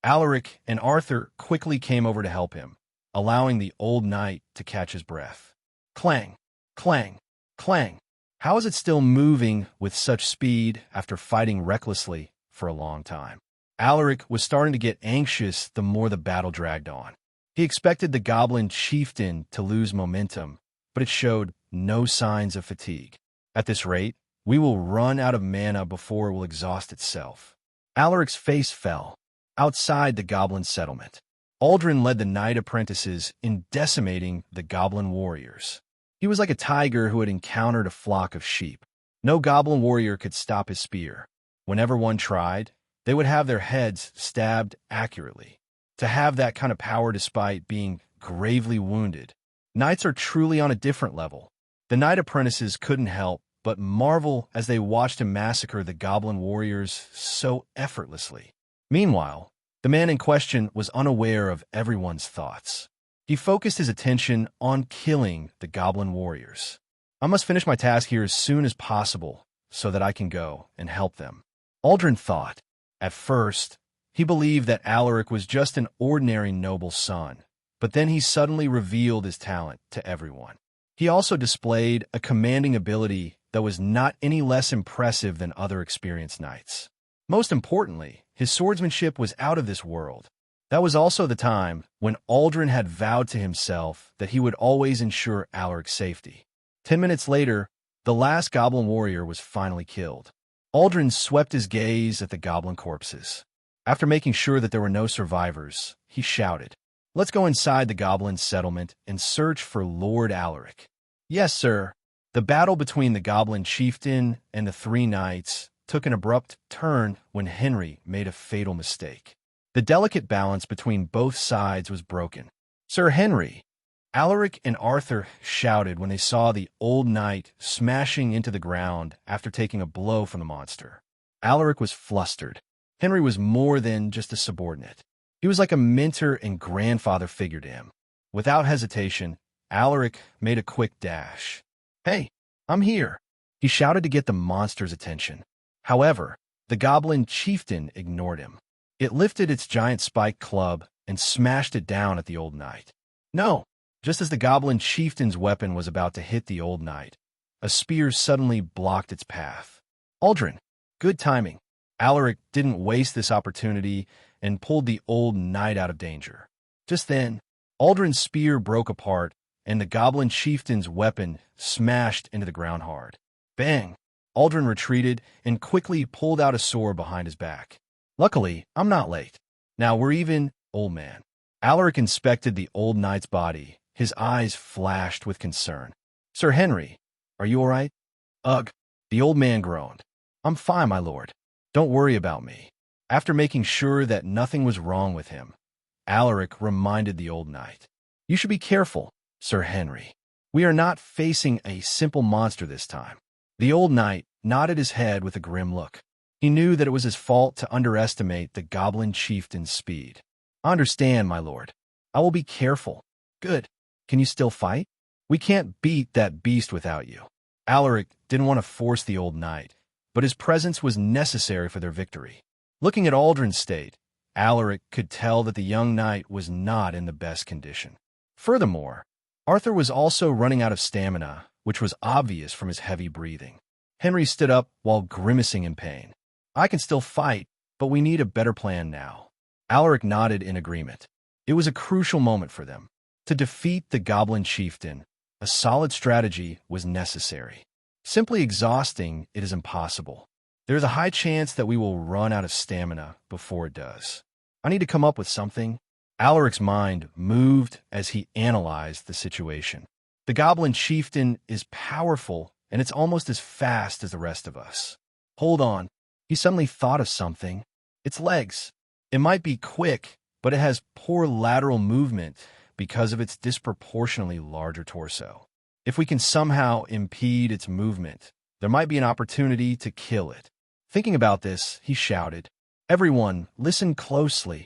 Alaric and Arthur quickly came over to help him, allowing the old knight to catch his breath. Clang, clang, clang. How is it still moving with such speed after fighting recklessly for a long time? Alaric was starting to get anxious the more the battle dragged on. He expected the goblin chieftain to lose momentum, but it showed no signs of fatigue. At this rate, we will run out of mana before it will exhaust itself. Alaric's face fell. Outside the goblin settlement, Aldrin led the knight apprentices in decimating the goblin warriors. He was like a tiger who had encountered a flock of sheep. No goblin warrior could stop his spear. Whenever one tried, they would have their heads stabbed accurately. To have that kind of power despite being gravely wounded, knights are truly on a different level. The knight apprentices couldn't help but marvel as they watched him massacre the goblin warriors so effortlessly. Meanwhile, the man in question was unaware of everyone's thoughts. He focused his attention on killing the goblin warriors. "I must finish my task here as soon as possible so that I can go and help them," Aldrin thought. At first, he believed that Alaric was just an ordinary noble son, but then he suddenly revealed his talent to everyone. He also displayed a commanding ability that was not any less impressive than other experienced knights. Most importantly, his swordsmanship was out of this world. That was also the time when Aldrin had vowed to himself that he would always ensure Alaric's safety. 10 minutes later, the last goblin warrior was finally killed. Aldrin swept his gaze at the goblin corpses. After making sure that there were no survivors, he shouted, "Let's go inside the goblin settlement and search for Lord Alaric." "Yes, sir." The battle between the goblin chieftain and the three knights took an abrupt turn when Henry made a fatal mistake. The delicate balance between both sides was broken. "Sir Henry!" Alaric and Arthur shouted when they saw the old knight smashing into the ground after taking a blow from the monster. Alaric was flustered. Henry was more than just a subordinate. He was like a mentor and grandfather figure to him. Without hesitation, Alaric made a quick dash. "Hey, I'm here!" He shouted to get the monster's attention. However, the goblin chieftain ignored him. It lifted its giant spiked club and smashed it down at the old knight. "No!" Just as the goblin chieftain's weapon was about to hit the old knight, a spear suddenly blocked its path. "Aldrin, good timing." Alaric didn't waste this opportunity and pulled the old knight out of danger. Just then, Aldrin's spear broke apart, and the goblin chieftain's weapon smashed into the ground hard. Bang! Aldrin retreated and quickly pulled out a sword behind his back. "Luckily, I'm not late. Now we're even, old man." Alaric inspected the old knight's body. His eyes flashed with concern. "Sir Henry, are you all right?" "Ugh." The old man groaned. I'm fine, my lord. Don't worry about me. After making sure that nothing was wrong with him, Alaric reminded the old knight. You should be careful, Sir Henry. We are not facing a simple monster this time. The old knight nodded his head with a grim look. He knew that it was his fault to underestimate the goblin chieftain's speed. I understand, my lord. I will be careful. Good. Can you still fight? We can't beat that beast without you. Alaric didn't want to force the old knight, but his presence was necessary for their victory. Looking at Aldrin's state, Alaric could tell that the young knight was not in the best condition. Furthermore, Arthur was also running out of stamina, which was obvious from his heavy breathing. Henry stood up while grimacing in pain. I can still fight, but we need a better plan now. Alaric nodded in agreement. It was a crucial moment for them. To defeat the goblin chieftain, a solid strategy was necessary. Simply exhausting it is impossible. There is a high chance that we will run out of stamina before it does. I need to come up with something. Alaric's mind moved as he analyzed the situation. The goblin chieftain is powerful, and it's almost as fast as the rest of us. Hold on. He suddenly thought of something. Its legs. It might be quick, but it has poor lateral movement because of its disproportionately larger torso. If we can somehow impede its movement, there might be an opportunity to kill it. Thinking about this, he shouted, Everyone, listen closely.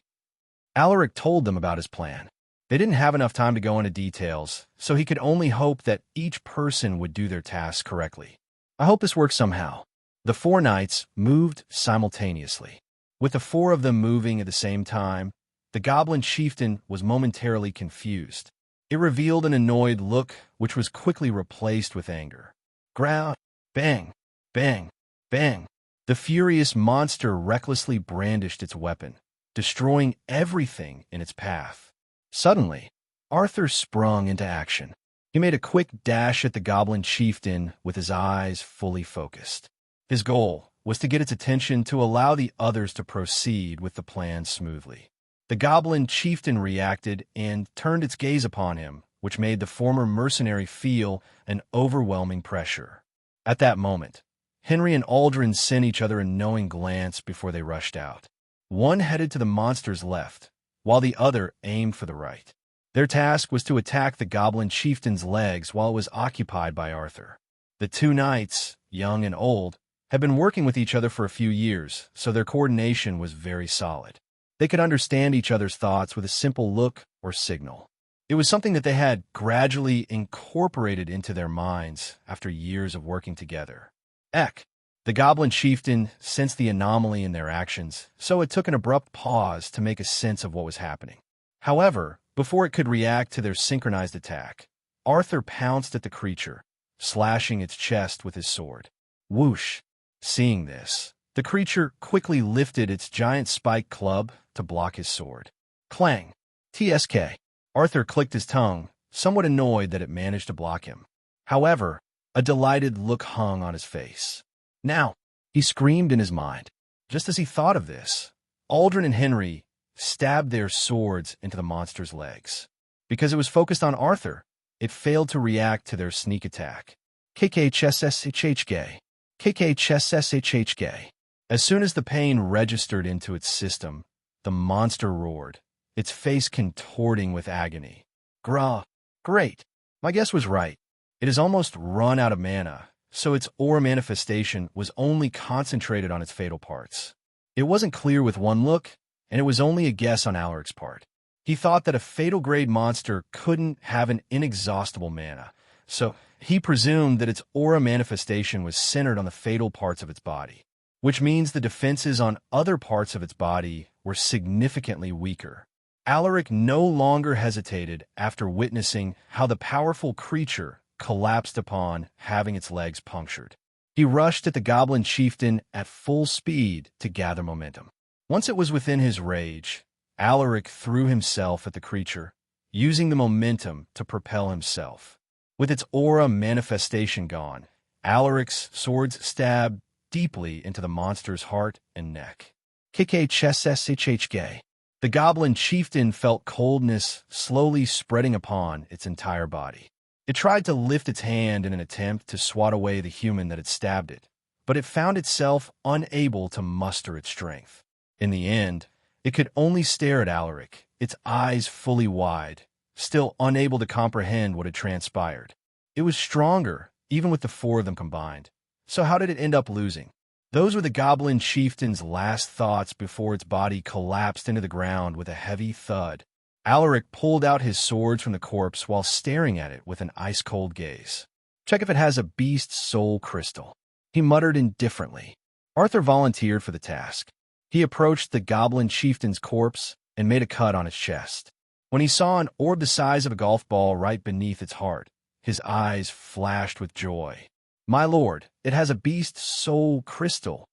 Alaric told them about his plan. They didn't have enough time to go into details, so he could only hope that each person would do their tasks correctly. I hope this works somehow. The four knights moved simultaneously. With the four of them moving at the same time, the goblin chieftain was momentarily confused. It revealed an annoyed look, which was quickly replaced with anger. Ground, bang, bang, bang. The furious monster recklessly brandished its weapon, destroying everything in its path. Suddenly, Arthur sprung into action. He made a quick dash at the goblin chieftain with his eyes fully focused. His goal was to get its attention to allow the others to proceed with the plan smoothly. The goblin chieftain reacted and turned its gaze upon him, which made the former mercenary feel an overwhelming pressure. At that moment, Henry and Aldrin sent each other a knowing glance before they rushed out. One headed to the monster's left, while the other aimed for the right. Their task was to attack the goblin chieftain's legs while it was occupied by Arthur. The two knights, young and old, had been working with each other for a few years, so their coordination was very solid. They could understand each other's thoughts with a simple look or signal. It was something that they had gradually incorporated into their minds after years of working together. The goblin chieftain sensed the anomaly in their actions, so it took an abrupt pause to make a sense of what was happening. However, before it could react to their synchronized attack, Arthur pounced at the creature, slashing its chest with his sword. Whoosh! Seeing this, the creature quickly lifted its giant spiked club to block his sword. Clang! TSK! Arthur clicked his tongue, somewhat annoyed that it managed to block him. However, a delighted look hung on his face. Now, he screamed in his mind. Just as he thought of this, Aldrin and Henry stabbed their swords into the monster's legs. Because it was focused on Arthur, it failed to react to their sneak attack. KKCHSHHG. KKCHSHHG. As soon as the pain registered into its system, the monster roared, its face contorting with agony. Great. My guess was right. It has almost run out of mana, so its aura manifestation was only concentrated on its fatal parts. It wasn't clear with one look, and it was only a guess on Alaric's part. He thought that a fatal-grade monster couldn't have an inexhaustible mana, so he presumed that its aura manifestation was centered on the fatal parts of its body, which means the defenses on other parts of its body were significantly weaker. Alaric no longer hesitated after witnessing how the powerful creature collapsed upon having its legs punctured. He rushed at the goblin chieftain at full speed to gather momentum. Once it was within his rage, Alaric threw himself at the creature, using the momentum to propel himself. With its aura manifestation gone, Alaric's swords stabbed deeply into the monster's heart and neck. KKCHSHHG. The goblin chieftain felt coldness slowly spreading upon its entire body. It tried to lift its hand in an attempt to swat away the human that had stabbed it, but it found itself unable to muster its strength. In the end, it could only stare at Alaric, its eyes fully wide, still unable to comprehend what had transpired. It was stronger, even with the four of them combined. So how did it end up losing? Those were the goblin chieftain's last thoughts before its body collapsed into the ground with a heavy thud. Alaric pulled out his swords from the corpse while staring at it with an ice-cold gaze. Check if it has a beast soul crystal, he muttered indifferently. Arthur volunteered for the task. He approached the goblin chieftain's corpse and made a cut on its chest. When he saw an orb the size of a golf ball right beneath its heart, his eyes flashed with joy. My lord, it has a beast soul crystal.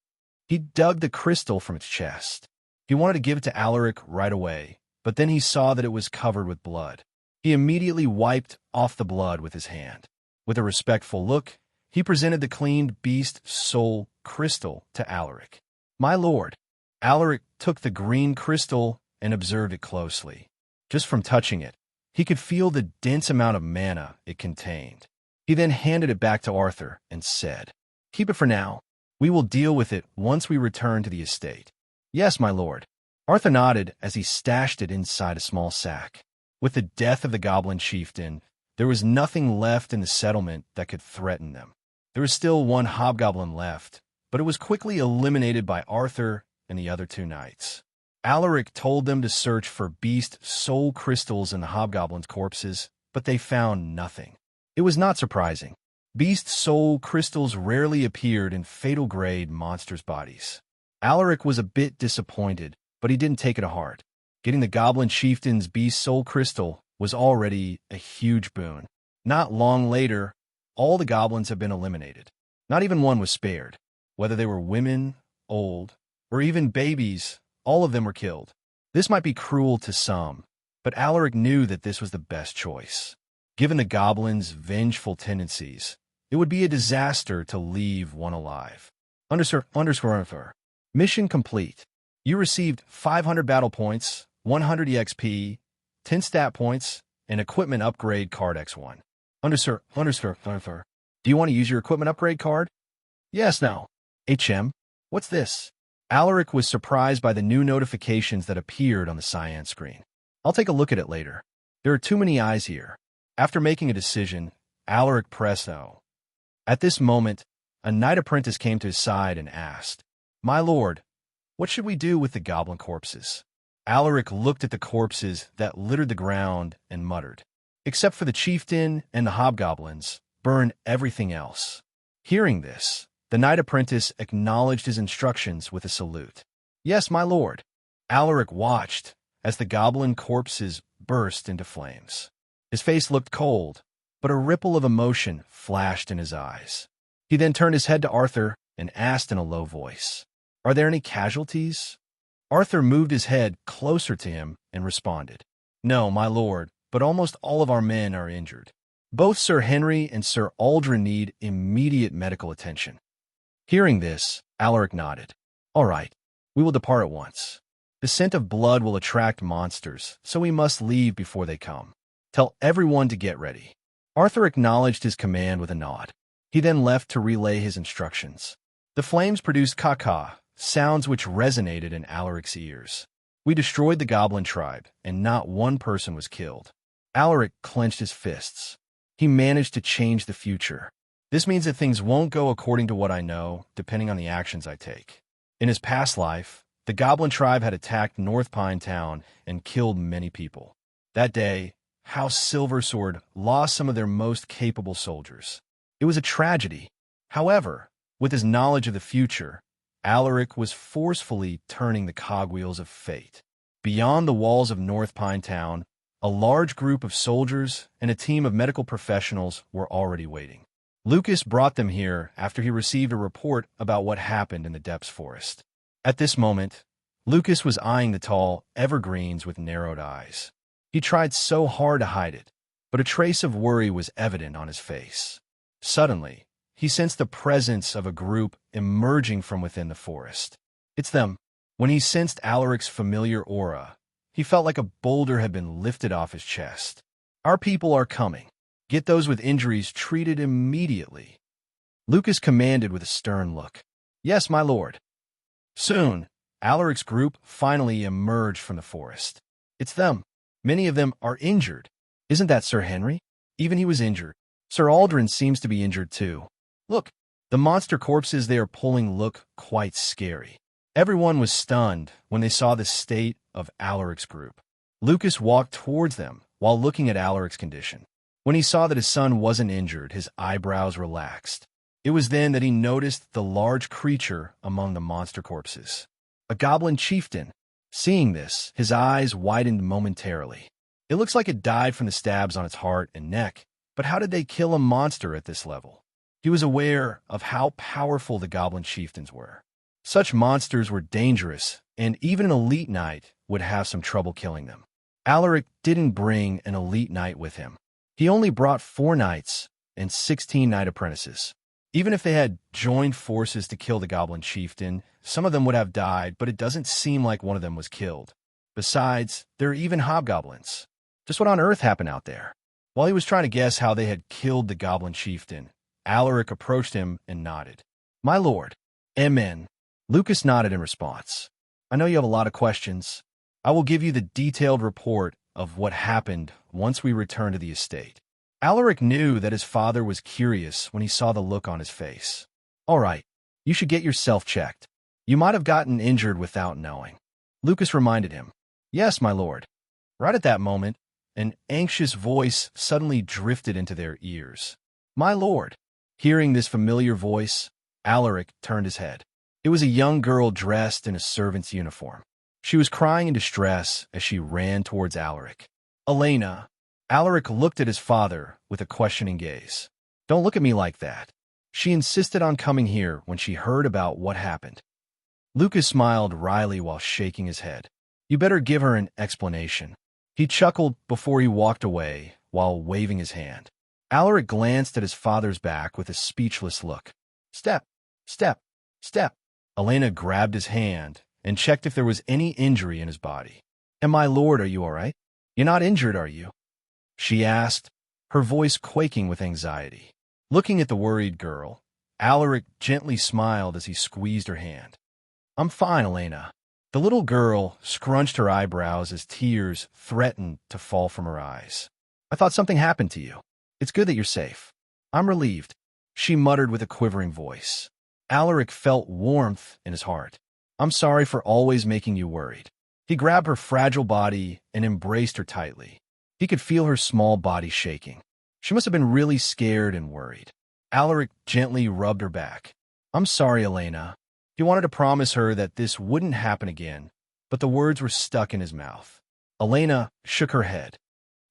He dug the crystal from its chest. He wanted to give it to Alaric right away, but then he saw that it was covered with blood. He immediately wiped off the blood with his hand. With a respectful look, he presented the cleaned beast soul crystal to Alaric. My lord. Alaric took the green crystal and observed it closely. Just from touching it, he could feel the dense amount of mana it contained. He then handed it back to Arthur and said, Keep it for now. We will deal with it once we return to the estate. Yes, my lord. Arthur nodded as he stashed it inside a small sack. With the death of the goblin chieftain, there was nothing left in the settlement that could threaten them. There was still one hobgoblin left, but it was quickly eliminated by Arthur and the other two knights. Alaric told them to search for beast soul crystals in the hobgoblin's corpses, but they found nothing. It was not surprising. Beast soul crystals rarely appeared in fatal-grade monsters' bodies. Alaric was a bit disappointed, but he didn't take it to heart. Getting the goblin chieftain's beast soul crystal was already a huge boon. Not long later, all the goblins had been eliminated. Not even one was spared. Whether they were women, old, or even babies, all of them were killed. This might be cruel to some, but Alaric knew that this was the best choice. Given the goblins' vengeful tendencies, it would be a disaster to leave one alive. Mission complete. You received 500 battle points, 100 EXP, 10 stat points, and equipment upgrade card X1. Do you want to use your equipment upgrade card? Yes, no. HM, what's this? Alaric was surprised by the new notifications that appeared on the cyan screen. I'll take a look at it later. There are too many eyes here. After making a decision, Alaric pressed No. At this moment, a knight apprentice came to his side and asked, My lord, what should we do with the goblin corpses? Alaric looked at the corpses that littered the ground and muttered, Except for the chieftain and the hobgoblins, burn everything else. Hearing this, the knight apprentice acknowledged his instructions with a salute. Yes, my lord. Alaric watched as the goblin corpses burst into flames. His face looked cold, but a ripple of emotion flashed in his eyes. He then turned his head to Arthur and asked in a low voice, Are there any casualties? Arthur moved his head closer to him and responded, No, my lord, but almost all of our men are injured. Both Sir Henry and Sir Aldrin need immediate medical attention. Hearing this, Alaric nodded. All right, we will depart at once. The scent of blood will attract monsters, so we must leave before they come. Tell everyone to get ready. Arthur acknowledged his command with a nod. He then left to relay his instructions. The flames produced caca, sounds which resonated in Alaric's ears. We destroyed the goblin tribe, and not one person was killed. Alaric clenched his fists. He managed to change the future. This means that things won't go according to what I know, depending on the actions I take. In his past life, the goblin tribe had attacked North Pine Town and killed many people. That day, House Silversword lost some of their most capable soldiers. It was a tragedy. However, with his knowledge of the future, Alaric was forcefully turning the cogwheels of fate. Beyond the walls of North Pine Town, a large group of soldiers and a team of medical professionals were already waiting. Lucas brought them here after he received a report about what happened in the Depths Forest. At this moment, Lucas was eyeing the tall evergreens with narrowed eyes. He tried so hard to hide it, but a trace of worry was evident on his face. Suddenly, he sensed the presence of a group emerging from within the forest. It's them. When he sensed Alaric's familiar aura, he felt like a boulder had been lifted off his chest. Our people are coming. Get those with injuries treated immediately. Lucas commanded with a stern look. Yes, my lord. Soon, Alaric's group finally emerged from the forest. It's them. Many of them are injured. Isn't that Sir Henry? Even he was injured. Sir Aldrin seems to be injured too. Look, the monster corpses they are pulling look quite scary. Everyone was stunned when they saw the state of Alaric's group. Lucas walked towards them while looking at Alaric's condition. When he saw that his son wasn't injured, his eyebrows relaxed. It was then that he noticed the large creature among the monster corpses. A goblin chieftain. Seeing this, his eyes widened momentarily. It looks like it died from the stabs on its heart and neck, but how did they kill a monster at this level? He was aware of how powerful the goblin chieftains were. Such monsters were dangerous, and even an elite knight would have some trouble killing them. Alaric didn't bring an elite knight with him. He only brought 4 knights and 16 knight apprentices. Even if they had joined forces to kill the goblin chieftain, some of them would have died, but it doesn't seem like one of them was killed. Besides, there are even hobgoblins. Just what on earth happened out there? While he was trying to guess how they had killed the goblin chieftain, Alaric approached him and nodded. My lord. Amen. Lucas nodded in response. I know you have a lot of questions. I will give you the detailed report of what happened once we return to the estate. Alaric knew that his father was curious when he saw the look on his face. All right, you should get yourself checked. You might have gotten injured without knowing. Lucas reminded him. Yes, my lord. Right at that moment, an anxious voice suddenly drifted into their ears. My lord. Hearing this familiar voice, Alaric turned his head. It was a young girl dressed in a servant's uniform. She was crying in distress as she ran towards Alaric. Elena. Alaric looked at his father with a questioning gaze. Don't look at me like that. She insisted on coming here when she heard about what happened. Lucas smiled wryly while shaking his head. You better give her an explanation. He chuckled before he walked away while waving his hand. Alaric glanced at his father's back with a speechless look. Step, step, step. Elena grabbed his hand and checked if there was any injury in his body. And my lord, are you all right? You're not injured, are you? She asked, her voice quaking with anxiety. Looking at the worried girl, Alaric gently smiled as he squeezed her hand. I'm fine, Elena. The little girl scrunched her eyebrows as tears threatened to fall from her eyes. I thought something happened to you. It's good that you're safe. I'm relieved, she muttered with a quivering voice. Alaric felt warmth in his heart. I'm sorry for always making you worried. He grabbed her fragile body and embraced her tightly. He could feel her small body shaking. She must have been really scared and worried. Alaric gently rubbed her back. I'm sorry, Elena. He wanted to promise her that this wouldn't happen again, but the words were stuck in his mouth. Elena shook her head.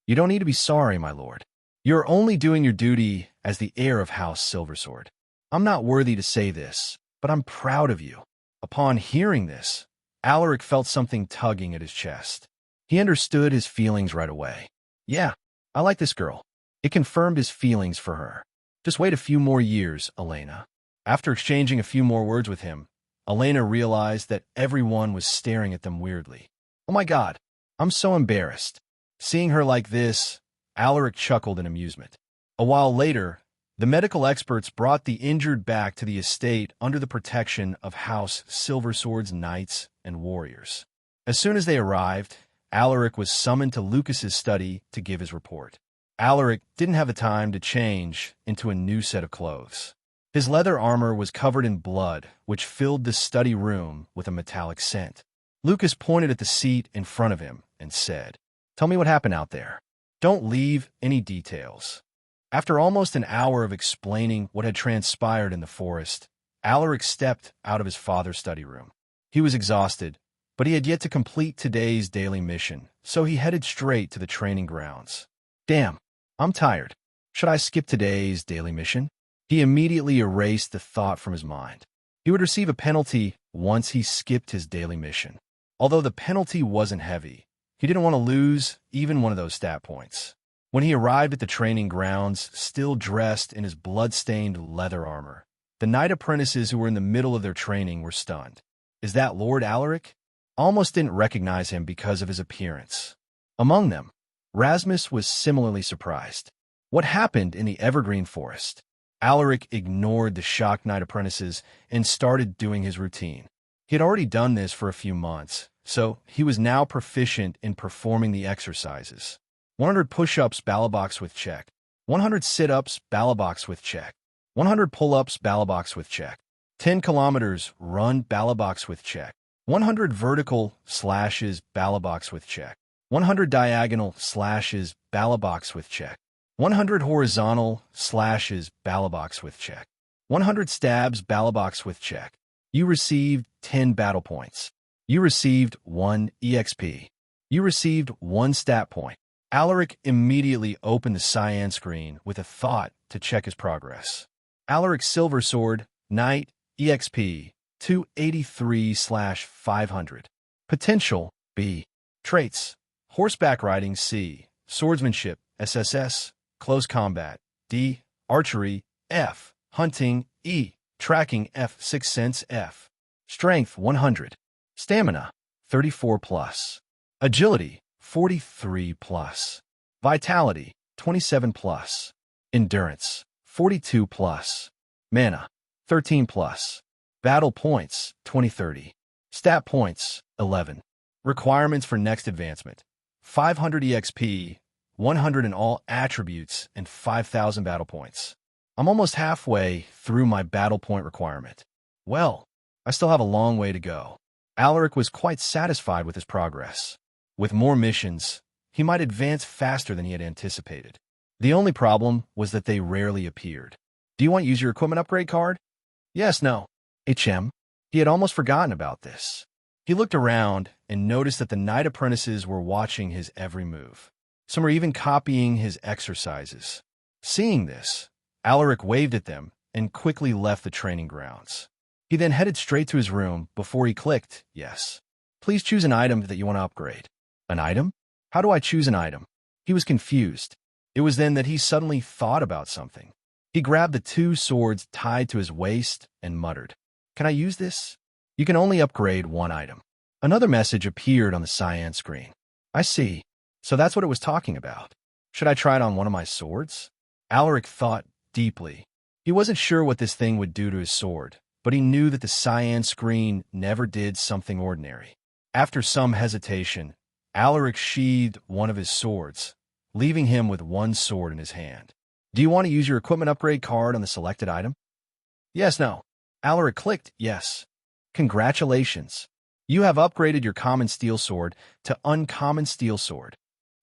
You don't need to be sorry, my lord. You're only doing your duty as the heir of House Silversword. I'm not worthy to say this, but I'm proud of you. Upon hearing this, Alaric felt something tugging at his chest. He understood his feelings right away. Yeah, I like this girl. It confirmed his feelings for her. Just wait a few more years, Elena. After exchanging a few more words with him, Elena realized that everyone was staring at them weirdly. Oh my God, I'm so embarrassed. Seeing her like this, Alaric chuckled in amusement. A while later, the medical experts brought the injured back to the estate under the protection of House Silversword's knights and warriors. As soon as they arrived, Alaric was summoned to Lucas's study to give his report. Alaric didn't have the time to change into a new set of clothes. His leather armor was covered in blood, which filled the study room with a metallic scent. Lucas pointed at the seat in front of him and said, Tell me what happened out there. Don't leave any details. After almost an hour of explaining what had transpired in the forest, Alaric stepped out of his father's study room. He was exhausted, but he had yet to complete today's daily mission, so he headed straight to the training grounds. Damn, I'm tired. Should I skip today's daily mission? He immediately erased the thought from his mind. He would receive a penalty once he skipped his daily mission. Although the penalty wasn't heavy, he didn't want to lose even one of those stat points. When he arrived at the training grounds, still dressed in his blood-stained leather armor, the knight apprentices who were in the middle of their training were stunned. Is that Lord Alaric? Almost didn't recognize him because of his appearance. Among them, Rasmus was similarly surprised. What happened in the evergreen forest? Alaric ignored the shocked knight apprentices and started doing his routine. He had already done this for a few months, so he was now proficient in performing the exercises. 100 push-ups, Balabox with check. 100 sit-ups, Balabox with check. 100 pull-ups, Balabox with check. 10 kilometers, run, Balabox with check. 100 vertical slashes, Balabox with check. 100 diagonal slashes, Balabox with check. 100 horizontal slashes, Balabox with check. 100 stabs, Balabox with check. You received 10 battle points. You received 1 EXP. You received 1 stat point. Alaric immediately opened the cyan screen with a thought to check his progress. Alaric's silver sword, knight, EXP, 283/500. Potential, B. Traits, horseback riding, C. Swordsmanship, SSS. Close combat, D. Archery, F. Hunting, E. Tracking, F. Sixth sense, F. Strength, 100. Stamina, 34+. Agility, 43+. Vitality, 27+. Endurance, 42+. Mana, 13+. Battle points, 20-30. Stat points, 11. Requirements for next advancement, 500 EXP, 100 in all attributes, and 5,000 battle points. I'm almost halfway through my battle point requirement. Well, I still have a long way to go. Alaric was quite satisfied with his progress. With more missions, he might advance faster than he had anticipated. The only problem was that they rarely appeared. Do you want to use your equipment upgrade card? Yes, no. HM. He had almost forgotten about this. He looked around and noticed that the knight apprentices were watching his every move. Some were even copying his exercises. Seeing this, Alaric waved at them and quickly left the training grounds. He then headed straight to his room before he clicked, yes. Please choose an item that you want to upgrade. An item? How do I choose an item? He was confused. It was then that he suddenly thought about something. He grabbed the 2 swords tied to his waist and muttered, "Can I use this?" You can only upgrade 1 item. Another message appeared on the cyan screen. I see. So that's what it was talking about. Should I try it on one of my swords? Alaric thought deeply. He wasn't sure what this thing would do to his sword, but he knew that the cyan screen never did something ordinary. After some hesitation, Alaric sheathed one of his swords, leaving him with 1 sword in his hand. Do you want to use your equipment upgrade card on the selected item? Yes, no. Alaric clicked yes. Congratulations. You have upgraded your common steel sword to uncommon steel sword.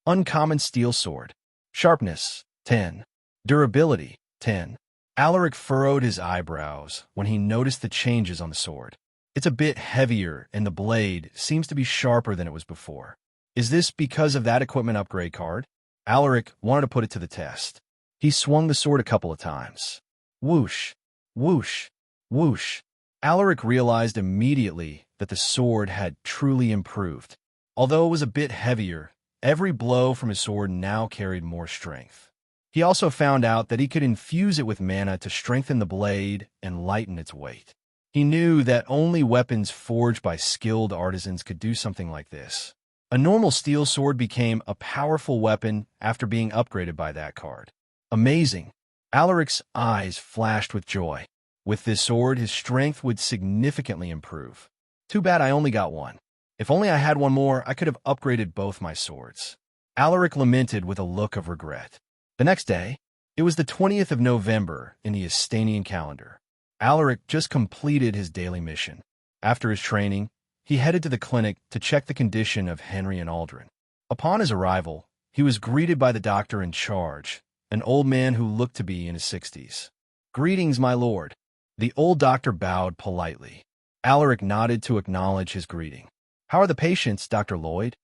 Uncommon steel sword. Sharpness, 10. Durability, 10. Alaric furrowed his eyebrows when he noticed the changes on the sword. It's a bit heavier and the blade seems to be sharper than it was before. Is this because of that equipment upgrade card? Alaric wanted to put it to the test. He swung the sword a couple of times. Whoosh, whoosh, whoosh. Alaric realized immediately that the sword had truly improved. Although it was a bit heavier, every blow from his sword now carried more strength. He also found out that he could infuse it with mana to strengthen the blade and lighten its weight. He knew that only weapons forged by skilled artisans could do something like this. A normal steel sword became a powerful weapon after being upgraded by that card. Amazing! Alaric's eyes flashed with joy. With this sword, his strength would significantly improve. Too bad I only got 1. If only I had 1 more, I could have upgraded both my swords. Alaric lamented with a look of regret. The next day, it was the 20th of November in the Astanian calendar. Alaric just completed his daily mission. After his training, he headed to the clinic to check the condition of Henry and Aldrin. Upon his arrival, he was greeted by the doctor in charge, an old man who looked to be in his 60s. Greetings, my lord. The old doctor bowed politely. Alaric nodded to acknowledge his greeting. How are the patients, Dr. Lloyd?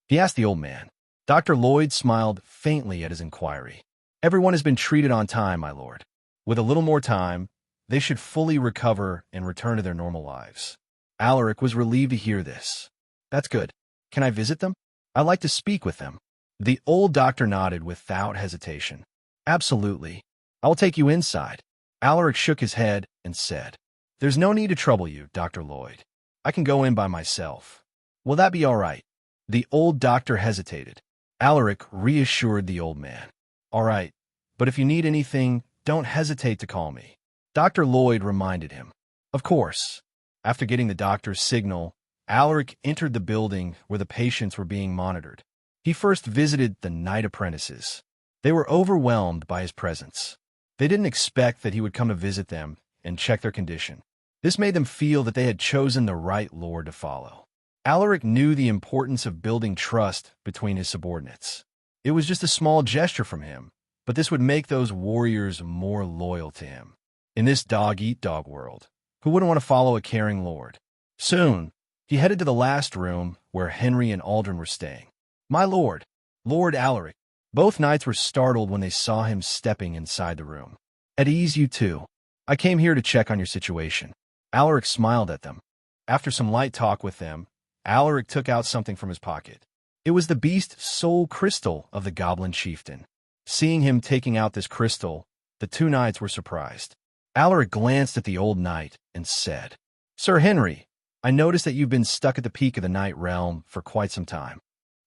He asked the old man. Dr. Lloyd smiled faintly at his inquiry. Everyone has been treated on time, my lord. With a little more time, they should fully recover and return to their normal lives. Alaric was relieved to hear this. That's good. Can I visit them? I'd like to speak with them. The old doctor nodded without hesitation. Absolutely. I will take you inside. Alaric shook his head and said, There's no need to trouble you, Dr. Lloyd. I can go in by myself. Will that be all right? The old doctor hesitated. Alaric reassured the old man. All right, but if you need anything, don't hesitate to call me." Dr. Lloyd reminded him. Of course. After getting the doctor's signal, Alaric entered the building where the patients were being monitored. He first visited the night apprentices. They were overwhelmed by his presence. They didn't expect that he would come to visit them and check their condition. This made them feel that they had chosen the right lord to follow. Alaric knew the importance of building trust between his subordinates. It was just a small gesture from him, but this would make those warriors more loyal to him. In this dog-eat-dog world, who wouldn't want to follow a caring lord? Soon, he headed to the last room where Henry and Aldrin were staying. "My lord, Lord Alaric." Both knights were startled when they saw him stepping inside the room. "At ease, you two. I came here to check on your situation." Alaric smiled at them. After some light talk with them, Alaric took out something from his pocket. It was the beast soul crystal of the goblin chieftain. Seeing him taking out this crystal, the two knights were surprised. Alaric glanced at the old knight and said, "Sir Henry, I noticed that you've been stuck at the peak of the Night Realm for quite some time."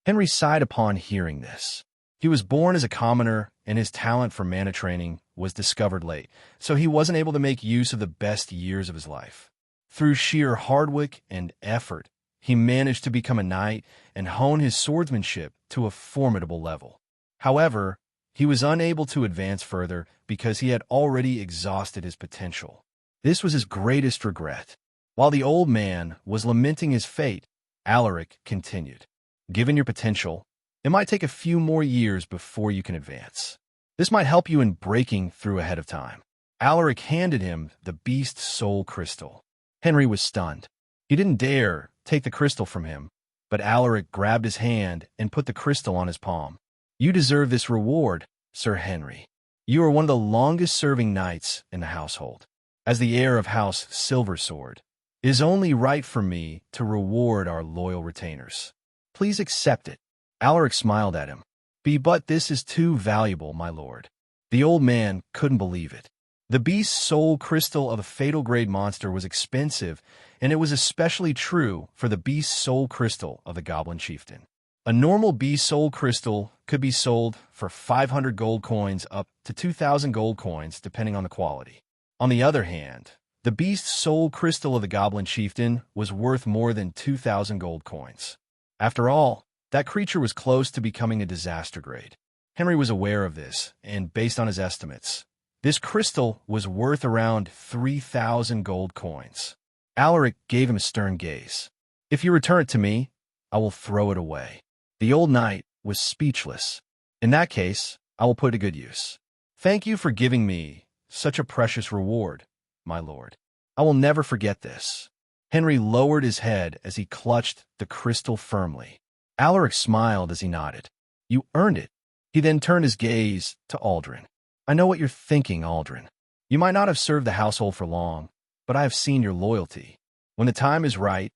Henry sighed upon hearing this. He was born as a commoner, and his talent for mana training was discovered late, so he wasn't able to make use of the best years of his life. Through sheer hard work and effort, he managed to become a knight and hone his swordsmanship to a formidable level. However, he was unable to advance further because he had already exhausted his potential. This was his greatest regret. While the old man was lamenting his fate, Alaric continued, "Given your potential, it might take a few more years before you can advance. This might help you in breaking through ahead of time." Alaric handed him the beast soul crystal. Henry was stunned. He didn't dare take the crystal from him, but Alaric grabbed his hand and put the crystal on his palm. "You deserve this reward, Sir Henry. You are one of the longest-serving knights in the household. As the heir of House Silversword, it is only right for me to reward our loyal retainers. Please accept it." Alaric smiled at him. But this is too valuable, my lord." The old man couldn't believe it. The beast's soul crystal of a fatal grade monster was expensive, and it was especially true for the beast's soul crystal of the goblin chieftain. A normal beast soul crystal could be sold for 500 gold coins up to 2,000 gold coins, depending on the quality. On the other hand, the beast's soul crystal of the goblin chieftain was worth more than 2,000 gold coins. After all, that creature was close to becoming a disaster grade. Henry was aware of this, and based on his estimates, this crystal was worth around 3,000 gold coins. Alaric gave him a stern gaze. "If you return it to me, I will throw it away." The old knight was speechless. "In that case, I will put it to good use. Thank you for giving me such a precious reward, my lord. I will never forget this." Henry lowered his head as he clutched the crystal firmly. Alaric smiled as he nodded. "You earned it." He then turned his gaze to Aldrin. "I know what you're thinking, Aldrin. You might not have served the household for long, but I have seen your loyalty. When the time is right,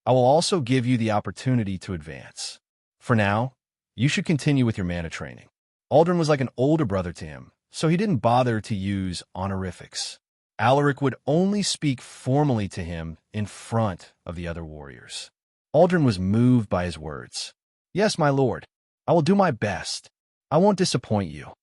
I will also give you the opportunity to advance. For now, you should continue with your mana training." Aldrin was like an older brother to him, so he didn't bother to use honorifics. Alaric would only speak formally to him in front of the other warriors. Aldrin was moved by his words. "Yes, my lord, I will do my best. I won't disappoint you,"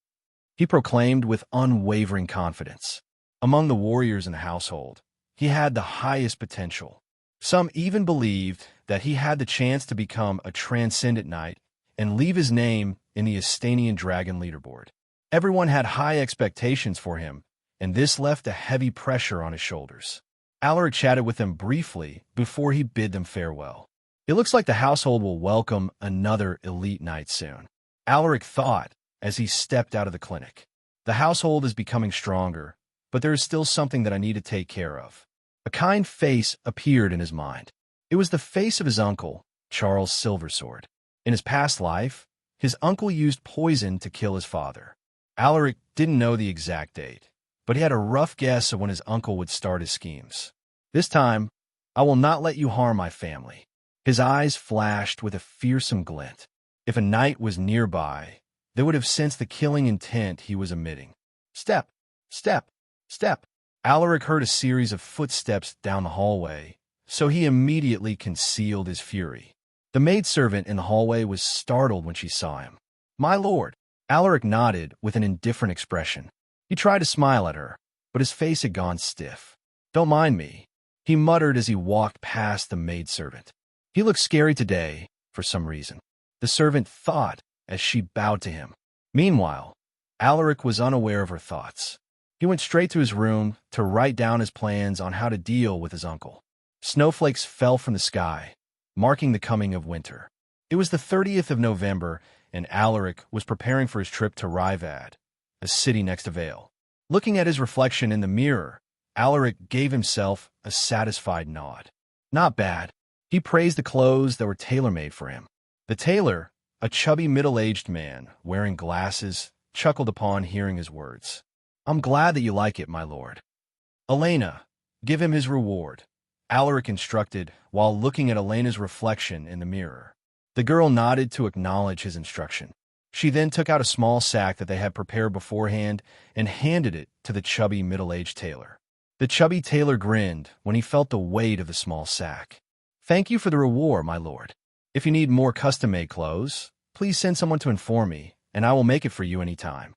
he proclaimed with unwavering confidence. Among the warriors in the household, he had the highest potential. Some even believed that he had the chance to become a transcendent knight and leave his name in the Astanian Dragon leaderboard. Everyone had high expectations for him, and this left a heavy pressure on his shoulders. Alaric chatted with them briefly before he bid them farewell. "It looks like the household will welcome another elite knight soon," Alaric thought as he stepped out of the clinic. "The household is becoming stronger, but there is still something that I need to take care of." A kind face appeared in his mind. It was the face of his uncle, Charles Silversword. In his past life, his uncle used poison to kill his father. Alaric didn't know the exact date, but he had a rough guess of when his uncle would start his schemes. "This time, I will not let you harm my family." His eyes flashed with a fearsome glint. If a knight was nearby, they would have sensed the killing intent he was emitting. Step, step, step. Alaric heard a series of footsteps down the hallway, so he immediately concealed his fury. The maidservant in the hallway was startled when she saw him. "My lord." Alaric nodded with an indifferent expression. He tried to smile at her, but his face had gone stiff. "Don't mind me," he muttered as he walked past the maidservant. "He looks scary today, for some reason," the servant thought as she bowed to him. Meanwhile, Alaric was unaware of her thoughts. He went straight to his room to write down his plans on how to deal with his uncle. Snowflakes fell from the sky, marking the coming of winter. It was the 30th of November, and Alaric was preparing for his trip to Rivad, a city next to Vale. Looking at his reflection in the mirror, Alaric gave himself a satisfied nod. Not bad. He praised the clothes that were tailor-made for him. The tailor, a chubby middle-aged man wearing glasses, chuckled upon hearing his words. "I'm glad that you like it, my lord." "Elena, give him his reward," Alaric instructed while looking at Elena's reflection in the mirror. The girl nodded to acknowledge his instruction. She then took out a small sack that they had prepared beforehand and handed it to the chubby middle-aged tailor. The chubby tailor grinned when he felt the weight of the small sack. "Thank you for the reward, my lord. If you need more custom-made clothes, please send someone to inform me, and I will make it for you any time."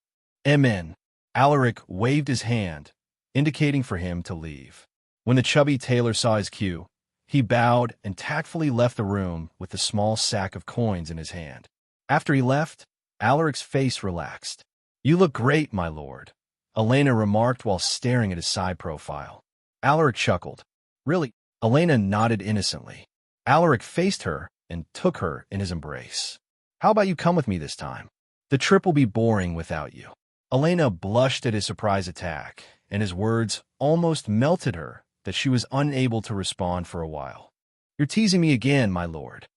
"Amen." Alaric waved his hand, indicating for him to leave. When the chubby tailor saw his cue, he bowed and tactfully left the room with the small sack of coins in his hand. After he left, Alaric's face relaxed. "You look great, my lord," Elena remarked while staring at his side profile. Alaric chuckled. "Really?" Elena nodded innocently. Alaric faced her and took her in his embrace. "How about you come with me this time? The trip will be boring without you." Elena blushed at his surprise attack, and his words almost melted her that she was unable to respond for a while. "You're teasing me again, my lord."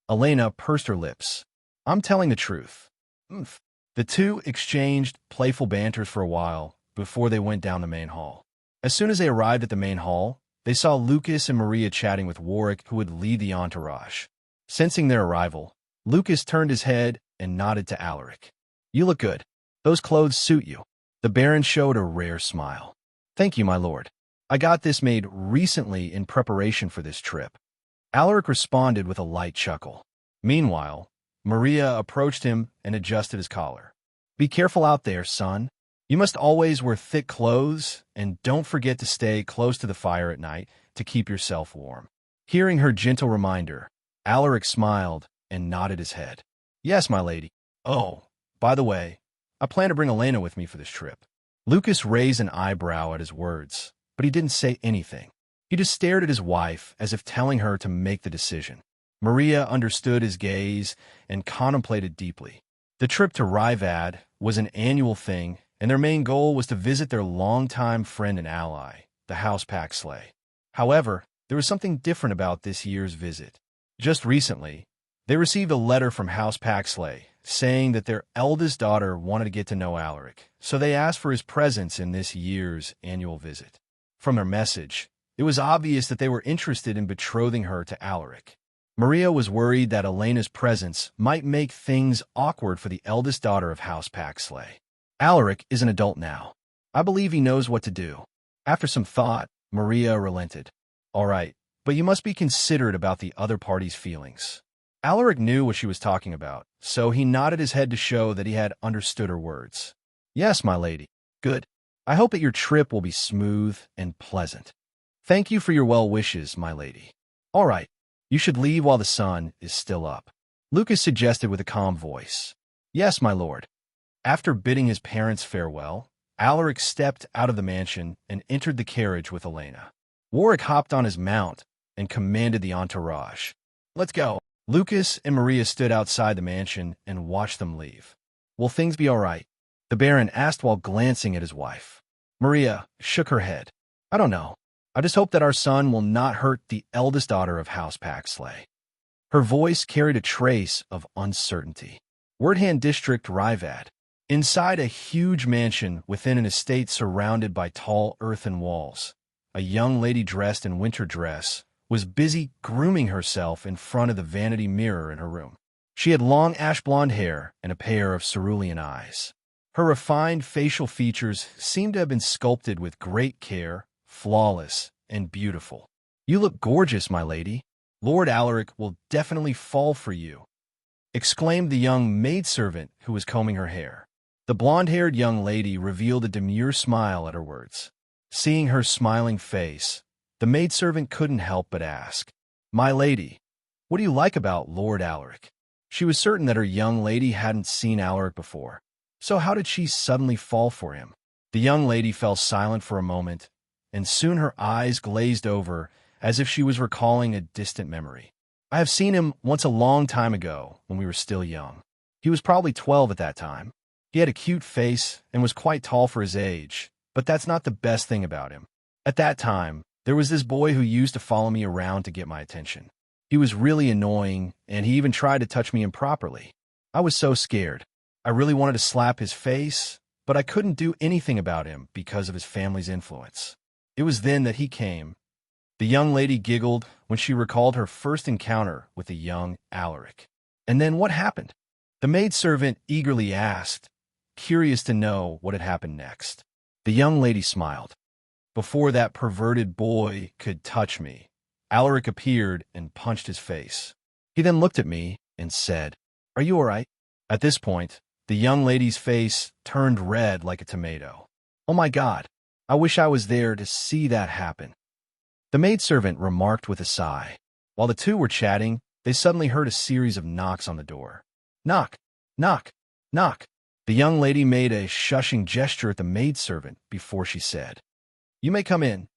Elena pursed her lips. "I'm telling the truth." "Umph." The two exchanged playful banters for a while before they went down the main hall. As soon as they arrived at the main hall, they saw Lucas and Maria chatting with Warwick, who would lead the entourage. Sensing their arrival, Lucas turned his head and nodded to Alaric. "You look good. Those clothes suit you." The Baron showed a rare smile. "Thank you, my lord. I got this made recently in preparation for this trip." Alaric responded with a light chuckle. Meanwhile, Maria approached him and adjusted his collar. "Be careful out there, son. You must always wear thick clothes, and don't forget to stay close to the fire at night to keep yourself warm." Hearing her gentle reminder, Alaric smiled and nodded his head. "Yes, my lady. Oh, by the way, I plan to bring Elena with me for this trip." Lucas raised an eyebrow at his words, but he didn't say anything. He just stared at his wife as if telling her to make the decision. Maria understood his gaze and contemplated deeply. The trip to Rivad was an annual thing, and their main goal was to visit their longtime friend and ally, the House Paxley. However, there was something different about this year's visit. Just recently, they received a letter from House Paxley saying that their eldest daughter wanted to get to know Alaric, so they asked for his presence in this year's annual visit. From their message, it was obvious that they were interested in betrothing her to Alaric. Maria was worried that Elena's presence might make things awkward for the eldest daughter of House Paxley. "Alaric is an adult now. I believe he knows what to do." After some thought, Maria relented. "All right, but you must be considerate about the other party's feelings." Alaric knew what she was talking about, so he nodded his head to show that he had understood her words. "Yes, my lady. Good. I hope that your trip will be smooth and pleasant." "Thank you for your well wishes, my lady." "All right. You should leave while the sun is still up," Lucas suggested with a calm voice. "Yes, my lord." After bidding his parents farewell, Alaric stepped out of the mansion and entered the carriage with Elena. Warwick hopped on his mount and commanded the entourage. "Let's go." Lucas and Maria stood outside the mansion and watched them leave. "Will things be all right?" the Baron asked while glancing at his wife. Maria shook her head. "I don't know. I just hope that our son will not hurt the eldest daughter of House Paxley." Her voice carried a trace of uncertainty. Wordhand District, Rivad. Inside a huge mansion within an estate surrounded by tall earthen walls, a young lady dressed in winter dress was busy grooming herself in front of the vanity mirror in her room. She had long ash-blonde hair and a pair of cerulean eyes. Her refined facial features seemed to have been sculpted with great care, flawless and beautiful. "You look gorgeous, my lady. Lord Alaric will definitely fall for you," exclaimed the young maidservant who was combing her hair. The blonde-haired young lady revealed a demure smile at her words. Seeing her smiling face, the maidservant couldn't help but ask, "My lady, what do you like about Lord Alaric?" She was certain that her young lady hadn't seen Alaric before. So how did she suddenly fall for him? The young lady fell silent for a moment, and soon her eyes glazed over as if she was recalling a distant memory. "I have seen him once a long time ago when we were still young. He was probably 12 at that time. He had a cute face and was quite tall for his age, but that's not the best thing about him. At that time, there was this boy who used to follow me around to get my attention. He was really annoying, and he even tried to touch me improperly. I was so scared. I really wanted to slap his face, but I couldn't do anything about him because of his family's influence. It was then that he came." The young lady giggled when she recalled her first encounter with the young Alaric. "And then what happened?" The maidservant eagerly asked, curious to know what had happened next. The young lady smiled. "Before that perverted boy could touch me, Alaric appeared and punched his face. He then looked at me and said, 'Are you all right?' At this point, the young lady's face turned red like a tomato. Oh my God, I wish I was there to see that happen." The maidservant remarked with a sigh. While the two were chatting, they suddenly heard a series of knocks on the door. "Knock, knock, knock." The young lady made a shushing gesture at the maidservant before she said, "You may come in."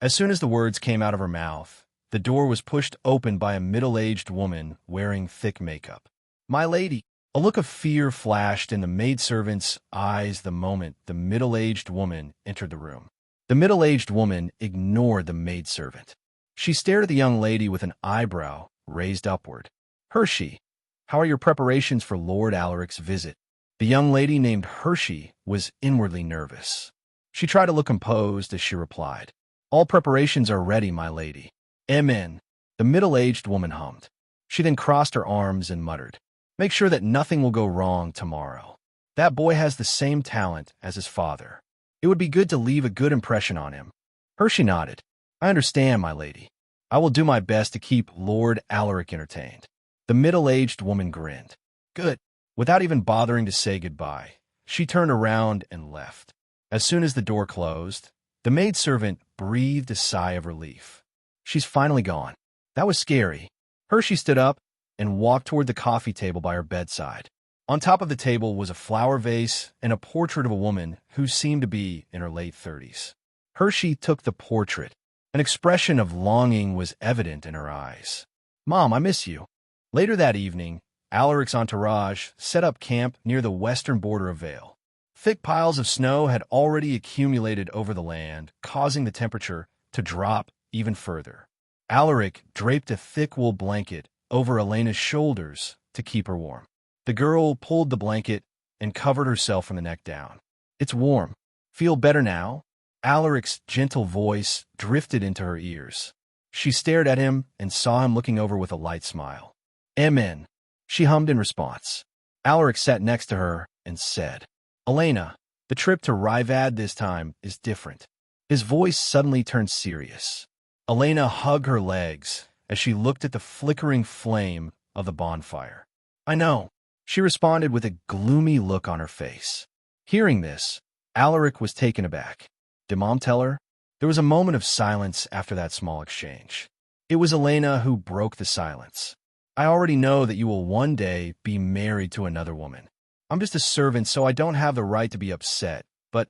As soon as the words came out of her mouth, the door was pushed open by a middle-aged woman wearing thick makeup. "My lady." A look of fear flashed in the maidservant's eyes the moment the middle-aged woman entered the room. The middle-aged woman ignored the maidservant. She stared at the young lady with an eyebrow raised upward. "Hershey, how are your preparations for Lord Alaric's visit?" The young lady named Hershey was inwardly nervous. She tried to look composed as she replied, "All preparations are ready, my lady." "Amen," the middle-aged woman hummed. She then crossed her arms and muttered, "Make sure that nothing will go wrong tomorrow. That boy has the same talent as his father. It would be good to leave a good impression on him." Hershey nodded. "I understand, my lady. I will do my best to keep Lord Alaric entertained." The middle-aged woman grinned. "Good." Without even bothering to say goodbye, she turned around and left. As soon as the door closed, the maidservant breathed a sigh of relief. She's finally gone. That was scary. Hershey stood up and walked toward the coffee table by her bedside. On top of the table was a flower vase and a portrait of a woman who seemed to be in her late 30s. Hershey took the portrait. An expression of longing was evident in her eyes. "Mom, I miss you." Later that evening, Alaric's entourage set up camp near the western border of Vale. Thick piles of snow had already accumulated over the land, causing the temperature to drop even further. Alaric draped a thick wool blanket over Elena's shoulders to keep her warm. The girl pulled the blanket and covered herself from the neck down. "It's warm. Feel better now?" Alaric's gentle voice drifted into her ears. She stared at him and saw him looking over with a light smile. "Amen," she hummed in response. Alaric sat next to her and said, "Elena, the trip to Rivad this time is different." His voice suddenly turned serious. Elena hugged her legs as she looked at the flickering flame of the bonfire. "I know," she responded with a gloomy look on her face. Hearing this, Alaric was taken aback. Did Mom tell her? There was a moment of silence after that small exchange. It was Elena who broke the silence. "I already know that you will one day be married to another woman. I'm just a servant, so I don't have the right to be upset, but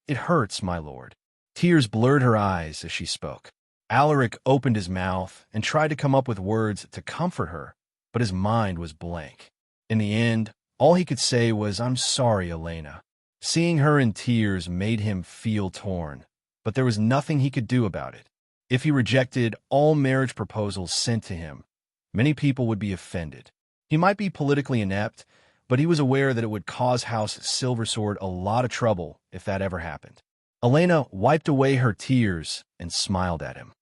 it hurts, my lord." Tears blurred her eyes as she spoke. Alaric opened his mouth and tried to come up with words to comfort her, but his mind was blank. In the end, all he could say was, "I'm sorry, Elena." Seeing her in tears made him feel torn, but there was nothing he could do about it. If he rejected all marriage proposals sent to him, many people would be offended. He might be politically inept, but he was aware that it would cause House Silversword a lot of trouble if that ever happened. Elena wiped away her tears and smiled at him.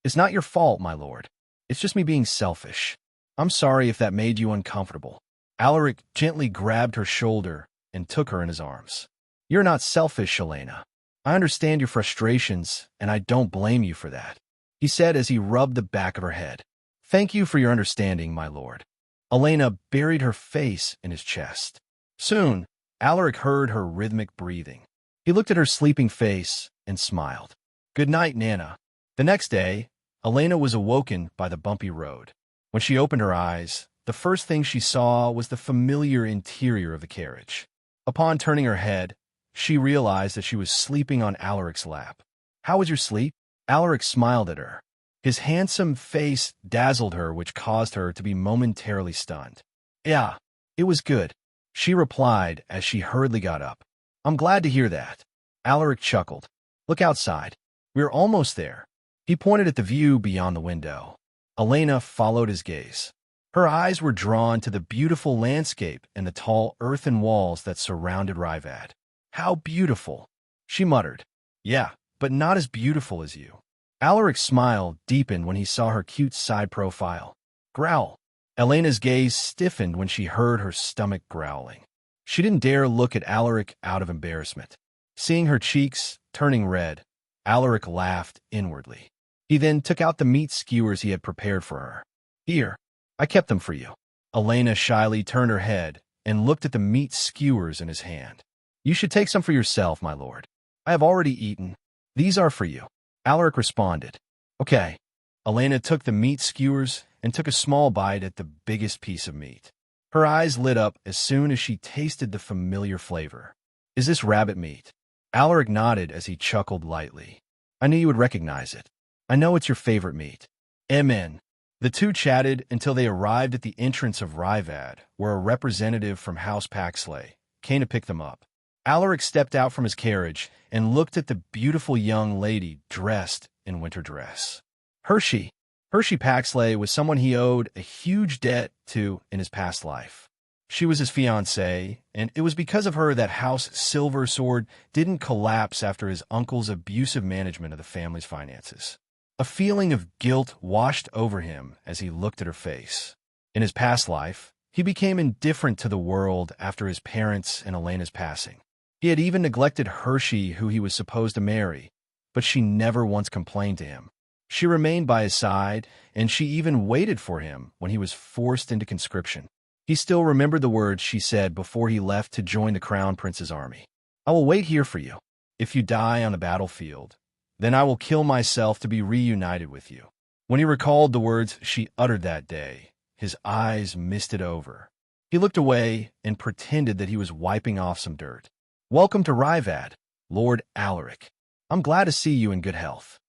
"It's not your fault, my lord. It's just me being selfish. I'm sorry if that made you uncomfortable." Alaric gently grabbed her shoulder and took her in his arms. "You're not selfish, Elena. I understand your frustrations, and I don't blame you for that," he said as he rubbed the back of her head. "Thank you for your understanding, my lord." Elena buried her face in his chest. Soon, Alaric heard her rhythmic breathing. He looked at her sleeping face and smiled. "Good night, Nana." The next day, Elena was awoken by the bumpy road. When she opened her eyes, the first thing she saw was the familiar interior of the carriage. Upon turning her head, she realized that she was sleeping on Alaric's lap. "How was your sleep?" Alaric smiled at her. His handsome face dazzled her, which caused her to be momentarily stunned. "Yeah, it was good," she replied as she hurriedly got up. "I'm glad to hear that." Alaric chuckled. "Look outside. We're almost there." He pointed at the view beyond the window. Elena followed his gaze. Her eyes were drawn to the beautiful landscape and the tall earthen walls that surrounded Rivad. "How beautiful," she muttered. "Yeah, but not as beautiful as you." Alaric's smile deepened when he saw her cute side profile. "Growl." Elena's gaze stiffened when she heard her stomach growling. She didn't dare look at Alaric out of embarrassment. Seeing her cheeks turning red, Alaric laughed inwardly. He then took out the meat skewers he had prepared for her. "Here, I kept them for you." Elena shyly turned her head and looked at the meat skewers in his hand. "You should take some for yourself, my lord. I have already eaten. These are for you." Alaric responded. "Okay." Elena took the meat skewers and took a small bite at the biggest piece of meat. Her eyes lit up as soon as she tasted the familiar flavor. "Is this rabbit meat?" Alaric nodded as he chuckled lightly. "I knew you would recognize it. I know it's your favorite meat." Amen. The two chatted until they arrived at the entrance of Rivad, where a representative from House Paxley came to pick them up. Alaric stepped out from his carriage and looked at the beautiful young lady dressed in winter dress. Hershey Paxley was someone he owed a huge debt to in his past life. She was his fiancée, and it was because of her that House Silver Sword didn't collapse after his uncle's abusive management of the family's finances. A feeling of guilt washed over him as he looked at her face. In his past life, he became indifferent to the world after his parents' and Elena's passing. He had even neglected Hershey, who he was supposed to marry, but she never once complained to him. She remained by his side, and she even waited for him when he was forced into conscription. He still remembered the words she said before he left to join the Crown Prince's army. "I will wait here for you. If you die on the battlefield, then I will kill myself to be reunited with you." When he recalled the words she uttered that day, his eyes misted over. He looked away and pretended that he was wiping off some dirt. "Welcome to Rivad, Lord Alaric. I'm glad to see you in good health."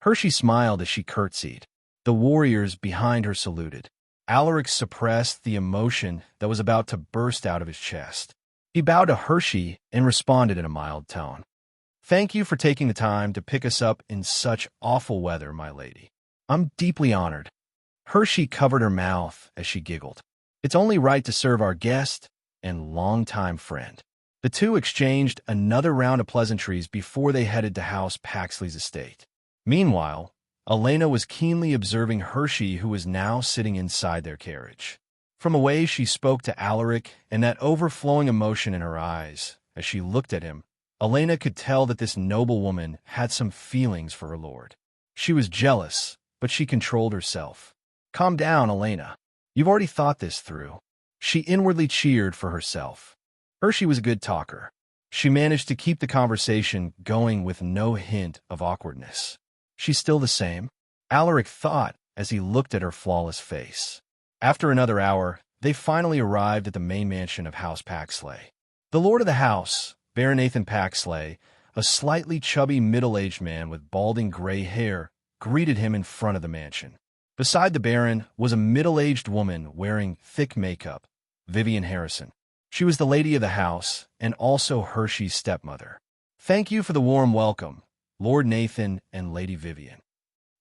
Hershey smiled as she curtsied. The warriors behind her saluted. Alaric suppressed the emotion that was about to burst out of his chest. He bowed to Hershey and responded in a mild tone. "Thank you for taking the time to pick us up in such awful weather, my lady. I'm deeply honored." Hershey covered her mouth as she giggled. "It's only right to serve our guest and longtime friend." The two exchanged another round of pleasantries before they headed to House Paxley's estate. Meanwhile, Elena was keenly observing Hershey, who was now sitting inside their carriage. From a way she spoke to Alaric and that overflowing emotion in her eyes as she looked at him, Elena could tell that this noble woman had some feelings for her lord. She was jealous, but she controlled herself. "Calm down, Elena. You've already thought this through." She inwardly cheered for herself. Hershey was a good talker. She managed to keep the conversation going with no hint of awkwardness. "She's still the same," Alaric thought as he looked at her flawless face. After another hour, they finally arrived at the main mansion of House Paxley. The lord of the house, Baron Nathan Paxley, a slightly chubby middle-aged man with balding gray hair, greeted him in front of the mansion. Beside the Baron was a middle-aged woman wearing thick makeup, Vivian Harrison. She was the lady of the house and also Hershey's stepmother. "Thank you for the warm welcome, Lord Nathan and Lady Vivian."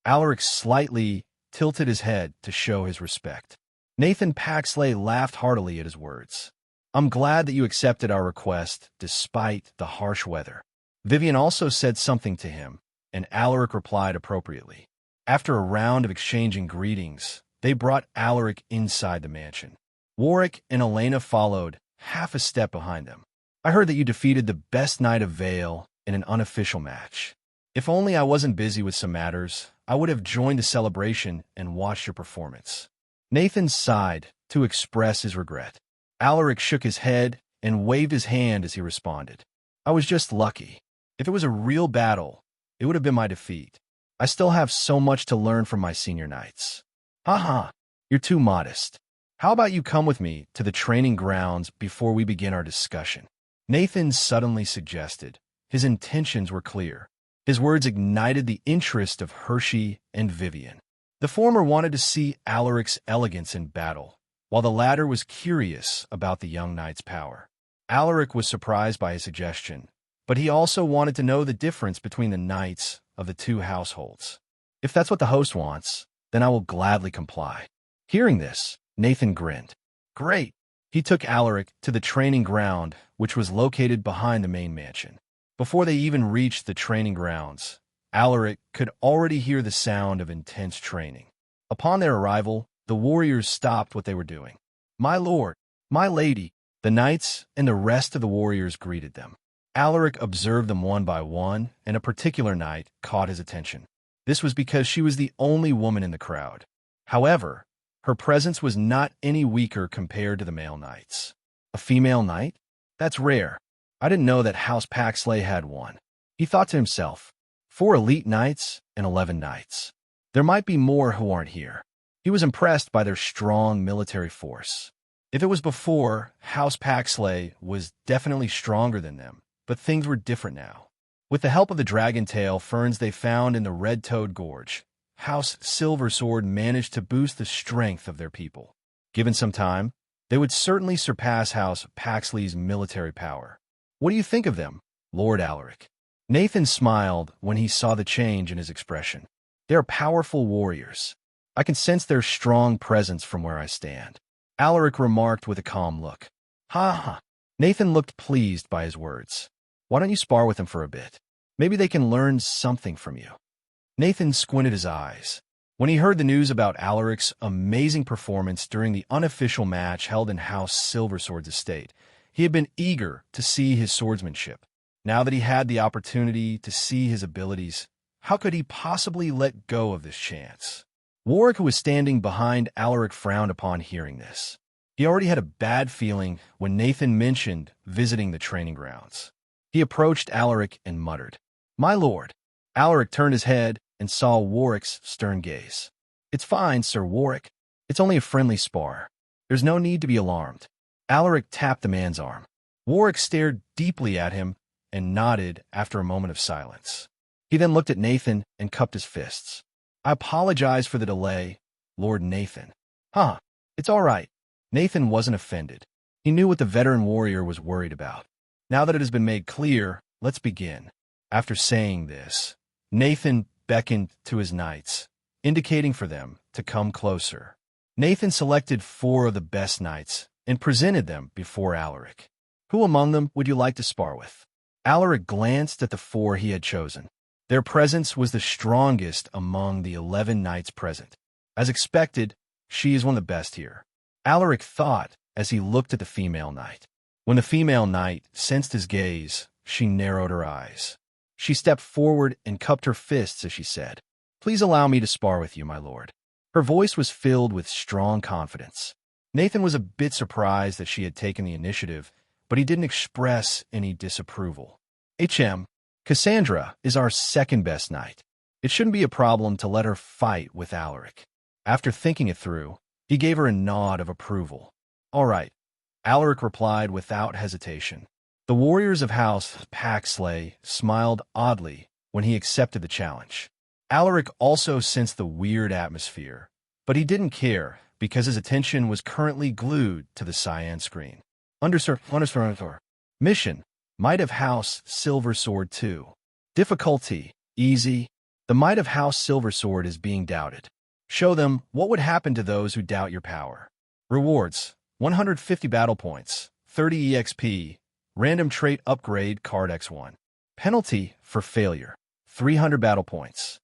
Alaric slightly tilted his head to show his respect. Nathan Paxley laughed heartily at his words. "I'm glad that you accepted our request despite the harsh weather." Vivian also said something to him, and Alaric replied appropriately. After a round of exchanging greetings, they brought Alaric inside the mansion. Warwick and Elena followed, half a step behind them. "I heard that you defeated the best knight of Vale in an unofficial match. If only I wasn't busy with some matters, I would have joined the celebration and watched your performance." Nathan sighed to express his regret. Alaric shook his head and waved his hand as he responded. I was just lucky. If it was a real battle, it would have been my defeat. I still have so much to learn from my senior knights. Haha, you're too modest. How about you come with me to the training grounds before we begin our discussion? Nathan suddenly suggested. His intentions were clear. His words ignited the interest of Hershey and Vivian. The former wanted to see Alaric's elegance in battle, while the latter was curious about the young knight's power. Alaric was surprised by his suggestion, but he also wanted to know the difference between the knights of the two households. If that's what the host wants, then I will gladly comply. Hearing this, Nathan grinned. Great! He took Alaric to the training ground, which was located behind the main mansion. Before they even reached the training grounds, Alaric could already hear the sound of intense training. Upon their arrival, the warriors stopped what they were doing. My lord, my lady, the knights and the rest of the warriors greeted them. Alaric observed them one by one, and a particular knight caught his attention. This was because she was the only woman in the crowd. However, her presence was not any weaker compared to the male knights. A female knight? That's rare. I didn't know that House Paxley had one. He thought to himself, 4 elite knights and 11 knights. There might be more who aren't here. He was impressed by their strong military force. If it was before, House Paxley was definitely stronger than them, but things were different now. With the help of the dragon-tail ferns they found in the Red Toad Gorge, House Silversword managed to boost the strength of their people. Given some time, they would certainly surpass House Paxley's military power. What do you think of them, Lord Alaric? Nathan smiled when he saw the change in his expression. They are powerful warriors. I can sense their strong presence from where I stand. Alaric remarked with a calm look. Ha ha. Nathan looked pleased by his words. Why don't you spar with them for a bit? Maybe they can learn something from you. Nathan squinted his eyes. When he heard the news about Alaric's amazing performance during the unofficial match held in House Silversword's estate, he had been eager to see his swordsmanship. Now that he had the opportunity to see his abilities, how could he possibly let go of this chance? Warwick, who was standing behind Alaric, frowned upon hearing this. He already had a bad feeling when Nathan mentioned visiting the training grounds. He approached Alaric and muttered, My lord. Alaric turned his head and saw Warwick's stern gaze. It's fine, Sir Warwick. It's only a friendly spar. There's no need to be alarmed. Alaric tapped the man's arm. Warwick stared deeply at him and nodded after a moment of silence. He then looked at Nathan and cupped his fists. I apologize for the delay, Lord Nathan. Huh, it's all right. Nathan wasn't offended. He knew what the veteran warrior was worried about. Now that it has been made clear, let's begin. After saying this, Nathan beckoned to his knights, indicating for them to come closer. Nathan selected 4 of the best knights and presented them before Alaric. Who among them would you like to spar with? Alaric glanced at the 4 he had chosen. Their presence was the strongest among the 11 knights present. As expected, she is one of the best here. Alaric thought as he looked at the female knight. When the female knight sensed his gaze, she narrowed her eyes. She stepped forward and cupped her fists as she said, Please allow me to spar with you, my lord. Her voice was filled with strong confidence. Nathan was a bit surprised that she had taken the initiative, but he didn't express any disapproval. Cassandra is our second best knight. It shouldn't be a problem to let her fight with Alaric. After thinking it through, he gave her a nod of approval. All right, Alaric replied without hesitation. The warriors of House Paxley smiled oddly when he accepted the challenge. Alaric also sensed the weird atmosphere, but he didn't care because his attention was currently glued to the cyan screen. Mission, Might of House Silversword 2. Difficulty, easy. The might of House Silversword is being doubted. Show them what would happen to those who doubt your power. Rewards, 150 battle points, 30 EXP, random trait upgrade card X1. Penalty for failure, 300 battle points.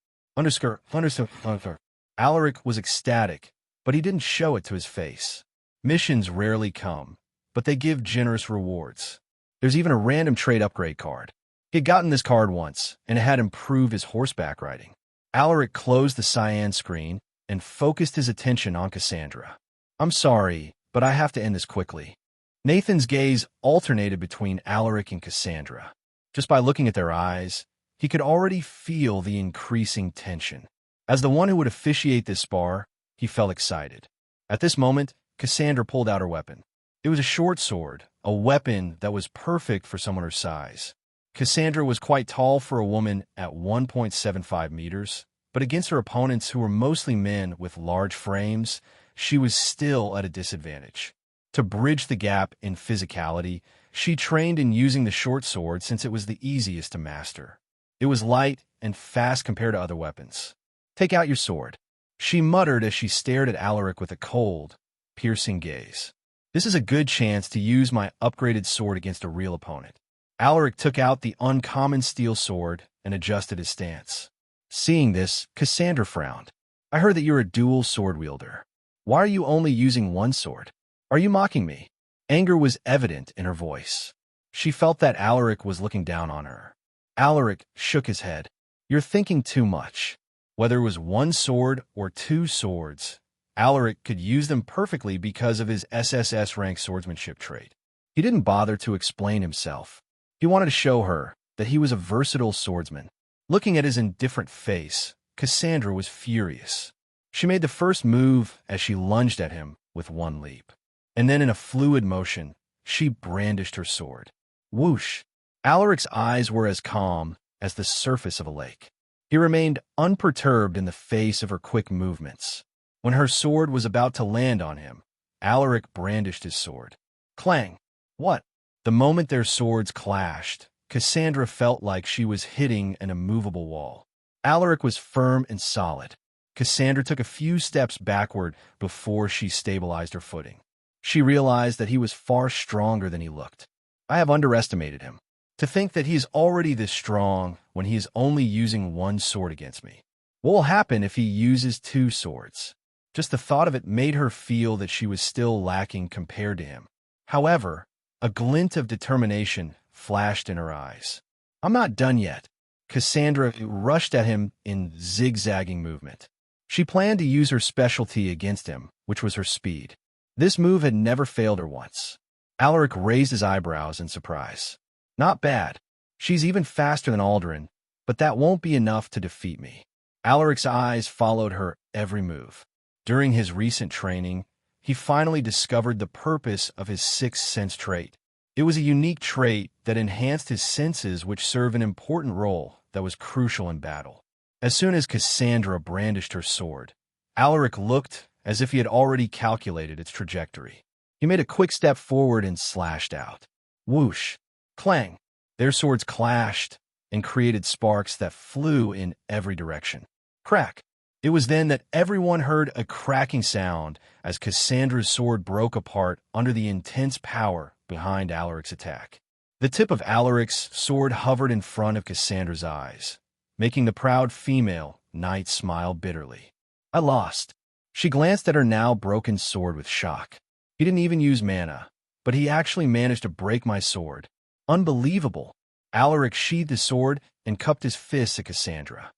Alaric was ecstatic, but he didn't show it to his face. Missions rarely come, but they give generous rewards. There's even a random trait upgrade card. He had gotten this card once, and it had improved his horseback riding. Alaric closed the cyan screen and focused his attention on Cassandra. I'm sorry, but I have to end this quickly. Nathan's gaze alternated between Alaric and Cassandra. Just by looking at their eyes, he could already feel the increasing tension. As the one who would officiate this spar, he felt excited. At this moment, Cassandra pulled out her weapon. It was a short sword, a weapon that was perfect for someone her size. Cassandra was quite tall for a woman at 1.75 meters, but against her opponents who were mostly men with large frames, she was still at a disadvantage. To bridge the gap in physicality, she trained in using the short sword since it was the easiest to master. It was light and fast compared to other weapons. "Take out your sword," she muttered as she stared at Alaric with a cold, piercing gaze. "This is a good chance to use my upgraded sword against a real opponent." Alaric took out the uncommon steel sword and adjusted his stance. Seeing this, Cassandra frowned. "I heard that you're a dual sword wielder. Why are you only using one sword? Are you mocking me?" Anger was evident in her voice. She felt that Alaric was looking down on her. Alaric shook his head. "You're thinking too much." Whether it was one sword or two swords, Alaric could use them perfectly because of his SSS rank swordsmanship trait. He didn't bother to explain himself. He wanted to show her that he was a versatile swordsman. Looking at his indifferent face, Cassandra was furious. She made the first move as she lunged at him with one leap. And then in a fluid motion, she brandished her sword. Whoosh! Alaric's eyes were as calm as the surface of a lake. He remained unperturbed in the face of her quick movements. When her sword was about to land on him, Alaric brandished his sword. Clang! What? The moment their swords clashed, Cassandra felt like she was hitting an immovable wall. Alaric was firm and solid. Cassandra took a few steps backward before she stabilized her footing. She realized that he was far stronger than he looked. I have underestimated him. To think that he is already this strong when he is only using one sword against me. What will happen if he uses two swords? Just the thought of it made her feel that she was still lacking compared to him. However, a glint of determination flashed in her eyes. I'm not done yet. Cassandra rushed at him in zigzagging movement. She planned to use her specialty against him, which was her speed. This move had never failed her once. Alaric raised his eyebrows in surprise. Not bad. She's even faster than Aldrin, but that won't be enough to defeat me. Alaric's eyes followed her every move. During his recent training, he finally discovered the purpose of his sixth sense trait. It was a unique trait that enhanced his senses, which served an important role that was crucial in battle. As soon as Cassandra brandished her sword, Alaric looked as if he had already calculated its trajectory. He made a quick step forward and slashed out. Whoosh! Clang! Their swords clashed and created sparks that flew in every direction. Crack! It was then that everyone heard a cracking sound as Cassandra's sword broke apart under the intense power behind Alaric's attack. The tip of Alaric's sword hovered in front of Cassandra's eyes, making the proud female knight smile bitterly. I lost. She glanced at her now broken sword with shock. He didn't even use mana, but he actually managed to break my sword. Unbelievable. Alaric sheathed his sword and cupped his fists at Cassandra.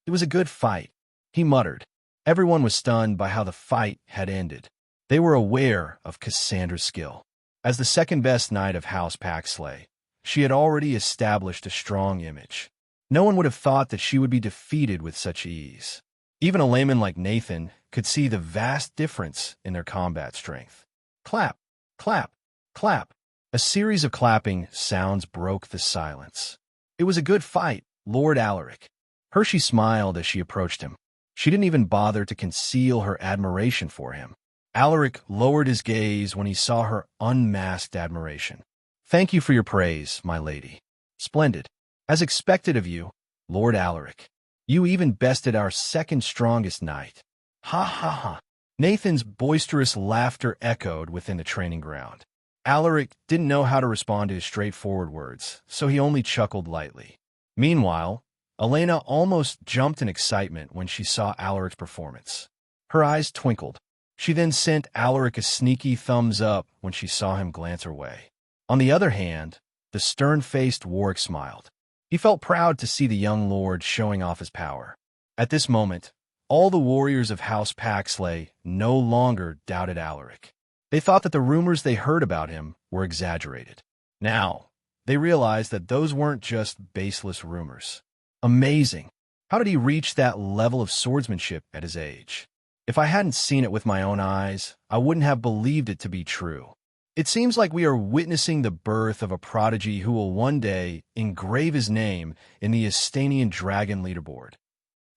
It was a good fight, he muttered. Everyone was stunned by how the fight had ended. They were aware of Cassandra's skill. As the second-best knight of House Paxley, she had already established a strong image. No one would have thought that she would be defeated with such ease. Even a layman like Nathan could see the vast difference in their combat strength. Clap, clap, clap. A series of clapping sounds broke the silence. It was a good fight, Lord Alaric. Hershey smiled as she approached him. She didn't even bother to conceal her admiration for him. Alaric lowered his gaze when he saw her unmasked admiration. Thank you for your praise, my lady. Splendid. As expected of you, Lord Alaric. You even bested our second strongest knight. Ha ha ha. Nathan's boisterous laughter echoed within the training ground. Alaric didn't know how to respond to his straightforward words, so he only chuckled lightly. Meanwhile, Elena almost jumped in excitement when she saw Alaric's performance. Her eyes twinkled. She then sent Alaric a sneaky thumbs up when she saw him glance her way. On the other hand, the stern-faced Warwick smiled. He felt proud to see the young lord showing off his power. At this moment, all the warriors of House Paxley no longer doubted Alaric. They thought that the rumors they heard about him were exaggerated. Now, they realized that those weren't just baseless rumors. Amazing! How did he reach that level of swordsmanship at his age? If I hadn't seen it with my own eyes, I wouldn't have believed it to be true. It seems like we are witnessing the birth of a prodigy who will one day engrave his name in the Astanian dragon leaderboard.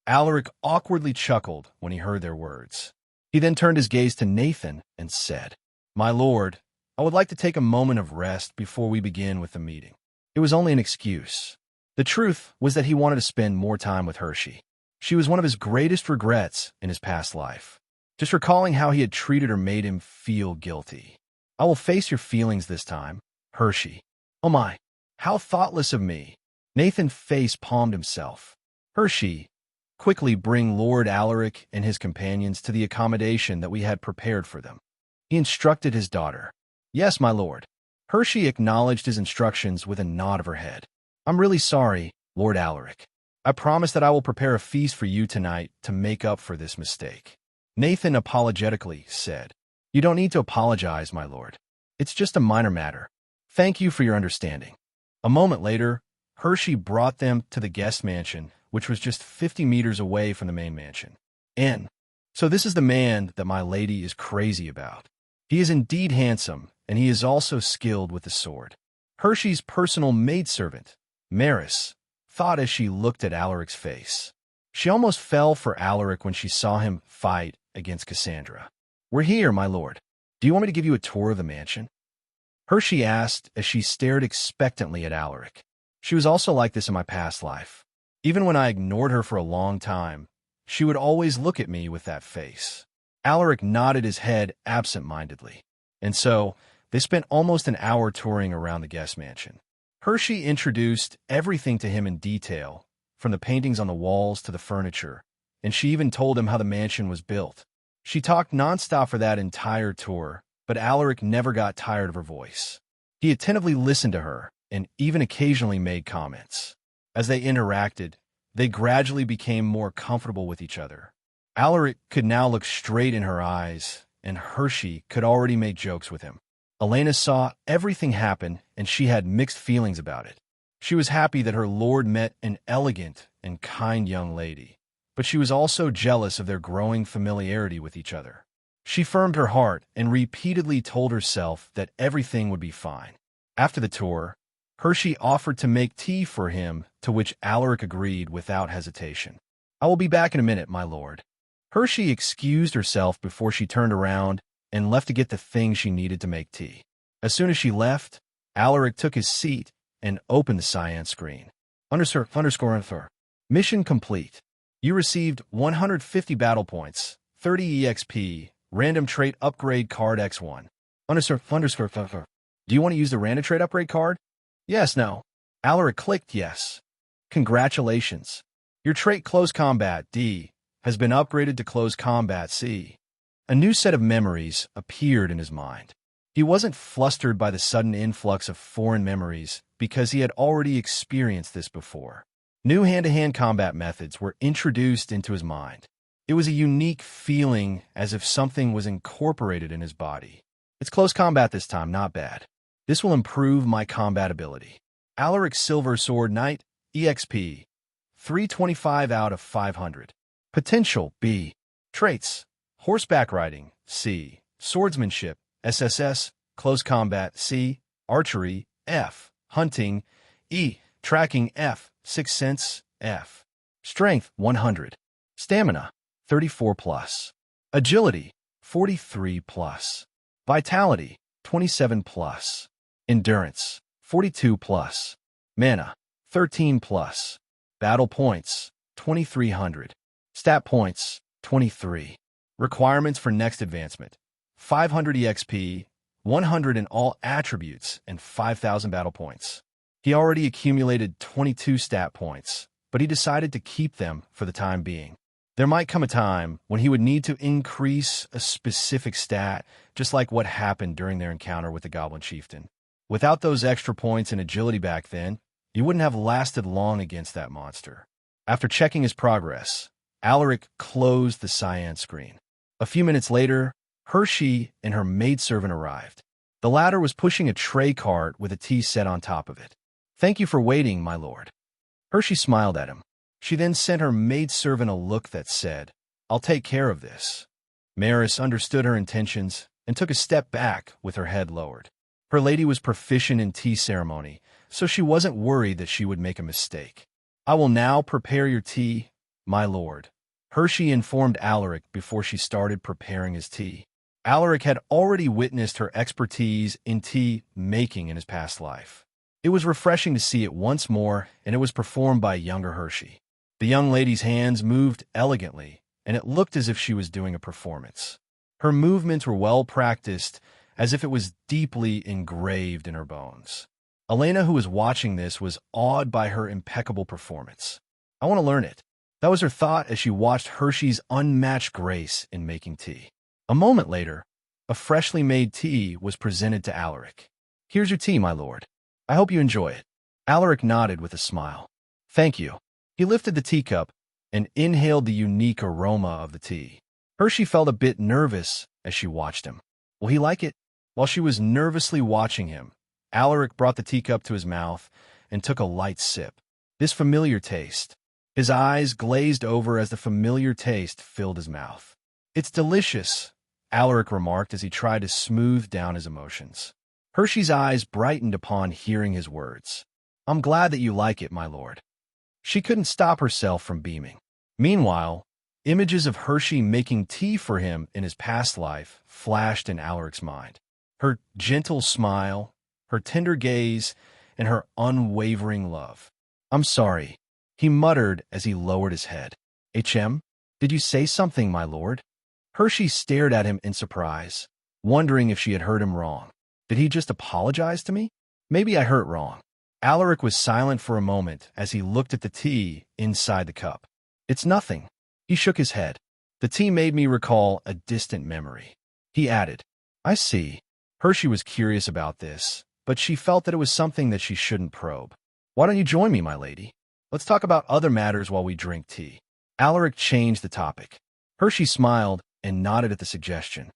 Alaric awkwardly chuckled when he heard their words. He then turned his gaze to Nathan and said, "My lord, I would like to take a moment of rest before we begin with the meeting." It was only an excuse. The truth was that he wanted to spend more time with Hershey. She was one of his greatest regrets in his past life. Just recalling how he had treated her made him feel guilty. "I will face your feelings this time, Hershey." "Oh my, how thoughtless of me." Nathan face-palmed himself. "Hershey, quickly bring Lord Alaric and his companions to the accommodation that we had prepared for them," he instructed his daughter. "Yes, my lord." Hershey acknowledged his instructions with a nod of her head. "I'm really sorry, Lord Alaric. I promise that I will prepare a feast for you tonight to make up for this mistake." Nathan apologetically said, "You don't need to apologize, my lord. It's just a minor matter. Thank you for your understanding." A moment later, Hershey brought them to the guest mansion, which was just 50 meters away from the main mansion. So this is the man that my lady is crazy about. He is indeed handsome, and he is also skilled with the sword. Hershey's personal maidservant, Maris, thought as she looked at Alaric's face. She almost fell for Alaric when she saw him fight against Cassandra. "We're here, my lord. Do you want me to give you a tour of the mansion?" Hershey asked as she stared expectantly at Alaric. She was also like this in my past life. Even when I ignored her for a long time, she would always look at me with that face. Alaric nodded his head absent-mindedly. And so, they spent almost an hour touring around the guest mansion. Hershey introduced everything to him in detail, from the paintings on the walls to the furniture, and she even told him how the mansion was built. She talked nonstop for that entire tour, but Alaric never got tired of her voice. He attentively listened to her, and even occasionally made comments. As they interacted, they gradually became more comfortable with each other. Alaric could now look straight in her eyes, and Hershey could already make jokes with him. Elena saw everything happen, and she had mixed feelings about it. She was happy that her lord met an elegant and kind young lady, but she was also jealous of their growing familiarity with each other. She firmed her heart and repeatedly told herself that everything would be fine. After the tour, Hershey offered to make tea for him, to which Alaric agreed without hesitation. "I will be back in a minute, my lord." Hershey excused herself before she turned around and left to get the things she needed to make tea. As soon as she left, Alaric took his seat and opened the cyan screen. __. Mission complete. You received 150 battle points, 30 EXP, random trait upgrade card X1. __. Do you want to use the random trait upgrade card? Yes, no. Alaric clicked yes. Congratulations. Your trait Close Combat D has been upgraded to Close Combat C. A new set of memories appeared in his mind. He wasn't flustered by the sudden influx of foreign memories because he had already experienced this before. New hand-to-hand combat methods were introduced into his mind. It was a unique feeling as if something was incorporated in his body. It's close combat this time, not bad. This will improve my combat ability. Alaric Silver Sword Knight, EXP, 325 out of 500. Potential, B. Traits, Horseback Riding, C. Swordsmanship, SSS, Close Combat, C. Archery, F. Hunting, E. Tracking, F. Sixth Sense, F. Strength, 100. Stamina, 34+. Agility, 43+. Vitality, 27+. Endurance, 42+. Mana, 13+. Battle points, 2,300. Stat points, 23. Requirements for next advancement, 500 EXP, 100 in all attributes, and 5,000 battle points. He already accumulated 22 stat points, but he decided to keep them for the time being. There might come a time when he would need to increase a specific stat, just like what happened during their encounter with the Goblin Chieftain. Without those extra points in agility back then, he wouldn't have lasted long against that monster. After checking his progress, Alaric closed the cyan screen. A few minutes later, Hershey and her maidservant arrived. The latter was pushing a tray cart with a tea set on top of it. "Thank you for waiting, my lord." Hershey smiled at him. She then sent her maidservant a look that said, "I'll take care of this." Maris understood her intentions and took a step back with her head lowered. Her lady was proficient in tea ceremony, so she wasn't worried that she would make a mistake. "I will now prepare your tea, my lord," Hershey informed Alaric before she started preparing his tea. Alaric had already witnessed her expertise in tea making in his past life. It was refreshing to see it once more, and it was performed by younger Hershey. The young lady's hands moved elegantly, and it looked as if she was doing a performance. Her movements were well practiced, as if it was deeply engraved in her bones. Elena, who was watching this, was awed by her impeccable performance. "I want to learn it." That was her thought as she watched Hershey's unmatched grace in making tea. A moment later, a freshly made tea was presented to Alaric. "Here's your tea, my lord. I hope you enjoy it." Alaric nodded with a smile. "Thank you." He lifted the teacup and inhaled the unique aroma of the tea. Hershey felt a bit nervous as she watched him. Will he like it? While she was nervously watching him, Alaric brought the teacup to his mouth and took a light sip. This familiar taste. His eyes glazed over as the familiar taste filled his mouth. "It's delicious," Alaric remarked as he tried to smooth down his emotions. Hershey's eyes brightened upon hearing his words. "I'm glad that you like it, my lord." She couldn't stop herself from beaming. Meanwhile, images of Hershey making tea for him in his past life flashed in Alaric's mind. Her gentle smile, her tender gaze, and her unwavering love. "I'm sorry," he muttered as he lowered his head. "HM, did you say something, my lord?" Hershey stared at him in surprise, wondering if she had heard him wrong. "Did he just apologize to me? Maybe I heard wrong." Alaric was silent for a moment as he looked at the tea inside the cup. "It's nothing." He shook his head. "The tea made me recall a distant memory." He added, "I see." Hershey was curious about this, but she felt that it was something that she shouldn't probe. "Why don't you join me, my lady? Let's talk about other matters while we drink tea." Alaric changed the topic. Hershey smiled and nodded at the suggestion.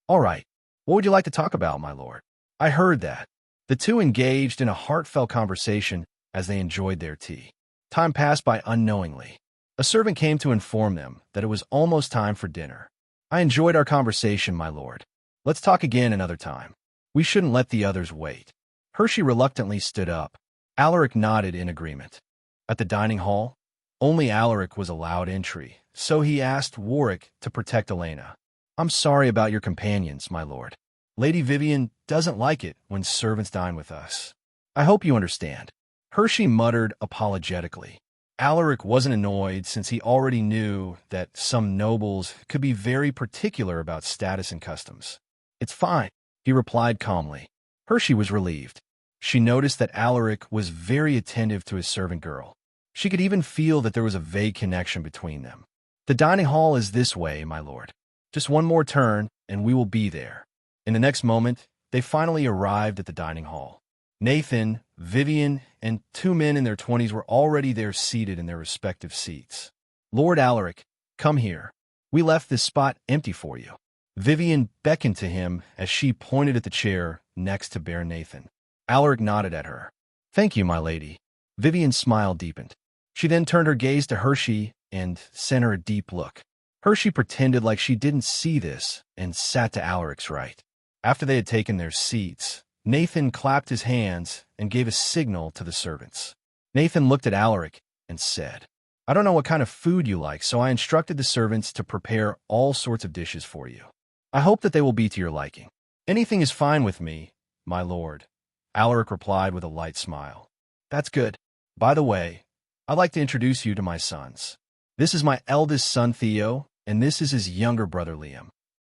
"All right, what would you like to talk about, my lord?" "I heard that." The two engaged in a heartfelt conversation as they enjoyed their tea. Time passed by unknowingly. A servant came to inform them that it was almost time for dinner. "I enjoyed our conversation, my lord. Let's talk again another time. We shouldn't let the others wait." Hershey reluctantly stood up. Alaric nodded in agreement. At the dining hall, only Alaric was allowed entry, so he asked Warwick to protect Elena. "I'm sorry about your companions, my lord. Lady Vivian doesn't like it when servants dine with us. I hope you understand." Hershey muttered apologetically. Alaric wasn't annoyed since he already knew that some nobles could be very particular about status and customs. "It's fine," he replied calmly. Hershey was relieved. She noticed that Alaric was very attentive to his servant girl. She could even feel that there was a vague connection between them. "The dining hall is this way, my lord. Just one more turn, and we will be there." In the next moment, they finally arrived at the dining hall. Nathan, Vivian, and two men in their 20s were already there seated in their respective seats. "Lord Alaric, come here. We left this spot empty for you." Vivian beckoned to him as she pointed at the chair next to Baron Nathan. Alaric nodded at her. "Thank you, my lady." Vivian's smile deepened. She then turned her gaze to Hershey and sent her a deep look. Hershey pretended like she didn't see this and sat to Alaric's right. After they had taken their seats, Nathan clapped his hands and gave a signal to the servants. Nathan looked at Alaric and said, "I don't know what kind of food you like, so I instructed the servants to prepare all sorts of dishes for you. I hope that they will be to your liking." "Anything is fine with me, my lord," Alaric replied with a light smile. "That's good. By the way, I'd like to introduce you to my sons. This is my eldest son, Theo, and this is his younger brother, Liam."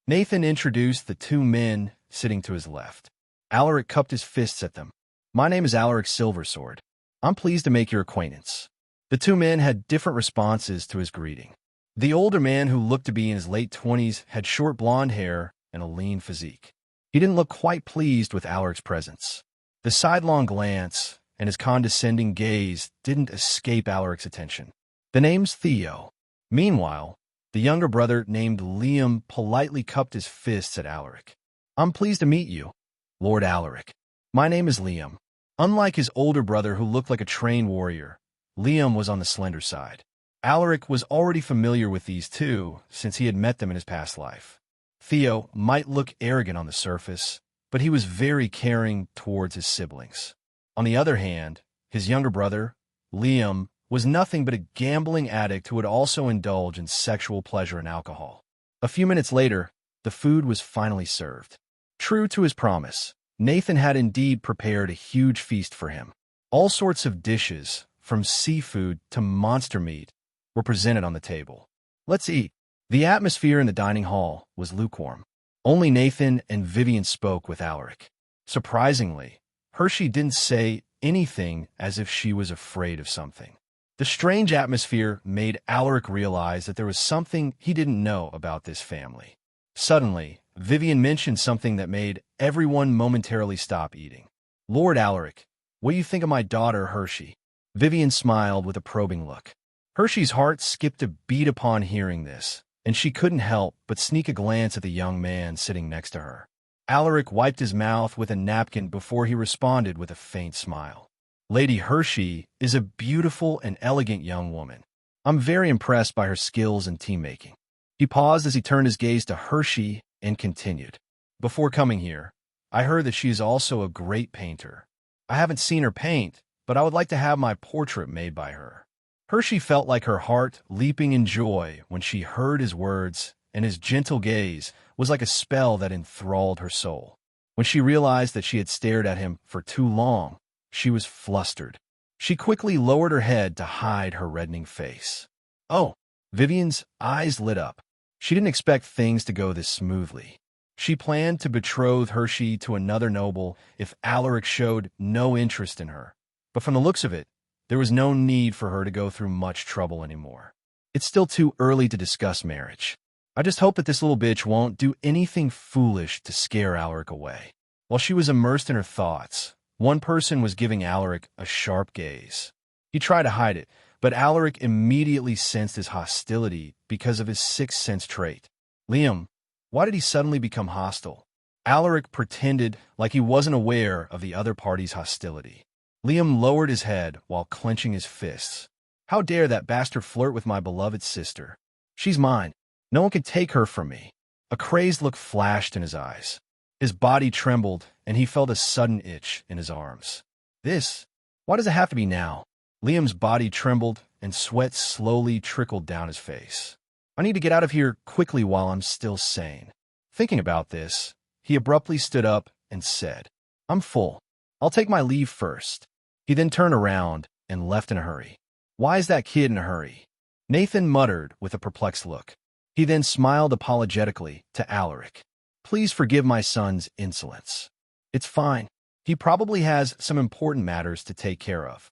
Nathan introduced the two men sitting to his left. Alaric cupped his fists at them. "My name is Alaric Silversword. I'm pleased to make your acquaintance." The two men had different responses to his greeting. The older man, who looked to be in his late 20s, had short blonde hair and a lean physique. He didn't look quite pleased with Alaric's presence. The sidelong glance and his condescending gaze didn't escape Alaric's attention. "The name's Theo." Meanwhile, the younger brother named Liam politely cupped his fists at Alaric. "I'm pleased to meet you. Lord Alaric. My name is Liam. Unlike his older brother who looked like a trained warrior, Liam was on the slender side. Alaric was already familiar with these two since he had met them in his past life. Theo might look arrogant on the surface, but he was very caring towards his siblings. On the other hand, his younger brother, Liam, was nothing but a gambling addict who would also indulge in sexual pleasure and alcohol. A few minutes later, the food was finally served. True to his promise, Nathan had indeed prepared a huge feast for him. All sorts of dishes, from seafood to monster meat, were presented on the table. Let's eat. The atmosphere in the dining hall was lukewarm. Only Nathan and Vivian spoke with Alaric. Surprisingly, Hershey didn't say anything as if she was afraid of something. The strange atmosphere made Alaric realize that there was something he didn't know about this family. Suddenly, Vivian mentioned something that made everyone momentarily stop eating. Lord Alaric, what do you think of my daughter, Hershey? Vivian smiled with a probing look. Hershey's heart skipped a beat upon hearing this, and she couldn't help but sneak a glance at the young man sitting next to her. Alaric wiped his mouth with a napkin before he responded with a faint smile. Lady Hershey is a beautiful and elegant young woman. I'm very impressed by her skills in team-making. He paused as he turned his gaze to Hershey and continued. Before coming here, I heard that she is also a great painter. I haven't seen her paint, but I would like to have my portrait made by her. Hershey felt like her heart leaping in joy when she heard his words, and his gentle gaze was like a spell that enthralled her soul. When she realized that she had stared at him for too long, she was flustered. She quickly lowered her head to hide her reddening face. Oh, Vivian's eyes lit up. She didn't expect things to go this smoothly. She planned to betroth Hershey to another noble if Alaric showed no interest in her. But from the looks of it, there was no need for her to go through much trouble anymore. It's still too early to discuss marriage. I just hope that this little bitch won't do anything foolish to scare Alaric away. While she was immersed in her thoughts, one person was giving Alaric a sharp gaze. He tried to hide it, but Alaric immediately sensed his hostility because of his sixth sense trait. Liam, why did he suddenly become hostile? Alaric pretended like he wasn't aware of the other party's hostility. Liam lowered his head while clenching his fists. How dare that bastard flirt with my beloved sister? She's mine. No one can take her from me. A crazed look flashed in his eyes. His body trembled, and he felt a sudden itch in his arms. Why does it have to be now? Liam's body trembled, and sweat slowly trickled down his face. I need to get out of here quickly while I'm still sane. Thinking about this, he abruptly stood up and said, I'm full. I'll take my leave first. He then turned around and left in a hurry. Why is that kid in a hurry? Nathan muttered with a perplexed look. He then smiled apologetically to Alaric. Please forgive my son's insolence. It's fine. He probably has some important matters to take care of.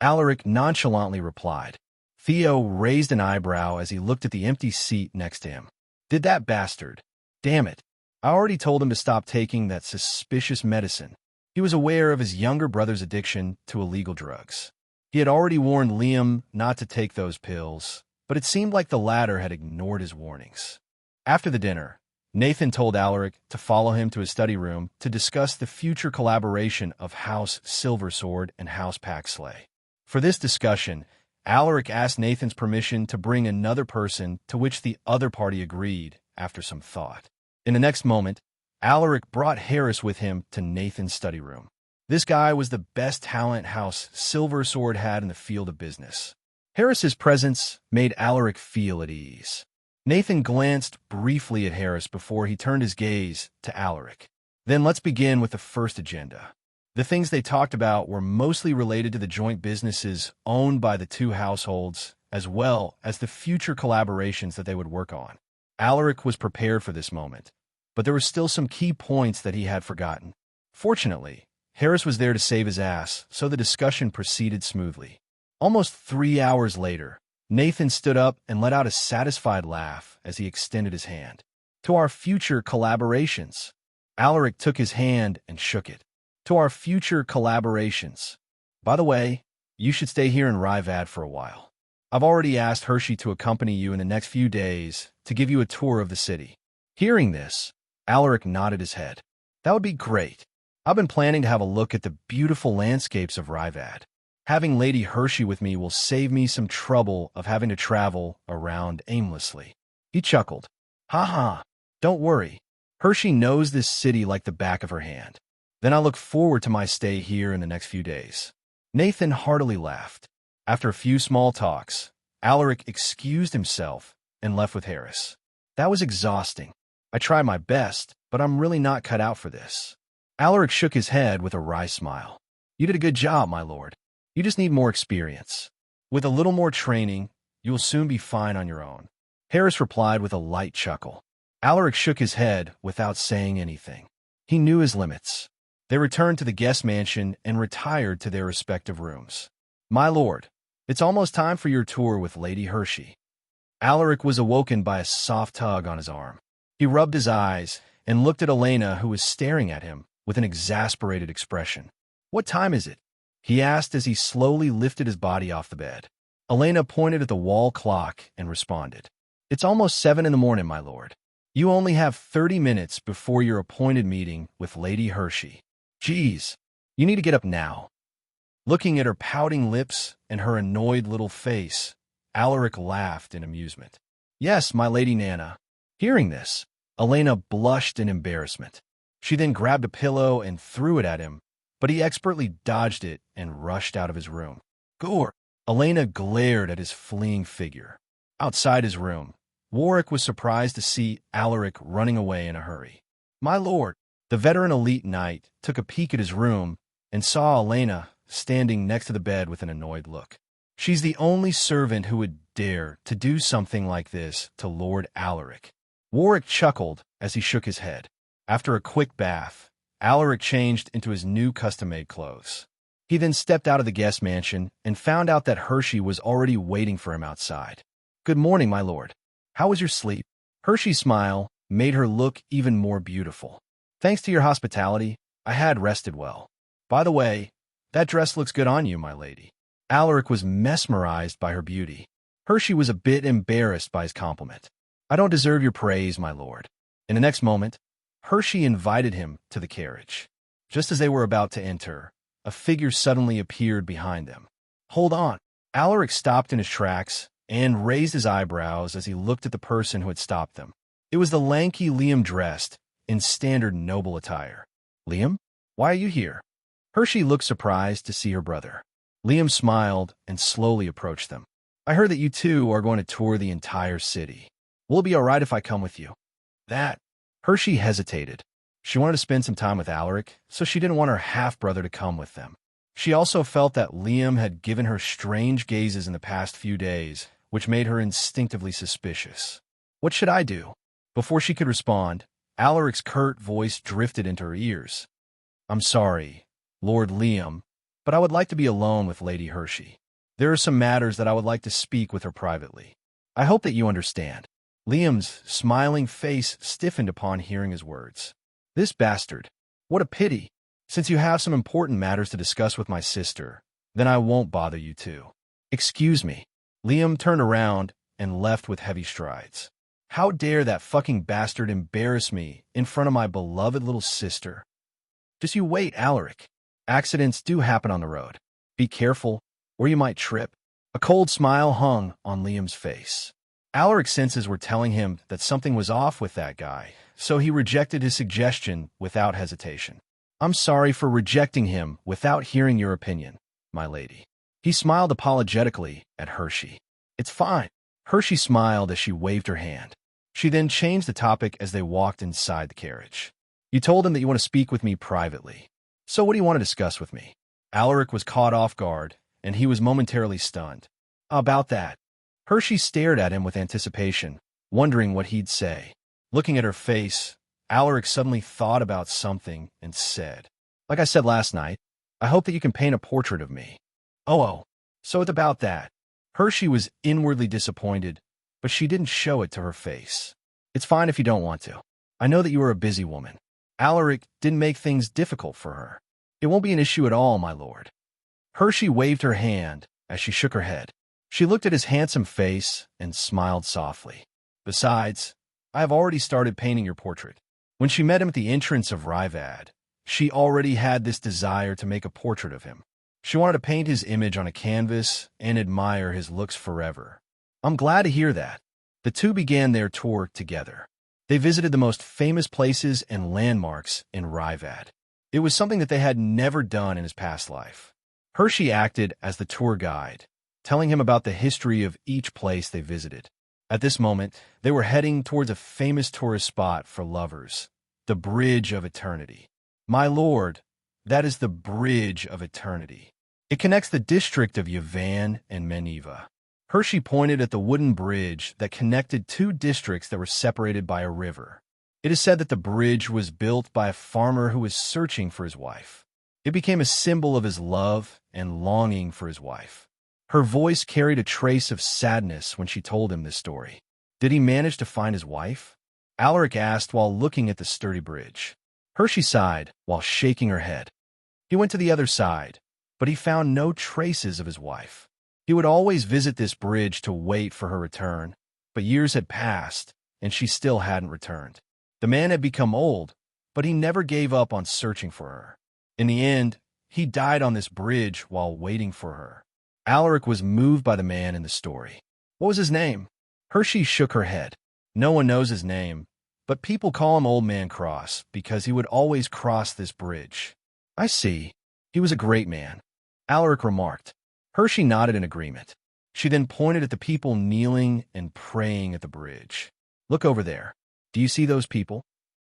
Alaric nonchalantly replied. Theo raised an eyebrow as he looked at the empty seat next to him. Did that bastard? Damn it. I already told him to stop taking that suspicious medicine. He was aware of his younger brother's addiction to illegal drugs. He had already warned Liam not to take those pills, but it seemed like the latter had ignored his warnings. After the dinner, Nathan told Alaric to follow him to his study room to discuss the future collaboration of House Silversword and House Paxley. For this discussion, Alaric asked Nathan's permission to bring another person, to which the other party agreed after some thought. In the next moment, Alaric brought Harris with him to Nathan's study room. This guy was the best talent House Silversword had in the field of business. Harris's presence made Alaric feel at ease. Nathan glanced briefly at Harris before he turned his gaze to Alaric. Then let's begin with the first agenda. The things they talked about were mostly related to the joint businesses owned by the two households, as well as the future collaborations that they would work on. Alaric was prepared for this moment, but there were still some key points that he had forgotten. Fortunately, Harris was there to save his ass, so the discussion proceeded smoothly. Almost 3 hours later, Nathan stood up and let out a satisfied laugh as he extended his hand. To our future collaborations. Alaric took his hand and shook it. To our future collaborations. By the way, you should stay here in Ryvad for a while. I've already asked Hershey to accompany you in the next few days to give you a tour of the city. Hearing this, Alaric nodded his head. That would be great. I've been planning to have a look at the beautiful landscapes of Rivad. Having Lady Hershey with me will save me some trouble of having to travel around aimlessly. He chuckled. Ha ha, don't worry. Hershey knows this city like the back of her hand. Then I look forward to my stay here in the next few days. Nathan heartily laughed. After a few small talks, Alaric excused himself and left with Harris. That was exhausting. I tried my best, but I'm really not cut out for this. Alaric shook his head with a wry smile. You did a good job, my lord. You just need more experience. With a little more training, you will soon be fine on your own. Harris replied with a light chuckle. Alaric shook his head without saying anything. He knew his limits. They returned to the guest mansion and retired to their respective rooms. My lord, it's almost time for your tour with Lady Hershey. Alaric was awoken by a soft tug on his arm. He rubbed his eyes and looked at Elena, who was staring at him with an exasperated expression. What time is it? He asked as he slowly lifted his body off the bed. Elena pointed at the wall clock and responded. It's almost 7 in the morning, my lord. You only have 30 minutes before your appointed meeting with Lady Hershey. Geez, you need to get up now. Looking at her pouting lips and her annoyed little face, Alaric laughed in amusement. Yes, my Lady Nana. Hearing this, Elena blushed in embarrassment. She then grabbed a pillow and threw it at him, but he expertly dodged it and rushed out of his room. Gore! Elena glared at his fleeing figure. Outside his room, Warwick was surprised to see Alaric running away in a hurry. My lord, the veteran elite knight took a peek at his room and saw Elena standing next to the bed with an annoyed look. She's the only servant who would dare to do something like this to Lord Alaric. Warwick chuckled as he shook his head. After a quick bath, Alaric changed into his new custom-made clothes. He then stepped out of the guest mansion and found out that Hershey was already waiting for him outside. Good morning, my lord. How was your sleep? Hershey's smile made her look even more beautiful. Thanks to your hospitality, I had rested well. By the way, that dress looks good on you, my lady. Alaric was mesmerized by her beauty. Hershey was a bit embarrassed by his compliment. I don't deserve your praise, my lord. In the next moment, Hershey invited him to the carriage. Just as they were about to enter, a figure suddenly appeared behind them. Hold on. Alaric stopped in his tracks and raised his eyebrows as he looked at the person who had stopped them. It was the lanky Liam dressed in standard noble attire. Liam, why are you here? Hershey looked surprised to see her brother. Liam smiled and slowly approached them. I heard that you two are going to tour the entire city. Will it be all right if I come with you? That. Hershey hesitated. She wanted to spend some time with Alaric, so she didn't want her half-brother to come with them. She also felt that Liam had given her strange gazes in the past few days, which made her instinctively suspicious. What should I do? Before she could respond, Alaric's curt voice drifted into her ears. I'm sorry, Lord Liam, but I would like to be alone with Lady Hershey. There are some matters that I would like to speak with her privately. I hope that you understand. Liam's smiling face stiffened upon hearing his words. This bastard. What a pity. Since you have some important matters to discuss with my sister, then I won't bother you two. Excuse me. Liam turned around and left with heavy strides. How dare that fucking bastard embarrass me in front of my beloved little sister? Just you wait, Alaric. Accidents do happen on the road. Be careful, or you might trip. A cold smile hung on Liam's face. Alaric's senses were telling him that something was off with that guy, so he rejected his suggestion without hesitation. I'm sorry for rejecting him without hearing your opinion, my lady. He smiled apologetically at Hershey. It's fine. Hershey smiled as she waved her hand. She then changed the topic as they walked inside the carriage. You told him that you want to speak with me privately. So what do you want to discuss with me? Alaric was caught off guard, and he was momentarily stunned. About that. Hershey stared at him with anticipation, wondering what he'd say. Looking at her face, Alaric suddenly thought about something and said, like I said last night, I hope that you can paint a portrait of me. Oh, so it's about that. Hershey was inwardly disappointed, but she didn't show it to her face. It's fine if you don't want to. I know that you are a busy woman. Alaric didn't make things difficult for her. It won't be an issue at all, my lord. Hershey waved her hand as she shook her head. She looked at his handsome face and smiled softly. Besides, I have already started painting your portrait. When she met him at the entrance of Rivad, she already had this desire to make a portrait of him. She wanted to paint his image on a canvas and admire his looks forever. I'm glad to hear that. The two began their tour together. They visited the most famous places and landmarks in Rivad. It was something that they had never done in his past life. Hershey acted as the tour guide, telling him about the history of each place they visited. At this moment, they were heading towards a famous tourist spot for lovers, the Bridge of Eternity. My lord, that is the Bridge of Eternity. It connects the district of Yavan and Meniva. Hershey pointed at the wooden bridge that connected two districts that were separated by a river. It is said that the bridge was built by a farmer who was searching for his wife. It became a symbol of his love and longing for his wife. Her voice carried a trace of sadness when she told him this story. Did he manage to find his wife? Alaric asked while looking at the sturdy bridge. Hershey sighed while shaking her head. He went to the other side, but he found no traces of his wife. He would always visit this bridge to wait for her return, but years had passed, and she still hadn't returned. The man had become old, but he never gave up on searching for her. In the end, he died on this bridge while waiting for her. Alaric was moved by the man in the story. What was his name? Hershey shook her head. No one knows his name, but people call him Old Man Cross because he would always cross this bridge. I see. He was a great man, Alaric remarked. Hershey nodded in agreement. She then pointed at the people kneeling and praying at the bridge. Look over there. Do you see those people?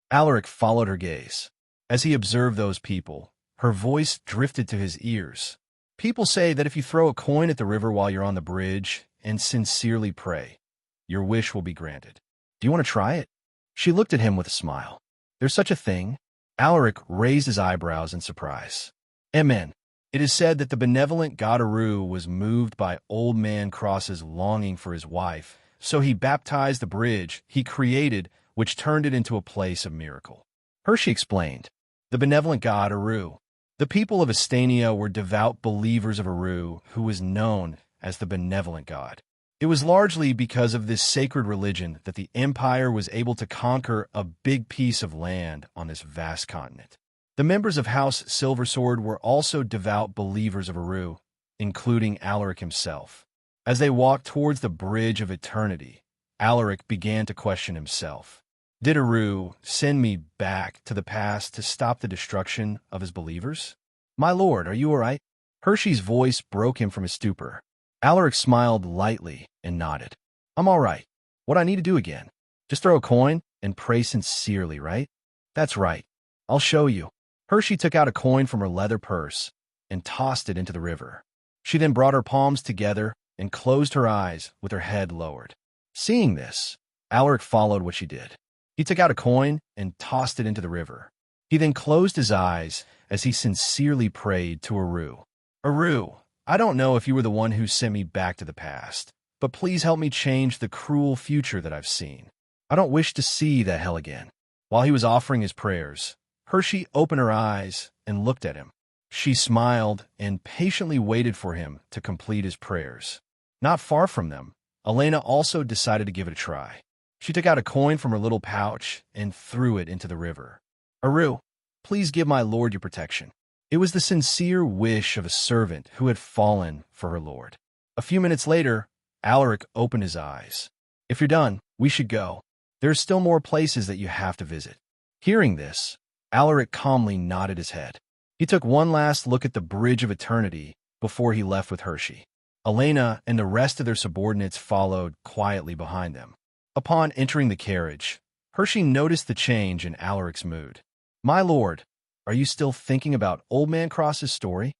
Alaric followed her gaze. As he observed those people, her voice drifted to his ears. People say that if you throw a coin at the river while you're on the bridge and sincerely pray, your wish will be granted. Do you want to try it? She looked at him with a smile. There's such a thing? Alaric raised his eyebrows in surprise. Amen. It is said that the benevolent god Aru was moved by Old Man Cross's longing for his wife, so he baptized the bridge he created, which turned it into a place of miracle. Hershey explained, the benevolent god Aru. The people of Astania were devout believers of Aru, who was known as the benevolent god. It was largely because of this sacred religion that the empire was able to conquer a big piece of land on this vast continent. The members of House Silversword were also devout believers of Aru, including Alaric himself. As they walked towards the Bridge of Eternity, Alaric began to question himself. Did Aru send me back to the past to stop the destruction of his believers? My lord, are you all right? Hershey's voice broke him from his stupor. Alaric smiled lightly and nodded. I'm all right. What I need to do again? Just throw a coin and pray sincerely, right? That's right. I'll show you. Hershey took out a coin from her leather purse and tossed it into the river. She then brought her palms together and closed her eyes with her head lowered. Seeing this, Alaric followed what she did. He took out a coin and tossed it into the river. He then closed his eyes as he sincerely prayed to Aru. Aru, I don't know if you were the one who sent me back to the past, but please help me change the cruel future that I've seen. I don't wish to see that hell again. While he was offering his prayers, Hershey opened her eyes and looked at him. She smiled and patiently waited for him to complete his prayers. Not far from them, Elena also decided to give it a try. She took out a coin from her little pouch and threw it into the river. Aru, please give my lord your protection. It was the sincere wish of a servant who had fallen for her lord. A few minutes later, Alaric opened his eyes. If you're done, we should go. There are still more places that you have to visit. Hearing this, Alaric calmly nodded his head. He took one last look at the Bridge of Eternity before he left with Hershey. Elena and the rest of their subordinates followed quietly behind them. Upon entering the carriage, Hershey noticed the change in Alaric's mood. My lord, are you still thinking about Old Man Cross's story?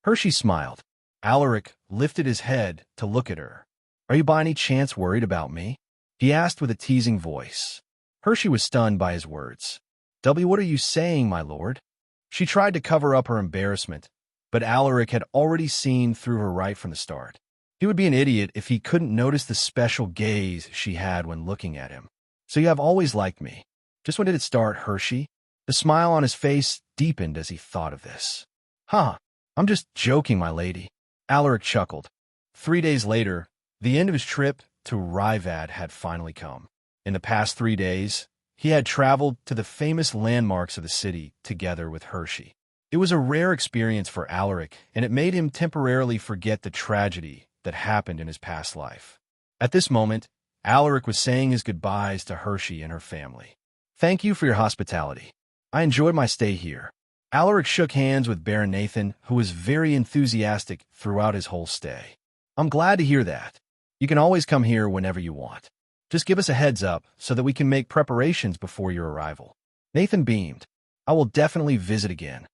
Hershey smiled. Alaric lifted his head to look at her. Are you by any chance worried about me? He asked with a teasing voice. Hershey was stunned by his words. What are you saying, my lord? She tried to cover up her embarrassment, but Alaric had already seen through her right from the start. He would be an idiot if he couldn't notice the special gaze she had when looking at him. So you have always liked me. Just when did it start, Hershey? The smile on his face deepened as he thought of this. I'm just joking, my lady. Alaric chuckled. 3 days later, the end of his trip to Rivad had finally come. In the past 3 days, He had traveled to the famous landmarks of the city together with Hershey. It was a rare experience for Alaric, and it made him temporarily forget the tragedy that happened in his past life. At this moment, Alaric was saying his goodbyes to Hershey and her family. "Thank you for your hospitality. I enjoyed my stay here." Alaric shook hands with Baron Nathan, who was very enthusiastic throughout his whole stay. "I'm glad to hear that. You can always come here whenever you want. Just give us a heads up so that we can make preparations before your arrival." Nathan beamed. "I will definitely visit again."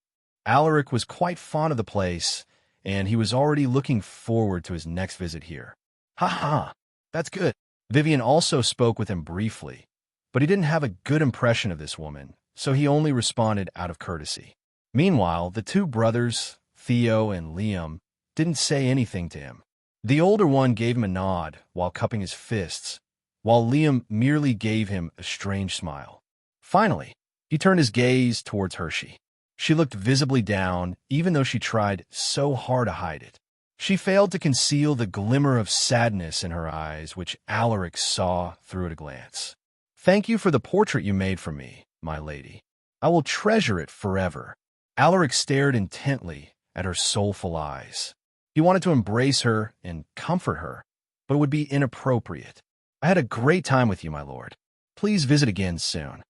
Alaric was quite fond of the place, and he was already looking forward to his next visit here. "Ha ha, that's good." Vivian also spoke with him briefly, but he didn't have a good impression of this woman, so he only responded out of courtesy. Meanwhile, the two brothers, Theo and Liam, didn't say anything to him. The older one gave him a nod while cupping his fists, while Liam merely gave him a strange smile. Finally, he turned his gaze towards Hershey. She looked visibly down, even though she tried so hard to hide it. She failed to conceal the glimmer of sadness in her eyes, which Alaric saw through at a glance. "Thank you for the portrait you made for me, my lady. I will treasure it forever." Alaric stared intently at her soulful eyes. He wanted to embrace her and comfort her, but it would be inappropriate. "I had a great time with you, my lord. Please visit again soon."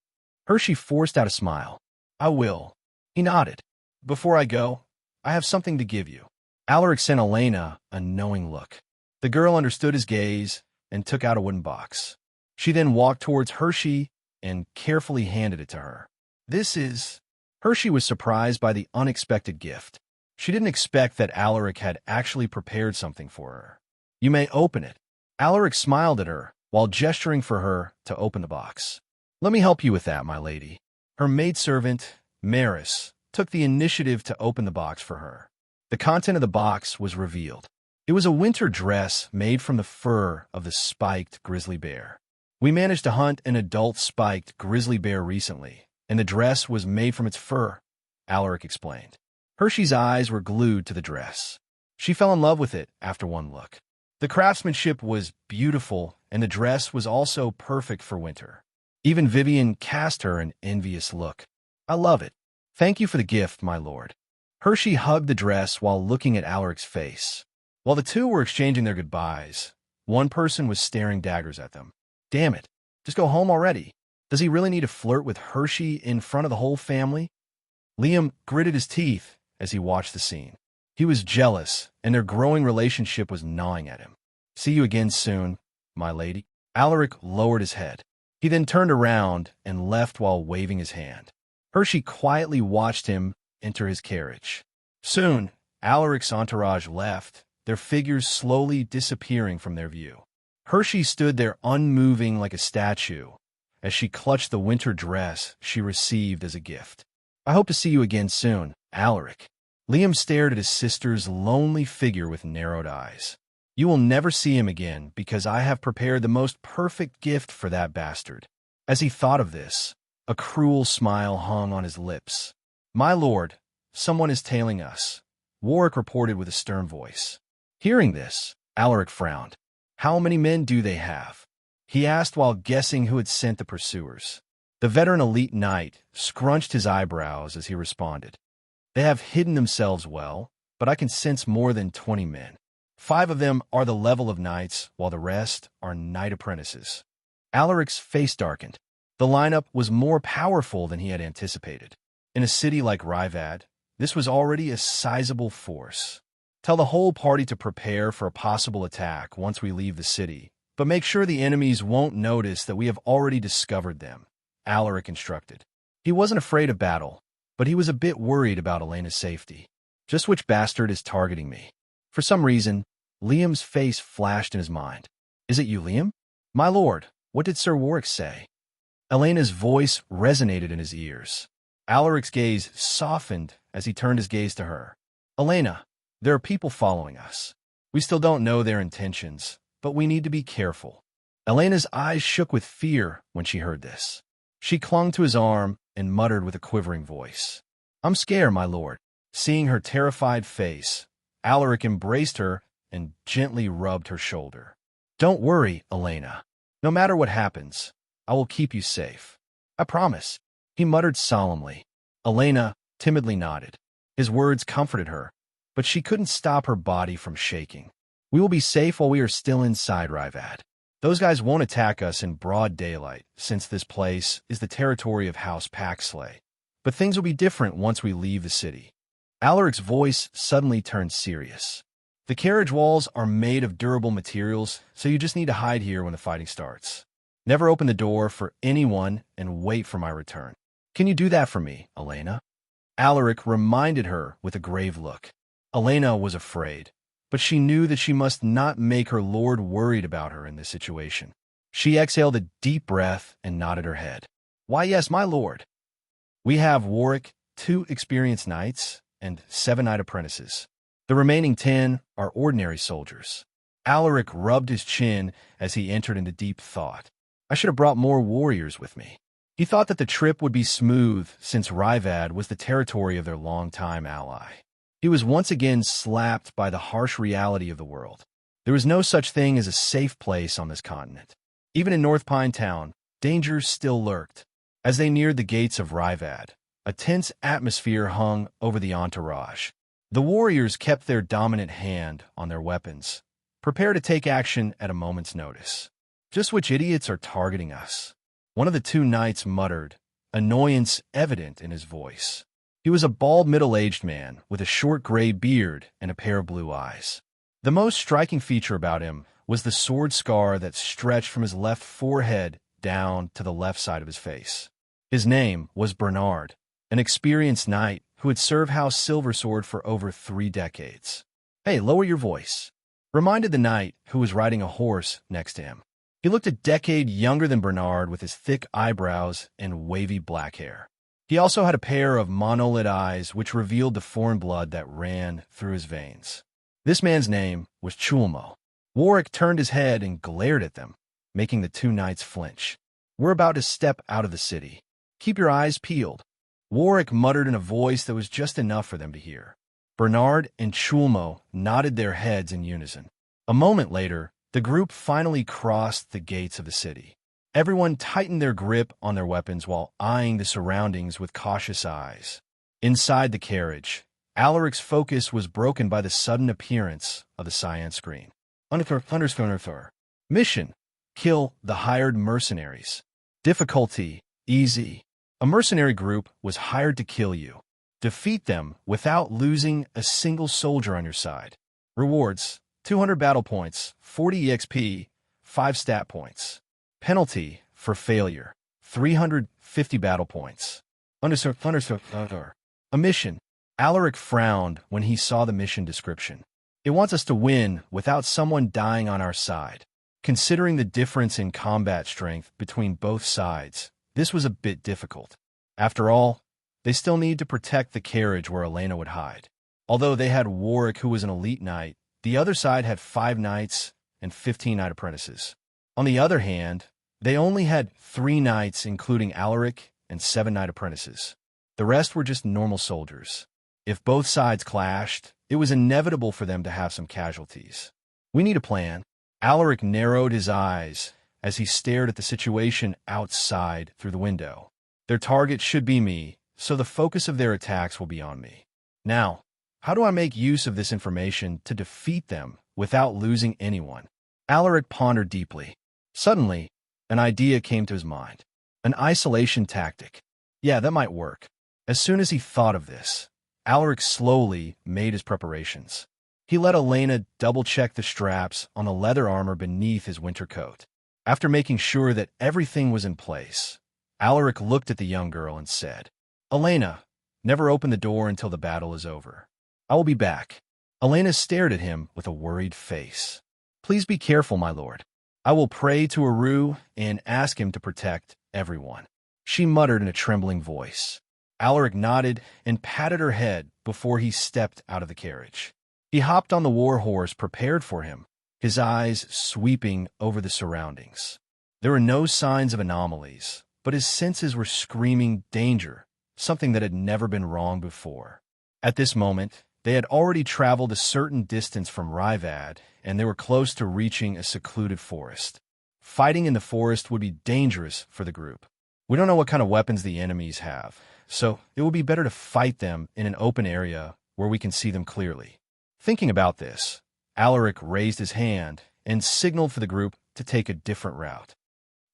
Hershey forced out a smile. "I will." He nodded. "Before I go, I have something to give you." Alaric sent Elena a knowing look. The girl understood his gaze and took out a wooden box. She then walked towards Hershey and carefully handed it to her. "This is..." Hershey was surprised by the unexpected gift. She didn't expect that Alaric had actually prepared something for her. "You may open it." Alaric smiled at her while gesturing for her to open the box. "Let me help you with that, my lady." Her maidservant, Maris, took the initiative to open the box for her. The content of the box was revealed. It was a winter dress made from the fur of the spiked grizzly bear. "We managed to hunt an adult spiked grizzly bear recently, and the dress was made from its fur," Alaric explained. Hershey's eyes were glued to the dress. She fell in love with it after one look. The craftsmanship was beautiful, and the dress was also perfect for winter. Even Vivian cast her an envious look. "I love it. Thank you for the gift, my lord." Hershey hugged the dress while looking at Alaric's face. While the two were exchanging their goodbyes, one person was staring daggers at them. "Damn it. Just go home already. Does he really need to flirt with Hershey in front of the whole family?" Liam gritted his teeth as he watched the scene. He was jealous, and their growing relationship was gnawing at him. "See you again soon, my lady." Alaric lowered his head. He then turned around and left while waving his hand. Hershey quietly watched him enter his carriage. Soon, Alaric's entourage left, their figures slowly disappearing from their view. Hershey stood there unmoving like a statue as she clutched the winter dress she received as a gift. "I hope to see you again soon, Alaric." Liam stared at his sister's lonely figure with narrowed eyes. "You will never see him again because I have prepared the most perfect gift for that bastard." As he thought of this, a cruel smile hung on his lips. "My lord, someone is tailing us," Warwick reported with a stern voice. Hearing this, Alaric frowned. "How many men do they have?" he asked while guessing who had sent the pursuers. The veteran elite knight scrunched his eyebrows as he responded. "They have hidden themselves well, but I can sense more than 20 men. 5 of them are the level of knights, while the rest are knight apprentices." Alaric's face darkened. The lineup was more powerful than he had anticipated. In a city like Rivad, this was already a sizable force. "Tell the whole party to prepare for a possible attack once we leave the city, but make sure the enemies won't notice that we have already discovered them," Alaric instructed. He wasn't afraid of battle, but he was a bit worried about Elena's safety. "Just which bastard is targeting me?" For some reason, Liam's face flashed in his mind. "Is it you, Liam?" "My lord, what did Sir Warwick say?" Elena's voice resonated in his ears. Alaric's gaze softened as he turned his gaze to her. "Elena, there are people following us. We still don't know their intentions, but we need to be careful." Elena's eyes shook with fear when she heard this. She clung to his arm and muttered with a quivering voice, "I'm scared, my lord." Seeing her terrified face, Alaric embraced her and gently rubbed her shoulder. "Don't worry, Elena. No matter what happens, I will keep you safe." I promise, he muttered solemnly. Elena timidly nodded. His words comforted her, but she couldn't stop her body from shaking. We will be safe while we are still inside Rivad. Those guys won't attack us in broad daylight, since this place is the territory of House Paxley. But things will be different once we leave the city. Alaric's voice suddenly turned serious. The carriage walls are made of durable materials, so you just need to hide here when the fighting starts. Never open the door for anyone and wait for my return. Can you do that for me, Elena? Alaric reminded her with a grave look. Elena was afraid, but she knew that she must not make her lord worried about her in this situation. She exhaled a deep breath and nodded her head. Why, yes, my lord. We have Warwick, 2 experienced knights, and 7 knight apprentices. The remaining 10 are ordinary soldiers. Alaric rubbed his chin as he entered into deep thought. I should have brought more warriors with me. He thought that the trip would be smooth since Rivad was the territory of their longtime ally. He was once again slapped by the harsh reality of the world. There was no such thing as a safe place on this continent. Even in North Pine Town, dangers still lurked. As they neared the gates of Rivad, a tense atmosphere hung over the entourage. The warriors kept their dominant hand on their weapons, prepared to take action at a moment's notice. Just which idiots are targeting us? One of the 2 knights muttered, annoyance evident in his voice. He was a bald middle-aged man with a short gray beard and a pair of blue eyes. The most striking feature about him was the sword scar that stretched from his left forehead down to the left side of his face. His name was Bernard, an experienced knight who had served House Silversword for over 3 decades. Hey, lower your voice, reminded the knight who was riding a horse next to him. He looked a decade younger than Bernard with his thick eyebrows and wavy black hair. He also had a pair of monolid eyes which revealed the foreign blood that ran through his veins. This man's name was Chulmo. Warwick turned his head and glared at them, making the 2 knights flinch. We're about to step out of the city. Keep your eyes peeled. Warwick muttered in a voice that was just enough for them to hear. Bernard and Chulmo nodded their heads in unison. A moment later, the group finally crossed the gates of the city. Everyone tightened their grip on their weapons while eyeing the surroundings with cautious eyes. Inside the carriage, Alaric's focus was broken by the sudden appearance of the cyan screen. Mission: kill the hired mercenaries. Difficulty: easy. A mercenary group was hired to kill you. Defeat them without losing a single soldier on your side. Rewards: 200 battle points, 40 EXP, 5 stat points. Penalty for failure: 350 battle points. A mission. Alaric frowned when he saw the mission description. It wants us to win without someone dying on our side. Considering the difference in combat strength between both sides, this was a bit difficult. After all, they still need to protect the carriage where Elena would hide. Although they had Warwick, who was an elite knight, the other side had 5 knights and 15 knight apprentices. On the other hand, they only had 3 knights, including Alaric, and 7 knight apprentices. The rest were just normal soldiers. If both sides clashed, it was inevitable for them to have some casualties. We need a plan. Alaric narrowed his eyes as he stared at the situation outside through the window. Their target should be me, so the focus of their attacks will be on me. Now, how do I make use of this information to defeat them without losing anyone? Alaric pondered deeply. Suddenly, an idea came to his mind. An isolation tactic. Yeah, that might work. As soon as he thought of this, Alaric slowly made his preparations. He let Elena double-check the straps on the leather armor beneath his winter coat. After making sure that everything was in place, Alaric looked at the young girl and said, Elena, never open the door until the battle is over. I will be back. Elena stared at him with a worried face. Please be careful, my lord. I will pray to Aru and ask him to protect everyone. She muttered in a trembling voice. Alaric nodded and patted her head before he stepped out of the carriage. He hopped on the war horse prepared for him, his eyes sweeping over the surroundings. There were no signs of anomalies, but his senses were screaming danger, something that had never been wrong before. At this moment, they had already traveled a certain distance from Rivad, and they were close to reaching a secluded forest. Fighting in the forest would be dangerous for the group. We don't know what kind of weapons the enemies have, so it will be better to fight them in an open area where we can see them clearly. Thinking about this, Alaric raised his hand and signaled for the group to take a different route.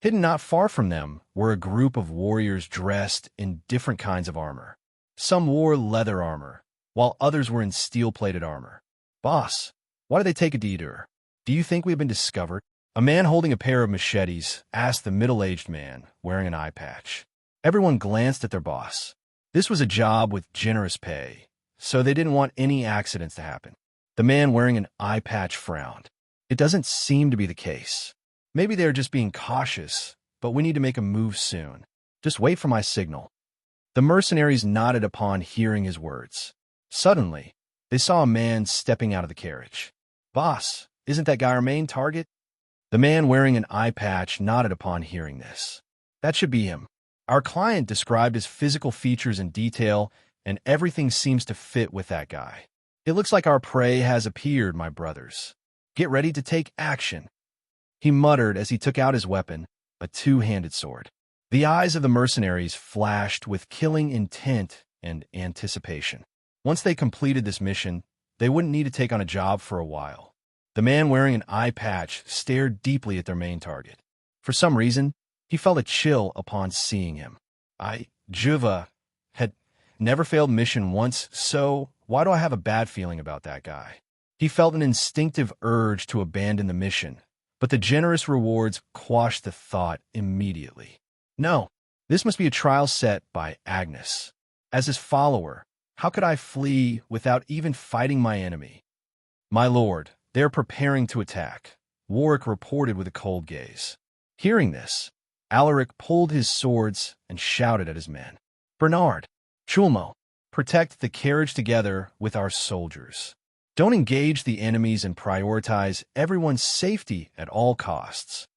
Hidden not far from them were a group of warriors dressed in different kinds of armor. Some wore leather armor, while others were in steel-plated armor. "Boss, why did they take a detour? Do you think we have been discovered?" A man holding a pair of machetes asked the middle-aged man wearing an eye patch. Everyone glanced at their boss. This was a job with generous pay, so they didn't want any accidents to happen. The man wearing an eye patch frowned. "It doesn't seem to be the case. Maybe they're just being cautious, but we need to make a move soon. Just wait for my signal." The mercenaries nodded upon hearing his words. Suddenly, they saw a man stepping out of the carriage. "Boss, isn't that guy our main target?" The man wearing an eye patch nodded upon hearing this. "That should be him. Our client described his physical features in detail, and everything seems to fit with that guy. It looks like our prey has appeared, my brothers. Get ready to take action," he muttered as he took out his weapon, a two-handed sword. The eyes of the mercenaries flashed with killing intent and anticipation. Once they completed this mission, they wouldn't need to take on a job for a while. The man wearing an eye patch stared deeply at their main target. For some reason, he felt a chill upon seeing him. Juva had never failed mission once, so why do I have a bad feeling about that guy? He felt an instinctive urge to abandon the mission, but the generous rewards quashed the thought immediately. No, this must be a trial set by Agnes. As his follower, how could I flee without even fighting my enemy? "My lord, they are preparing to attack," Warwick reported with a cold gaze. Hearing this, Alaric pulled his swords and shouted at his men. "Bernard, Chulmo, protect the carriage together with our soldiers. Don't engage the enemies and prioritize everyone's safety at all costs."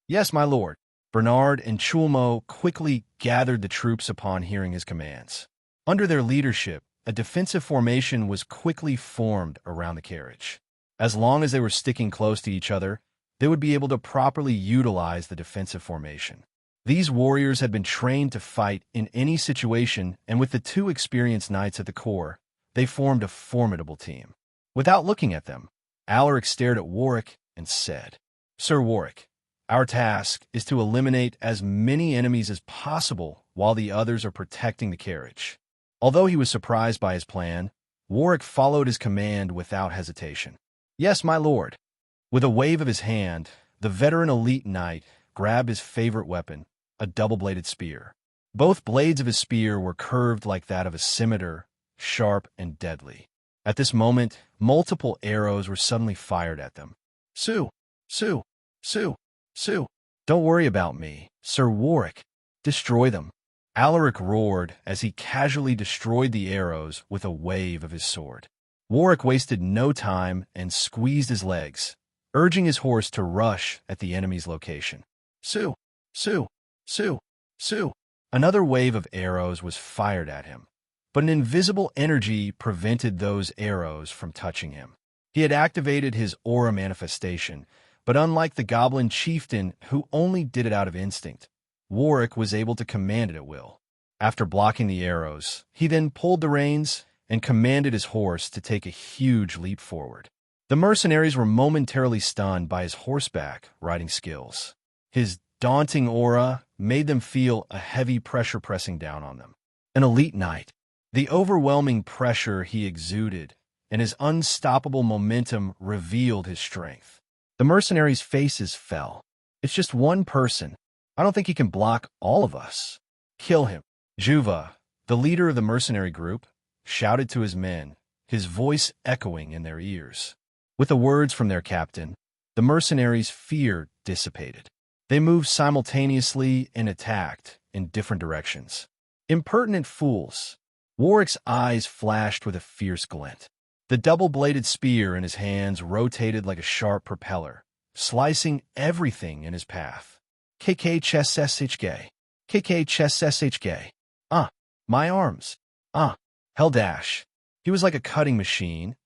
"Yes, my lord." Bernard and Chulmo quickly gathered the troops upon hearing his commands. Under their leadership, a defensive formation was quickly formed around the carriage. As long as they were sticking close to each other, they would be able to properly utilize the defensive formation. These warriors had been trained to fight in any situation, and with the two experienced knights at the core, they formed a formidable team. Without looking at them, Alaric stared at Warwick and said, "Sir Warwick, our task is to eliminate as many enemies as possible while the others are protecting the carriage." Although he was surprised by his plan, Warwick followed his command without hesitation. "Yes, my lord." With a wave of his hand, the veteran elite knight grabbed his favorite weapon, a double-bladed spear. Both blades of his spear were curved like that of a scimitar, sharp and deadly. At this moment, multiple arrows were suddenly fired at them. Sue, Sue, Sue, Sue. "Don't worry about me, Sir Warwick. Destroy them." Alaric roared as he casually destroyed the arrows with a wave of his sword. Warwick wasted no time and squeezed his legs, urging his horse to rush at the enemy's location. "Sue, Sue, Sue, Sue." Another wave of arrows was fired at him, but an invisible energy prevented those arrows from touching him. He had activated his aura manifestation, but unlike the goblin chieftain who only did it out of instinct, Warwick was able to command it at will. After blocking the arrows, he then pulled the reins and commanded his horse to take a huge leap forward. The mercenaries were momentarily stunned by his horseback riding skills. His daunting aura made them feel a heavy pressure pressing down on them. An elite knight. The overwhelming pressure he exuded and his unstoppable momentum revealed his strength. The mercenaries' faces fell. "It's just one person. I don't think he can block all of us." "Kill him." Juva, the leader of the mercenary group, shouted to his men, his voice echoing in their ears. With the words from their captain, the mercenaries' fear dissipated. They moved simultaneously and attacked in different directions. "Impertinent fools!" Warwick's eyes flashed with a fierce glint. The double-bladed spear in his hands rotated like a sharp propeller, slicing everything in his path. "KK chess SHK. KK chess SHK. My arms. Hell dash." He was like a cutting machine,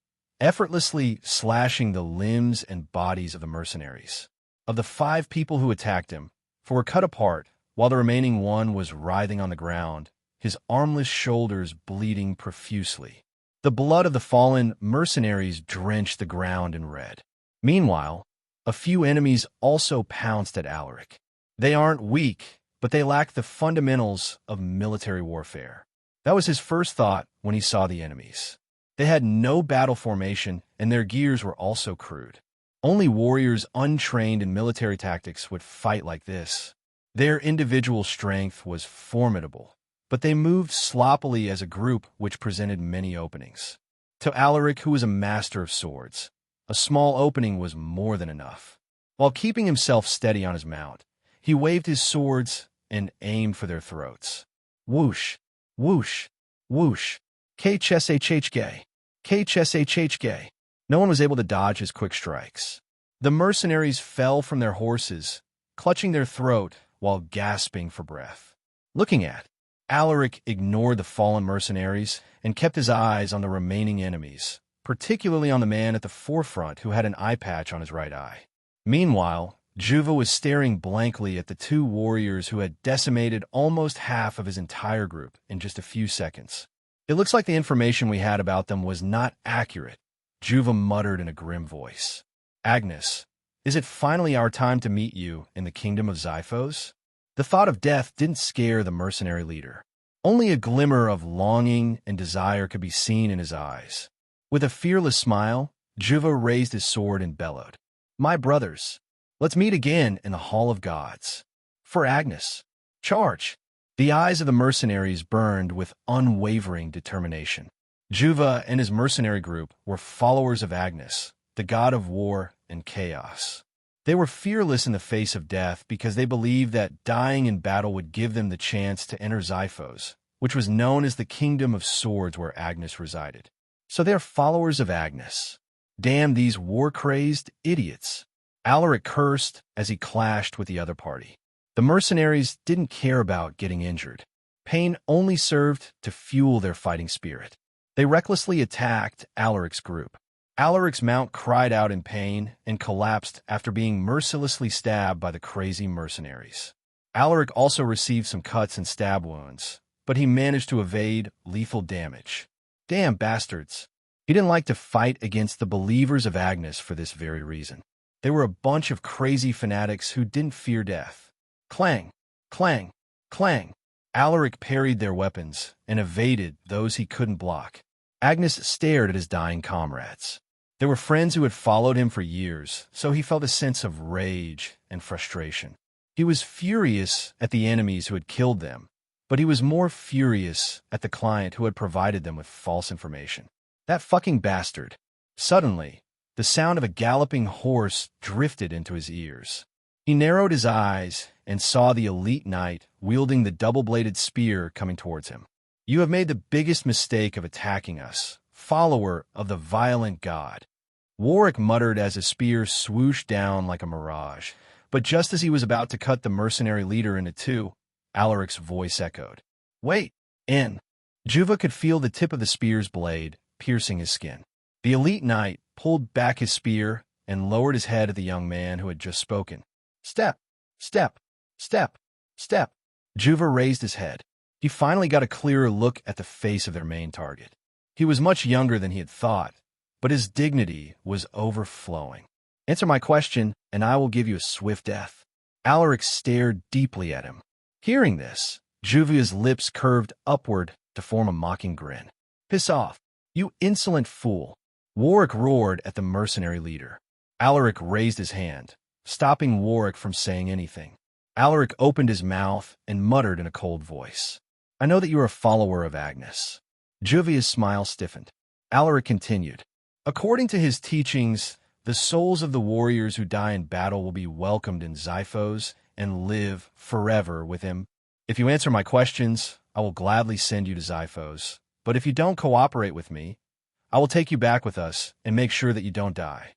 effortlessly slashing the limbs and bodies of the mercenaries. Of the 5 people who attacked him, 4 were cut apart, while the remaining one was writhing on the ground, his armless shoulders bleeding profusely. The blood of the fallen mercenaries drenched the ground in red. Meanwhile, a few enemies also pounced at Alaric. They aren't weak, but they lack the fundamentals of military warfare. That was his first thought when he saw the enemies. They had no battle formation, and their gears were also crude. Only warriors untrained in military tactics would fight like this. Their individual strength was formidable, but they moved sloppily as a group, which presented many openings. To Alaric, who was a master of swords, a small opening was more than enough. While keeping himself steady on his mount, he waved his swords and aimed for their throats. Whoosh, whoosh, whoosh. KHSHHK. KHSHHK. No one was able to dodge his quick strikes. The mercenaries fell from their horses, clutching their throat while gasping for breath. Looking at, Alaric ignored the fallen mercenaries and kept his eyes on the remaining enemies, particularly on the man at the forefront who had an eye patch on his right eye. Meanwhile, Juva was staring blankly at the two warriors who had decimated almost half of his entire group in just a few seconds. It looks like the information we had about them was not accurate, Juva muttered in a grim voice. Agnes, is it finally our time to meet you in the kingdom of Xiphos? The thought of death didn't scare the mercenary leader. Only a glimmer of longing and desire could be seen in his eyes. With a fearless smile, Juva raised his sword and bellowed, "My brothers, let's meet again in the Hall of Gods. For Agnes, charge!" The eyes of the mercenaries burned with unwavering determination. Juva and his mercenary group were followers of Agnes, the god of war and chaos. They were fearless in the face of death because they believed that dying in battle would give them the chance to enter Xiphos, which was known as the Kingdom of Swords where Agnes resided. So they are followers of Agnes. Damn these war-crazed idiots. Alaric cursed as he clashed with the other party. The mercenaries didn't care about getting injured. Pain only served to fuel their fighting spirit. They recklessly attacked Alaric's group. Alaric's mount cried out in pain and collapsed after being mercilessly stabbed by the crazy mercenaries. Alaric also received some cuts and stab wounds, but he managed to evade lethal damage. Damn bastards. He didn't like to fight against the believers of Agnes for this very reason. They were a bunch of crazy fanatics who didn't fear death. Clang, clang, clang. Alaric parried their weapons and evaded those he couldn't block. Agnes stared at his dying comrades. They were friends who had followed him for years, so he felt a sense of rage and frustration. He was furious at the enemies who had killed them, but he was more furious at the client who had provided them with false information. That fucking bastard. Suddenly, the sound of a galloping horse drifted into his ears. He narrowed his eyes and saw the elite knight wielding the double-bladed spear coming towards him. "You have made the biggest mistake of attacking us, follower of the violent god." Warwick muttered as his spear swooshed down like a mirage, but just as he was about to cut the mercenary leader into two, Alaric's voice echoed, "Wait, in." Juva could feel the tip of the spear's blade piercing his skin. The elite knight pulled back his spear and lowered his head at the young man who had just spoken. "Step, step, step, step." Juva raised his head. He finally got a clearer look at the face of their main target. He was much younger than he had thought, but his dignity was overflowing. "Answer my question, and I will give you a swift death." Alaric stared deeply at him. Hearing this, Juvia's lips curved upward to form a mocking grin. "Piss off, you insolent fool." Warwick roared at the mercenary leader. Alaric raised his hand, stopping Warwick from saying anything. Alaric opened his mouth and muttered in a cold voice, "I know that you are a follower of Agnes." Juvia's smile stiffened. Alaric continued, "According to his teachings, the souls of the warriors who die in battle will be welcomed in Xiphos and live forever with him. If you answer my questions, I will gladly send you to Xiphos. But if you don't cooperate with me, I will take you back with us and make sure that you don't die."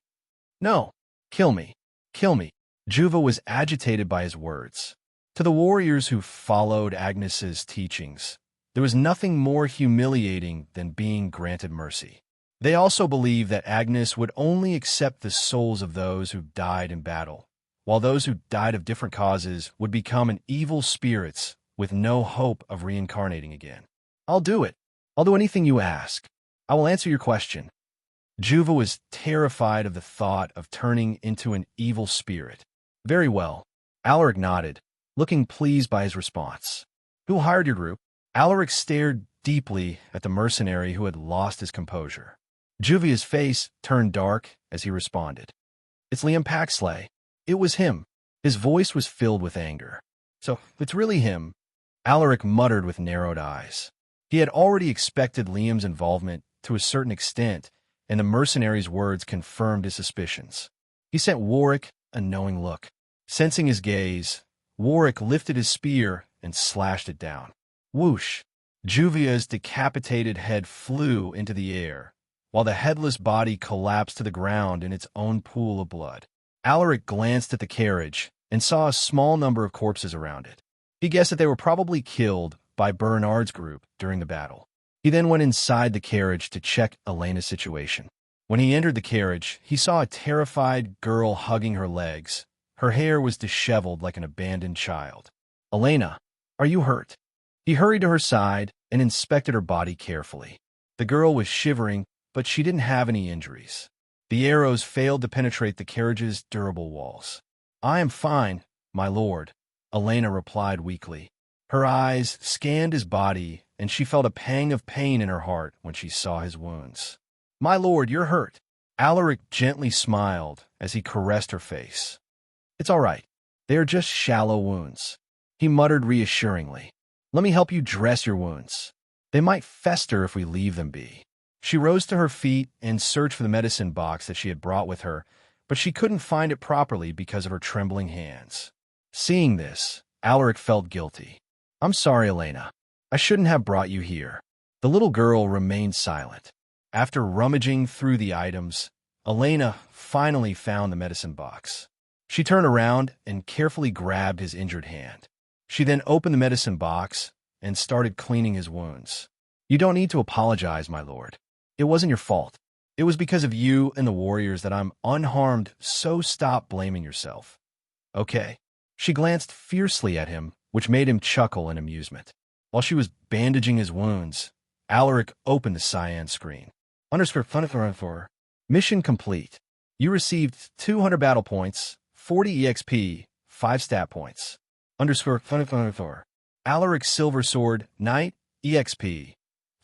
"No, kill me, kill me." Juva was agitated by his words. To the warriors who followed Agnes's teachings, there was nothing more humiliating than being granted mercy. They also believed that Agnes would only accept the souls of those who died in battle, while those who died of different causes would become an evil spirits with no hope of reincarnating again. I'll do it. I'll do anything you ask. I will answer your question. Juva was terrified of the thought of turning into an evil spirit. Very well. Alaric nodded, looking pleased by his response. Who hired your group? Alaric stared deeply at the mercenary who had lost his composure. Juvia's face turned dark as he responded. It's Liam Paxley. It was him. His voice was filled with anger. So, it's really him. Alaric muttered with narrowed eyes. He had already expected Liam's involvement to a certain extent, and the mercenary's words confirmed his suspicions. He sent Warwick a knowing look. Sensing his gaze, Warwick lifted his spear and slashed it down. Whoosh! Juvia's decapitated head flew into the air, while the headless body collapsed to the ground in its own pool of blood. Alaric glanced at the carriage and saw a small number of corpses around it. He guessed that they were probably killed by Bernard's group during the battle. He then went inside the carriage to check Elena's situation. When he entered the carriage, he saw a terrified girl hugging her legs. Her hair was disheveled like an abandoned child. Elena, are you hurt? He hurried to her side and inspected her body carefully. The girl was shivering, but she didn't have any injuries. The arrows failed to penetrate the carriage's durable walls. I am fine, my lord, Elena replied weakly. Her eyes scanned his body, and she felt a pang of pain in her heart when she saw his wounds. My lord, you're hurt. Alaric gently smiled as he caressed her face. It's all right. They are just shallow wounds. He muttered reassuringly. Let me help you dress your wounds. They might fester if we leave them be. She rose to her feet and searched for the medicine box that she had brought with her, but she couldn't find it properly because of her trembling hands. Seeing this, Alaric felt guilty. I'm sorry, Elena. I shouldn't have brought you here. The little girl remained silent. After rummaging through the items, Elena finally found the medicine box. She turned around and carefully grabbed his injured hand. She then opened the medicine box and started cleaning his wounds. You don't need to apologize, my lord. It wasn't your fault. It was because of you and the warriors that I'm unharmed, so stop blaming yourself. Okay. She glanced fiercely at him, which made him chuckle in amusement. While she was bandaging his wounds, Alaric opened the cyan screen. _for Mission complete. You received 200 battle points, 40 EXP, 5 stat points. _for Alaric Silver Sword, Knight, EXP,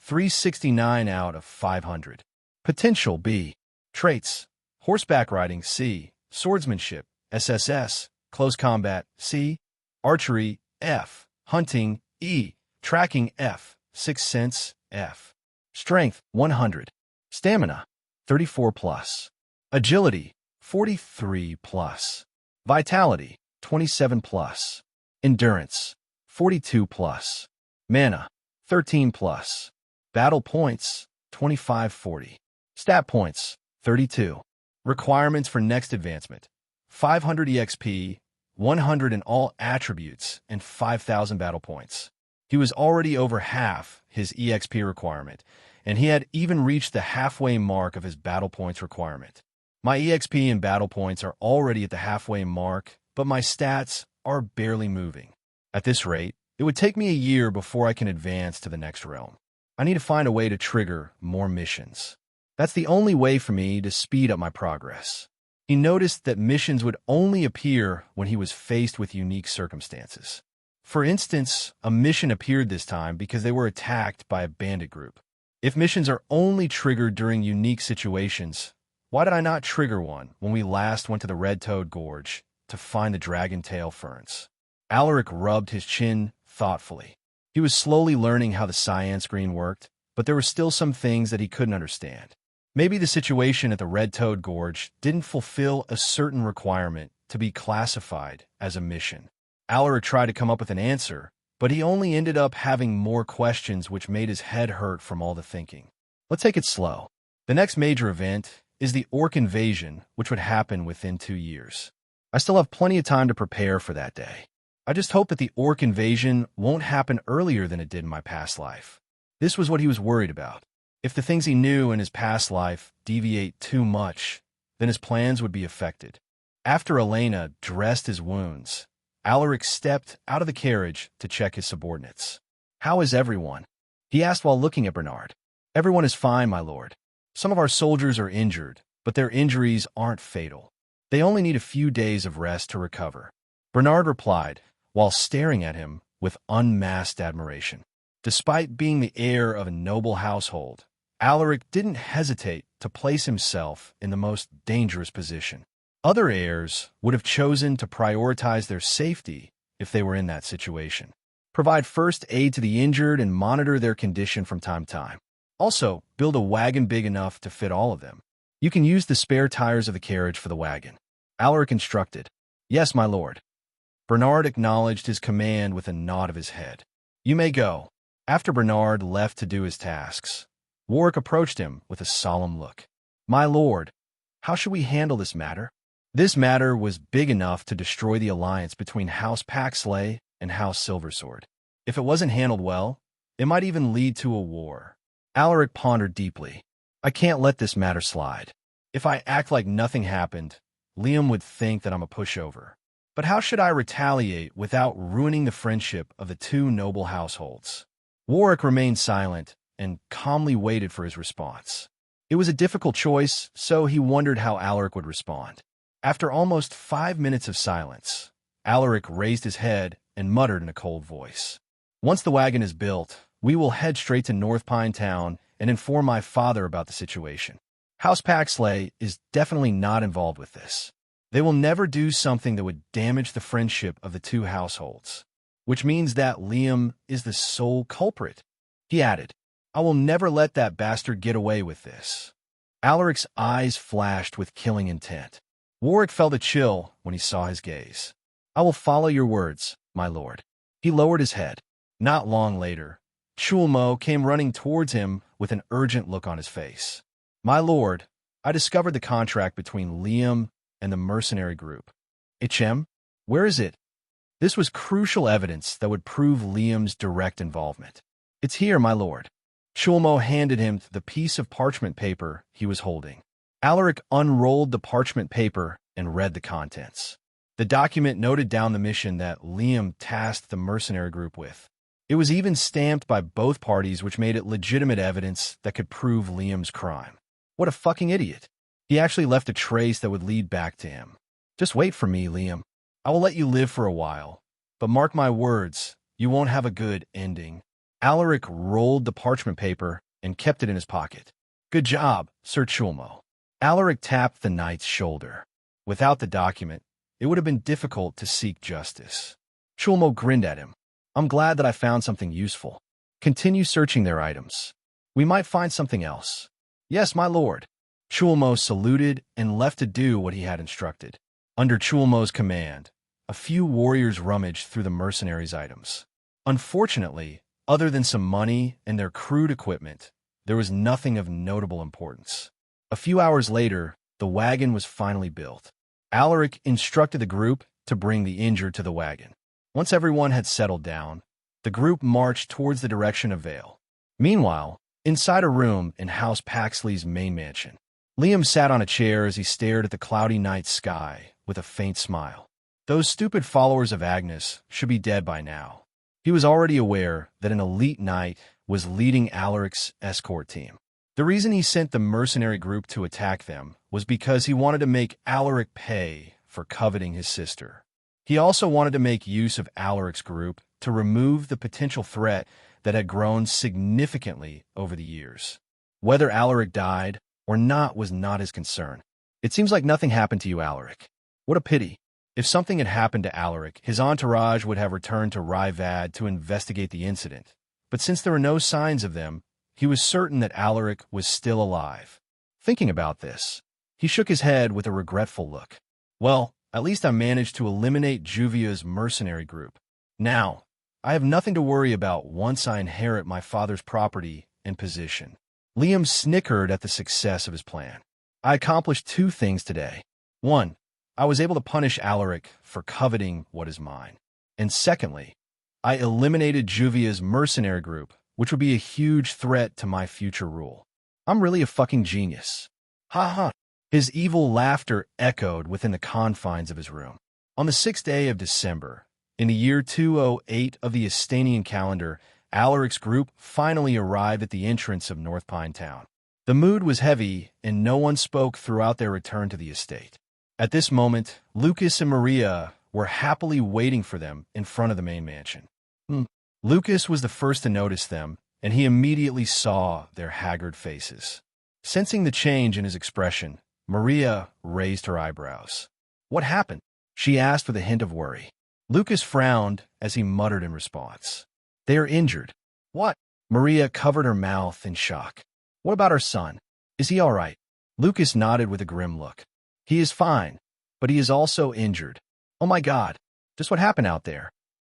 369 out of 500. Potential B. Traits: Horseback riding C. Swordsmanship SSS. Close combat C. Archery F. Hunting E. Tracking F. Sixth Sense F. Strength 100. Stamina 34+. Agility 43+. Vitality 27+. Endurance 42+. Mana 13+. Battle points 2540. Stat points 32. Requirements for next advancement: 500 EXP, 100 in all attributes, and 5,000 battle points. He was already over half his EXP requirement, and he had even reached the halfway mark of his battle points requirement. My EXP and battle points are already at the halfway mark, but my stats are barely moving. At this rate, it would take me a year before I can advance to the next realm. I need to find a way to trigger more missions. That's the only way for me to speed up my progress. He noticed that missions would only appear when he was faced with unique circumstances. For instance, a mission appeared this time because they were attacked by a bandit group. If missions are only triggered during unique situations, why did I not trigger one when we last went to the Red Toad Gorge to find the dragon tail ferns? Alaric rubbed his chin thoughtfully. He was slowly learning how the cyan screen worked, but there were still some things that he couldn't understand. Maybe the situation at the Red Toad Gorge didn't fulfill a certain requirement to be classified as a mission. Alaric tried to come up with an answer, but he only ended up having more questions, which made his head hurt from all the thinking. Let's take it slow. The next major event is the Orc invasion, which would happen within 2 years. I still have plenty of time to prepare for that day. I just hope that the Orc invasion won't happen earlier than it did in my past life. This was what he was worried about. If the things he knew in his past life deviate too much, then his plans would be affected. After Elena dressed his wounds, Alaric stepped out of the carriage to check his subordinates. "How is everyone?" he asked while looking at Bernard. "Everyone is fine, my lord. Some of our soldiers are injured, but their injuries aren't fatal. They only need a few days of rest to recover," Bernard replied, while staring at him with unmasked admiration. Despite being the heir of a noble household, Alaric didn't hesitate to place himself in the most dangerous position. Other heirs would have chosen to prioritize their safety if they were in that situation. Provide first aid to the injured and monitor their condition from time to time. Also, build a wagon big enough to fit all of them. You can use the spare tires of the carriage for the wagon, Alaric instructed. "Yes, my lord." Bernard acknowledged his command with a nod of his head. "You may go." After Bernard left to do his tasks, Warwick approached him with a solemn look. "My lord, how should we handle this matter?" This matter was big enough to destroy the alliance between House Paxley and House Silversword. If it wasn't handled well, it might even lead to a war. Alaric pondered deeply. "I can't let this matter slide. If I act like nothing happened, Liam would think that I'm a pushover. But how should I retaliate without ruining the friendship of the two noble households?" Warwick remained silent and calmly waited for his response. It was a difficult choice, so he wondered how Alaric would respond. After almost 5 minutes of silence, Alaric raised his head and muttered in a cold voice. "Once the wagon is built, we will head straight to North Pine Town and inform my father about the situation. House Paxley is definitely not involved with this. They will never do something that would damage the friendship of the two households, which means that Liam is the sole culprit." He added, "I will never let that bastard get away with this." Alaric's eyes flashed with killing intent. Warwick felt a chill when he saw his gaze. "I will follow your words, my lord." He lowered his head. Not long later, Chulmo came running towards him with an urgent look on his face. "My lord, I discovered the contract between Liam and the mercenary group." "HM? Where is it?" This was crucial evidence that would prove Liam's direct involvement. "It's here, my lord." Chulmo handed him the piece of parchment paper he was holding. Alaric unrolled the parchment paper and read the contents. The document noted down the mission that Liam tasked the mercenary group with. It was even stamped by both parties, which made it legitimate evidence that could prove Liam's crime. What a fucking idiot. He actually left a trace that would lead back to him. "Just wait for me, Liam. I will let you live for a while, but mark my words, you won't have a good ending." Alaric rolled the parchment paper and kept it in his pocket. "Good job, Sir Chulmo." Alaric tapped the knight's shoulder. Without the document, it would have been difficult to seek justice. Chulmo grinned at him. "I'm glad that I found something useful. Continue searching their items. We might find something else." "Yes, my lord." Chulmo saluted and left to do what he had instructed. Under Chulmo's command, a few warriors rummaged through the mercenaries' items. Unfortunately, other than some money and their crude equipment, there was nothing of notable importance. A few hours later, the wagon was finally built. Alaric instructed the group to bring the injured to the wagon. Once everyone had settled down, the group marched towards the direction of Vale. Meanwhile, inside a room in House Paxley's main mansion, Liam sat on a chair as he stared at the cloudy night sky with a faint smile. Those stupid followers of Agnes should be dead by now. He was already aware that an elite knight was leading Alaric's escort team. The reason he sent the mercenary group to attack them was because he wanted to make Alaric pay for coveting his sister. He also wanted to make use of Alaric's group to remove the potential threat that had grown significantly over the years. Whether Alaric died or not was not his concern. "It seems like nothing happened to you, Alaric. What a pity. If something had happened to Alaric, his entourage would have returned to Ryvad to investigate the incident. But since there were no signs of them, he was certain that Alaric was still alive." Thinking about this, he shook his head with a regretful look. "Well, at least I managed to eliminate Juvia's mercenary group. Now, I have nothing to worry about once I inherit my father's property and position." Liam snickered at the success of his plan. "I accomplished 2 things today. 1, I was able to punish Alaric for coveting what is mine. And secondly, I eliminated Juvia's mercenary group, which would be a huge threat to my future rule. I'm really a fucking genius." "Ha ha." His evil laughter echoed within the confines of his room. On the 6th day of December, in the year 208 of the Astanian calendar, Alaric's group finally arrived at the entrance of North Pine Town. The mood was heavy, and no one spoke throughout their return to the estate. At this moment, Lucas and Maria were happily waiting for them in front of the main mansion. Lucas was the first to notice them, and he immediately saw their haggard faces. Sensing the change in his expression, Maria raised her eyebrows. "What happened?" she asked with a hint of worry. Lucas frowned as he muttered in response. "They are injured." "What?" Maria covered her mouth in shock. "What about our son? Is he all right?" Lucas nodded with a grim look. "He is fine, but he is also injured." "Oh my God, just what happened out there?"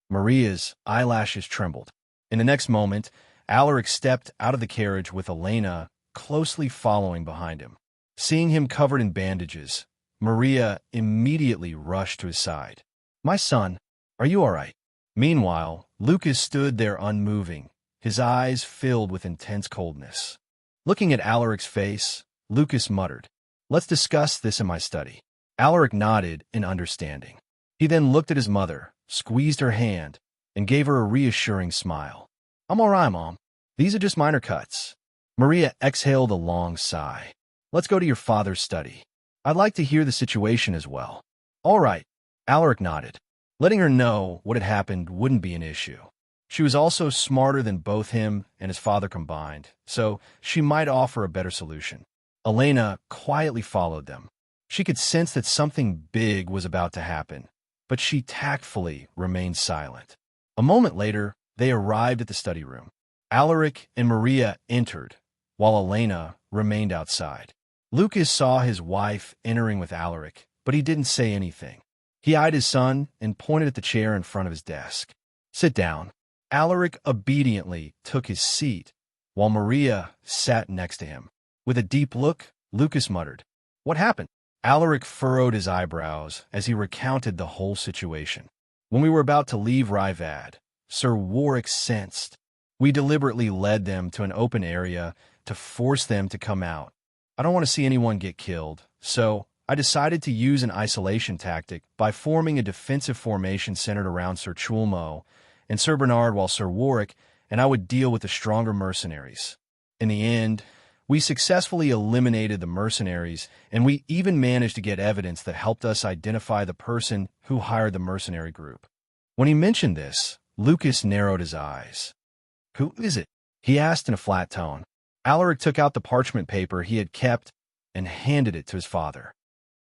Maria's eyelashes trembled. In the next moment, Alaric stepped out of the carriage with Elena closely following behind him. Seeing him covered in bandages, Maria immediately rushed to his side. "My son, are you all right?" Meanwhile, Lucas stood there unmoving, his eyes filled with intense coldness. Looking at Alaric's face, Lucas muttered, "Let's discuss this in my study." Alaric nodded in understanding. He then looked at his mother, squeezed her hand, and gave her a reassuring smile. "I'm all right, Mom. These are just minor cuts." Maria exhaled a long sigh. "Let's go to your father's study. I'd like to hear the situation as well." "All right," Alaric nodded. Letting her know what had happened wouldn't be an issue. She was also smarter than both him and his father combined, so she might offer a better solution. Elena quietly followed them. She could sense that something big was about to happen, but she tactfully remained silent. A moment later, they arrived at the study room. Alaric and Maria entered, while Elena remained outside. Lucas saw his wife entering with Alaric, but he didn't say anything. He eyed his son and pointed at the chair in front of his desk. "Sit down." Alaric obediently took his seat, while Maria sat next to him. With a deep look, Lucas muttered, "What happened?" Alaric furrowed his eyebrows as he recounted the whole situation. "When we were about to leave Rivad, Sir Warwick sensed. We deliberately led them to an open area to force them to come out. I don't want to see anyone get killed, so I decided to use an isolation tactic by forming a defensive formation centered around Sir Chulmo and Sir Bernard, while Sir Warwick and I would deal with the stronger mercenaries. In the end, we successfully eliminated the mercenaries, and we even managed to get evidence that helped us identify the person who hired the mercenary group." When he mentioned this, Lucas narrowed his eyes. "Who is it?" he asked in a flat tone. Alaric took out the parchment paper he had kept and handed it to his father.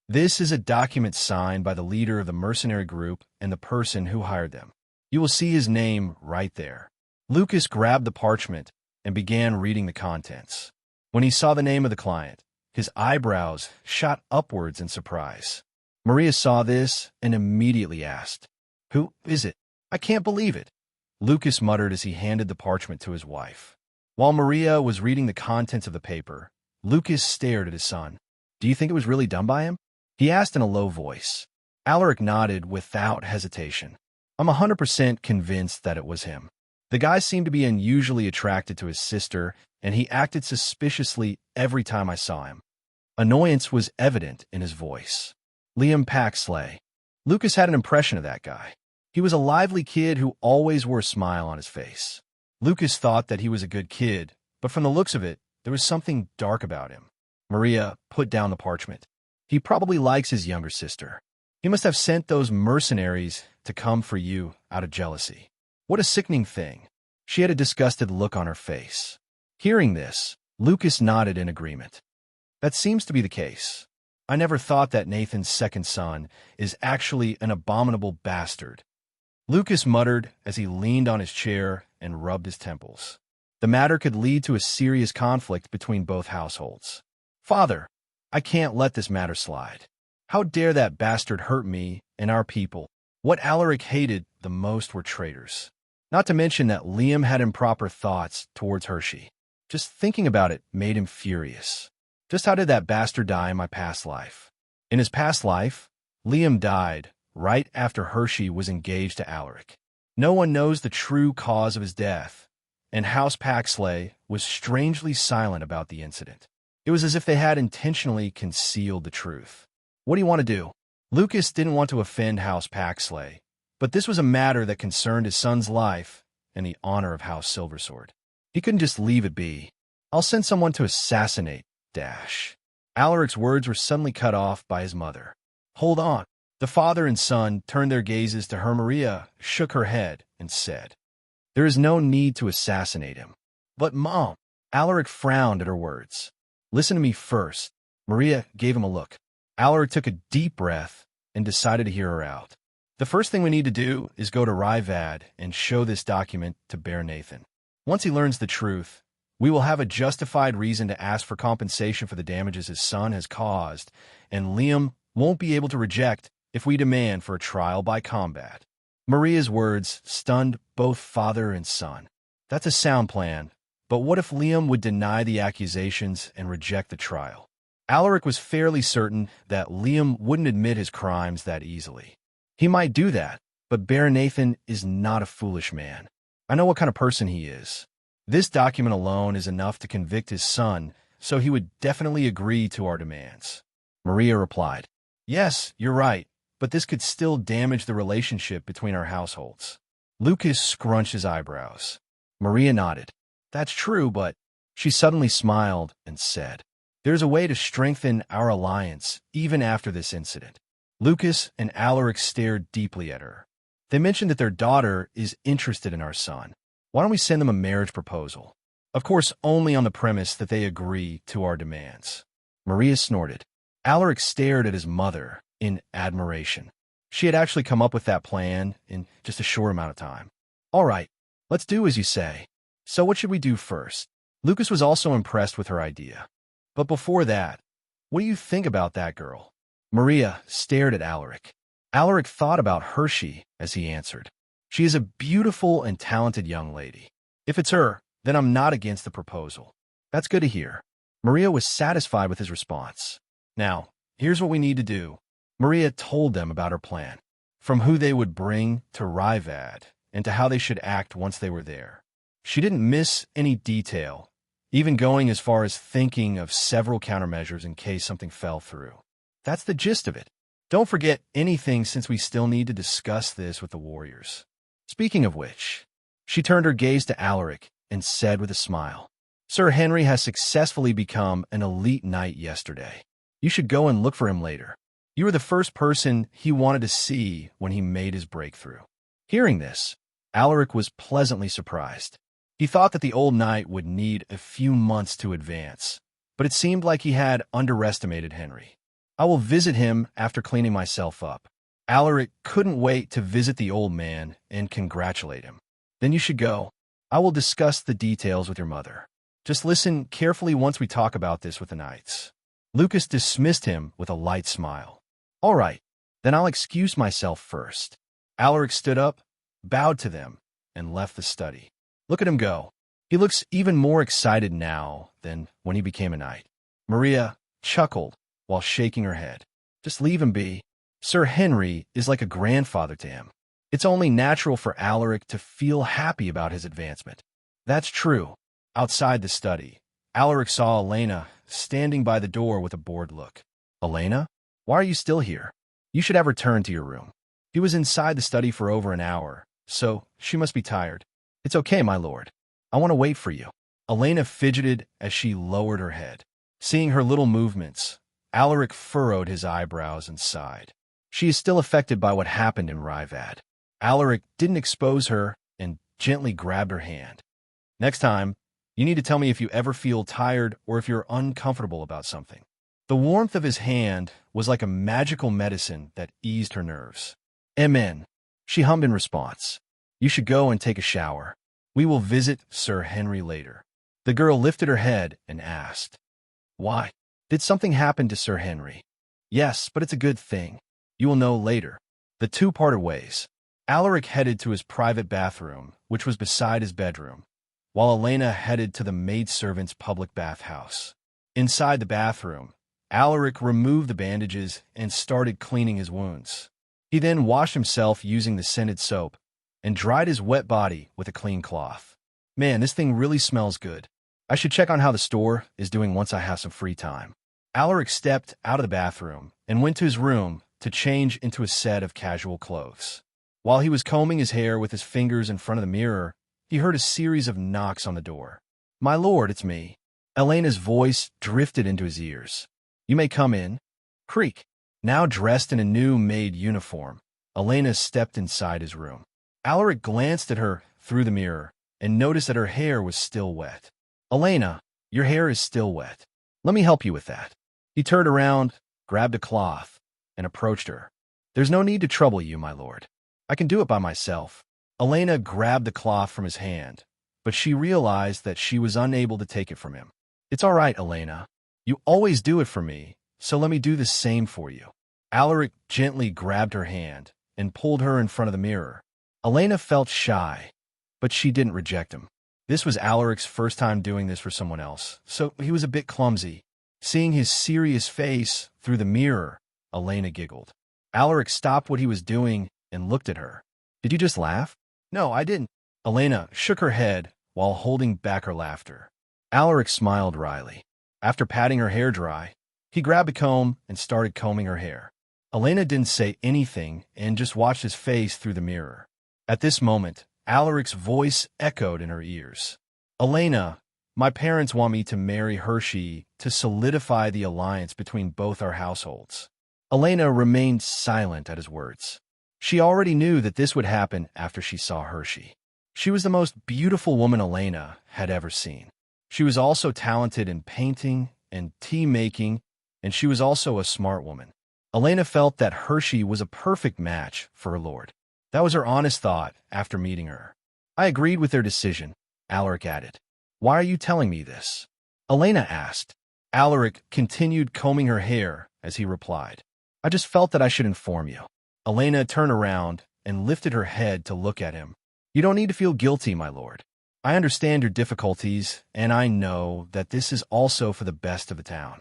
"This is a document signed by the leader of the mercenary group and the person who hired them. You will see his name right there." Lucas grabbed the parchment and began reading the contents. When he saw the name of the client, his eyebrows shot upwards in surprise. Maria saw this and immediately asked, "Who is it? I can't believe it." Lucas muttered as he handed the parchment to his wife. While Maria was reading the contents of the paper, Lucas stared at his son. "Do you think it was really done by him?" he asked in a low voice. Alaric nodded without hesitation. "I'm 100% convinced that it was him. The guy seemed to be unusually attracted to his sister, and he acted suspiciously every time I saw him." Annoyance was evident in his voice. Liam Paxley. Lucas had an impression of that guy. He was a lively kid who always wore a smile on his face. Lucas thought that he was a good kid, but from the looks of it, there was something dark about him. Maria put down the parchment. "He probably likes his younger sister. He must have sent those mercenaries to come for you out of jealousy." What a sickening thing. She had a disgusted look on her face. Hearing this, Lucas nodded in agreement. "That seems to be the case. I never thought that Nathan's second son is actually an abominable bastard." Lucas muttered as he leaned on his chair and rubbed his temples. The matter could lead to a serious conflict between both households. "Father, I can't let this matter slide. How dare that bastard hurt me and our people?" What Alaric hated the most were traitors. Not to mention that Liam had improper thoughts towards Hershey. Just thinking about it made him furious. Just how did that bastard die in my past life? In his past life, Liam died right after Hershey was engaged to Alaric. No one knows the true cause of his death, and House Paxley was strangely silent about the incident. It was as if they had intentionally concealed the truth. What do you want to do? Lucas didn't want to offend House Paxley, but this was a matter that concerned his son's life and the honor of House Silversword. He couldn't just leave it be. I'll send someone to assassinate Dash. Alaric's words were suddenly cut off by his mother. Hold on. The father and son turned their gazes to her. Maria shook her head and said, There is no need to assassinate him. But, Mom, Alaric frowned at her words. Listen to me first. Maria gave him a look. Alaric took a deep breath and decided to hear her out. The first thing we need to do is go to Ryvad and show this document to Bear Nathan. Once he learns the truth, we will have a justified reason to ask for compensation for the damages his son has caused, and Liam won't be able to reject if we demand for a trial by combat. Maria's words stunned both father and son. That's a sound plan, but what if Liam would deny the accusations and reject the trial? Alaric was fairly certain that Liam wouldn't admit his crimes that easily. He might do that, but Bear Nathan is not a foolish man. I know what kind of person he is. This document alone is enough to convict his son, so he would definitely agree to our demands. Maria replied, Yes, you're right, but this could still damage the relationship between our households. Lucas scrunched his eyebrows. Maria nodded. That's true, but she suddenly smiled and said, There's a way to strengthen our alliance even after this incident. Lucas and Alaric stared deeply at her. They mentioned that their daughter is interested in our son. Why don't we send them a marriage proposal? Of course, only on the premise that they agree to our demands. Maria snorted. Alaric stared at his mother in admiration. She had actually come up with that plan in just a short amount of time. All right, let's do as you say. So what should we do first? Lucas was also impressed with her idea. But before that, what do you think about that girl? Maria stared at Alaric. Alaric thought about Hershey as he answered. She is a beautiful and talented young lady. If it's her, then I'm not against the proposal. That's good to hear. Maria was satisfied with his response. Now, here's what we need to do. Maria told them about her plan, from who they would bring to Ryvad and to how they should act once they were there. She didn't miss any detail, even going as far as thinking of several countermeasures in case something fell through. That's the gist of it. Don't forget anything since we still need to discuss this with the warriors. Speaking of which, she turned her gaze to Alaric and said with a smile, Sir Henry has successfully become an elite knight yesterday. You should go and look for him later. You were the first person he wanted to see when he made his breakthrough. Hearing this, Alaric was pleasantly surprised. He thought that the old knight would need a few months to advance, but it seemed like he had underestimated Henry. I will visit him after cleaning myself up. Alaric couldn't wait to visit the old man and congratulate him. Then you should go. I will discuss the details with your mother. Just listen carefully once we talk about this with the knights. Lucas dismissed him with a light smile. All right, then I'll excuse myself first. Alaric stood up, bowed to them, and left the study. Look at him go. He looks even more excited now than when he became a knight. Maria chuckled while shaking her head. Just leave him be. Sir Henry is like a grandfather to him. It's only natural for Alaric to feel happy about his advancement. That's true. Outside the study, Alaric saw Elena standing by the door with a bored look. Elena? Why are you still here? You should have returned to your room. He was inside the study for over an hour, so she must be tired. It's okay, my lord. I want to wait for you. Elena fidgeted as she lowered her head. Seeing her little movements, Alaric furrowed his eyebrows and sighed. She is still affected by what happened in Ryvad. Alaric didn't expose her and gently grabbed her hand. Next time, you need to tell me if you ever feel tired or if you're uncomfortable about something. The warmth of his hand was like a magical medicine that eased her nerves. Amen, she hummed in response. You should go and take a shower. We will visit Sir Henry later. The girl lifted her head and asked, Why? Did something happen to Sir Henry? Yes, but it's a good thing. You will know later. The two parted ways. Alaric headed to his private bathroom, which was beside his bedroom, while Elena headed to the maidservant's public bathhouse. Inside the bathroom, Alaric removed the bandages and started cleaning his wounds. He then washed himself using the scented soap and dried his wet body with a clean cloth. Man, this thing really smells good. I should check on how the store is doing once I have some free time. Alaric stepped out of the bathroom and went to his room to change into a set of casual clothes. While he was combing his hair with his fingers in front of the mirror, he heard a series of knocks on the door. "My lord, it's me." Elena's voice drifted into his ears. "You may come in." Creak. Now dressed in a new maid uniform, Elena stepped inside his room. Alaric glanced at her through the mirror and noticed that her hair was still wet. "Elena, your hair is still wet. Let me help you with that." He turned around, grabbed a cloth, and approached her. "There's no need to trouble you, my lord. I can do it by myself." Elena grabbed the cloth from his hand, but she realized that she was unable to take it from him. "It's all right, Elena. You always do it for me, so let me do the same for you." Alaric gently grabbed her hand and pulled her in front of the mirror. Elena felt shy, but she didn't reject him. This was Alaric's first time doing this for someone else, so he was a bit clumsy. Seeing his serious face through the mirror, Elena giggled. Alaric stopped what he was doing and looked at her. "Did you just laugh?" "No, I didn't." Elena shook her head while holding back her laughter. Alaric smiled wryly. After patting her hair dry, he grabbed a comb and started combing her hair. Elena didn't say anything and just watched his face through the mirror. At this moment, Alaric's voice echoed in her ears. "Elena, my parents want me to marry Hershey to solidify the alliance between both our households." Elena remained silent at his words. She already knew that this would happen after she saw Hershey. She was the most beautiful woman Elena had ever seen. She was also talented in painting and tea making, and she was also a smart woman. Elena felt that Hershey was a perfect match for her lord. That was her honest thought after meeting her. "I agreed with their decision," Alaric added. "Why are you telling me this?" Elena asked. Alaric continued combing her hair as he replied, "I just felt that I should inform you." Elena turned around and lifted her head to look at him. "You don't need to feel guilty, my lord. I understand your difficulties, and I know that this is also for the best of the town.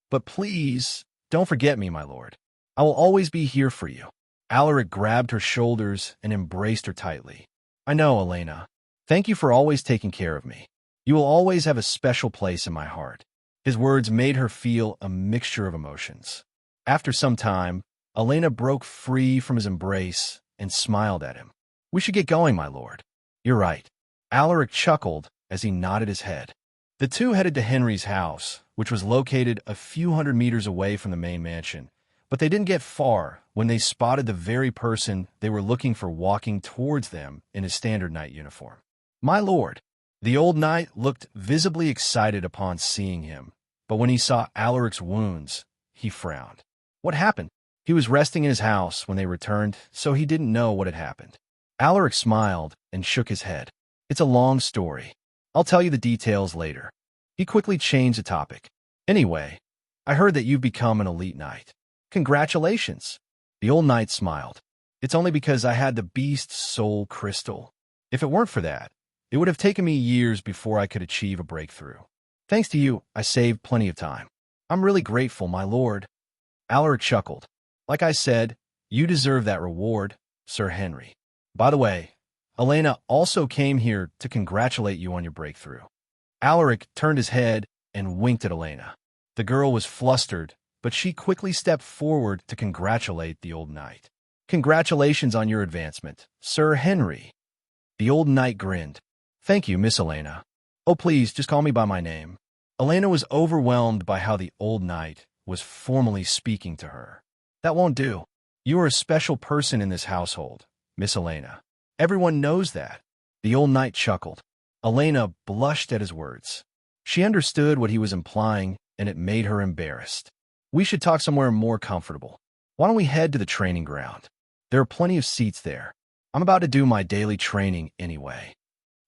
But please, don't forget me, my lord. I will always be here for you." Alaric grabbed her shoulders and embraced her tightly. "I know, Elena. Thank you for always taking care of me. You will always have a special place in my heart." His words made her feel a mixture of emotions. After some time, Elena broke free from his embrace and smiled at him. "We should get going, my lord." "You're right." Alaric chuckled as he nodded his head. The two headed to Henry's house, which was located a few hundred meters away from the main mansion. But they didn't get far when they spotted the very person they were looking for walking towards them in his standard knight uniform. "My lord." The old knight looked visibly excited upon seeing him, but when he saw Alaric's wounds, he frowned. What happened? He was resting in his house when they returned, so he didn't know what had happened. Alaric smiled and shook his head. "It's a long story. I'll tell you the details later." He quickly changed the topic. "Anyway, I heard that you've become an elite knight. Congratulations." The old knight smiled. "It's only because I had the beast soul crystal. If it weren't for that, it would have taken me years before I could achieve a breakthrough. Thanks to you, I saved plenty of time. I'm really grateful, my lord." Alaric chuckled. "Like I said, you deserve that reward, Sir Henry. By the way, Elena also came here to congratulate you on your breakthrough." Alaric turned his head and winked at Elena. The girl was flustered, but she quickly stepped forward to congratulate the old knight. "Congratulations on your advancement, Sir Henry." The old knight grinned. "Thank you, Miss Elena. Oh, please, just call me by my name." Elena was overwhelmed by how the old knight was formally speaking to her. "That won't do. You are a special person in this household, Miss Elena. Everyone knows that." The old knight chuckled. Elena blushed at his words. She understood what he was implying, and it made her embarrassed. "We should talk somewhere more comfortable. Why don't we head to the training ground? There are plenty of seats there. I'm about to do my daily training anyway."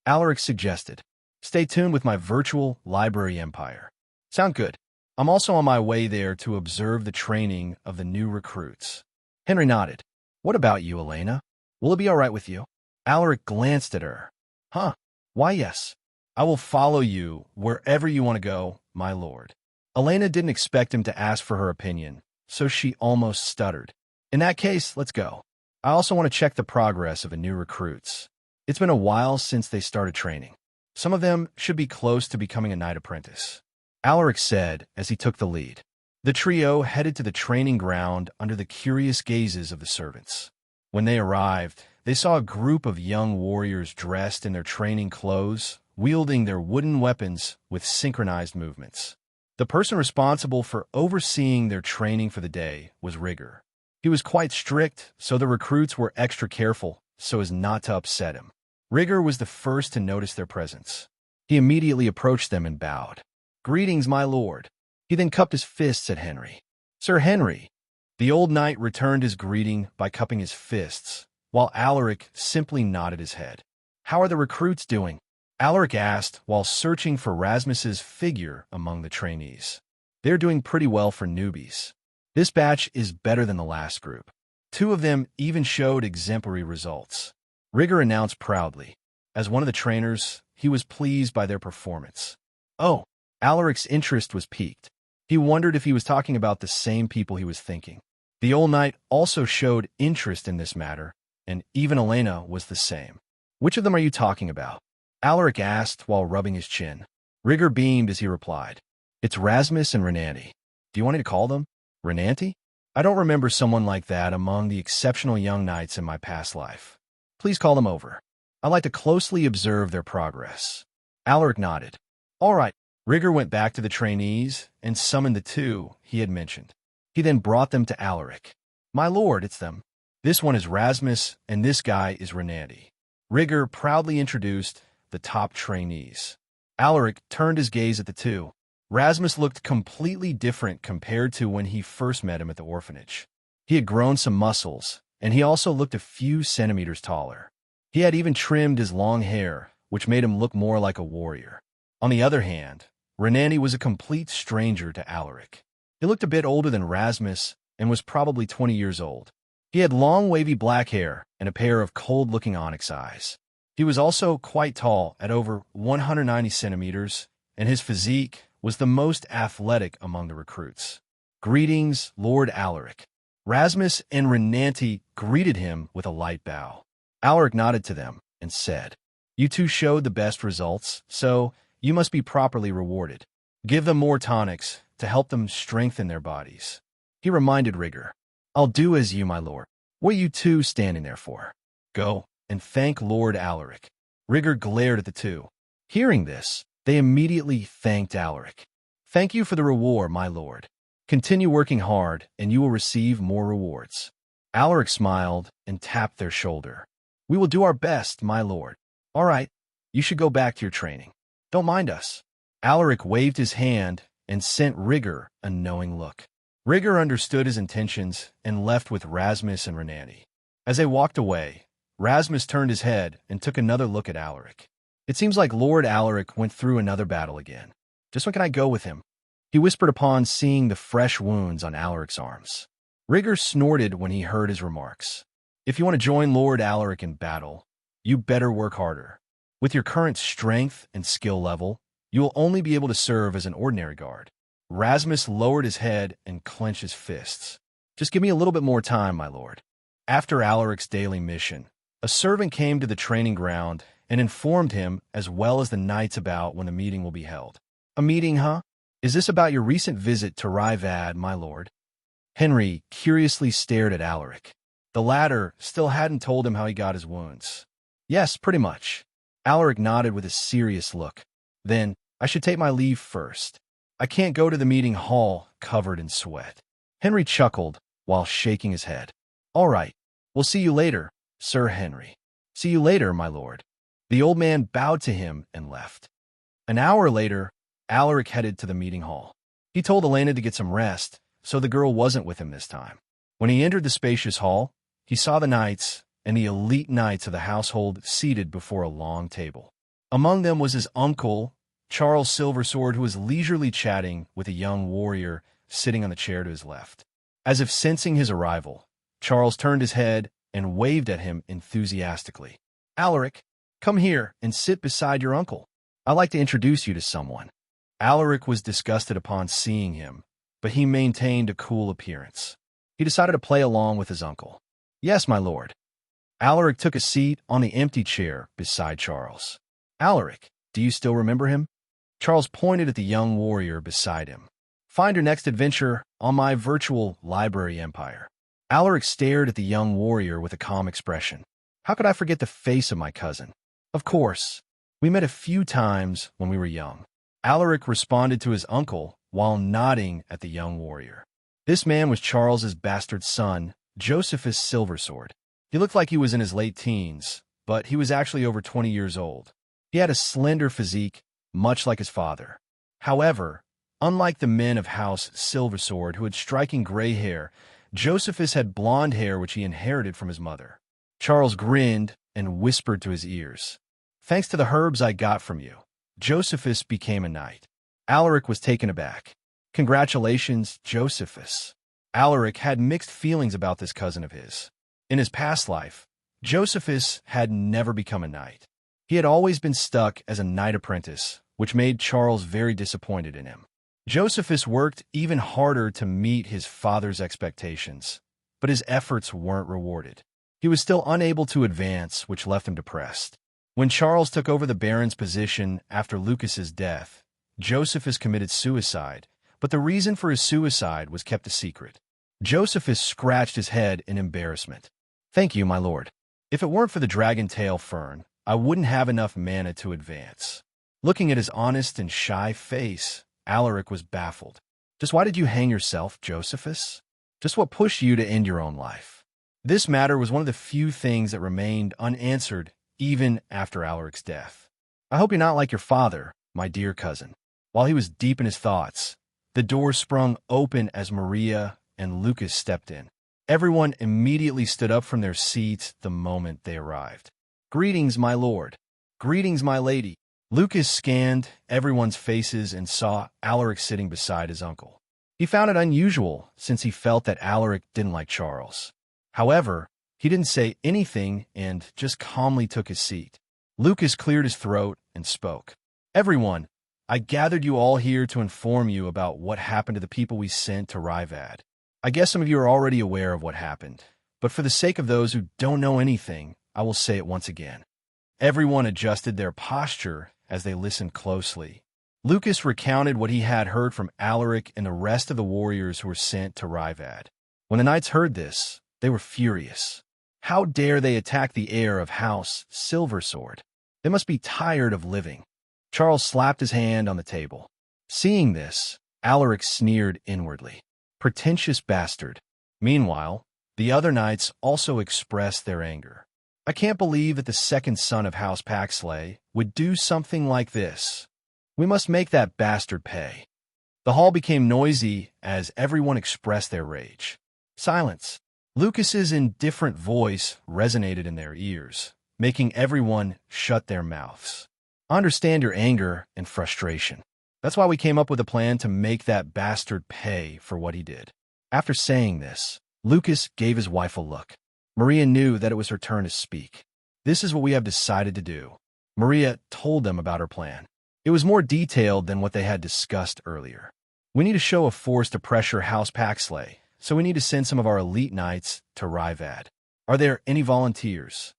Alaric suggested. "Stay tuned with my virtual library empire." "Sound good. I'm also on my way there to observe the training of the new recruits." Henry nodded. "What about you, Elena? Will it be all right with you?" Alaric glanced at her. "Huh? Why, yes. I will follow you wherever you want to go, my lord." Elena didn't expect him to ask for her opinion, so she almost stuttered. "In that case, let's go. I also want to check the progress of the new recruits. It's been a while since they started training." Some of them should be close to becoming a knight apprentice, Alaric said as he took the lead. The trio headed to the training ground under the curious gazes of the servants. When they arrived, they saw a group of young warriors dressed in their training clothes, wielding their wooden weapons with synchronized movements. The person responsible for overseeing their training for the day was Rigger. He was quite strict, so the recruits were extra careful so as not to upset him. Rigger was the first to notice their presence. He immediately approached them and bowed. "Greetings, my lord." He then cupped his fists at Henry. "Sir Henry." The old knight returned his greeting by cupping his fists, while Alaric simply nodded his head. "How are the recruits doing?" Alaric asked while searching for Rasmus's figure among the trainees. "They're doing pretty well for newbies. This batch is better than the last group. 2 of them even showed exemplary results," Rigger announced proudly. As one of the trainers, he was pleased by their performance. Oh, Alaric's interest was piqued. He wondered if he was talking about the same people he was thinking. The old knight also showed interest in this matter, and even Elena was the same. "Which of them are you talking about?" Alaric asked while rubbing his chin. Rigger beamed as he replied. "It's Rasmus and Renanti. Do you want me to call them Renanti? I don't remember someone like that among the exceptional young knights in my past life. Please call them over. I like to closely observe their progress." Alaric nodded. "All right." Rigger went back to the trainees and summoned the 2 he had mentioned. He then brought them to Alaric. "My lord, it's them. This one is Rasmus, and this guy is Renanti." Rigger proudly introduced the top trainees. Alaric turned his gaze at the 2. Rasmus looked completely different compared to when he first met him at the orphanage. He had grown some muscles, and he also looked a few centimeters taller. He had even trimmed his long hair, which made him look more like a warrior. On the other hand, Renanti was a complete stranger to Alaric. He looked a bit older than Rasmus and was probably 20 years old. He had long wavy black hair and a pair of cold-looking onyx eyes. He was also quite tall at over 190 centimeters, and his physique was the most athletic among the recruits. "Greetings, Lord Alaric." Rasmus and Renanti greeted him with a light bow. Alaric nodded to them and said, "You 2 showed the best results, so you must be properly rewarded. Give them more tonics to help them strengthen their bodies." He reminded Rigger, "I'll do as you, my lord. What are you 2 standing there for? Go and thank Lord Alaric." Rigger glared at the 2. Hearing this, they immediately thanked Alaric. "Thank you for the reward, my lord. Continue working hard, and you will receive more rewards." Alaric smiled and tapped their shoulder. "We will do our best, my lord." "All right, you should go back to your training. Don't mind us." Alaric waved his hand and sent Rigger a knowing look. Rigger understood his intentions and left with Rasmus and Renanti. As they walked away, Rasmus turned his head and took another look at Alaric. "It seems like Lord Alaric went through another battle again. Just when can I go with him?" he whispered upon seeing the fresh wounds on Alaric's arms. Rigger snorted when he heard his remarks. "If you want to join Lord Alaric in battle, you better work harder. With your current strength and skill level, you will only be able to serve as an ordinary guard." Rasmus lowered his head and clenched his fists. "Just give me a little bit more time, my lord." After Alaric's daily mission, a servant came to the training ground and informed him as well as the knights about when the meeting will be held. "A meeting, huh? Is this about your recent visit to Rivad, my lord?" Henry curiously stared at Alaric. The latter still hadn't told him how he got his wounds. "Yes, pretty much." Alaric nodded with a serious look. "Then, I should take my leave first. I can't go to the meeting hall covered in sweat." Henry chuckled while shaking his head. "All right, we'll see you later, Sir Henry." "See you later, my lord." The old man bowed to him and left. An hour later, Alaric headed to the meeting hall. He told Elena to get some rest, so the girl wasn't with him this time. When he entered the spacious hall, he saw the knights and the elite knights of the household seated before a long table. Among them was his uncle, Charles Silversword, who was leisurely chatting with a young warrior sitting on the chair to his left. As if sensing his arrival, Charles turned his head and waved at him enthusiastically. "Alaric, come here and sit beside your uncle. I'd like to introduce you to someone." Alaric was disgusted upon seeing him, but he maintained a cool appearance. He decided to play along with his uncle. "Yes, my lord." Alaric took a seat on the empty chair beside Charles. "Alaric, Do you still remember him? Charles pointed at the young warrior beside him. Find your next adventure on my virtual library empire. Alaric stared at the young warrior with a calm expression. How could I forget the face of my cousin? Of course. We met a few times when we were young. Alaric responded to his uncle while nodding at the young warrior. This man was Charles's bastard son, Josephus Silversword. He looked like he was in his late teens, but he was actually over 20 years old. He had a slender physique, much like his father. However, unlike the men of House Silversword who had striking gray hair, Josephus had blonde hair which he inherited from his mother. Charles grinned and whispered to his ears, "Thanks to the herbs I got from you, Josephus became a knight." Alaric was taken aback. "Congratulations, Josephus." Alaric had mixed feelings about this cousin of his. In his past life, Josephus had never become a knight. He had always been stuck as a knight apprentice, which made Charles very disappointed in him. Josephus worked even harder to meet his father's expectations, but his efforts weren't rewarded. He was still unable to advance, which left him depressed. When Charles took over the Baron's position after Lucas's death, Josephus committed suicide, but the reason for his suicide was kept a secret. Josephus scratched his head in embarrassment. "Thank you, my lord. If it weren't for the dragon-tail fern, I wouldn't have enough mana to advance." Looking at his honest and shy face, Alaric was baffled. "Just why did you hang yourself, Josephus? Just what pushed you to end your own life?" This matter was one of the few things that remained unanswered even after Alaric's death. "I hope you're not like your father, my dear cousin." While he was deep in his thoughts, the door sprung open as Maria and Lucas stepped in. Everyone immediately stood up from their seats the moment they arrived. "Greetings, my lord. Greetings, my lady." Lucas scanned everyone's faces and saw Alaric sitting beside his uncle. He found it unusual since he felt that Alaric didn't like Charles. However, he didn't say anything and just calmly took his seat. Lucas cleared his throat and spoke. "Everyone, I gathered you all here to inform you about what happened to the people we sent to Rivad. I guess some of you are already aware of what happened, but for the sake of those who don't know anything, I will say it once again." Everyone adjusted their posture as they listened closely. Lucas recounted what he had heard from Alaric and the rest of the warriors who were sent to Rivad. When the knights heard this, they were furious. How dare they attack the heir of House Silversword? They must be tired of living. Charles slapped his hand on the table. Seeing this, Alaric sneered inwardly. Pretentious bastard. Meanwhile, the other knights also expressed their anger. "I can't believe that the second son of House Paxley would do something like this. We must make that bastard pay." The hall became noisy as everyone expressed their rage. Silence. Lucas's indifferent voice resonated in their ears, making everyone shut their mouths. "I understand your anger and frustration. That's why we came up with a plan to make that bastard pay for what he did." After saying this, Lucas gave his wife a look. Maria knew that it was her turn to speak. "This is what we have decided to do." Maria told them about her plan. It was more detailed than what they had discussed earlier. "We need to show a force to pressure House Paxley, so we need to send some of our elite knights to Rivad. Are there any volunteers?"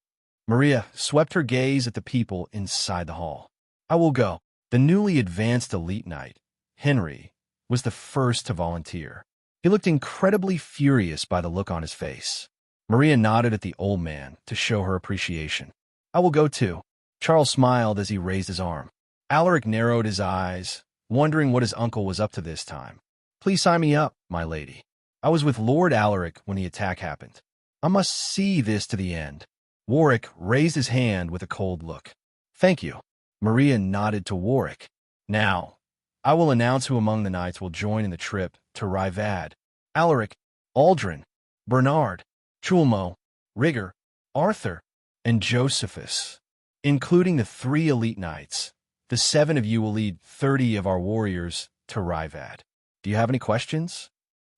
Maria swept her gaze at the people inside the hall. "I will go." The newly advanced elite knight, Henry, was the first to volunteer. He looked incredibly furious by the look on his face. Maria nodded at the old man to show her appreciation. "I will go too." Charles smiled as he raised his arm. Alaric narrowed his eyes, wondering what his uncle was up to this time. "Please sign me up, my lady. I was with Lord Alaric when the attack happened. I must see this to the end." Warwick raised his hand with a cold look. "Thank you." Maria nodded to Warwick. "Now, I will announce who among the knights will join in the trip to Rivad. Alaric, Aldrin, Bernard, Chulmo, Rigger, Arthur, and Josephus, including the 3 elite knights. The 7 of you will lead 30 of our warriors to Rivad. Do you have any questions?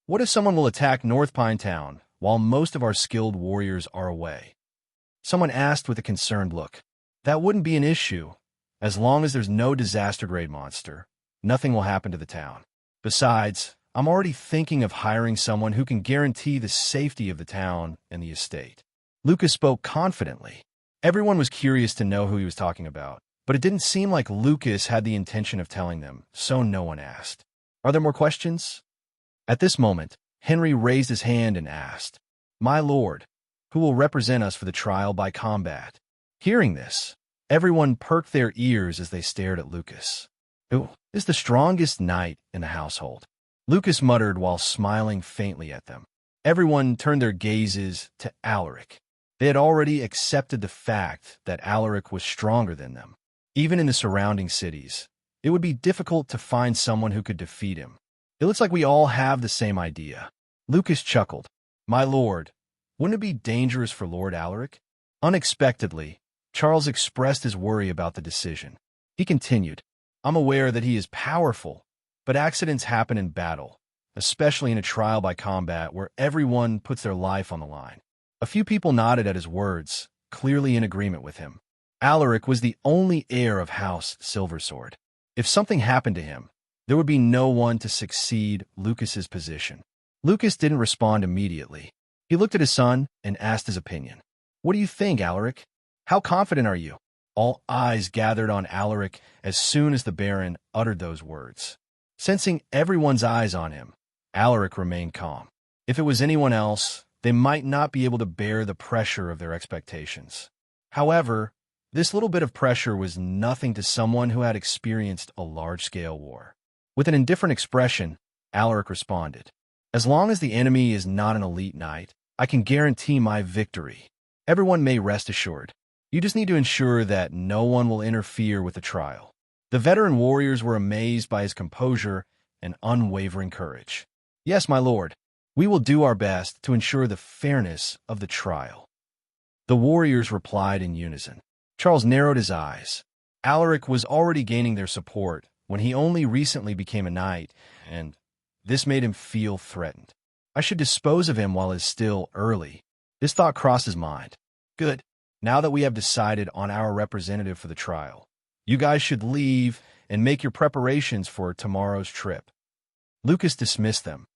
What if someone will attack North Pine Town while most of our skilled warriors are away?" Someone asked with a concerned look. "That wouldn't be an issue. As long as there's no disaster-grade monster, nothing will happen to the town. Besides, I'm already thinking of hiring someone who can guarantee the safety of the town and the estate." Lucas spoke confidently. Everyone was curious to know who he was talking about, But it didn't seem like Lucas had the intention of telling them, so no one asked. Are there more questions? At this moment, Henry raised his hand and asked, My lord, who will represent us for the trial by combat? Hearing this, everyone perked their ears as they stared at Lucas. Who is the strongest knight in the household? Lucas muttered while smiling faintly at them. Everyone turned their gazes to Alaric. They had already accepted the fact that Alaric was stronger than them. Even in the surrounding cities, it would be difficult to find someone who could defeat him. It looks like we all have the same idea. Lucas chuckled. My lord, wouldn't it be dangerous for Lord Alaric? Unexpectedly, Charles expressed his worry about the decision. He continued, I'm aware that he is powerful, but accidents happen in battle, especially in a trial by combat where everyone puts their life on the line. A few people nodded at his words, clearly in agreement with him. Alaric was the only heir of House Silversword. If something happened to him, there would be no one to succeed Lucas's position. Lucas didn't respond immediately. He looked at his son and asked his opinion. What do you think, Alaric? How confident are you? All eyes gathered on Alaric as soon as the Baron uttered those words. Sensing everyone's eyes on him, Alaric remained calm. If it was anyone else, they might not be able to bear the pressure of their expectations. However, this little bit of pressure was nothing to someone who had experienced a large-scale war. With an indifferent expression, Alaric responded, As long as the enemy is not an elite knight, I can guarantee my victory. Everyone may rest assured. You just need to ensure that no one will interfere with the trial. The veteran warriors were amazed by his composure and unwavering courage. Yes, my lord, we will do our best to ensure the fairness of the trial. The warriors replied in unison. Charles narrowed his eyes. Alaric was already gaining their support when he only recently became a knight, and this made him feel threatened. I should dispose of him while it is still early. This thought crossed his mind. Good. Now that we have decided on our representative for the trial, you guys should leave and make your preparations for tomorrow's trip. Lucas dismissed them.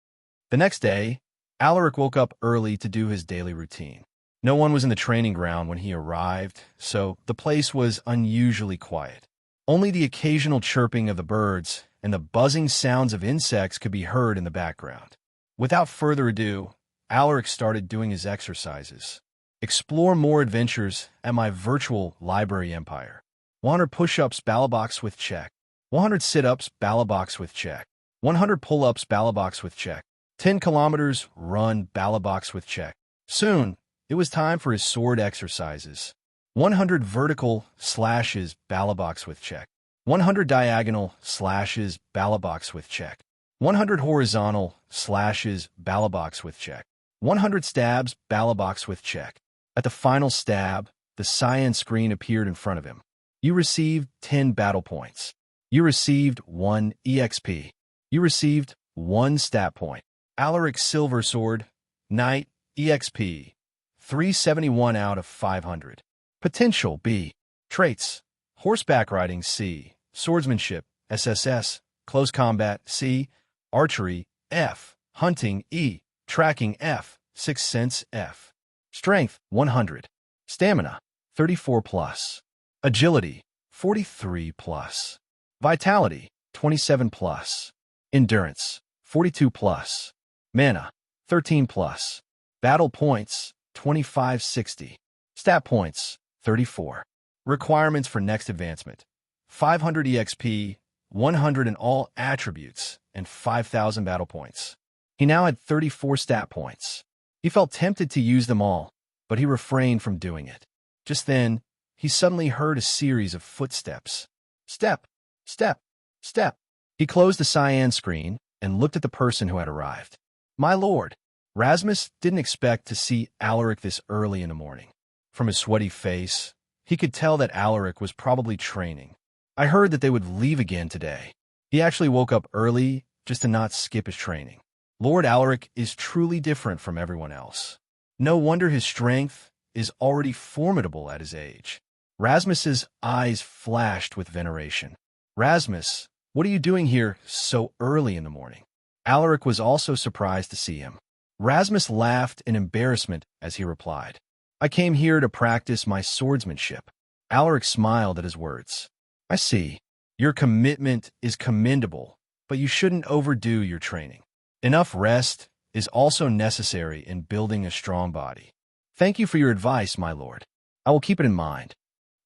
The next day, Alaric woke up early to do his daily routine. No one was in the training ground when he arrived, so the place was unusually quiet. Only the occasional chirping of the birds and the buzzing sounds of insects could be heard in the background. Without further ado, Alaric started doing his exercises. Explore more adventures at my virtual library empire. 100 push-ups, Balabox with check. 100 sit-ups, Balabox with check. 100 pull-ups, Balabox with check. 10 kilometers, run, Balabox with check. Soon, it was time for his sword exercises. 100 vertical slashes, Balabox with check. 100 diagonal slashes, Balabox with check. 100 horizontal slashes, Balabox with check. 100 stabs, Balabox with check. At the final stab, the cyan screen appeared in front of him. You received 10 battle points. You received 1 EXP. You received 1 stat point. Alaric Silversword, Knight, EXP. 371 out of 500. Potential B. Traits: horseback riding C. Swordsmanship SSS. Close combat C. Archery F. Hunting E. Tracking F. Sixth sense F. Strength 100. Stamina 34 plus. Agility 43 plus. Vitality 27 plus. Endurance 42 plus. Mana 13 plus. Battle points 2560. Stat points 34. Requirements for next advancement: 500 EXP, 100 in all attributes, and 5,000 battle points. He now had 34 stat points. He felt tempted to use them all, but he refrained from doing it. Just then, he suddenly heard a series of footsteps. Step, step, step. He closed the cyan screen and looked at the person who had arrived. My lord. Rasmus didn't expect to see Alaric this early in the morning. From his sweaty face, he could tell that Alaric was probably training. I heard that they would leave again today. He actually woke up early just to not skip his training. Lord Alaric is truly different from everyone else. No wonder his strength is already formidable at his age. Rasmus's eyes flashed with veneration. Rasmus, what are you doing here so early in the morning? Alaric was also surprised to see him. Rasmus laughed in embarrassment as he replied, I came here to practice my swordsmanship. Alaric smiled at his words. I see. Your commitment is commendable, but you shouldn't overdo your training. Enough rest is also necessary in building a strong body. Thank you for your advice, my lord. I will keep it in mind.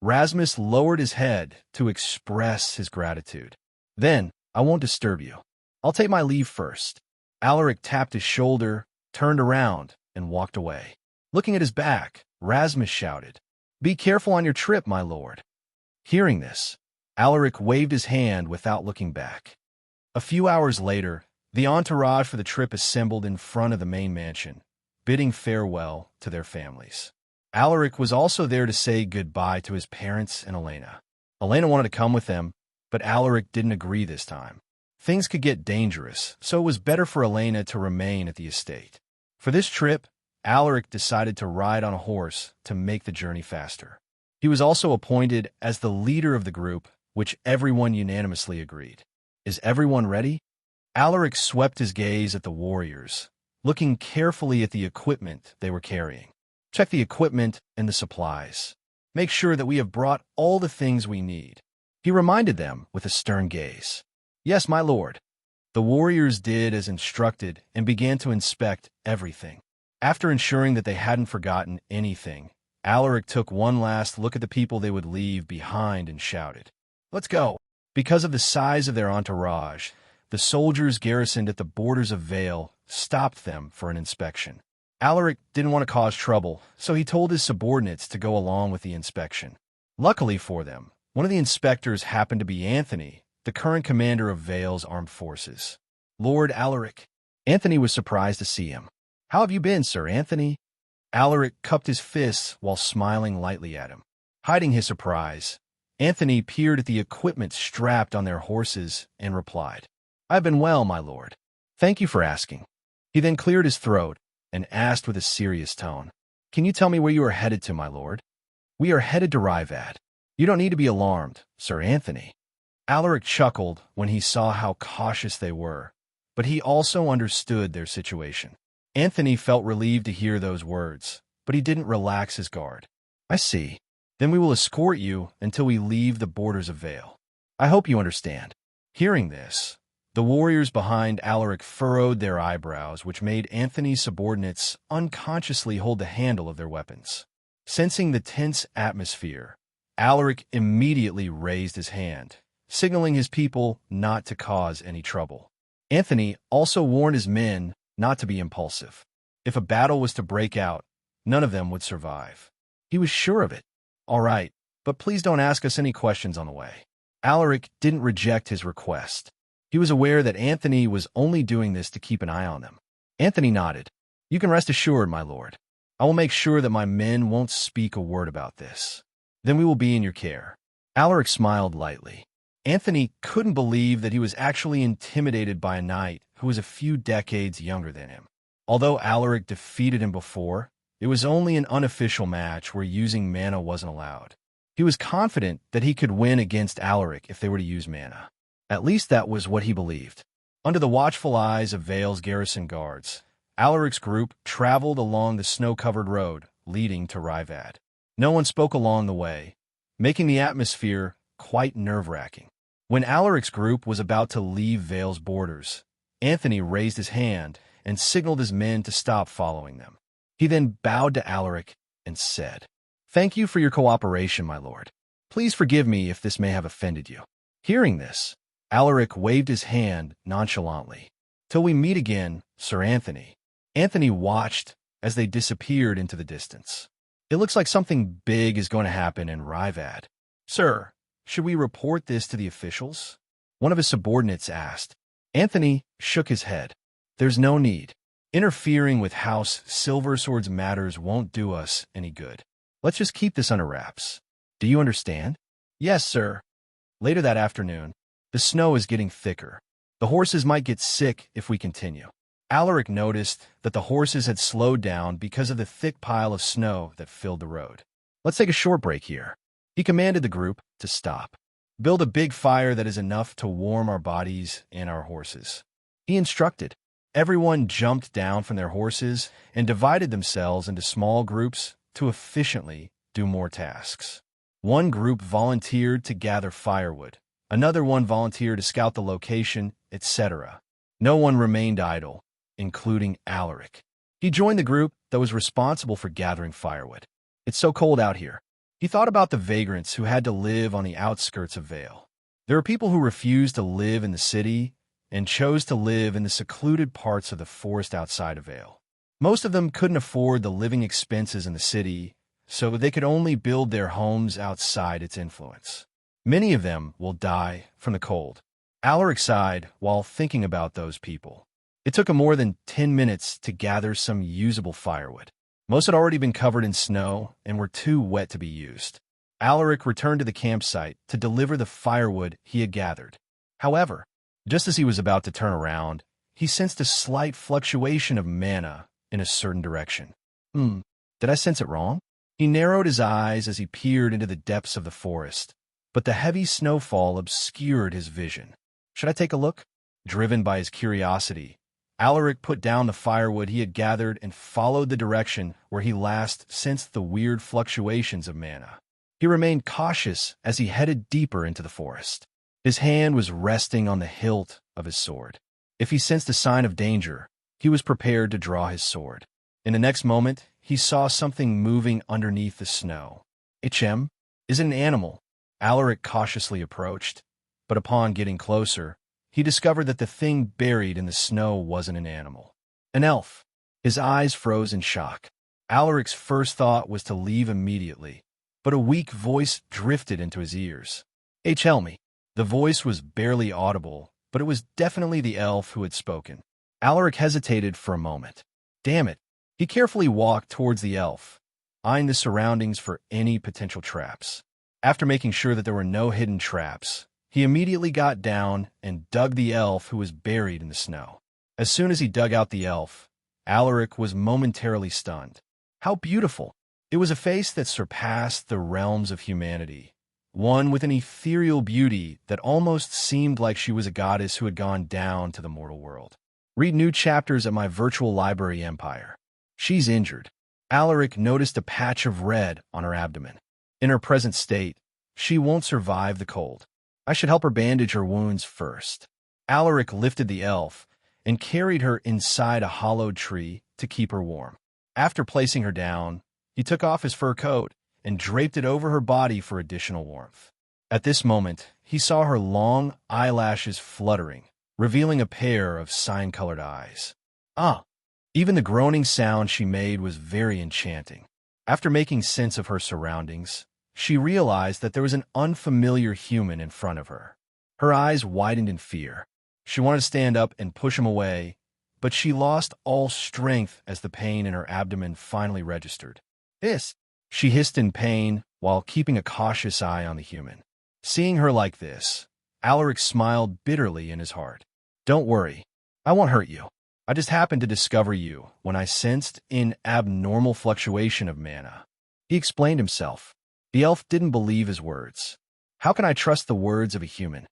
Rasmus lowered his head to express his gratitude. Then, I won't disturb you. I'll take my leave first. Alaric tapped his shoulder, turned around, and walked away. Looking at his back, Rasmus shouted, "Be careful on your trip, my lord." Hearing this, Alaric waved his hand without looking back. A few hours later, the entourage for the trip assembled in front of the main mansion, bidding farewell to their families. Alaric was also there to say goodbye to his parents and Elena. Elena wanted to come with them, but Alaric didn't agree this time. Things could get dangerous, so it was better for Elena to remain at the estate. For this trip, Alaric decided to ride on a horse to make the journey faster. He was also appointed as the leader of the group, which everyone unanimously agreed. Is everyone ready? Alaric swept his gaze at the warriors, looking carefully at the equipment they were carrying. Check the equipment and the supplies. Make sure that we have brought all the things we need. He reminded them with a stern gaze. Yes, my lord. The warriors did as instructed and began to inspect everything. After ensuring that they hadn't forgotten anything, Alaric took one last look at the people they would leave behind and shouted, "Let's go!" Because of the size of their entourage, the soldiers garrisoned at the borders of Vale stopped them for an inspection. Alaric didn't want to cause trouble, so he told his subordinates to go along with the inspection. Luckily for them, one of the inspectors happened to be Anthony, the current commander of Vale's armed forces. "Lord Alaric." Anthony was surprised to see him. "How have you been, Sir Anthony?" Alaric cupped his fists while smiling lightly at him. Hiding his surprise, Anthony peered at the equipment strapped on their horses and replied, "I've been well, my lord. Thank you for asking." He then cleared his throat and asked with a serious tone, "Can you tell me where you are headed to, my lord?" "We are headed to Rivad. You don't need to be alarmed, Sir Anthony." Alaric chuckled when he saw how cautious they were, but he also understood their situation. Anthony felt relieved to hear those words, but he didn't relax his guard. "I see. Then we will escort you until we leave the borders of Vale. I hope you understand." Hearing this, the warriors behind Alaric furrowed their eyebrows, which made Anthony's subordinates unconsciously hold the handle of their weapons. Sensing the tense atmosphere, Alaric immediately raised his hand, signaling his people not to cause any trouble. Anthony also warned his men not to be impulsive. If a battle was to break out, none of them would survive. He was sure of it. "All right, but please don't ask us any questions on the way." Alaric didn't reject his request. He was aware that Anthony was only doing this to keep an eye on them. Anthony nodded. "You can rest assured, my lord. I will make sure that my men won't speak a word about this. Then we will be in your care." Alaric smiled lightly. Anthony couldn't believe that he was actually intimidated by a knight who was a few decades younger than him. Although Alaric defeated him before, it was only an unofficial match where using mana wasn't allowed. He was confident that he could win against Alaric if they were to use mana. At least that was what he believed. Under the watchful eyes of Vale's garrison guards, Alaric's group traveled along the snow-covered road leading to Rivad. No one spoke along the way, making the atmosphere quite nerve-wracking. When Alaric's group was about to leave Vale's borders, Anthony raised his hand and signaled his men to stop following them. He then bowed to Alaric and said, "Thank you for your cooperation, my lord. Please forgive me if this may have offended you." Hearing this, Alaric waved his hand nonchalantly. "Till we meet again, Sir Anthony." Anthony watched as they disappeared into the distance. "It looks like something big is going to happen in Rivad. Sir, should we report this to the officials?" One of his subordinates asked. Anthony shook his head. "There's no need. Interfering with House Silversword's matters won't do us any good. Let's just keep this under wraps. Do you understand?" "Yes, sir." Later that afternoon, the snow is getting thicker. The horses might get sick if we continue. Alaric noticed that the horses had slowed down because of the thick pile of snow that filled the road. "Let's take a short break here." He commanded the group to stop. "Build a big fire that is enough to warm our bodies and our horses." He instructed. Everyone jumped down from their horses and divided themselves into small groups to efficiently do more tasks. One group volunteered to gather firewood, another one volunteered to scout the location, etc. No one remained idle, including Alaric. He joined the group that was responsible for gathering firewood. It's so cold out here. He thought about the vagrants who had to live on the outskirts of Vale. There are people who refused to live in the city and chose to live in the secluded parts of the forest outside of Vale. Most of them couldn't afford the living expenses in the city, so they could only build their homes outside its influence. Many of them will die from the cold. Alaric sighed while thinking about those people. It took him more than 10 minutes to gather some usable firewood. Most had already been covered in snow and were too wet to be used. Alaric returned to the campsite to deliver the firewood he had gathered. However, just as he was about to turn around, he sensed a slight fluctuation of mana in a certain direction. Did I sense it wrong? He narrowed his eyes as he peered into the depths of the forest, but the heavy snowfall obscured his vision. Should I take a look? Driven by his curiosity, Alaric put down the firewood he had gathered and followed the direction where he last sensed the weird fluctuations of mana. He remained cautious as he headed deeper into the forest. His hand was resting on the hilt of his sword. If he sensed a sign of danger, he was prepared to draw his sword. In the next moment, he saw something moving underneath the snow. Is it an animal? Alaric cautiously approached, but upon getting closer, he discovered that the thing buried in the snow wasn't an animal. An elf. His eyes froze in shock. Alaric's first thought was to leave immediately, but a weak voice drifted into his ears. Tell me. The voice was barely audible, but it was definitely the elf who had spoken. Alaric hesitated for a moment. Damn it. He carefully walked towards the elf, eyeing the surroundings for any potential traps. After making sure that there were no hidden traps, he immediately got down and dug the elf who was buried in the snow. As soon as he dug out the elf, Alaric was momentarily stunned. How beautiful! It was a face that surpassed the realms of humanity, one with an ethereal beauty that almost seemed like she was a goddess who had gone down to the mortal world. Read new chapters at my virtual library empire. She's injured. Alaric noticed a patch of red on her abdomen. In her present state, she won't survive the cold. I should help her bandage her wounds first. Alaric lifted the elf and carried her inside a hollowed tree to keep her warm. After placing her down, he took off his fur coat and draped it over her body for additional warmth. At this moment, he saw her long eyelashes fluttering, revealing a pair of cyan-colored eyes. Even the groaning sound she made was very enchanting. After making sense of her surroundings, she realized that there was an unfamiliar human in front of her. Her eyes widened in fear. She wanted to stand up and push him away, but she lost all strength as the pain in her abdomen finally registered. She hissed in pain while keeping a cautious eye on the human. Seeing her like this, Alaric smiled bitterly in his heart. Don't worry, I won't hurt you. I just happened to discover you when I sensed an abnormal fluctuation of mana. He explained himself. The elf didn't believe his words. How can I trust the words of a human?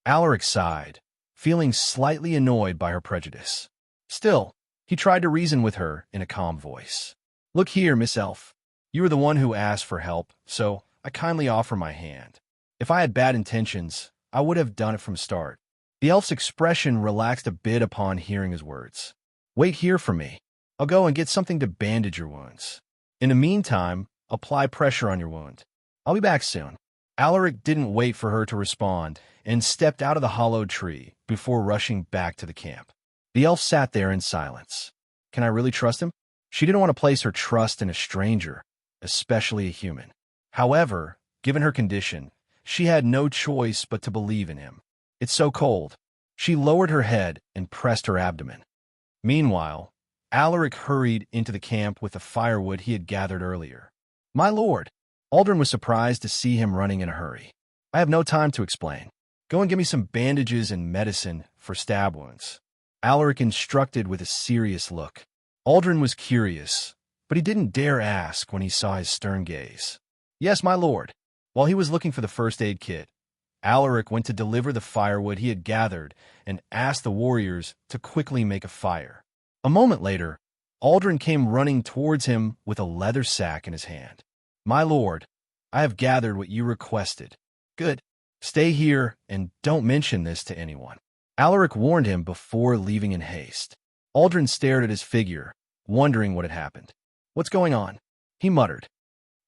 Alaric sighed, feeling slightly annoyed by her prejudice. Still, he tried to reason with her in a calm voice. Look here, Miss Elf. You were the one who asked for help, so I kindly offer my hand. If I had bad intentions, I would have done it from start. The elf's expression relaxed a bit upon hearing his words. Wait here for me. I'll go and get something to bandage your wounds. In the meantime, apply pressure on your wound. I'll be back soon. Alaric didn't wait for her to respond and stepped out of the hollowed tree before rushing back to the camp. The elf sat there in silence. Can I really trust him? She didn't want to place her trust in a stranger, especially a human. However, given her condition, she had no choice but to believe in him. It's so cold. She lowered her head and pressed her abdomen. Meanwhile, Alaric hurried into the camp with the firewood he had gathered earlier. My lord! Aldrin was surprised to see him running in a hurry. I have no time to explain. Go and get me some bandages and medicine for stab wounds. Alaric instructed with a serious look. Aldrin was curious, but he didn't dare ask when he saw his stern gaze. Yes, my lord. While he was looking for the first aid kit, Alaric went to deliver the firewood he had gathered and asked the warriors to quickly make a fire. A moment later, Aldrin came running towards him with a leather sack in his hand. My lord, I have gathered what you requested. Good. Stay here and don't mention this to anyone. Alaric warned him before leaving in haste. Aldrin stared at his figure, wondering what had happened. What's going on? He muttered.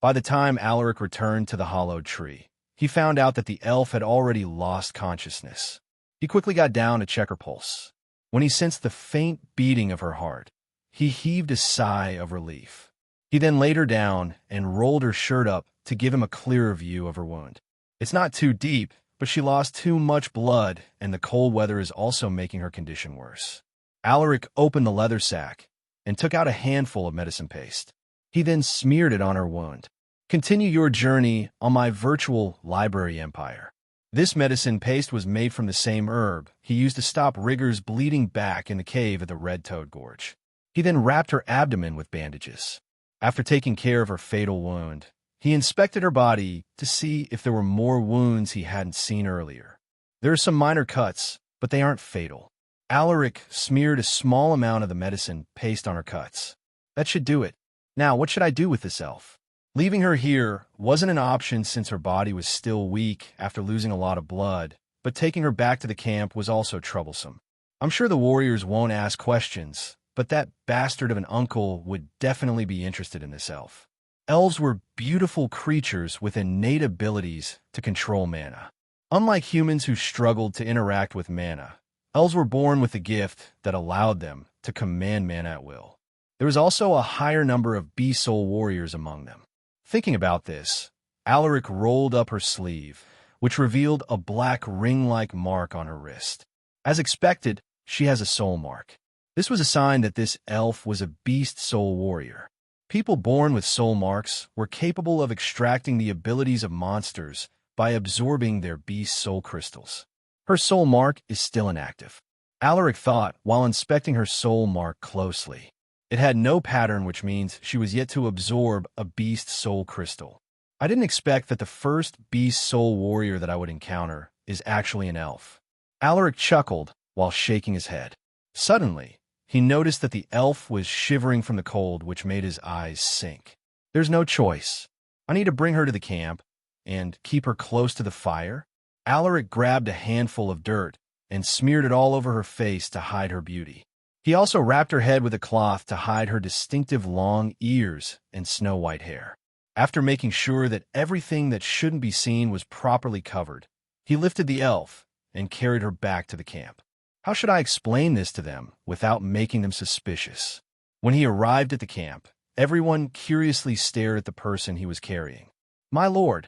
By the time Alaric returned to the hollowed tree, he found out that the elf had already lost consciousness. He quickly got down to check her pulse. When he sensed the faint beating of her heart, he heaved a sigh of relief. He then laid her down and rolled her shirt up to give him a clearer view of her wound. It's not too deep, but she lost too much blood, and the cold weather is also making her condition worse. Alaric opened the leather sack and took out a handful of medicine paste. He then smeared it on her wound. Continue your journey on my virtual library empire. This medicine paste was made from the same herb he used to stop Rigger's bleeding back in the cave at the Red Toad Gorge. He then wrapped her abdomen with bandages. After taking care of her fatal wound, he inspected her body to see if there were more wounds he hadn't seen earlier. There are some minor cuts, but they aren't fatal. Alaric smeared a small amount of the medicine paste on her cuts. That should do it. Now, what should I do with this elf? Leaving her here wasn't an option since her body was still weak after losing a lot of blood, but taking her back to the camp was also troublesome. I'm sure the warriors won't ask questions, but that bastard of an uncle would definitely be interested in this elf. Elves were beautiful creatures with innate abilities to control mana. Unlike humans who struggled to interact with mana, elves were born with a gift that allowed them to command mana at will. There was also a higher number of beast soul warriors among them. Thinking about this, Alaric rolled up her sleeve, which revealed a black ring-like mark on her wrist. As expected, she has a soul mark. This was a sign that this elf was a beast soul warrior. People born with soul marks were capable of extracting the abilities of monsters by absorbing their beast soul crystals. Her soul mark is still inactive. Alaric thought while inspecting her soul mark closely. It had no pattern, which means she was yet to absorb a beast soul crystal. I didn't expect that the first beast soul warrior that I would encounter is actually an elf. Alaric chuckled while shaking his head. Suddenly, he noticed that the elf was shivering from the cold, which made his eyes sink. There's no choice. I need to bring her to the camp and keep her close to the fire. Alaric grabbed a handful of dirt and smeared it all over her face to hide her beauty. He also wrapped her head with a cloth to hide her distinctive long ears and snow-white hair. After making sure that everything that shouldn't be seen was properly covered, he lifted the elf and carried her back to the camp. How should I explain this to them without making them suspicious? When he arrived at the camp, everyone curiously stared at the person he was carrying. My lord,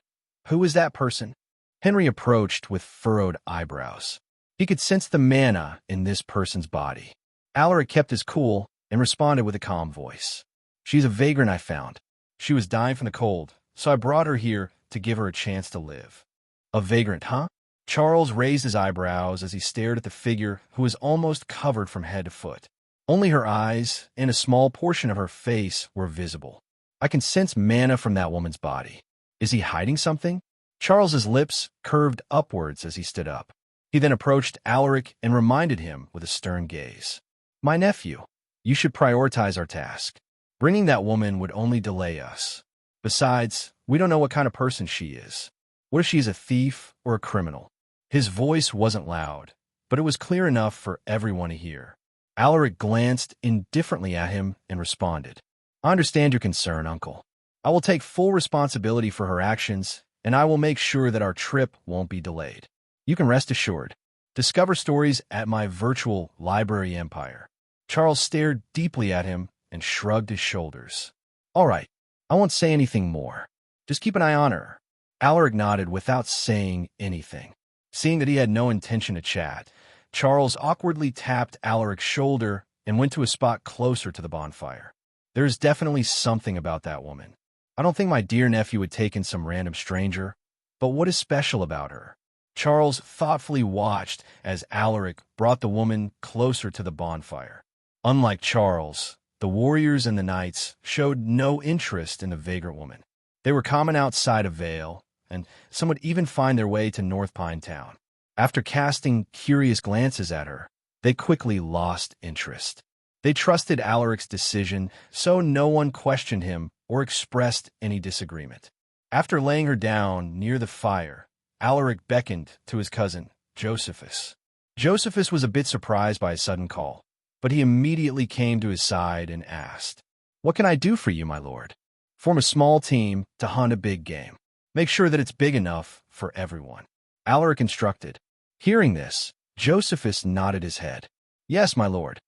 who is that person? Henry approached with furrowed eyebrows. He could sense the mana in this person's body. Alaric kept his cool and responded with a calm voice. She's a vagrant I found. She was dying from the cold, so I brought her here to give her a chance to live. A vagrant, huh? Charles raised his eyebrows as he stared at the figure who was almost covered from head to foot. Only her eyes and a small portion of her face were visible. I can sense mana from that woman's body. Is he hiding something? Charles's lips curved upwards as he stood up. He then approached Alaric and reminded him with a stern gaze. My nephew, you should prioritize our task. Bringing that woman would only delay us. Besides, we don't know what kind of person she is. What if she is a thief or a criminal? His voice wasn't loud, but it was clear enough for everyone to hear. Alaric glanced indifferently at him and responded. I understand your concern, uncle. I will take full responsibility for her actions, and I will make sure that our trip won't be delayed. You can rest assured. Discover stories at my virtual library empire. Charles stared deeply at him and shrugged his shoulders. All right, I won't say anything more. Just keep an eye on her. Alaric nodded without saying anything. Seeing that he had no intention to chat, Charles awkwardly tapped Alaric's shoulder and went to a spot closer to the bonfire. There is definitely something about that woman. I don't think my dear nephew would take in some random stranger, but what is special about her? Charles thoughtfully watched as Alaric brought the woman closer to the bonfire. Unlike Charles, the warriors and the knights showed no interest in the vagrant woman. They were common outside of Vale, and some would even find their way to North Pine Town. After casting curious glances at her, they quickly lost interest. They trusted Alaric's decision, so no one questioned him or expressed any disagreement. After laying her down near the fire, Alaric beckoned to his cousin, Josephus. Josephus was a bit surprised by his sudden call, but he immediately came to his side and asked, "What can I do for you, my lord?" "Form a small team to hunt a big game. Make sure that it's big enough for everyone," Alaric instructed. Hearing this, Josephus nodded his head. "Yes, my lord.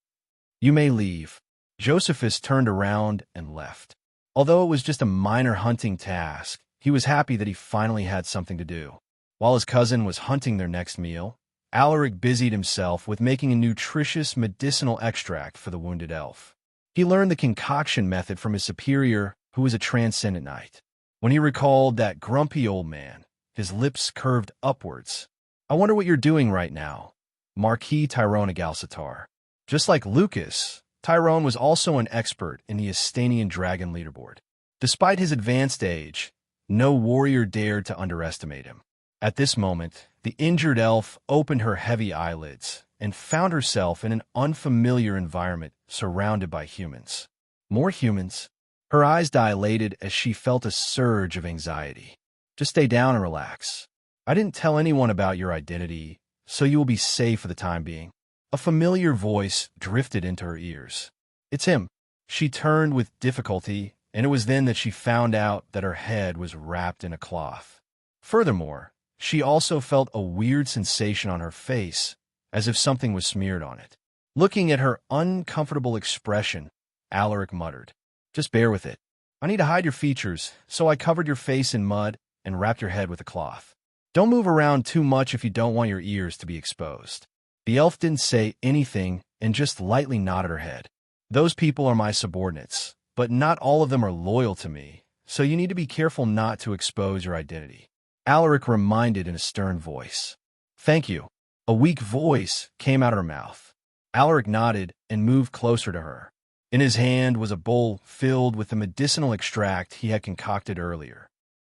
You may leave." Josephus turned around and left. Although it was just a minor hunting task, he was happy that he finally had something to do. While his cousin was hunting their next meal, Alaric busied himself with making a nutritious medicinal extract for the wounded elf. He learned the concoction method from his superior, who was a transcendent knight. When he recalled that grumpy old man, his lips curved upwards. "I wonder what you're doing right now, Marquis Tyrone Agalsatar." Just like Lucas, Tyrone was also an expert in the Astanian dragon leaderboard. Despite his advanced age, no warrior dared to underestimate him. At this moment, the injured elf opened her heavy eyelids and found herself in an unfamiliar environment surrounded by humans. More humans. Her eyes dilated as she felt a surge of anxiety. "Just stay down and relax. I didn't tell anyone about your identity, so you will be safe for the time being." A familiar voice drifted into her ears. "It's him." She turned with difficulty, and it was then that she found out that her head was wrapped in a cloth. Furthermore, she also felt a weird sensation on her face, as if something was smeared on it. Looking at her uncomfortable expression, Alaric muttered, "Just bear with it. I need to hide your features, so I covered your face in mud and wrapped your head with a cloth. Don't move around too much if you don't want your ears to be exposed." The elf didn't say anything and just lightly nodded her head. "Those people are my subordinates, but not all of them are loyal to me, so you need to be careful not to expose your identity," Alaric reminded in a stern voice. "Thank you." A weak voice came out of her mouth. Alaric nodded and moved closer to her. In his hand was a bowl filled with the medicinal extract he had concocted earlier.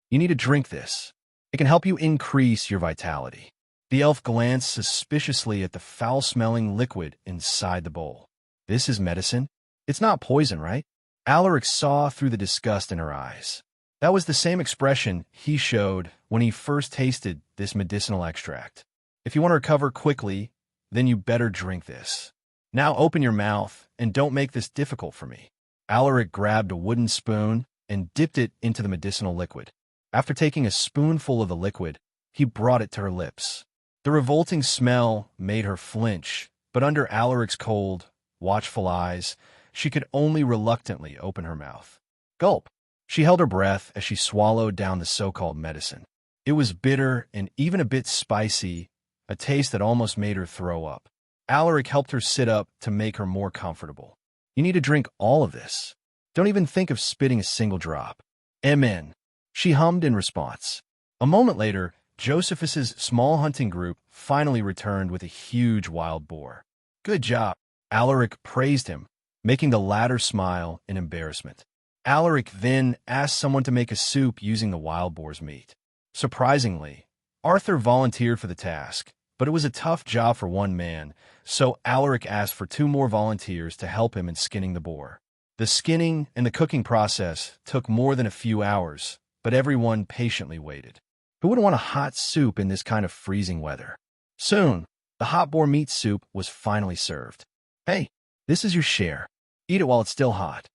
"You need to drink this. It can help you increase your vitality." The elf glanced suspiciously at the foul-smelling liquid inside the bowl. "This is medicine? It's not poison, right?" Alaric saw through the disgust in her eyes. That was the same expression he showed when he first tasted this medicinal extract. "If you want to recover quickly, then you better drink this. Now open your mouth and don't make this difficult for me." Alaric grabbed a wooden spoon and dipped it into the medicinal liquid. After taking a spoonful of the liquid, he brought it to her lips. The revolting smell made her flinch, but under Alaric's cold, watchful eyes, she could only reluctantly open her mouth. Gulp! She held her breath as she swallowed down the so-called medicine. It was bitter and even a bit spicy, a taste that almost made her throw up. Alaric helped her sit up to make her more comfortable. "You need to drink all of this. Don't even think of spitting a single drop." "Amen," she hummed in response. A moment later, Josephus's small hunting group finally returned with a huge wild boar. "Good job," Alaric praised him, making the latter smile in embarrassment. Alaric then asked someone to make a soup using the wild boar's meat. Surprisingly, Arthur volunteered for the task, but it was a tough job for one man, so Alaric asked for 2 more volunteers to help him in skinning the boar. The skinning and the cooking process took more than a few hours, but everyone patiently waited. Who would want a hot soup in this kind of freezing weather? Soon, the hot boar meat soup was finally served. "Hey, this is your share. Eat it while it's still hot."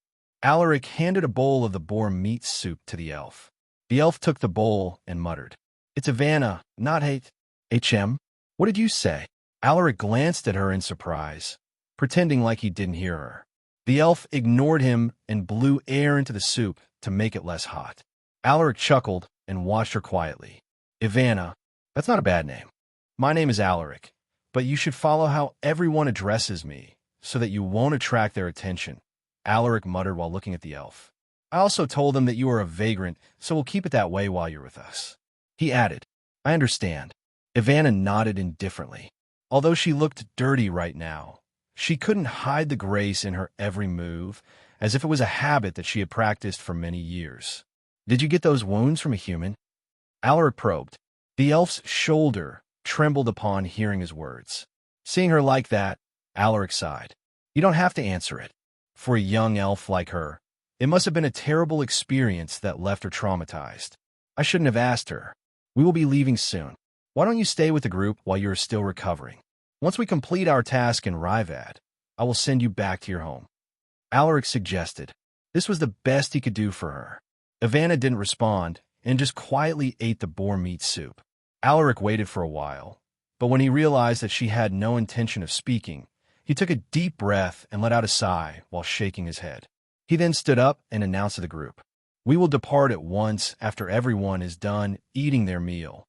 Alaric handed a bowl of the boar meat soup to the elf. The elf took the bowl and muttered, "It's Ivana, not hate." "HM? What did you say?" Alaric glanced at her in surprise, pretending like he didn't hear her. The elf ignored him and blew air into the soup to make it less hot. Alaric chuckled and watched her quietly. "Ivana, that's not a bad name. My name is Alaric, but you should follow how everyone addresses me so that you won't attract their attention," Alaric muttered while looking at the elf. "I also told them that you are a vagrant, so we'll keep it that way while you're with us." He added, "I understand." Ivana nodded indifferently. Although she looked dirty right now, she couldn't hide the grace in her every move, as if it was a habit that she had practiced for many years. "Did you get those wounds from a human?" Alaric probed. The elf's shoulder trembled upon hearing his words. Seeing her like that, Alaric sighed. "You don't have to answer it. For a young elf like her, it must have been a terrible experience that left her traumatized." I shouldn't have asked her. We will be leaving soon. Why don't you stay with the group while you are still recovering? Once we complete our task in Rivad, I will send you back to your home. Alaric suggested. This was the best he could do for her. Ivana didn't respond and just quietly ate the boar meat soup. Alaric waited for a while, but when he realized that she had no intention of speaking, he took a deep breath and let out a sigh while shaking his head. He then stood up and announced to the group, "We will depart at once after everyone is done eating their meal."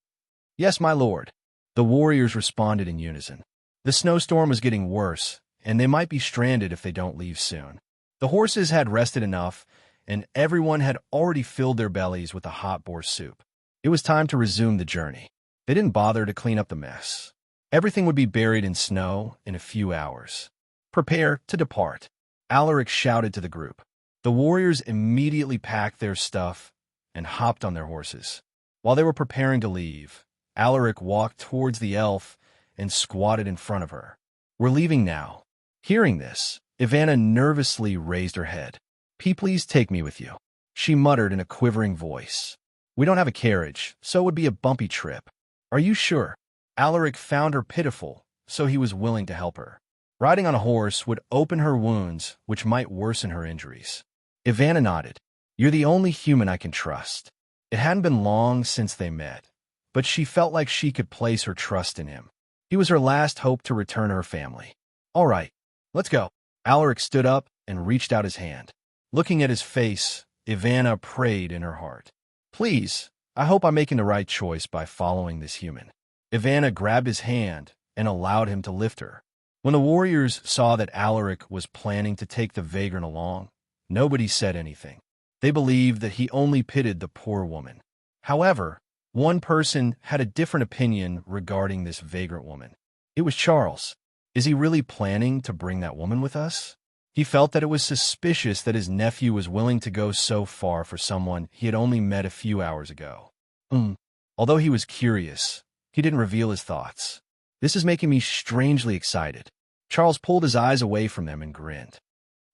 "Yes, my lord," the warriors responded in unison. The snowstorm was getting worse, and they might be stranded if they don't leave soon. The horses had rested enough, and everyone had already filled their bellies with the hot boar soup. It was time to resume the journey. They didn't bother to clean up the mess. Everything would be buried in snow in a few hours. "Prepare to depart," Alaric shouted to the group. The warriors immediately packed their stuff and hopped on their horses. While they were preparing to leave, Alaric walked towards the elf and squatted in front of her. "We're leaving now." Hearing this, Ivana nervously raised her head. Please take me with you," she muttered in a quivering voice. "We don't have a carriage, so it would be a bumpy trip." "Are you sure?" Alaric found her pitiful, so he was willing to help her. Riding on a horse would open her wounds, which might worsen her injuries. Ivana nodded. "You're the only human I can trust." It hadn't been long since they met, but she felt like she could place her trust in him. He was her last hope to return to her family. "All right, let's go." Alaric stood up and reached out his hand. Looking at his face, Ivana prayed in her heart. "Please, I hope I'm making the right choice by following this human." Ivana grabbed his hand and allowed him to lift her. When the warriors saw that Alaric was planning to take the vagrant along, nobody said anything. They believed that he only pitied the poor woman. However, one person had a different opinion regarding this vagrant woman. It was Charles. Is he really planning to bring that woman with us? He felt that it was suspicious that his nephew was willing to go so far for someone he had only met a few hours ago. Although he was curious, he didn't reveal his thoughts. "This is making me strangely excited." Charles pulled his eyes away from them and grinned.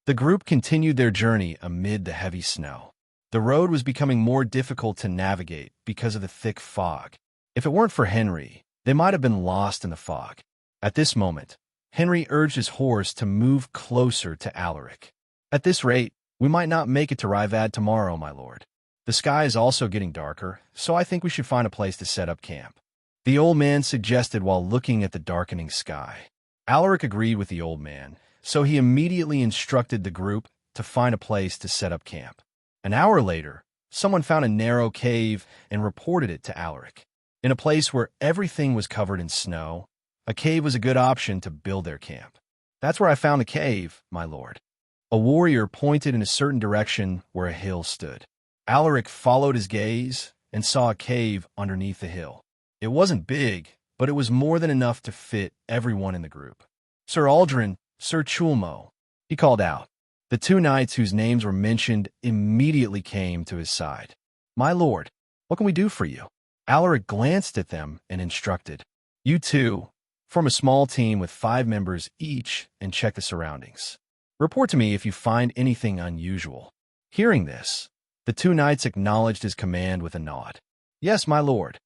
The group continued their journey amid the heavy snow. The road was becoming more difficult to navigate because of the thick fog. If it weren't for Henry, they might have been lost in the fog. At this moment, Henry urged his horse to move closer to Alaric. "At this rate, we might not make it to Rivad tomorrow, my lord. The sky is also getting darker, so I think we should find a place to set up camp," the old man suggested while looking at the darkening sky. Alaric agreed with the old man, so he immediately instructed the group to find a place to set up camp. An hour later, someone found a narrow cave and reported it to Alaric. In a place where everything was covered in snow, a cave was a good option to build their camp. "That's where I found the cave, my lord." A warrior pointed in a certain direction where a hill stood. Alaric followed his gaze and saw a cave underneath the hill. It wasn't big, but it was more than enough to fit everyone in the group. "Sir Aldrin, Sir Chulmo," he called out. The two knights whose names were mentioned immediately came to his side. "My lord, what can we do for you?" Alaric glanced at them and instructed, "You two, form a small team with 5 members each and check the surroundings. Report to me if you find anything unusual." Hearing this, the two knights acknowledged his command with a nod. "Yes, my lord."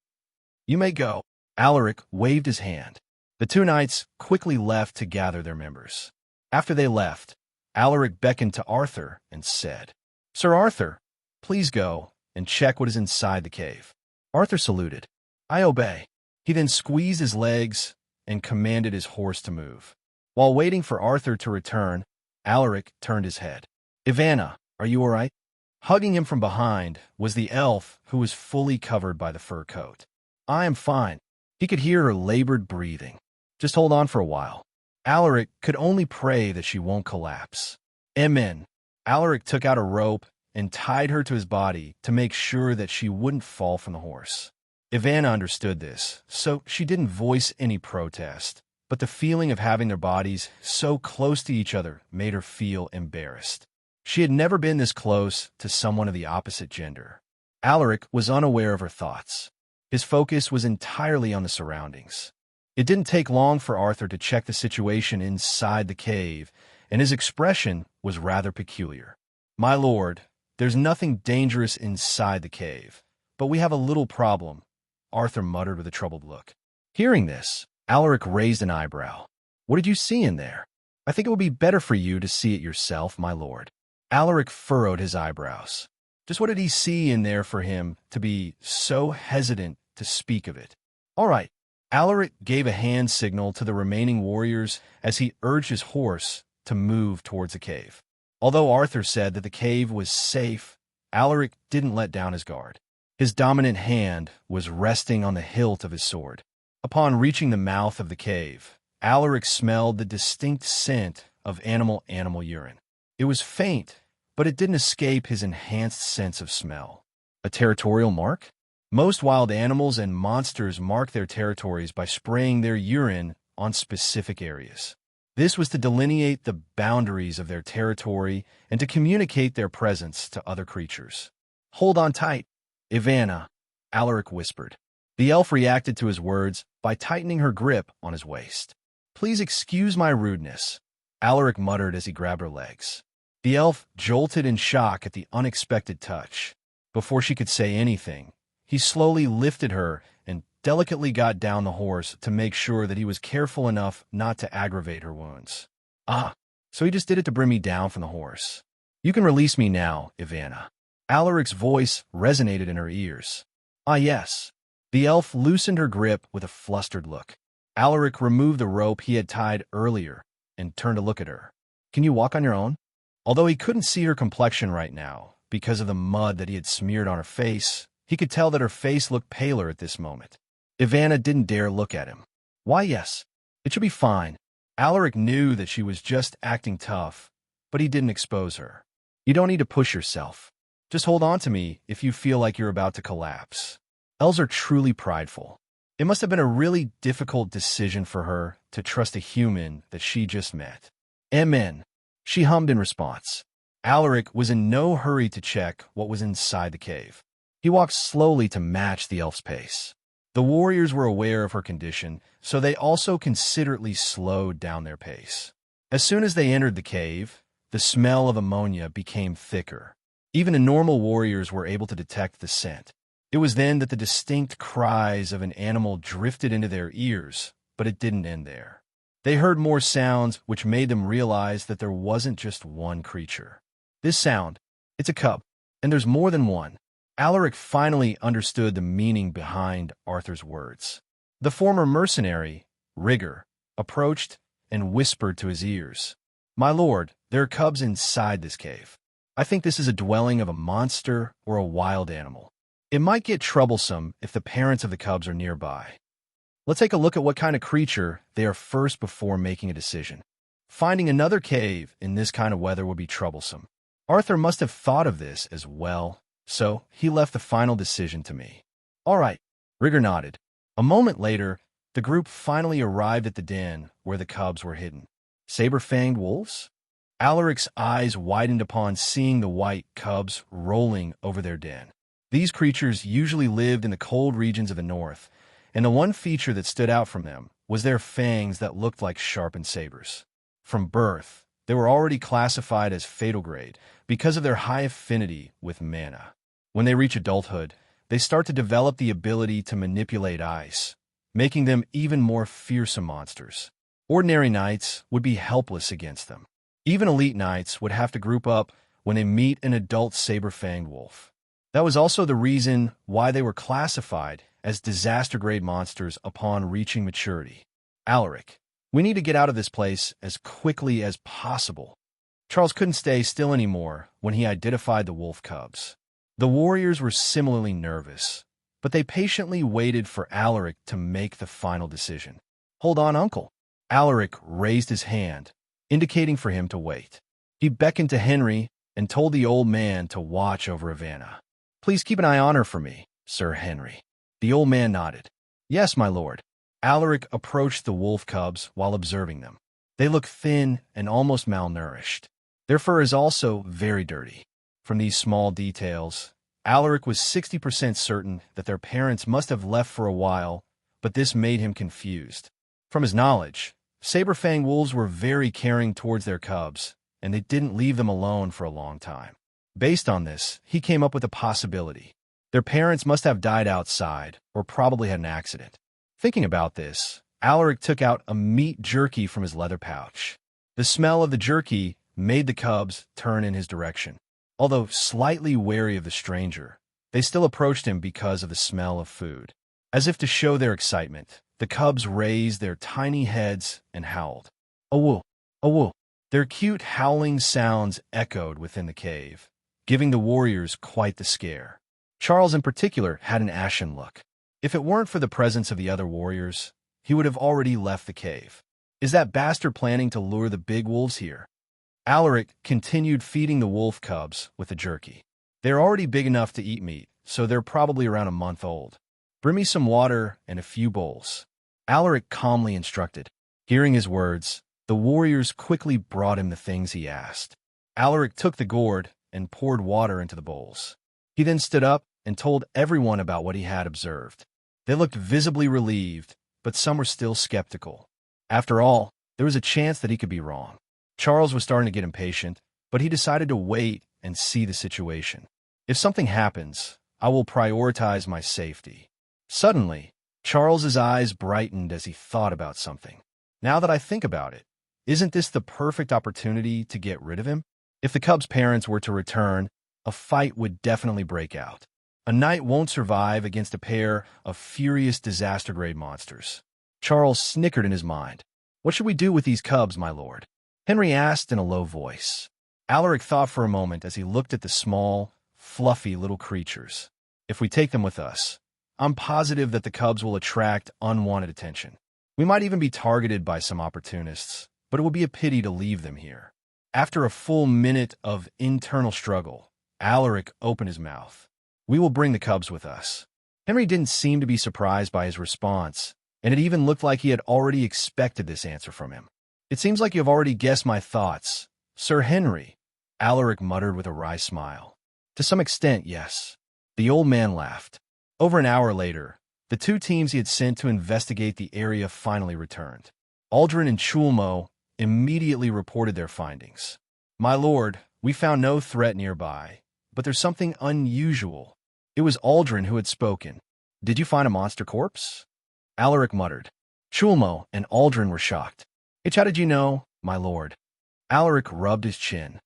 "You may go." Alaric waved his hand. The two knights quickly left to gather their members. After they left, Alaric beckoned to Arthur and said, "Sir Arthur, please go and check what is inside the cave." Arthur saluted. "I obey." He then squeezed his legs and commanded his horse to move. While waiting for Arthur to return, Alaric turned his head. "Ivana, are you all right?" Hugging him from behind was the elf who was fully covered by the fur coat. "I am fine." He could hear her labored breathing. "Just hold on for a while." Alaric could only pray that she won't collapse. Amen. Alaric took out a rope and tied her to his body to make sure that she wouldn't fall from the horse. Ivana understood this, so she didn't voice any protest, but the feeling of having their bodies so close to each other made her feel embarrassed. She had never been this close to someone of the opposite gender. Alaric was unaware of her thoughts. His focus was entirely on the surroundings. It didn't take long for Arthur to check the situation inside the cave, and his expression was rather peculiar. "My lord, there's nothing dangerous inside the cave, but we have a little problem," Arthur muttered with a troubled look. Hearing this, Alaric raised an eyebrow. "What did you see in there?" "I think it would be better for you to see it yourself, my lord." Alaric furrowed his eyebrows. Just what did he see in there for him to be so hesitant to speak of it? "All right." Alaric gave a hand signal to the remaining warriors as he urged his horse to move towards the cave. Although Arthur said that the cave was safe, Alaric didn't let down his guard. His dominant hand was resting on the hilt of his sword. Upon reaching the mouth of the cave, Alaric smelled the distinct scent of animal urine. It was faint, but it didn't escape his enhanced sense of smell. A territorial mark? Most wild animals and monsters mark their territories by spraying their urine on specific areas. This was to delineate the boundaries of their territory and to communicate their presence to other creatures. "Hold on tight, Ivana," Alaric whispered. The elf reacted to his words by tightening her grip on his waist. "Please excuse my rudeness," Alaric muttered as he grabbed her legs. The elf jolted in shock at the unexpected touch. Before she could say anything, he slowly lifted her and delicately got down the horse to make sure that he was careful enough not to aggravate her wounds. "Ah, so he just did it to bring me down from the horse. You can release me now, Ivana." Alaric's voice resonated in her ears. "Ah, yes." The elf loosened her grip with a flustered look. Alaric removed the rope he had tied earlier and turned to look at her. "Can you walk on your own?" Although he couldn't see her complexion right now because of the mud that he had smeared on her face, he could tell that her face looked paler at this moment. Ivana didn't dare look at him. "Why, yes. It should be fine." Alaric knew that she was just acting tough, but he didn't expose her. "You don't need to push yourself. Just hold on to me if you feel like you're about to collapse." Elves are truly prideful. It must have been a really difficult decision for her to trust a human that she just met. "Amen," she hummed in response. Alaric was in no hurry to check what was inside the cave. He walked slowly to match the elf's pace. The warriors were aware of her condition, so they also considerately slowed down their pace. As soon as they entered the cave, the smell of ammonia became thicker. Even the normal warriors were able to detect the scent. It was then that the distinct cries of an animal drifted into their ears, but it didn't end there. They heard more sounds which made them realize that there wasn't just one creature. This sound, it's a cub, and there's more than one. Alaric finally understood the meaning behind Arthur's words. The former mercenary, Rigger, approached and whispered to his ears, "My lord, there are cubs inside this cave. I think this is a dwelling of a monster or a wild animal. It might get troublesome if the parents of the cubs are nearby. Let's take a look at what kind of creature they are first before making a decision." Finding another cave in this kind of weather would be troublesome. Arthur must have thought of this as well, so he left the final decision to me. "All right," Rigger nodded. A moment later, the group finally arrived at the den where the cubs were hidden. Saber-fanged wolves? Alaric's eyes widened upon seeing the white cubs rolling over their den. These creatures usually lived in the cold regions of the north, and the one feature that stood out from them was their fangs that looked like sharpened sabers. From birth, they were already classified as fatal grade because of their high affinity with mana. When they reach adulthood, they start to develop the ability to manipulate ice, making them even more fearsome monsters. Ordinary knights would be helpless against them. Even elite knights would have to group up when they meet an adult saber-fanged wolf. That was also the reason why they were classified as disaster-grade monsters upon reaching maturity. "Alaric, we need to get out of this place as quickly as possible." Charles couldn't stay still anymore when he identified the wolf cubs. The warriors were similarly nervous, but they patiently waited for Alaric to make the final decision. "Hold on, uncle." Alaric raised his hand, indicating for him to wait. He beckoned to Henry and told the old man to watch over Ivana. "Please keep an eye on her for me, Sir Henry." The old man nodded. "Yes, my lord." Alaric approached the wolf cubs while observing them. They looked thin and almost malnourished. Their fur is also very dirty. From these small details, Alaric was 60% certain that their parents must have left for a while, but this made him confused. From his knowledge, saber-fanged wolves were very caring towards their cubs, and they didn't leave them alone for a long time. Based on this, he came up with a possibility. Their parents must have died outside, or probably had an accident. Thinking about this, Alaric took out a meat jerky from his leather pouch. The smell of the jerky made the cubs turn in his direction. Although slightly wary of the stranger, they still approached him because of the smell of food. As if to show their excitement, the cubs raised their tiny heads and howled. "Awoo! Awoo!" Their cute howling sounds echoed within the cave, giving the warriors quite the scare. Charles in particular had an ashen look. If it weren't for the presence of the other warriors, he would have already left the cave. Is that bastard planning to lure the big wolves here? Alaric continued feeding the wolf cubs with the jerky. They're already big enough to eat meat, so they're probably around a month old. Bring me some water and a few bowls. Alaric calmly instructed. Hearing his words, the warriors quickly brought him the things he asked. Alaric took the gourd and poured water into the bowls. He then stood up and told everyone about what he had observed. They looked visibly relieved, but some were still skeptical. After all, there was a chance that he could be wrong. Charles was starting to get impatient, but he decided to wait and see the situation. If something happens, I will prioritize my safety. Suddenly, Charles's eyes brightened as he thought about something. Now that I think about it, isn't this the perfect opportunity to get rid of him? If the cubs' parents were to return, a fight would definitely break out. A knight won't survive against a pair of furious disaster-grade monsters. Charles snickered in his mind. What should we do with these cubs, my lord? Henry asked in a low voice. Alaric thought for a moment as he looked at the small, fluffy little creatures. If we take them with us, I'm positive that the cubs will attract unwanted attention. We might even be targeted by some opportunists, but it would be a pity to leave them here. After a full minute of internal struggle, Alaric opened his mouth. We will bring the cubs with us. Henry didn't seem to be surprised by his response, and it even looked like he had already expected this answer from him. It seems like you have already guessed my thoughts, Sir Henry, Alaric muttered with a wry smile. To some extent, yes. The old man laughed. Over an hour later, the two teams he had sent to investigate the area finally returned. Aldrin and Chulmo immediately reported their findings. My lord, we found no threat nearby, but there's something unusual. It was Aldrin who had spoken. Did you find a monster corpse? Alaric muttered. Chulmo and Aldrin were shocked. How did you know, my lord? Alaric rubbed his chin.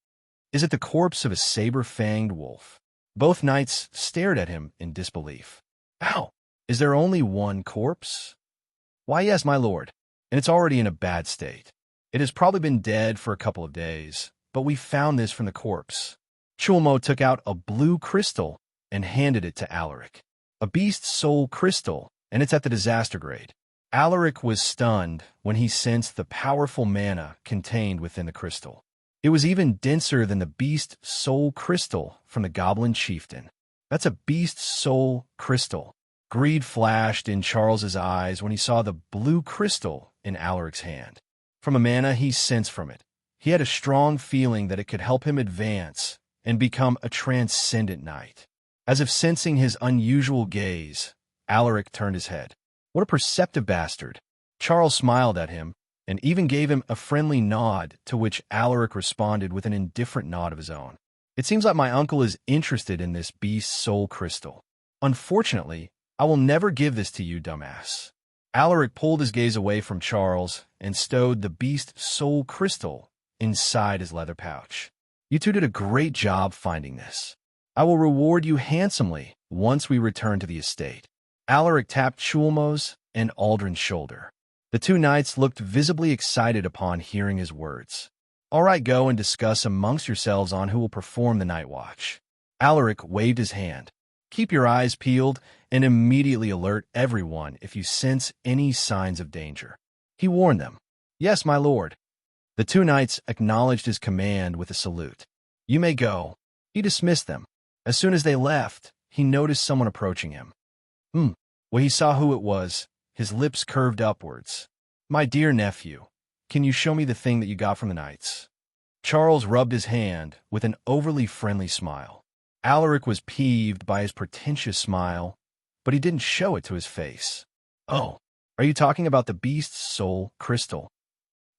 Is it the corpse of a saber-fanged wolf? Both knights stared at him in disbelief. How? Is there only one corpse? Why, yes, my lord, and it's already in a bad state. It has probably been dead for a couple of days, but we found this from the corpse. Chulmo took out a blue crystal and handed it to Alaric. A beast's soul crystal, and it's at the disaster grade. Alaric was stunned when he sensed the powerful mana contained within the crystal. It was even denser than the beast soul crystal from the goblin chieftain. That's a beast soul crystal. Greed flashed in Charles's eyes when he saw the blue crystal in Alaric's hand. From a mana he sensed from it, he had a strong feeling that it could help him advance and become a transcendent knight. As if sensing his unusual gaze, Alaric turned his head. What a perceptive bastard. Charles smiled at him and even gave him a friendly nod, to which Alaric responded with an indifferent nod of his own. It seems like my uncle is interested in this beast soul crystal. Unfortunately, I will never give this to you, dumbass. Alaric pulled his gaze away from Charles and stowed the beast soul crystal inside his leather pouch. You two did a great job finding this. I will reward you handsomely once we return to the estate. Alaric tapped Chulmo's and Aldrin's shoulder. The two knights looked visibly excited upon hearing his words. All right, go and discuss amongst yourselves on who will perform the night watch. Alaric waved his hand. Keep your eyes peeled and immediately alert everyone if you sense any signs of danger. He warned them. Yes, my lord. The two knights acknowledged his command with a salute. You may go. He dismissed them. As soon as they left, he noticed someone approaching him. When he saw who it was, his lips curved upwards. My dear nephew, can you show me the thing that you got from the knights? Charles rubbed his hand with an overly friendly smile. Alaric was peeved by his pretentious smile, but he didn't show it to his face. Oh, are you talking about the beast's soul crystal?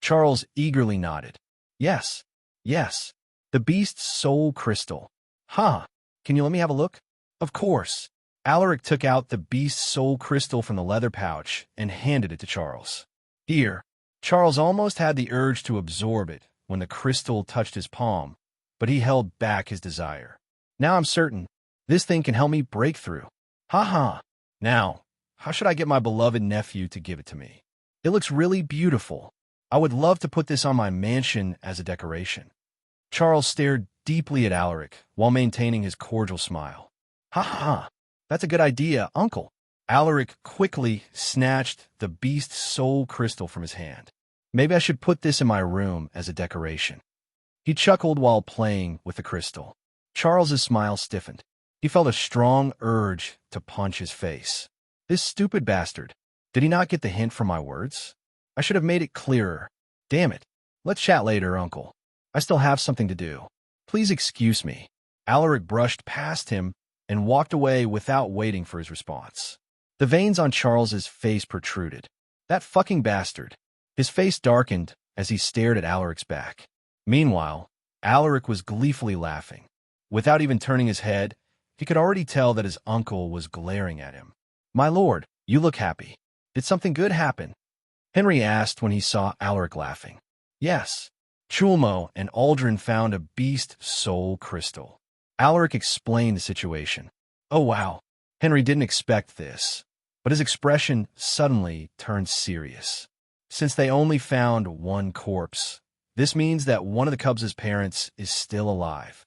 Charles eagerly nodded. Yes, the beast's soul crystal. Huh, can you let me have a look? Of course. Alaric took out the beast's soul crystal from the leather pouch and handed it to Charles. Here, Charles almost had the urge to absorb it when the crystal touched his palm, but he held back his desire. Now I'm certain this thing can help me break through. Ha ha. Now, how should I get my beloved nephew to give it to me? It looks really beautiful. I would love to put this on my mansion as a decoration. Charles stared deeply at Alaric while maintaining his cordial smile. Ha ha. That's a good idea, Uncle. Alaric quickly snatched the beast's soul crystal from his hand. Maybe I should put this in my room as a decoration. He chuckled while playing with the crystal. Charles's smile stiffened. He felt a strong urge to punch his face. This stupid bastard. Did he not get the hint from my words? I should have made it clearer. Damn it. Let's chat later, Uncle. I still have something to do. Please excuse me. Alaric brushed past him and walked away without waiting for his response. The veins on Charles's face protruded. That fucking bastard. His face darkened as he stared at Alaric's back. Meanwhile, Alaric was gleefully laughing. Without even turning his head, he could already tell that his uncle was glaring at him. My lord, you look happy. Did something good happen? Henry asked when he saw Alaric laughing. Yes. Chulmo and Aldrin found a beast soul crystal. Alaric explained the situation. Oh wow. Henry didn't expect this, but his expression suddenly turned serious. Since they only found one corpse, this means that one of the cubs' parents is still alive.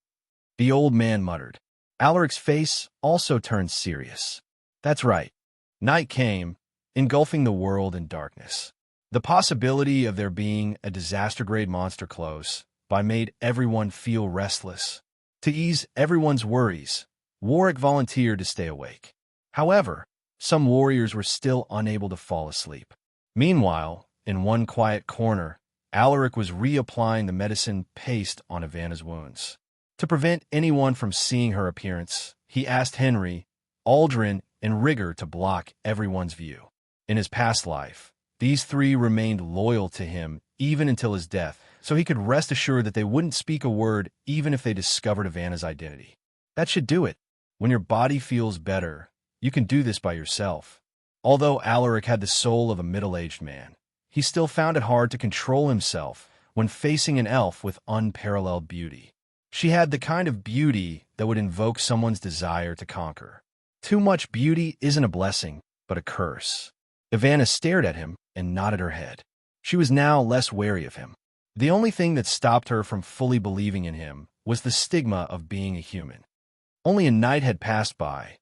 The old man muttered. Alaric's face also turned serious. That's right. Night came, engulfing the world in darkness. The possibility of there being a disaster-grade monster close by made everyone feel restless. To ease everyone's worries, Warwick volunteered to stay awake. However, some warriors were still unable to fall asleep. Meanwhile, in one quiet corner, Alaric was reapplying the medicine paste on Ivana's wounds. To prevent anyone from seeing her appearance, he asked Henry, Aldrin, and Rigger to block everyone's view. In his past life, these three remained loyal to him even until his death, so he could rest assured that they wouldn't speak a word even if they discovered Ivana's identity. That should do it. When your body feels better, you can do this by yourself. Although Alaric had the soul of a middle-aged man, he still found it hard to control himself when facing an elf with unparalleled beauty. She had the kind of beauty that would invoke someone's desire to conquer. Too much beauty isn't a blessing, but a curse. Ivana stared at him and nodded her head. She was now less wary of him. The only thing that stopped her from fully believing in him was the stigma of being a human. Only a night had passed by,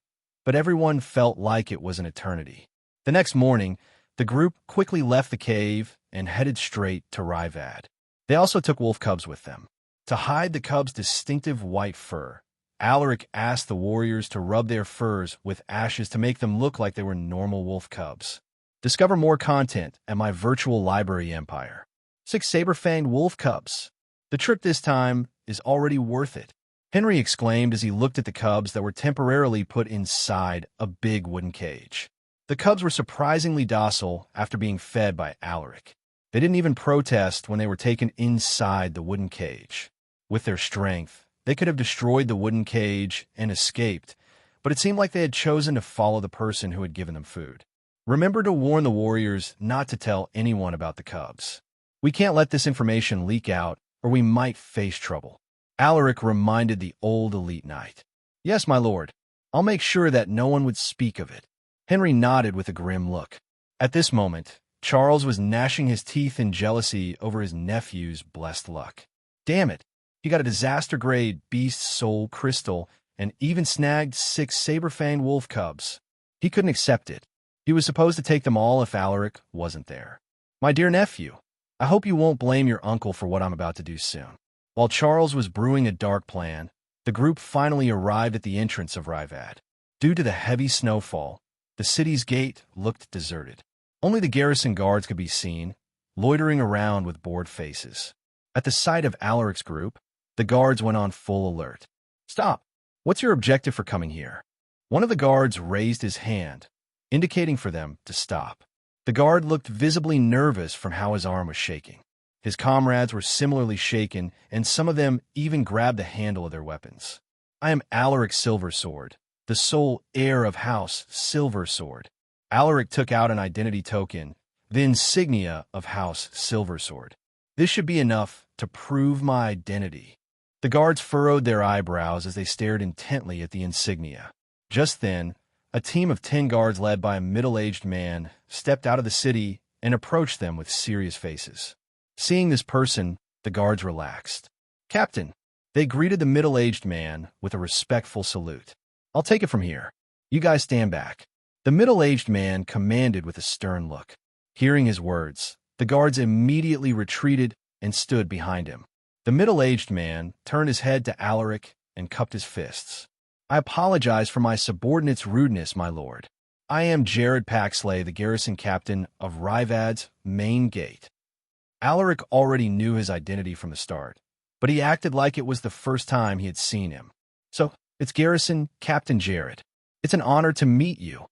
but everyone felt like it was an eternity. The next morning, the group quickly left the cave and headed straight to Ryvad. They also took wolf cubs with them. To hide the cubs' distinctive white fur, Alaric asked the warriors to rub their furs with ashes to make them look like they were normal wolf cubs. Discover more content at my virtual library empire. 6 saber-fanged wolf cubs. The trip this time is already worth it, Henry exclaimed as he looked at the cubs that were temporarily put inside a big wooden cage. The cubs were surprisingly docile after being fed by Alaric. They didn't even protest when they were taken inside the wooden cage. With their strength, they could have destroyed the wooden cage and escaped, but it seemed like they had chosen to follow the person who had given them food. Remember to warn the warriors not to tell anyone about the cubs. We can't let this information leak out, or we might face trouble. Alaric reminded the old elite knight. Yes, my lord. I'll make sure that no one would speak of it. Henry nodded with a grim look. At this moment, Charles was gnashing his teeth in jealousy over his nephew's blessed luck. Damn it. He got a disaster-grade beast soul crystal and even snagged 6 saber-fanged wolf cubs. He couldn't accept it. He was supposed to take them all if Alaric wasn't there. My dear nephew, I hope you won't blame your uncle for what I'm about to do soon. While Charles was brewing a dark plan, the group finally arrived at the entrance of Ryvad. Due to the heavy snowfall, the city's gate looked deserted. Only the garrison guards could be seen, loitering around with bored faces. At the sight of Alaric's group, the guards went on full alert. Stop! What's your objective for coming here? One of the guards raised his hand, indicating for them to stop. The guard looked visibly nervous from how his arm was shaking. His comrades were similarly shaken, and some of them even grabbed the handle of their weapons. I am Alaric's silver sword, the sole heir of House Silversword. Alaric took out an identity token, the insignia of House Silversword. This should be enough to prove my identity. The guards furrowed their eyebrows as they stared intently at the insignia. Just then, a team of 10 guards led by a middle-aged man stepped out of the city and approached them with serious faces. Seeing this person, the guards relaxed. "Captain," they greeted the middle-aged man with a respectful salute. "I'll take it from here. You guys stand back." The middle-aged man commanded with a stern look. Hearing his words, the guards immediately retreated and stood behind him. The middle-aged man turned his head to Alaric and cupped his fists. "I apologize for my subordinate's rudeness, my lord. I am Jared Paxley, the garrison captain of Rivad's main gate." Alaric already knew his identity from the start, but he acted like it was the first time he had seen him. "So, it's Garrison Captain Jared. It's an honor to meet you."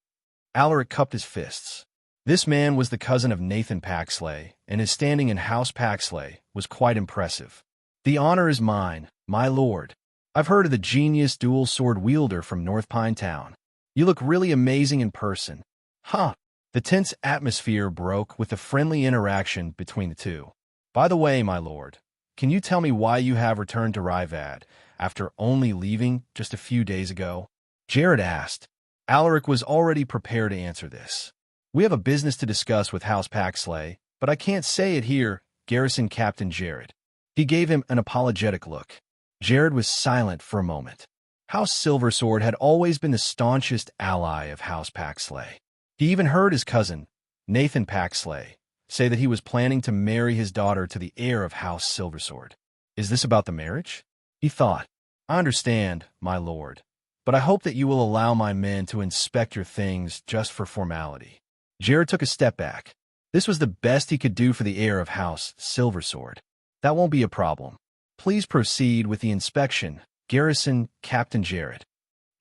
Alaric cupped his fists. This man was the cousin of Nathan Paxley, and his standing in House Paxley was quite impressive. "The honor is mine, my lord. I've heard of the genius dual sword wielder from North Pine Town. You look really amazing in person." "Huh." The tense atmosphere broke with a friendly interaction between the two. "By the way, my lord, can you tell me why you have returned to Rivad after only leaving just a few days ago?" Jared asked. Alaric was already prepared to answer this. "We have a business to discuss with House Paxley, but I can't say it here, Garrison Captain Jared." He gave him an apologetic look. Jared was silent for a moment. House Silversword had always been the staunchest ally of House Paxley. He even heard his cousin, Nathan Paxley, say that he was planning to marry his daughter to the heir of House Silversword. "Is this about the marriage?" he thought. "I understand, my lord, but I hope that you will allow my men to inspect your things just for formality." Jared took a step back. This was the best he could do for the heir of House Silversword. "That won't be a problem. Please proceed with the inspection, Garrison Captain Jared."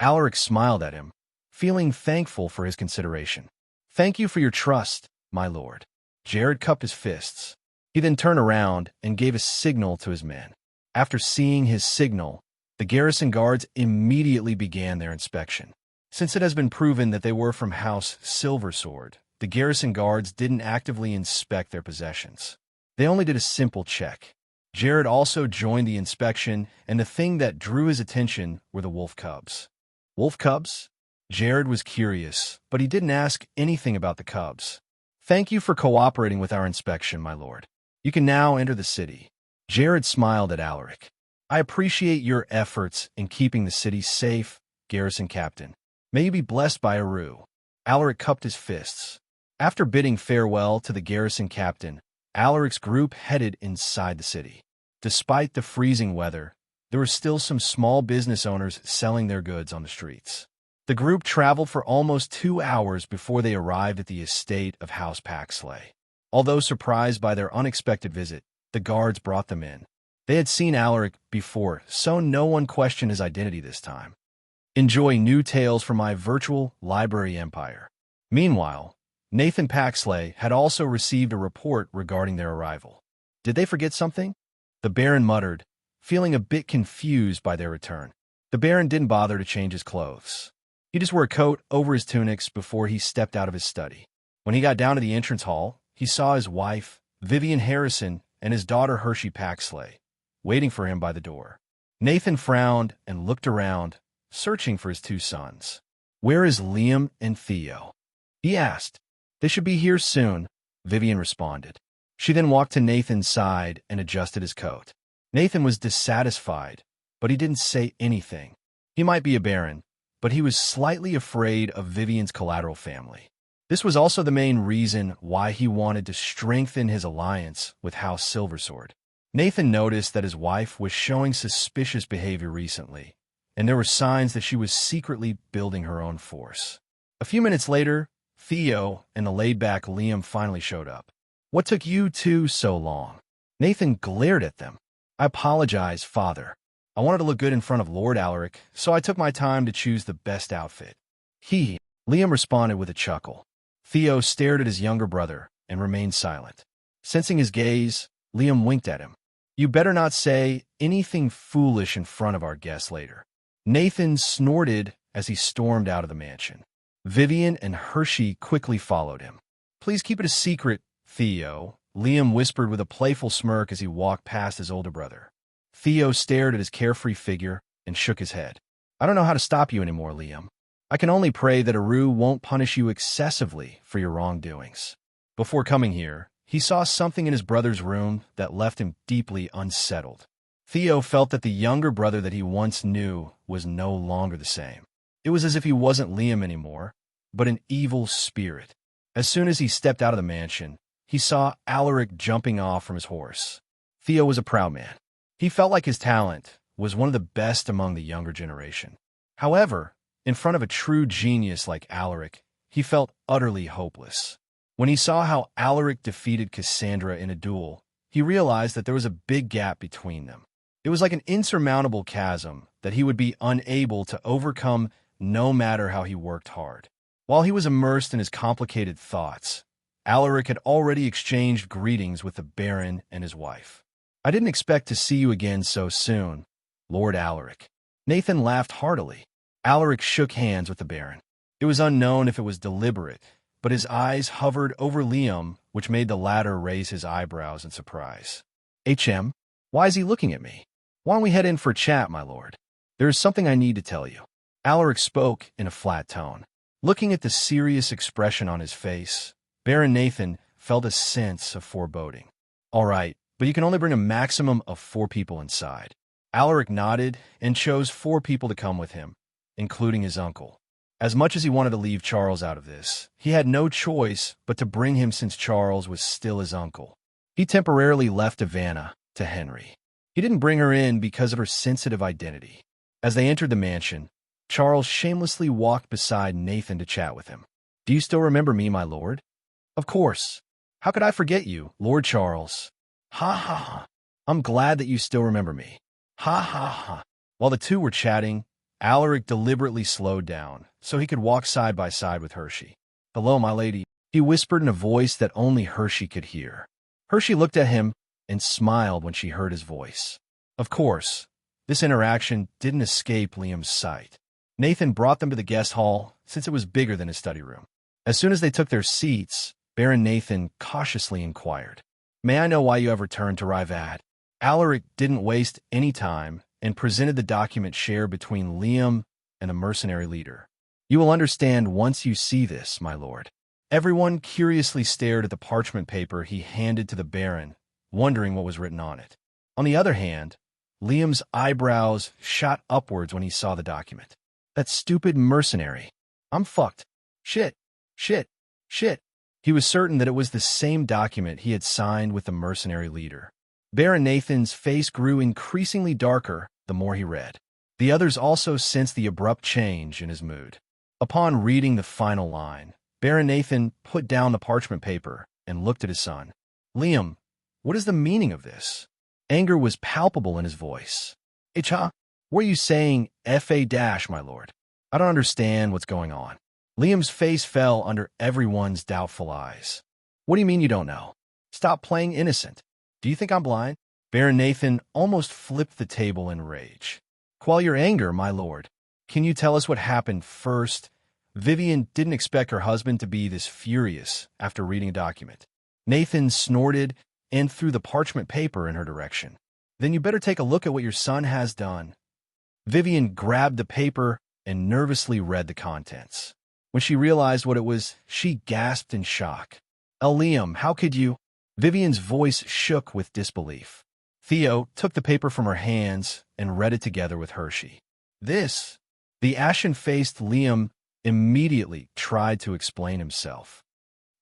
Alaric smiled at him, feeling thankful for his consideration. "Thank you for your trust, my lord." Jared cupped his fists. He then turned around and gave a signal to his men. After seeing his signal, the garrison guards immediately began their inspection. Since it has been proven that they were from House Silversword, the garrison guards didn't actively inspect their possessions. They only did a simple check. Jared also joined the inspection, and the thing that drew his attention were the wolf cubs. "Wolf cubs?" Jared was curious, but he didn't ask anything about the cubs. "Thank you for cooperating with our inspection, my lord. You can now enter the city." Jared smiled at Alaric. "I appreciate your efforts in keeping the city safe, Garrison Captain. May you be blessed by Aru." Alaric cupped his fists. After bidding farewell to the garrison captain, Alaric's group headed inside the city. Despite the freezing weather, there were still some small business owners selling their goods on the streets. The group traveled for almost 2 hours before they arrived at the estate of House Paxley. Although surprised by their unexpected visit, the guards brought them in. They had seen Alaric before, so no one questioned his identity this time. Enjoy new tales from my virtual library empire. Meanwhile, Nathan Paxley had also received a report regarding their arrival. Did they forget something? The Baron muttered, feeling a bit confused by their return. The Baron didn't bother to change his clothes. He just wore a coat over his tunics before he stepped out of his study. When he got down to the entrance hall, he saw his wife, Vivian Harrison, and his daughter Hershey Paxley, waiting for him by the door. Nathan frowned and looked around, searching for his 2 sons. "Where is Liam and Theo?" he asked. "They should be here soon," Vivian responded. She then walked to Nathan's side and adjusted his coat. Nathan was dissatisfied, but he didn't say anything. He might be a baron, but he was slightly afraid of Vivian's collateral family. This was also the main reason why he wanted to strengthen his alliance with House Silversword. Nathan noticed that his wife was showing suspicious behavior recently, and there were signs that she was secretly building her own force. A few minutes later, Theo and the laid-back Liam finally showed up. "What took you 2 so long?" Nathan glared at them. "I apologize, father. I wanted to look good in front of Lord Alaric, so I took my time to choose the best outfit." Liam responded with a chuckle. Theo stared at his younger brother and remained silent. Sensing his gaze, Liam winked at him. "You better not say anything foolish in front of our guests later." Nathan snorted as he stormed out of the mansion. Vivian and Hershey quickly followed him. "Please keep it a secret, Theo," Liam whispered with a playful smirk as he walked past his older brother. Theo stared at his carefree figure and shook his head. "I don't know how to stop you anymore, Liam. I can only pray that Aru won't punish you excessively for your wrongdoings." Before coming here, he saw something in his brother's room that left him deeply unsettled. Theo felt that the younger brother that he once knew was no longer the same. It was as if he wasn't Liam anymore, but an evil spirit. As soon as he stepped out of the mansion, he saw Alaric jumping off from his horse. Theo was a proud man. He felt like his talent was one of the best among the younger generation. However, in front of a true genius like Alaric, he felt utterly hopeless. When he saw how Alaric defeated Cassandra in a duel, he realized that there was a big gap between them. It was like an insurmountable chasm that he would be unable to overcome no matter how he worked hard. While he was immersed in his complicated thoughts, Alaric had already exchanged greetings with the Baron and his wife. "I didn't expect to see you again so soon, Lord Alaric." Nathan laughed heartily. Alaric shook hands with the Baron. It was unknown if it was deliberate, but his eyes hovered over Liam, which made the latter raise his eyebrows in surprise. "HM, why is he looking at me? Why don't we head in for a chat, my lord? There is something I need to tell you." Alaric spoke in a flat tone. Looking at the serious expression on his face, Baron Nathan felt a sense of foreboding. "All right, but you can only bring a maximum of 4 people inside." Alaric nodded and chose 4 people to come with him, including his uncle. As much as he wanted to leave Charles out of this, he had no choice but to bring him since Charles was still his uncle. He temporarily left Ivana to Henry. He didn't bring her in because of her sensitive identity. As they entered the mansion, Charles shamelessly walked beside Nathan to chat with him. "Do you still remember me, my lord?" "Of course. How could I forget you, Lord Charles?" "Ha ha ha. I'm glad that you still remember me. Ha ha ha." While the two were chatting, Alaric deliberately slowed down so he could walk side by side with Hershey. "Hello, my lady," he whispered in a voice that only Hershey could hear. Hershey looked at him and smiled when she heard his voice. Of course, this interaction didn't escape Liam's sight. Nathan brought them to the guest hall since it was bigger than his study room. As soon as they took their seats, Baron Nathan cautiously inquired, "May I know why you have returned to Rivad?" Alaric didn't waste any time and presented the document shared between Liam and the mercenary leader. "You will understand once you see this, my lord." Everyone curiously stared at the parchment paper he handed to the Baron, wondering what was written on it. On the other hand, Liam's eyebrows shot upwards when he saw the document. "That stupid mercenary. I'm fucked. Shit, shit, shit." He was certain that it was the same document he had signed with the mercenary leader. Baron Nathan's face grew increasingly darker the more he read. The others also sensed the abrupt change in his mood. Upon reading the final line, Baron Nathan put down the parchment paper and looked at his son. "Liam, what is the meaning of this?" Anger was palpable in his voice. "Icha, what are you saying, F.A. my lord? I don't understand what's going on." Liam's face fell under everyone's doubtful eyes. "What do you mean you don't know? Stop playing innocent. Do you think I'm blind?" Baron Nathan almost flipped the table in rage. "Quell your anger, my lord. Can you tell us what happened first?" Vivian didn't expect her husband to be this furious after reading a document. Nathan snorted and threw the parchment paper in her direction. "Then you better take a look at what your son has done." Vivian grabbed the paper and nervously read the contents. When she realized what it was, she gasped in shock. "Liam, how could you?" Vivian's voice shook with disbelief. Theo took the paper from her hands and read it together with Hershey. "This?" The ashen-faced Liam immediately tried to explain himself.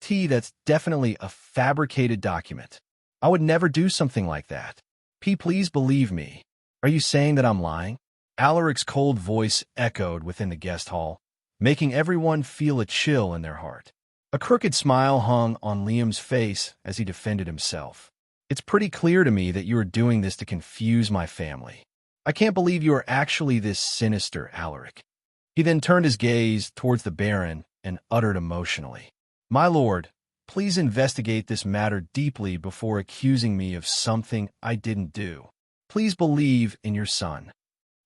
"That's definitely a fabricated document. I would never do something like that. Please believe me." "Are you saying that I'm lying?" Alaric's cold voice echoed within the guest hall, making everyone feel a chill in their heart. A crooked smile hung on Liam's face as he defended himself. "It's pretty clear to me that you are doing this to confuse my family. I can't believe you are actually this sinister, Alaric." He then turned his gaze towards the Baron and uttered emotionally, "My lord, please investigate this matter deeply before accusing me of something I didn't do. Please believe in your son."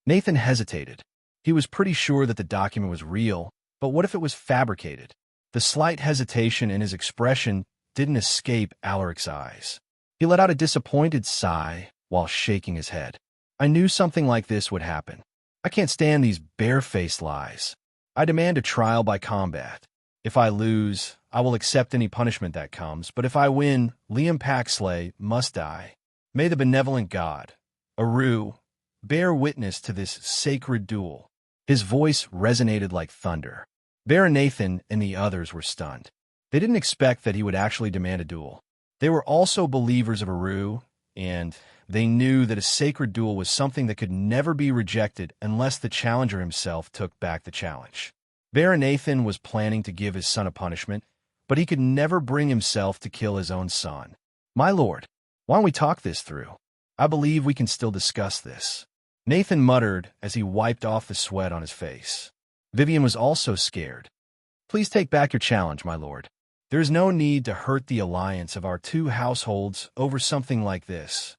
Nathan hesitated. He was pretty sure that the document was real, but what if it was fabricated? The slight hesitation in his expression didn't escape Alaric's eyes. He let out a disappointed sigh while shaking his head. I knew something like this would happen. I can't stand these barefaced lies. I demand a trial by combat. If I lose, I will accept any punishment that comes, but if I win, Liam Paxley must die. May the benevolent God, Aru, bear witness to this sacred duel. His voice resonated like thunder. Baron Nathan and the others were stunned. They didn't expect that he would actually demand a duel. They were also believers of Aru, and they knew that a sacred duel was something that could never be rejected unless the challenger himself took back the challenge. Baron Nathan was planning to give his son a punishment, but he could never bring himself to kill his own son. My lord, why don't we talk this through? I believe we can still discuss this. Nathan muttered as he wiped off the sweat on his face. Vivian was also scared. Please take back your challenge, my lord. There is no need to hurt the alliance of our two households over something like this.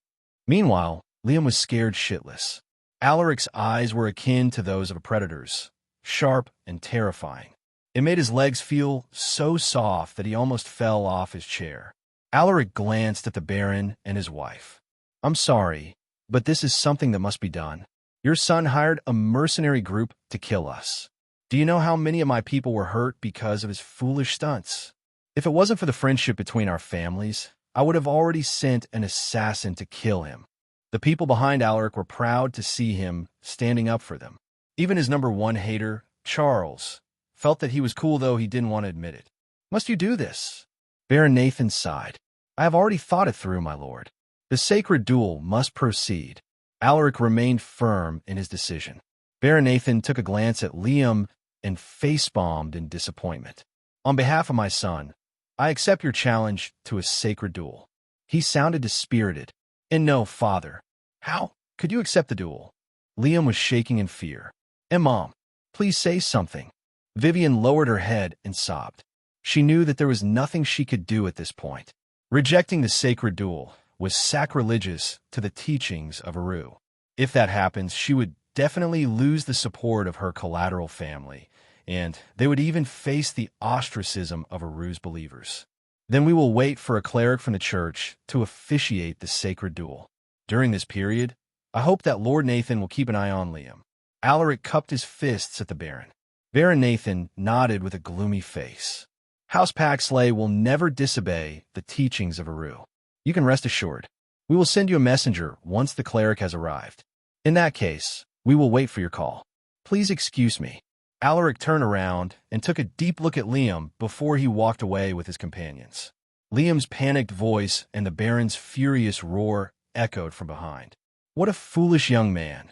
Meanwhile, Liam was scared shitless. Alaric's eyes were akin to those of a predator's, sharp and terrifying. It made his legs feel so soft that he almost fell off his chair. Alaric glanced at the Baron and his wife. I'm sorry, but this is something that must be done. Your son hired a mercenary group to kill us. Do you know how many of my people were hurt because of his foolish stunts? If it wasn't for the friendship between our families, I would have already sent an assassin to kill him. The people behind Alaric were proud to see him standing up for them. Even his number one hater, Charles, felt that he was cool, though he didn't want to admit it. Must you do this? Baron Nathan sighed. I have already thought it through, my lord. The sacred duel must proceed. Alaric remained firm in his decision. Baron Nathan took a glance at Liam and face-bombed in disappointment. On behalf of my son, I accept your challenge to a sacred duel. He sounded dispirited. And no, father. How could you accept the duel? Liam was shaking in fear. And Mom, please say something. Vivian lowered her head and sobbed. She knew that there was nothing she could do at this point. Rejecting the sacred duel was sacrilegious to the teachings of Aru. If that happens, she would definitely lose the support of her collateral family, and they would even face the ostracism of Aru's believers. Then we will wait for a cleric from the church to officiate the sacred duel. During this period, I hope that Lord Nathan will keep an eye on Liam. Alaric cupped his fists at the Baron. Baron Nathan nodded with a gloomy face. House Paxley will never disobey the teachings of Aru. You can rest assured. We will send you a messenger once the cleric has arrived. In that case, we will wait for your call. Please excuse me. Alaric turned around and took a deep look at Liam before he walked away with his companions. Liam's panicked voice and the Baron's furious roar echoed from behind. What a foolish young man,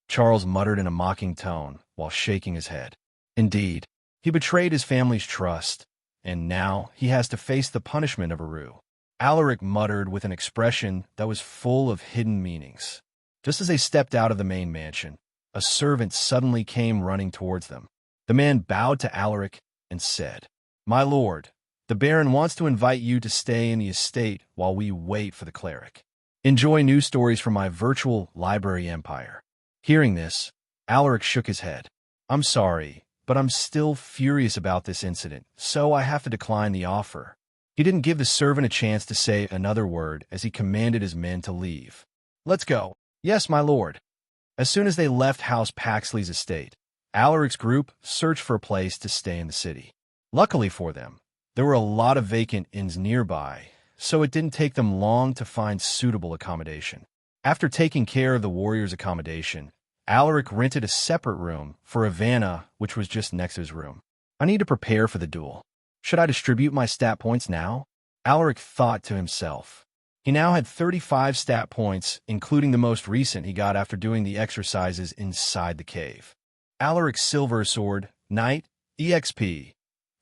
Charles muttered in a mocking tone while shaking his head. Indeed, he betrayed his family's trust, and now he has to face the punishment of Aru. Alaric muttered with an expression that was full of hidden meanings. Just as they stepped out of the main mansion, a servant suddenly came running towards them. The man bowed to Alaric and said, My lord, the Baron wants to invite you to stay in the estate while we wait for the cleric. Enjoy news stories from my virtual library empire. Hearing this, Alaric shook his head. I'm sorry, but I'm still furious about this incident, so I have to decline the offer. He didn't give the servant a chance to say another word as he commanded his men to leave. Let's go. Yes, my lord. As soon as they left House Paxley's estate, Alaric's group searched for a place to stay in the city. Luckily for them, there were a lot of vacant inns nearby, so it didn't take them long to find suitable accommodation. After taking care of the warriors' accommodation, Alaric rented a separate room for Ivana, which was just next to his room. I need to prepare for the duel. Should I distribute my stat points now? Alaric thought to himself. He now had 35 stat points, including the most recent he got after doing the exercises inside the cave. Alaric's Silver Sword, Knight, EXP,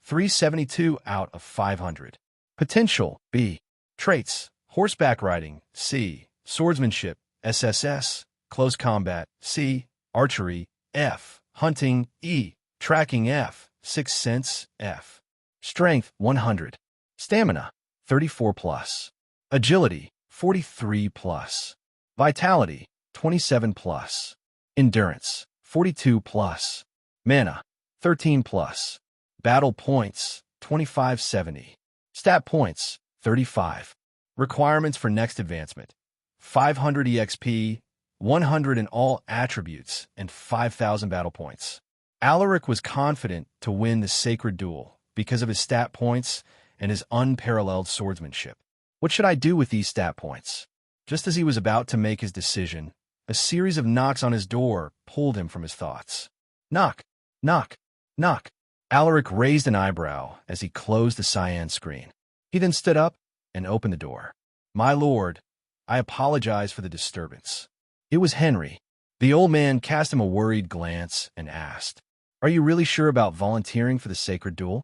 372 out of 500. Potential, B. Traits, Horseback Riding, C. Swordsmanship, SSS. Close Combat, C. Archery, F. Hunting, E. Tracking, F. Sixth Sense, F. Strength, 100. Stamina, 34+. Agility, 43+. Vitality, 27+. Endurance, 42 plus. Mana, 13 plus. Battle points, 2570. Stat points, 35. Requirements for next advancement, 500 EXP, 100 in all attributes, and 5,000 battle points. Alaric was confident to win the sacred duel because of his stat points and his unparalleled swordsmanship. What should I do with these stat points? Just as he was about to make his decision, a series of knocks on his door pulled him from his thoughts. Knock, knock, knock. Alaric raised an eyebrow as he closed the cyan screen. He then stood up and opened the door. My lord, I apologize for the disturbance. It was Henry. The old man cast him a worried glance and asked, Are you really sure about volunteering for the sacred duel?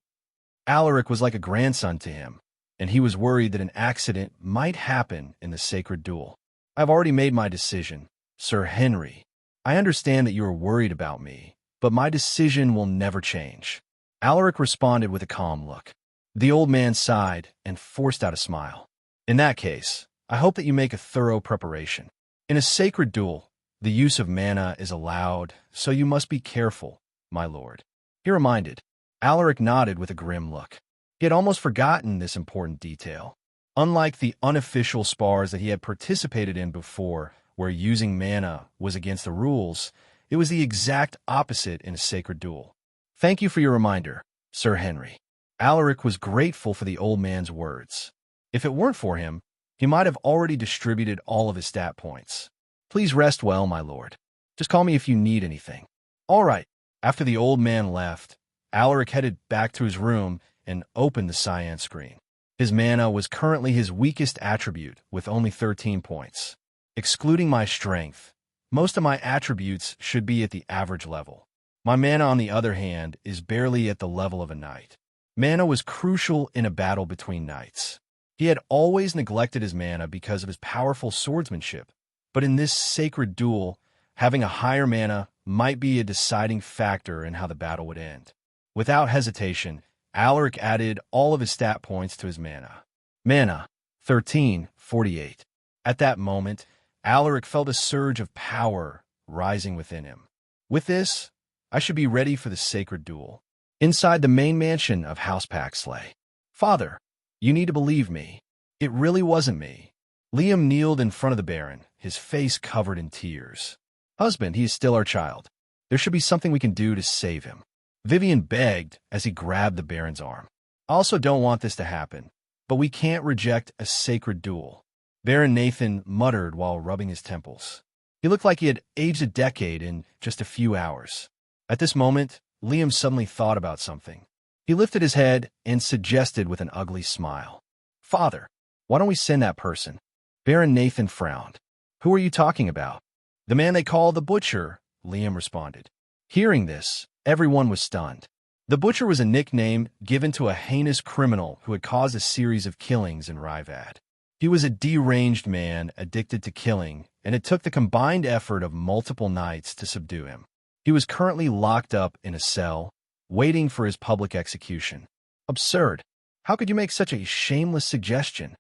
Alaric was like a grandson to him, and he was worried that an accident might happen in the sacred duel. I've already made my decision, Sir Henry. I understand that you are worried about me, but my decision will never change. Alaric responded with a calm look. The old man sighed and forced out a smile. In that case, I hope that you make a thorough preparation. In a sacred duel, the use of mana is allowed, so you must be careful, my lord. He reminded. Alaric nodded with a grim look. He had almost forgotten this important detail. Unlike the unofficial spars that he had participated in before, where using mana was against the rules, it was the exact opposite in a sacred duel. Thank you for your reminder, Sir Henry. Alaric was grateful for the old man's words. If it weren't for him, he might have already distributed all of his stat points. Please rest well, my lord. Just call me if you need anything. All right. After the old man left, Alaric headed back to his room and opened the cyan screen. His mana was currently his weakest attribute, with only 13 points. Excluding my strength, most of my attributes should be at the average level. My mana, on the other hand, is barely at the level of a knight. Mana was crucial in a battle between knights. He had always neglected his mana because of his powerful swordsmanship, but in this sacred duel, having a higher mana might be a deciding factor in how the battle would end. Without hesitation, Alaric added all of his stat points to his mana. Mana, 1348. At that moment, Alaric felt a surge of power rising within him. With this, I should be ready for the sacred duel. Inside the main mansion of House Paxley. Father, you need to believe me. It really wasn't me. Liam kneeled in front of the Baron, his face covered in tears. Husband, he is still our child. There should be something we can do to save him. Vivian begged as he grabbed the Baron's arm. I also don't want this to happen, but we can't reject a sacred duel. Baron Nathan muttered while rubbing his temples. He looked like he had aged a decade in just a few hours. At this moment, Liam suddenly thought about something. He lifted his head and suggested with an ugly smile. Father, why don't we send that person? Baron Nathan frowned. Who are you talking about? The man they call the Butcher, Liam responded. Hearing this, everyone was stunned. The Butcher was a nickname given to a heinous criminal who had caused a series of killings in Ryvad. He was a deranged man addicted to killing, and it took the combined effort of multiple knights to subdue him. He was currently locked up in a cell, waiting for his public execution. Absurd. How could you make such a shameless suggestion?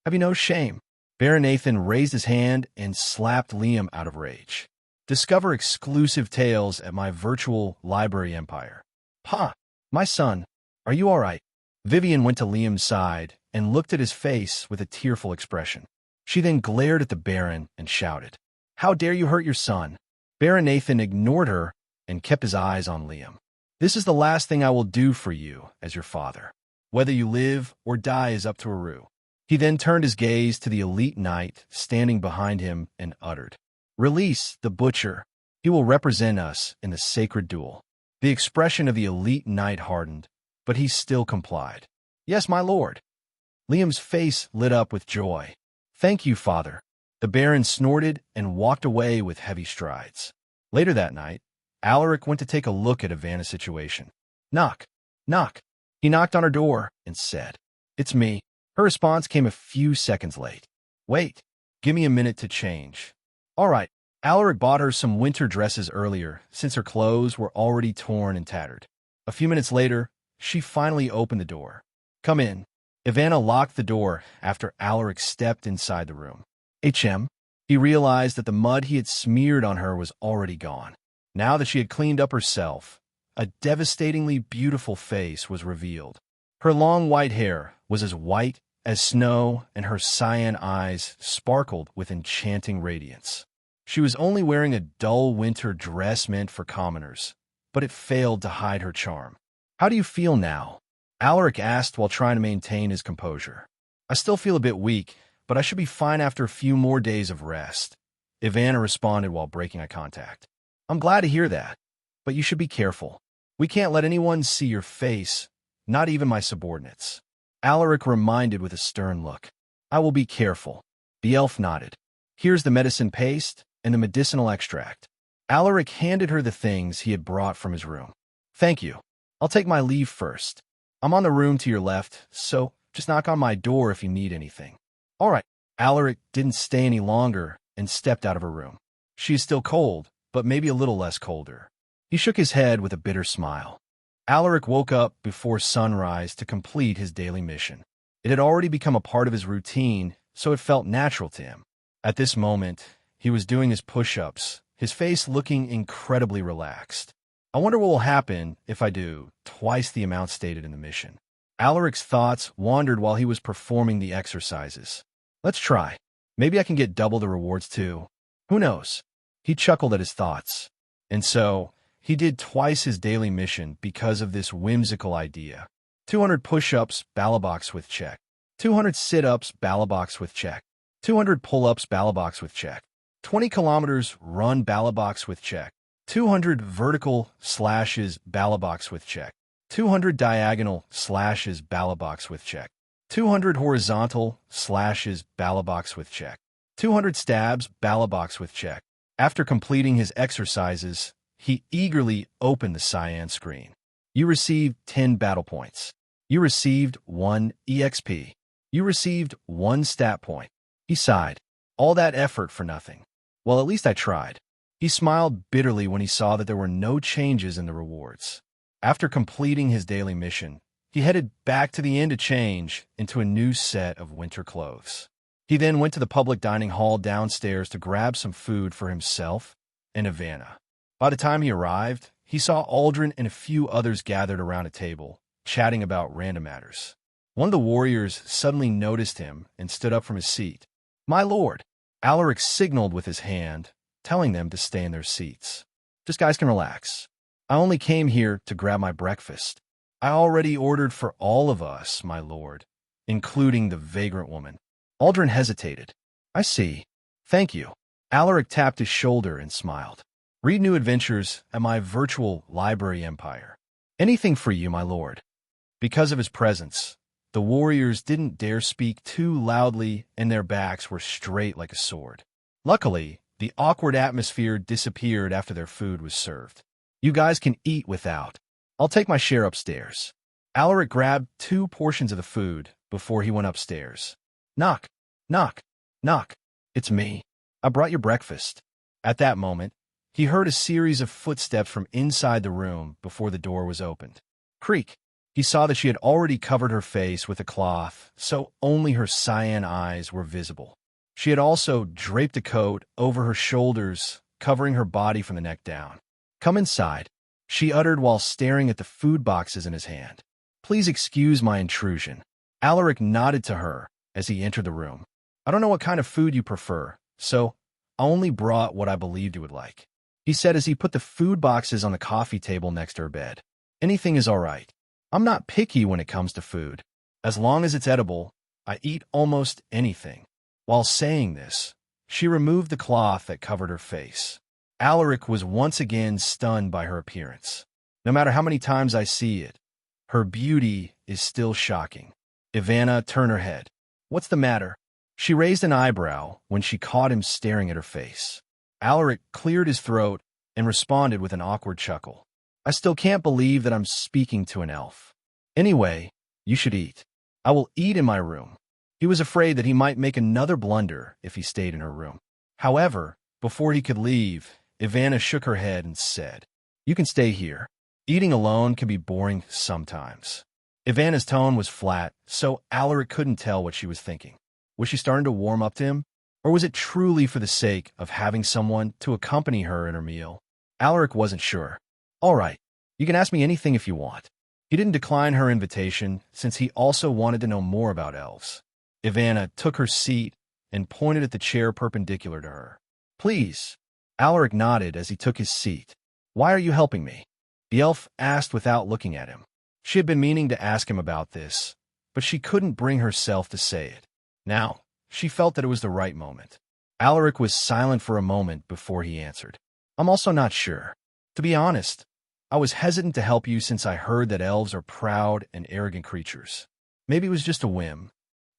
Have you no shame? Baron Nathan raised his hand and slapped Liam out of rage. Discover exclusive tales at my virtual library empire. Pa, my son, are you all right? Vivian went to Liam's side and looked at his face with a tearful expression. She then glared at the Baron and shouted, How dare you hurt your son? Baron Nathan ignored her and kept his eyes on Liam. This is the last thing I will do for you as your father. Whether you live or die is up to Aru. He then turned his gaze to the elite knight standing behind him and uttered, Release the Butcher. He will represent us in the sacred duel. The expression of the elite knight hardened, but he still complied. Yes, my lord. Liam's face lit up with joy. Thank you, father. The Baron snorted and walked away with heavy strides. Later that night, Alaric went to take a look at Ivana's situation. Knock, knock. He knocked on her door and said, It's me. Her response came a few seconds late. Wait, give me a minute to change. All right. Alaric bought her some winter dresses earlier, since her clothes were already torn and tattered. A few minutes later, she finally opened the door. Come in. Ivana locked the door after Alaric stepped inside the room. HM, he realized that the mud he had smeared on her was already gone. Now that she had cleaned up herself, a devastatingly beautiful face was revealed. Her long white hair was as white as snow, and her cyan eyes sparkled with enchanting radiance. She was only wearing a dull winter dress meant for commoners, but it failed to hide her charm. "How do you feel now?" Alaric asked while trying to maintain his composure. "I still feel a bit weak, but I should be fine after a few more days of rest," Ivana responded while breaking eye contact. "I'm glad to hear that, but you should be careful. We can't let anyone see your face, not even my subordinates." Alaric reminded with a stern look. "I will be careful." The elf nodded. "Here's the medicine paste and the medicinal extract." Alaric handed her the things he had brought from his room. "Thank you. I'll take my leave first. I'm on the room to your left, so just knock on my door if you need anything." "All right." Alaric didn't stay any longer and stepped out of her room. "She is still cold, but maybe a little less colder." He shook his head with a bitter smile. Alaric woke up before sunrise to complete his daily mission. It had already become a part of his routine, so it felt natural to him. At this moment, he was doing his push-ups, his face looking incredibly relaxed. "I wonder what will happen if I do twice the amount stated in the mission." Alaric's thoughts wandered while he was performing the exercises. "Let's try. Maybe I can get double the rewards too. Who knows?" He chuckled at his thoughts. And so, he did twice his daily mission because of this whimsical idea. 200 push-ups, Balabox with check. 200 sit-ups, Balabox with check. 200 pull-ups, Balabox with check. 20 kilometers run, Balabox with check. 200 vertical slashes, Balabox with check. 200 diagonal slashes, Balabox with check. 200 horizontal slashes, Balabox with check. 200 stabs, Balabox with check. After completing his exercises, he eagerly opened the cyan screen. You received 10 battle points. You received 1 EXP. You received 1 stat point. He sighed. All that effort for nothing. Well, at least I tried. He smiled bitterly when he saw that there were no changes in the rewards. After completing his daily mission, he headed back to the inn to change into a new set of winter clothes. He then went to the public dining hall downstairs to grab some food for himself and Ivana. By the time he arrived, he saw Aldrin and a few others gathered around a table, chatting about random matters. One of the warriors suddenly noticed him and stood up from his seat. "My lord," Alaric signaled with his hand, telling them to stay in their seats. "Just guys can relax. I only came here to grab my breakfast. I already ordered for all of us, my lord, including the vagrant woman." Aldrin hesitated. "I see. Thank you." Alaric tapped his shoulder and smiled. "Read new adventures at my virtual library empire. Anything for you, my lord." Because of his presence, the warriors didn't dare speak too loudly, and their backs were straight like a sword. Luckily, the awkward atmosphere disappeared after their food was served. "You guys can eat without. I'll take my share upstairs." Alaric grabbed 2 portions of the food before he went upstairs. "Knock, knock, knock. It's me. I brought your breakfast." At that moment, he heard a series of footsteps from inside the room before the door was opened. Creak. He saw that she had already covered her face with a cloth, so only her cyan eyes were visible. She had also draped a coat over her shoulders, covering her body from the neck down. "Come inside," she uttered while staring at the food boxes in his hand. "Please excuse my intrusion." Alaric nodded to her as he entered the room. "I don't know what kind of food you prefer, so I only brought what I believed you would like," he said as he put the food boxes on the coffee table next to her bed. "Anything is all right. I'm not picky when it comes to food. As long as it's edible, I eat almost anything." While saying this, she removed the cloth that covered her face. Alaric was once again stunned by her appearance. No matter how many times I see it, her beauty is still shocking. Ivana turned her head. "What's the matter?" She raised an eyebrow when she caught him staring at her face. Alaric cleared his throat and responded with an awkward chuckle. "I still can't believe that I'm speaking to an elf. Anyway, you should eat. I will eat in my room." He was afraid that he might make another blunder if he stayed in her room. However, before he could leave, Ivana shook her head and said, "You can stay here. Eating alone can be boring sometimes." Ivana's tone was flat, so Alaric couldn't tell what she was thinking. Was she starting to warm up to him? Or was it truly for the sake of having someone to accompany her in her meal? Alaric wasn't sure. All right, you can ask me anything if you want. He didn't decline her invitation since he also wanted to know more about elves. Ivana took her seat and pointed at the chair perpendicular to her. Please. Alaric nodded as he took his seat. Why are you helping me? The elf asked without looking at him. She had been meaning to ask him about this, but she couldn't bring herself to say it. Now, she felt that it was the right moment. Alaric was silent for a moment before he answered. I'm also not sure. To be honest, I was hesitant to help you since I heard that elves are proud and arrogant creatures. Maybe it was just a whim.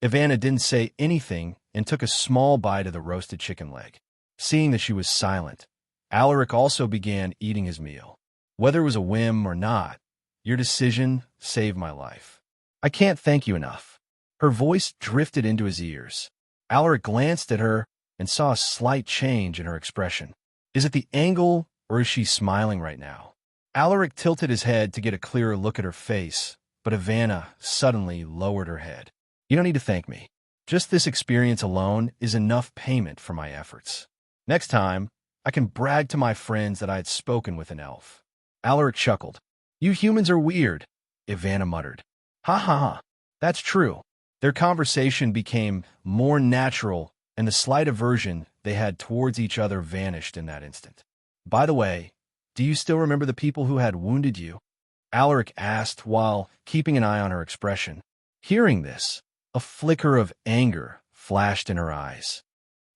Ivana didn't say anything and took a small bite of the roasted chicken leg. Seeing that she was silent, Alaric also began eating his meal. Whether it was a whim or not, your decision saved my life. I can't thank you enough. Her voice drifted into his ears. Alaric glanced at her and saw a slight change in her expression. Is it the angle, or is she smiling right now? Alaric tilted his head to get a clearer look at her face, but Ivana suddenly lowered her head. You don't need to thank me. Just this experience alone is enough payment for my efforts. Next time, I can brag to my friends that I had spoken with an elf. Alaric chuckled. You humans are weird, Ivana muttered. Ha ha ha. That's true. Their conversation became more natural, and the slight aversion they had towards each other vanished in that instant. By the way, do you still remember the people who had wounded you? Alaric asked while keeping an eye on her expression. Hearing this, a flicker of anger flashed in her eyes.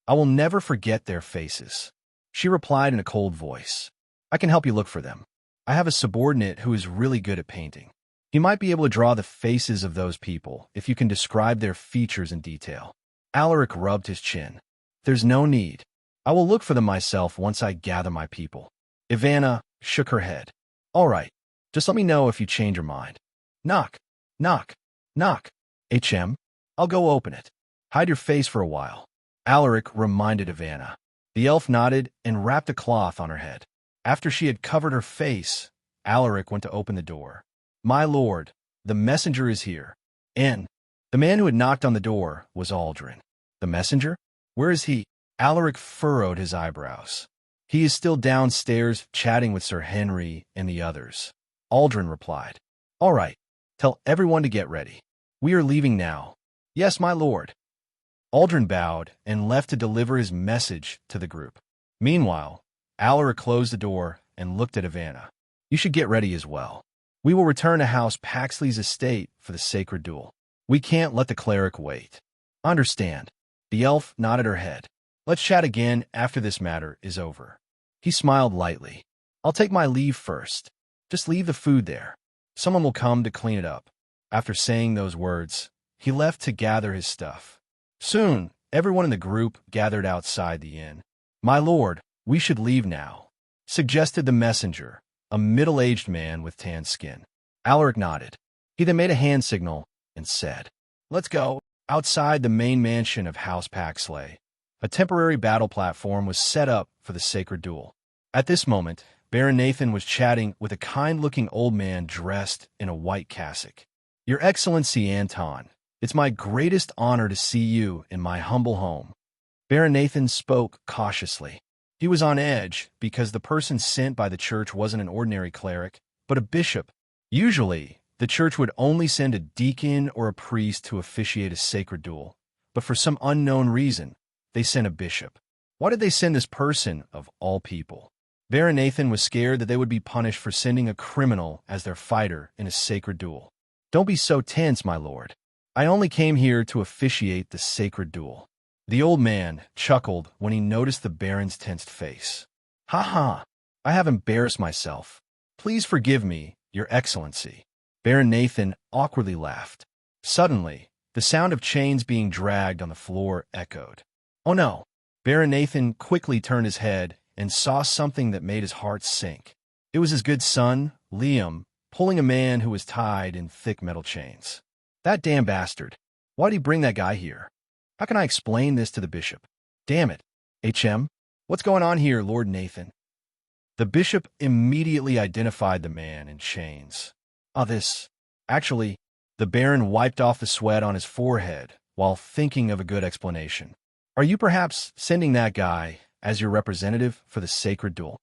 I will never forget their faces. She replied in a cold voice. I can help you look for them. I have a subordinate who is really good at painting. He might be able to draw the faces of those people if you can describe their features in detail. Alaric rubbed his chin. There's no need. I will look for them myself once I gather my people. Ivana shook her head. All right, just let me know if you change your mind. Knock, knock, knock. I'll go open it. Hide your face for a while. Alaric reminded Ivana. The elf nodded and wrapped a cloth on her head. After she had covered her face, Alaric went to open the door. My lord, the messenger is here. In. The man who had knocked on the door was Aldrin. The messenger? Where is he? Alaric furrowed his eyebrows. He is still downstairs chatting with Sir Henry and the others. Aldrin replied. All right, tell everyone to get ready. We are leaving now. Yes, my lord. Aldrin bowed and left to deliver his message to the group. Meanwhile, Alaric closed the door and looked at Ivana. You should get ready as well. We will return to House Paxley's estate for the sacred duel. We can't let the cleric wait. Understand. The elf nodded her head. Let's chat again after this matter is over. He smiled lightly. I'll take my leave first. Just leave the food there. Someone will come to clean it up. After saying those words, he left to gather his stuff. Soon, everyone in the group gathered outside the inn. My lord, we should leave now, suggested the messenger, a middle-aged man with tan skin. Alaric nodded. He then made a hand signal and said, Let's go. Outside the main mansion of House Paxley, a temporary battle platform was set up for the sacred duel. At this moment, Baron Nathan was chatting with a kind-looking old man dressed in a white cassock. Your Excellency Anton, it's my greatest honor to see you in my humble home. Baron Nathan spoke cautiously. He was on edge because the person sent by the church wasn't an ordinary cleric, but a bishop. Usually, the church would only send a deacon or a priest to officiate a sacred duel, but for some unknown reason, they sent a bishop. Why did they send this person, of all people? Baron Nathan was scared that they would be punished for sending a criminal as their fighter in a sacred duel. Don't be so tense, my lord. I only came here to officiate the sacred duel. The old man chuckled when he noticed the Baron's tensed face. Ha ha, I have embarrassed myself. Please forgive me, Your Excellency. Baron Nathan awkwardly laughed. Suddenly, the sound of chains being dragged on the floor echoed. Oh no! Baron Nathan quickly turned his head and saw something that made his heart sink. It was his good son, Liam, pulling a man who was tied in thick metal chains. That damn bastard. Why'd he bring that guy here? How can I explain this to the bishop? Damn it. What's going on here, Lord Nathan? The bishop immediately identified the man in chains. Actually, the Baron wiped off the sweat on his forehead while thinking of a good explanation. Are you perhaps sending that guy as your representative for the sacred duel?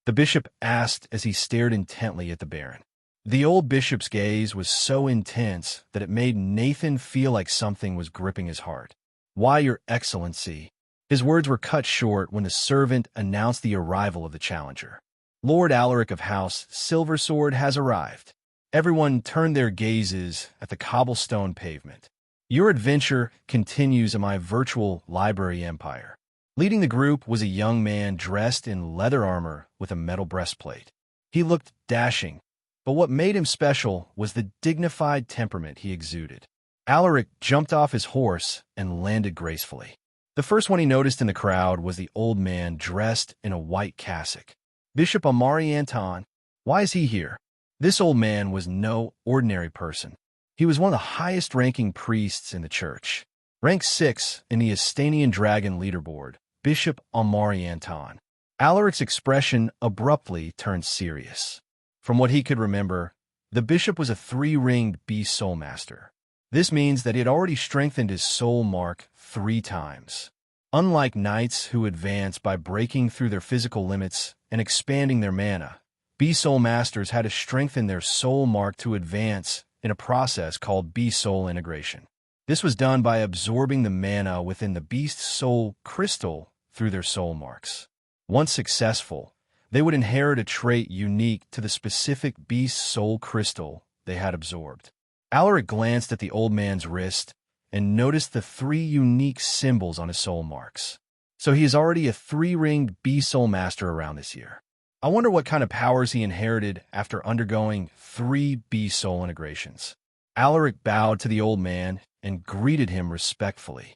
the bishop asked as he stared intently at the baron. The old bishop's gaze was so intense that it made Nathan feel like something was gripping his heart. "Why, Your Excellency?" His words were cut short when the servant announced the arrival of the challenger. "Lord Alaric of House Silversword has arrived." Everyone turned their gazes at the cobblestone pavement. "Your adventure continues in my virtual library empire." Leading the group was a young man dressed in leather armor with a metal breastplate. He looked dashing, but what made him special was the dignified temperament he exuded. Alaric jumped off his horse and landed gracefully. The first one he noticed in the crowd was the old man dressed in a white cassock. "Bishop Amari Anton, why is he here?" This old man was no ordinary person. He was one of the highest-ranking priests in the church. Rank 6 in the Astanian Dragon leaderboard, Bishop Amari Anton. Alaric's expression abruptly turned serious. From what he could remember, the bishop was a 3-ringed beast soul master. This means that he had already strengthened his soul mark 3 times. Unlike knights who advance by breaking through their physical limits and expanding their mana, beast soul masters had to strengthen their soul mark to advance in a process called beast soul integration. This was done by absorbing the mana within the beast soul crystal through their soul marks. Once successful, they would inherit a trait unique to the specific beast soul crystal they had absorbed. Alaric glanced at the old man's wrist and noticed the 3 unique symbols on his soul marks. So he is already a 3-ringed beast soul master around this year. I wonder what kind of powers he inherited after undergoing 3 beast soul integrations. Alaric bowed to the old man and greeted him respectfully.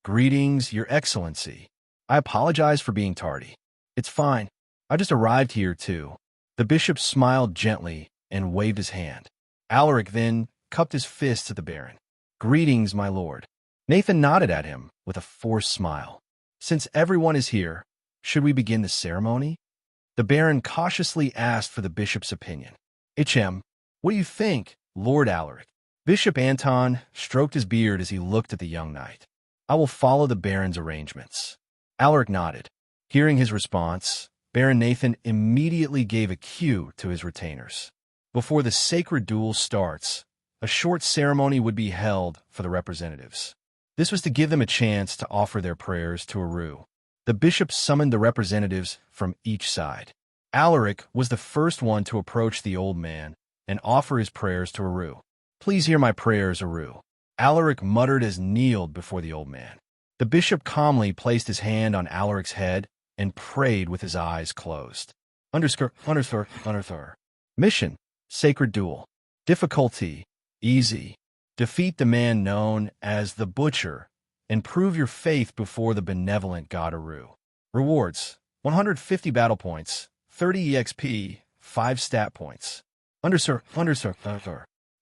"Greetings, Your Excellency. I apologize for being tardy." "It's fine. I just arrived here, too." The bishop smiled gently and waved his hand. Alaric then cupped his fist to the baron. "Greetings, my lord." Nathan nodded at him with a forced smile. "Since everyone is here, should we begin the ceremony?" The baron cautiously asked for the bishop's opinion. What do you think, Lord Alaric?" Bishop Anton stroked his beard as he looked at the young knight. "I will follow the baron's arrangements." Alaric nodded. Hearing his response, Baron Nathan immediately gave a cue to his retainers. Before the sacred duel starts, a short ceremony would be held for the representatives. This was to give them a chance to offer their prayers to Aru. The bishop summoned the representatives from each side. Alaric was the first one to approach the old man and offer his prayers to Aru. "Please hear my prayers, Aru." Alaric muttered as kneeled before the old man. The bishop calmly placed his hand on Alaric's head and prayed with his eyes closed. Mission: Sacred Duel. Difficulty: Easy. Defeat the man known as the Butcher and prove your faith before the benevolent god Aru. Rewards: 150 battle points, 30 EXP, 5 stat points.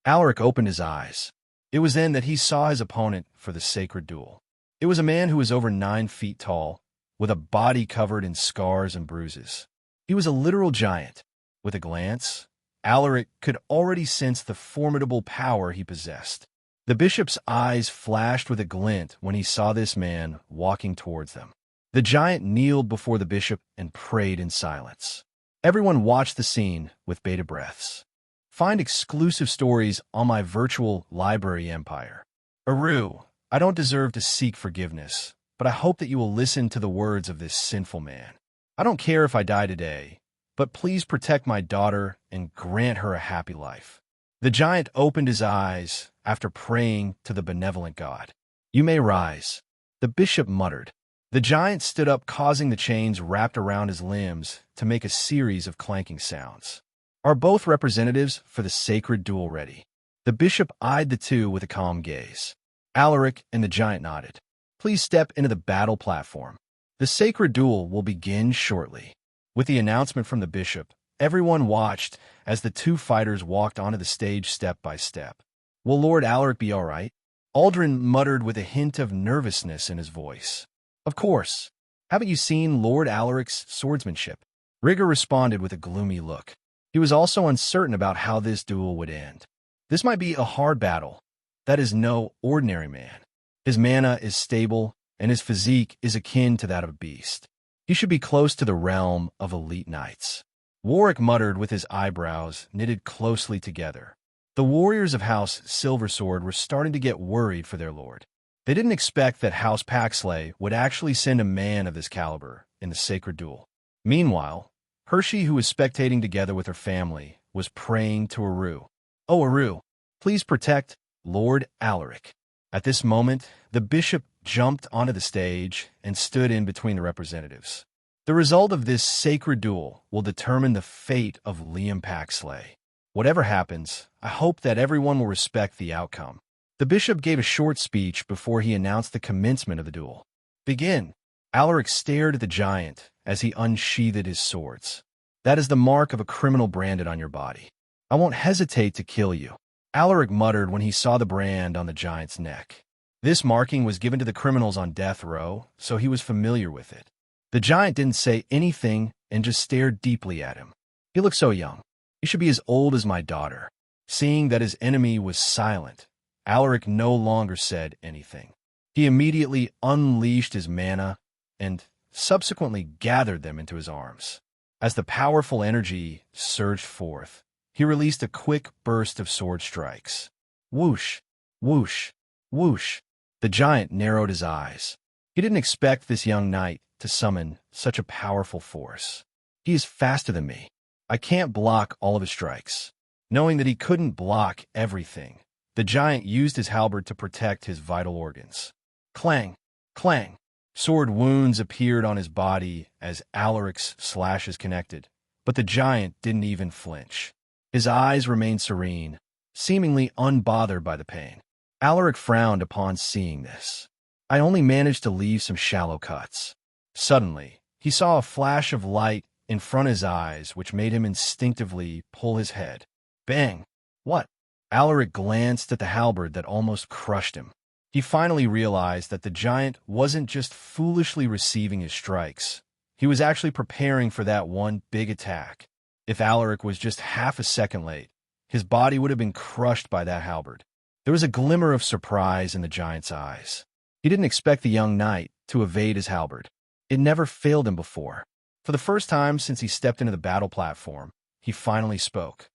Alaric opened his eyes. It was then that he saw his opponent for the sacred duel. It was a man who was over 9 feet tall, with a body covered in scars and bruises. He was a literal giant. With a glance, Alaric could already sense the formidable power he possessed. The bishop's eyes flashed with a glint when he saw this man walking towards them. The giant kneeled before the bishop and prayed in silence. Everyone watched the scene with bated breaths. Find exclusive stories on my virtual library empire. Aru, I don't deserve to seek forgiveness, but I hope that you will listen to the words of this sinful man. I don't care if I die today, but please protect my daughter and grant her a happy life. The giant opened his eyes after praying to the benevolent god. You may rise, the bishop muttered. The giant stood up, causing the chains wrapped around his limbs to make a series of clanking sounds. Are both representatives for the sacred duel ready? The bishop eyed the two with a calm gaze. Alaric and the giant nodded. Please step into the battle platform. The sacred duel will begin shortly. With the announcement from the bishop, everyone watched as the two fighters walked onto the stage step by step. Will Lord Alaric be all right? Aldrin muttered with a hint of nervousness in his voice. Of course. Haven't you seen Lord Alaric's swordsmanship? Rigger responded with a gloomy look. He was also uncertain about how this duel would end. This might be a hard battle. That is no ordinary man. His mana is stable, and his physique is akin to that of a beast. He should be close to the realm of elite knights. Warwick muttered with his eyebrows knitted closely together. The warriors of House Silversword were starting to get worried for their lord. They didn't expect that House Paxley would actually send a man of this caliber in the sacred duel. Meanwhile, Hershey, who was spectating together with her family, was praying to Aru. "Oh, Aru, please protect Lord Alaric." At this moment, the bishop jumped onto the stage and stood in between the representatives. The result of this sacred duel will determine the fate of Liam Paxley. Whatever happens, I hope that everyone will respect the outcome. The bishop gave a short speech before he announced the commencement of the duel. "Begin." Alaric stared at the giant as he unsheathed his swords. "That is the mark of a criminal branded on your body. I won't hesitate to kill you," Alaric muttered when he saw the brand on the giant's neck. This marking was given to the criminals on death row, so he was familiar with it. The giant didn't say anything and just stared deeply at him. "He looks so young. He should be as old as my daughter." Seeing that his enemy was silent, Alaric no longer said anything. He immediately unleashed his mana and subsequently gathered them into his arms. As the powerful energy surged forth, he released a quick burst of sword strikes. Whoosh, whoosh, whoosh. The giant narrowed his eyes. He didn't expect this young knight to summon such a powerful force. "He is faster than me. I can't block all of his strikes." Knowing that he couldn't block everything, the giant used his halberd to protect his vital organs. Clang, clang. Sword wounds appeared on his body as Alaric's slashes connected, but the giant didn't even flinch. His eyes remained serene, seemingly unbothered by the pain. Alaric frowned upon seeing this. "I only managed to leave some shallow cuts." Suddenly, he saw a flash of light in front of his eyes, which made him instinctively pull his head. Bang! "What?" Alaric glanced at the halberd that almost crushed him. He finally realized that the giant wasn't just foolishly receiving his strikes. He was actually preparing for that one big attack. If Alaric was just half a second late, his body would have been crushed by that halberd. There was a glimmer of surprise in the giant's eyes. He didn't expect the young knight to evade his halberd. It never failed him before. For the first time since he stepped into the battle platform, he finally spoke.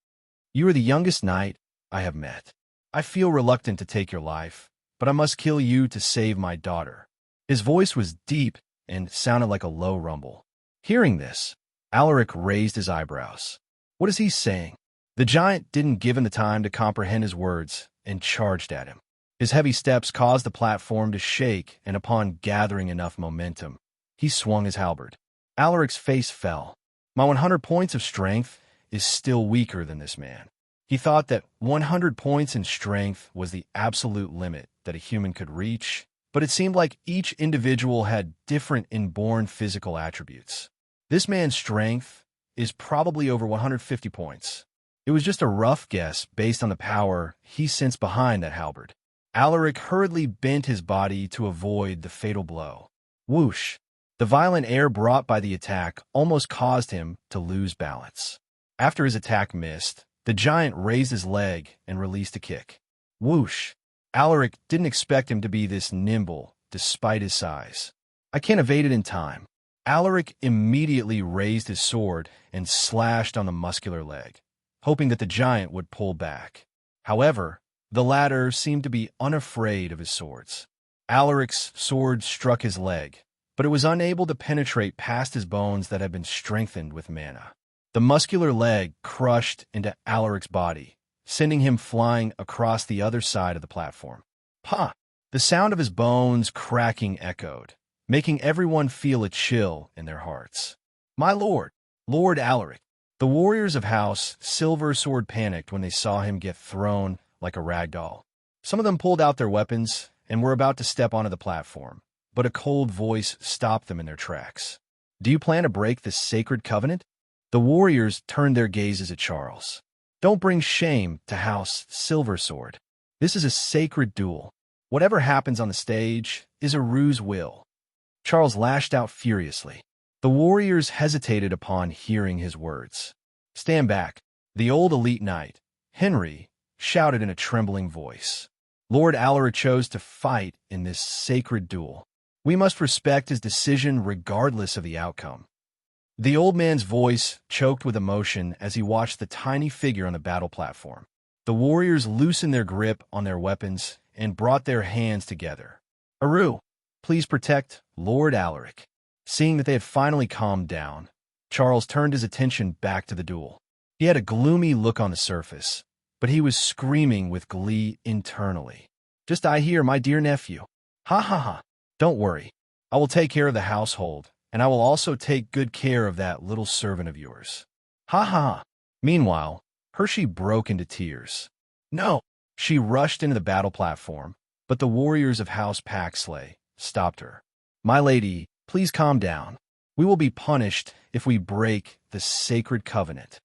"You are the youngest knight I have met. I feel reluctant to take your life, but I must kill you to save my daughter." His voice was deep and sounded like a low rumble. Hearing this, Alaric raised his eyebrows. What is he saying? The giant didn't give him the time to comprehend his words and charged at him. His heavy steps caused the platform to shake, and upon gathering enough momentum, he swung his halberd. Alaric's face fell. My 100 points of strength is still weaker than this man. He thought that 100 points in strength was the absolute limit that a human could reach, but it seemed like each individual had different inborn physical attributes. This man's strength is probably over 150 points. It was just a rough guess based on the power he sensed behind that halberd. Alaric hurriedly bent his body to avoid the fatal blow. Whoosh! The violent air brought by the attack almost caused him to lose balance. After his attack missed, the giant raised his leg and released a kick. Whoosh! Alaric didn't expect him to be this nimble, despite his size. "I can't evade it in time." Alaric immediately raised his sword and slashed on the muscular leg, hoping that the giant would pull back. However, the latter seemed to be unafraid of his swords. Alaric's sword struck his leg, but it was unable to penetrate past his bones that had been strengthened with mana. The muscular leg crushed into Alaric's body, sending him flying across the other side of the platform. "Pah!" The sound of his bones cracking echoed, making everyone feel a chill in their hearts. "My lord, Lord Alaric." The warriors of House Silversword panicked when they saw him get thrown like a rag doll. Some of them pulled out their weapons and were about to step onto the platform, but a cold voice stopped them in their tracks. "Do you plan to break this sacred covenant?" The warriors turned their gazes at Charles. "Don't bring shame to House Silversword. This is a sacred duel. Whatever happens on the stage is a ruse will." Charles lashed out furiously. The warriors hesitated upon hearing his words. "Stand back." The old elite knight, Henry, shouted in a trembling voice. Lord Alaric chose to fight in this sacred duel. We must respect his decision regardless of the outcome. The old man's voice choked with emotion as he watched the tiny figure on the battle platform. The warriors loosened their grip on their weapons and brought their hands together. Aru, please protect Lord Alaric. Seeing that they had finally calmed down, Charles turned his attention back to the duel. He had a gloomy look on the surface, but he was screaming with glee internally. Just I here, my dear nephew. Ha ha ha. Don't worry. I will take care of the household, and I will also take good care of that little servant of yours. Ha ha ha. Meanwhile, Hershey broke into tears. No! She rushed into the battle platform, but the warriors of House Paxley stopped her. My lady, please calm down. We will be punished if we break the sacred covenant.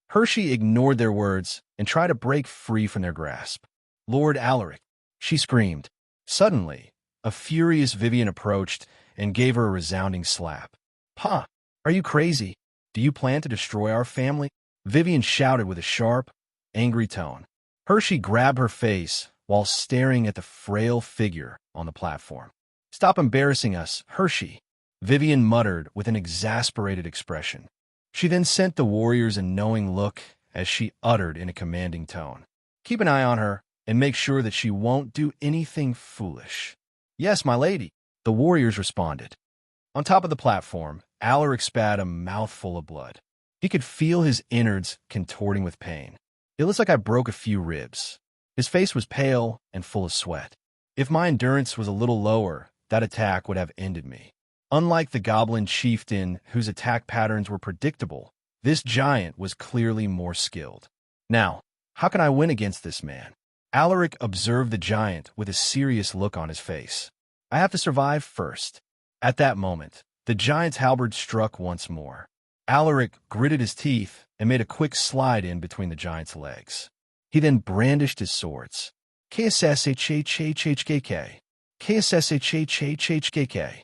Hershey ignored their words and tried to break free from their grasp. Lord Alaric, she screamed. Suddenly, a furious Vivian approached and gave her a resounding slap. Pa, are you crazy? Do you plan to destroy our family? Vivian shouted with a sharp, angry tone. Hershey grabbed her face while staring at the frail figure on the platform. Stop embarrassing us, Hershey, Vivian muttered with an exasperated expression. She then sent the warriors a knowing look as she uttered in a commanding tone. Keep an eye on her and make sure that she won't do anything foolish. Yes, my lady, the warriors responded. On top of the platform, Alaric spat a mouthful of blood. He could feel his innards contorting with pain. It looks like I broke a few ribs. His face was pale and full of sweat. If my endurance was a little lower, that attack would have ended me. Unlike the goblin chieftain whose attack patterns were predictable, this giant was clearly more skilled. Now, how can I win against this man? Alaric observed the giant with a serious look on his face. I have to survive first. At that moment, the giant's halberd struck once more. Alaric gritted his teeth and made a quick slide in between the giant's legs. He then brandished his swords. KSSHHHHKK. KSSHHHHKK.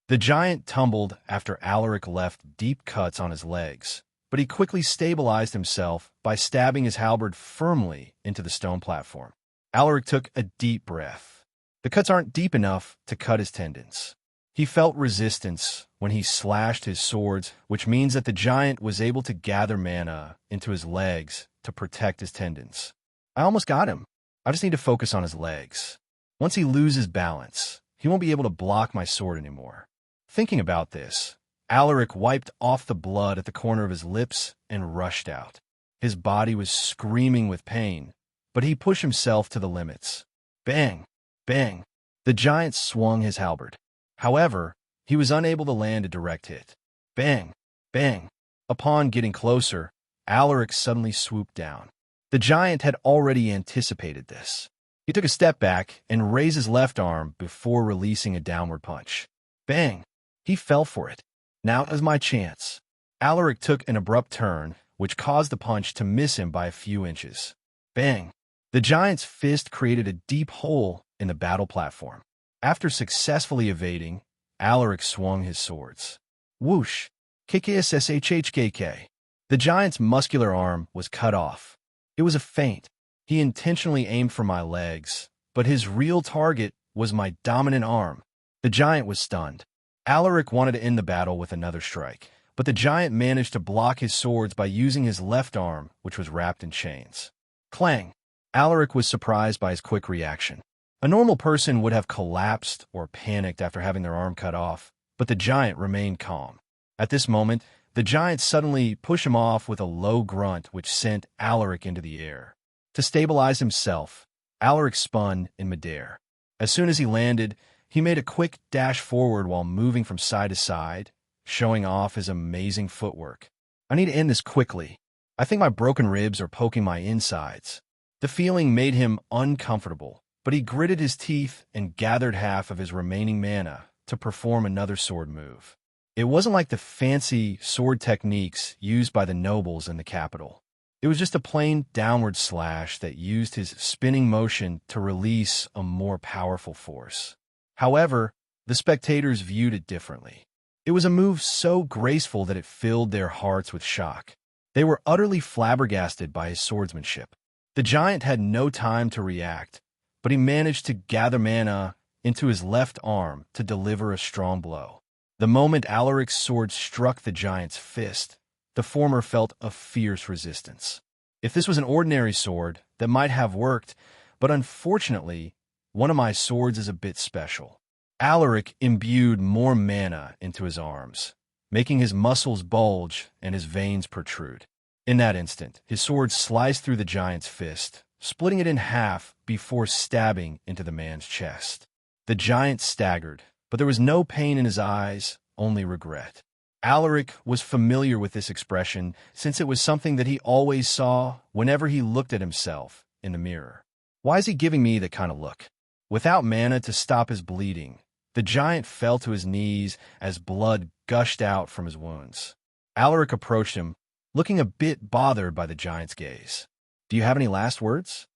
The giant tumbled after Alaric left deep cuts on his legs, but he quickly stabilized himself by stabbing his halberd firmly into the stone platform. Alaric took a deep breath. The cuts aren't deep enough to cut his tendons. He felt resistance when he slashed his swords, which means that the giant was able to gather mana into his legs to protect his tendons. I almost got him. I just need to focus on his legs. Once he loses balance, he won't be able to block my sword anymore. Thinking about this, Alaric wiped off the blood at the corner of his lips and rushed out. His body was screaming with pain, but he pushed himself to the limits. Bang! Bang! The giant swung his halberd. However, he was unable to land a direct hit. Bang! Bang! Upon getting closer, Alaric suddenly swooped down. The giant had already anticipated this. He took a step back and raised his left arm before releasing a downward punch. Bang! He fell for it. Now is my chance. Alaric took an abrupt turn, which caused the punch to miss him by a few inches. Bang! The giant's fist created a deep hole in the battle platform. After successfully evading, Alaric swung his swords. Whoosh! KKSSHHKK. The giant's muscular arm was cut off. It was a feint. He intentionally aimed for my legs, but his real target was my dominant arm. The giant was stunned. Alaric wanted to end the battle with another strike, but the giant managed to block his swords by using his left arm, which was wrapped in chains. Clang! Alaric was surprised by his quick reaction. A normal person would have collapsed or panicked after having their arm cut off, but the giant remained calm. At this moment, the giant suddenly pushed him off with a low grunt which sent Alaric into the air. To stabilize himself, Alaric spun in midair. As soon as he landed, he made a quick dash forward while moving from side to side, showing off his amazing footwork. I need to end this quickly. I think my broken ribs are poking my insides. The feeling made him uncomfortable, but he gritted his teeth and gathered half of his remaining mana to perform another sword move. It wasn't like the fancy sword techniques used by the nobles in the capital. It was just a plain downward slash that used his spinning motion to release a more powerful force. However, the spectators viewed it differently. It was a move so graceful that it filled their hearts with shock. They were utterly flabbergasted by his swordsmanship. The giant had no time to react, but he managed to gather mana into his left arm to deliver a strong blow. The moment Alaric's sword struck the giant's fist, the former felt a fierce resistance. If this was an ordinary sword, that might have worked, but unfortunately, one of my swords is a bit special. Alaric imbued more mana into his arms, making his muscles bulge and his veins protrude. In that instant, his sword sliced through the giant's fist, splitting it in half before stabbing into the man's chest. The giant staggered, but there was no pain in his eyes, only regret. Alaric was familiar with this expression since it was something that he always saw whenever he looked at himself in the mirror. Why is he giving me that kind of look? Without mana to stop his bleeding, the giant fell to his knees as blood gushed out from his wounds. Alaric approached him, looking a bit bothered by the giant's gaze. "Do you have any last words?"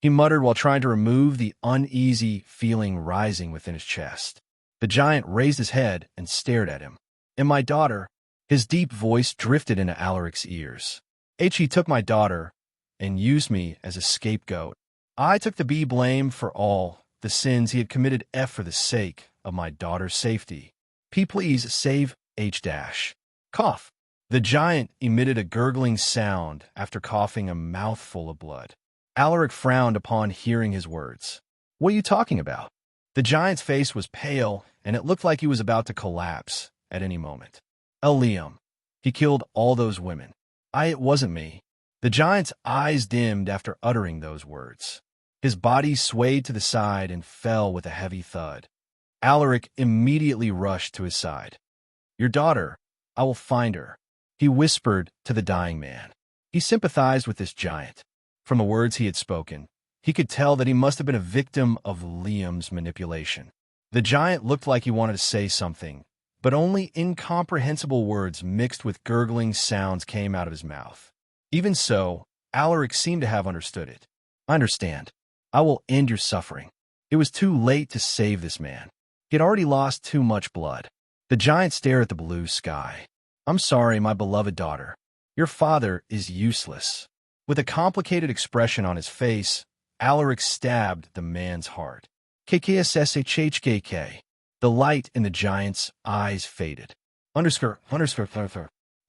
he muttered while trying to remove the uneasy feeling rising within his chest. The giant raised his head and stared at him. "And my daughter?" His deep voice drifted into Alaric's ears. "He took my daughter and used me as a scapegoat. I took the blame for all the sins he had committed for the sake of my daughter's safety. Please save H dash." Cough. The giant emitted a gurgling sound after coughing a mouthful of blood. Alaric frowned upon hearing his words. "What are you talking about?" The giant's face was pale, and it looked like he was about to collapse at any moment. "Liam. He killed all those women. It wasn't me." The giant's eyes dimmed after uttering those words. His body swayed to the side and fell with a heavy thud. Alaric immediately rushed to his side. "Your daughter. I will find her," he whispered to the dying man. He sympathized with this giant. From the words he had spoken, he could tell that he must have been a victim of Liam's manipulation. The giant looked like he wanted to say something, but only incomprehensible words mixed with gurgling sounds came out of his mouth. Even so, Alaric seemed to have understood it. "I understand. I will end your suffering." It was too late to save this man. He had already lost too much blood. The giant stared at the blue sky. "I'm sorry, my beloved daughter. Your father is useless." With a complicated expression on his face, Alaric stabbed the man's heart. KKSSHHKK. The light in the giant's eyes faded.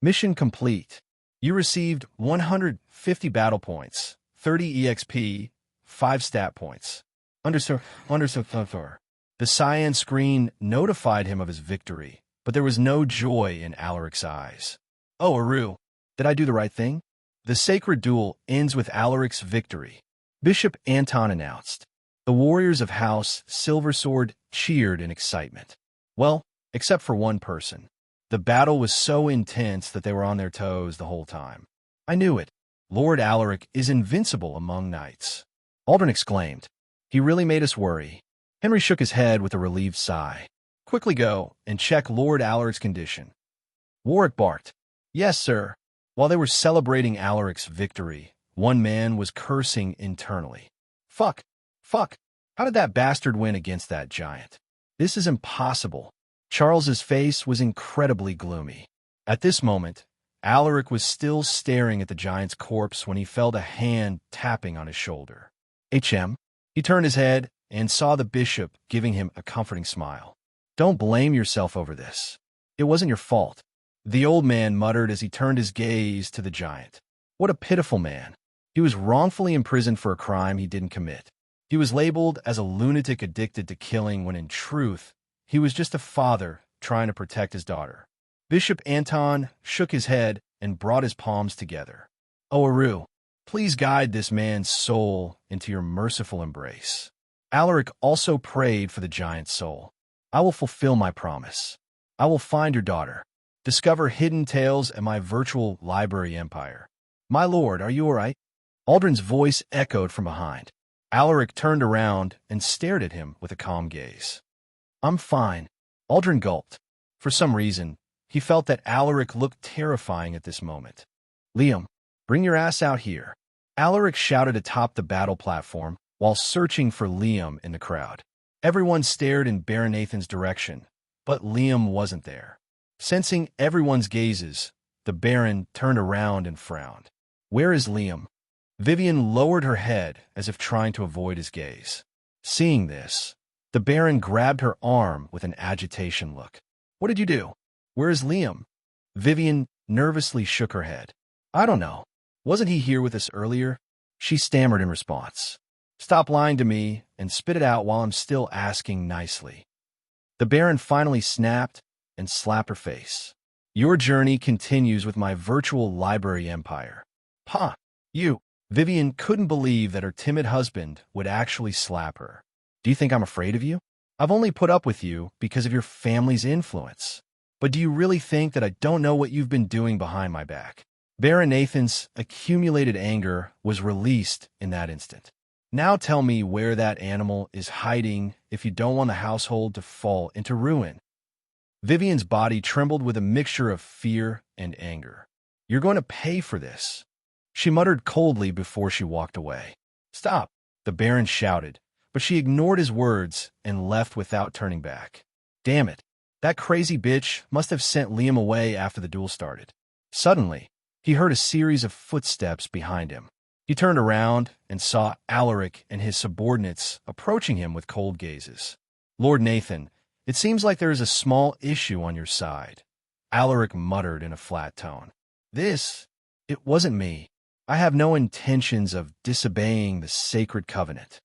Mission complete. You received 150 battle points, 30 EXP, 5 stat points. The cyan screen notified him of his victory, but there was no joy in Alaric's eyes. "Oh, Aru, did I do the right thing?" The sacred duel ends with Alaric's victory. Bishop Anton announced. The warriors of House Silversword cheered in excitement. Well, except for one person. The battle was so intense that they were on their toes the whole time. "I knew it. Lord Alaric is invincible among knights." Aldrin exclaimed. "He really made us worry." Henry shook his head with a relieved sigh. "Quickly go and check Lord Alaric's condition." Warwick barked. "Yes, sir." While they were celebrating Alaric's victory, one man was cursing internally. Fuck. How did that bastard win against that giant? This is impossible." Charles's face was incredibly gloomy. At this moment, Alaric was still staring at the giant's corpse when he felt a hand tapping on his shoulder. "HM." He turned his head and saw the bishop giving him a comforting smile. "Don't blame yourself over this. It wasn't your fault." The old man muttered as he turned his gaze to the giant. What a pitiful man. He was wrongfully imprisoned for a crime he didn't commit. He was labeled as a lunatic addicted to killing when in truth, he was just a father trying to protect his daughter. Bishop Anton shook his head and brought his palms together. "Oh, Aru, please guide this man's soul into your merciful embrace." Alaric also prayed for the giant's soul. "I will fulfill my promise. I will find your daughter. Discover hidden tales in my virtual library empire." "My lord, are you all right?" Aldrin's voice echoed from behind. Alaric turned around and stared at him with a calm gaze. "I'm fine." Aldrin gulped. For some reason, he felt that Alaric looked terrifying at this moment. "Liam, bring your ass out here." Alaric shouted atop the battle platform while searching for Liam in the crowd. Everyone stared in Baron Nathan's direction, but Liam wasn't there. Sensing everyone's gazes, the Baron turned around and frowned. "Where is Liam?" Vivian lowered her head as if trying to avoid his gaze. Seeing this, The Baron grabbed her arm with an agitation look. What did you do? Where is Liam? Vivian nervously shook her head. I don't know. Wasn't he here with us earlier? She stammered in response. Stop lying to me and spit it out while I'm still asking nicely. The Baron finally snapped and slapped her face. Your journey continues with my virtual library empire. Ha! You! Vivian couldn't believe that her timid husband would actually slap her. Do you think I'm afraid of you? I've only put up with you because of your family's influence. But do you really think that I don't know what you've been doing behind my back? Baron Nathan's accumulated anger was released in that instant. Now tell me where that animal is hiding if you don't want the household to fall into ruin. Vivian's body trembled with a mixture of fear and anger. You're going to pay for this, she muttered coldly before she walked away. Stop, the Baron shouted, but she ignored his words and left without turning back. Damn it, that crazy bitch must have sent Liam away after the duel started. Suddenly, he heard a series of footsteps behind him. He turned around and saw Alaric and his subordinates approaching him with cold gazes. Lord Nathan, it seems like there is a small issue on your side, Alaric muttered in a flat tone. It wasn't me. I have no intentions of disobeying the sacred covenant.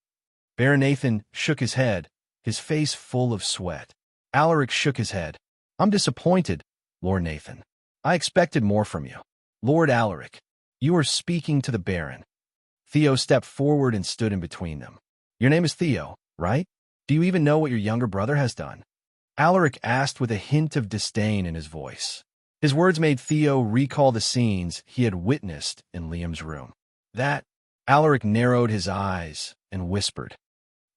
Baron Nathan shook his head, his face full of sweat. Alaric shook his head. I'm disappointed, Lord Nathan. I expected more from you. Lord Alaric, you are speaking to the Baron. Theo stepped forward and stood in between them. Your name is Theo, right? Do you even know what your younger brother has done? Alaric asked with a hint of disdain in his voice. His words made Theo recall the scenes he had witnessed in Liam's room. Alaric narrowed his eyes and whispered.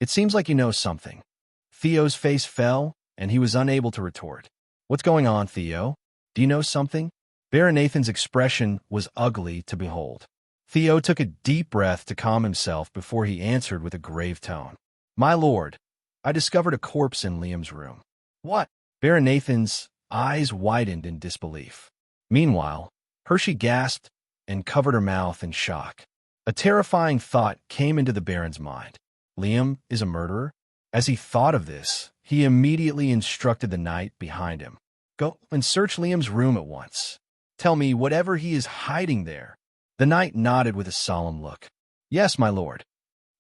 It seems like you know something. Theo's face fell, and he was unable to retort. What's going on, Theo? Do you know something? Baron Nathan's expression was ugly to behold. Theo took a deep breath to calm himself before he answered with a grave tone. My lord, I discovered a corpse in Liam's room. What? Baron Nathan's eyes widened in disbelief. Meanwhile, Hershey gasped and covered her mouth in shock. A terrifying thought came into the Baron's mind. Liam is a murderer? As he thought of this, he immediately instructed the knight behind him. Go and search Liam's room at once. Tell me whatever he is hiding there. The knight nodded with a solemn look. Yes, my lord.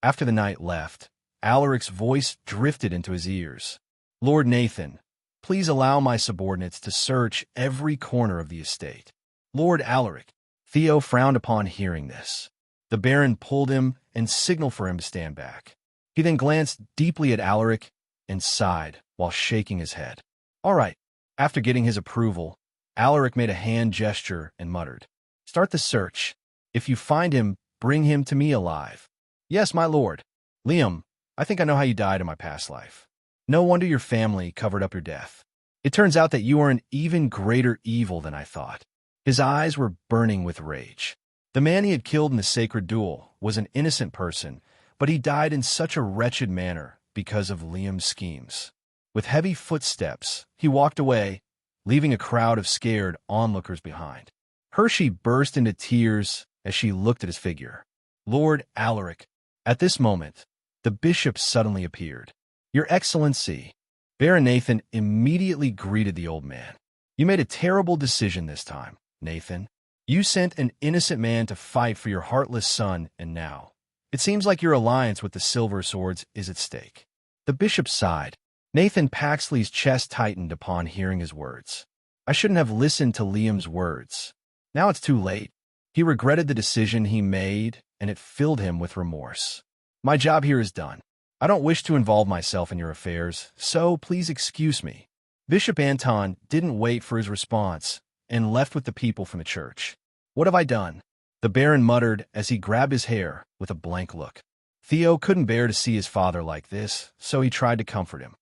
After the knight left, Alaric's voice drifted into his ears. Lord Nathan, please allow my subordinates to search every corner of the estate. Lord Alaric. Theo frowned upon hearing this. The Baron pulled him and signaled for him to stand back. He then glanced deeply at Alaric and sighed while shaking his head. All right. After getting his approval, Alaric made a hand gesture and muttered, Start the search. If you find him, bring him to me alive. Yes, my lord. Liam, I think I know how you died in my past life. No wonder your family covered up your death. It turns out that you are an even greater evil than I thought. His eyes were burning with rage. The man he had killed in the sacred duel was an innocent person, but he died in such a wretched manner because of Liam's schemes. With heavy footsteps, he walked away, leaving a crowd of scared onlookers behind. Hershey burst into tears as she looked at his figure. Lord Alaric. At this moment, the bishop suddenly appeared. Your Excellency. Baron Nathan immediately greeted the old man. You made a terrible decision this time, Nathan. You sent an innocent man to fight for your heartless son, and now it seems like your alliance with the Silver Swords is at stake. The bishop sighed. Nathan Paxley's chest tightened upon hearing his words. I shouldn't have listened to Liam's words. Now it's too late. He regretted the decision he made, and it filled him with remorse. My job here is done. I don't wish to involve myself in your affairs, so please excuse me. Bishop Anton didn't wait for his response and left with the people from the church. What have I done? The Baron muttered as he grabbed his hair with a blank look. Theo couldn't bear to see his father like this, so he tried to comfort him.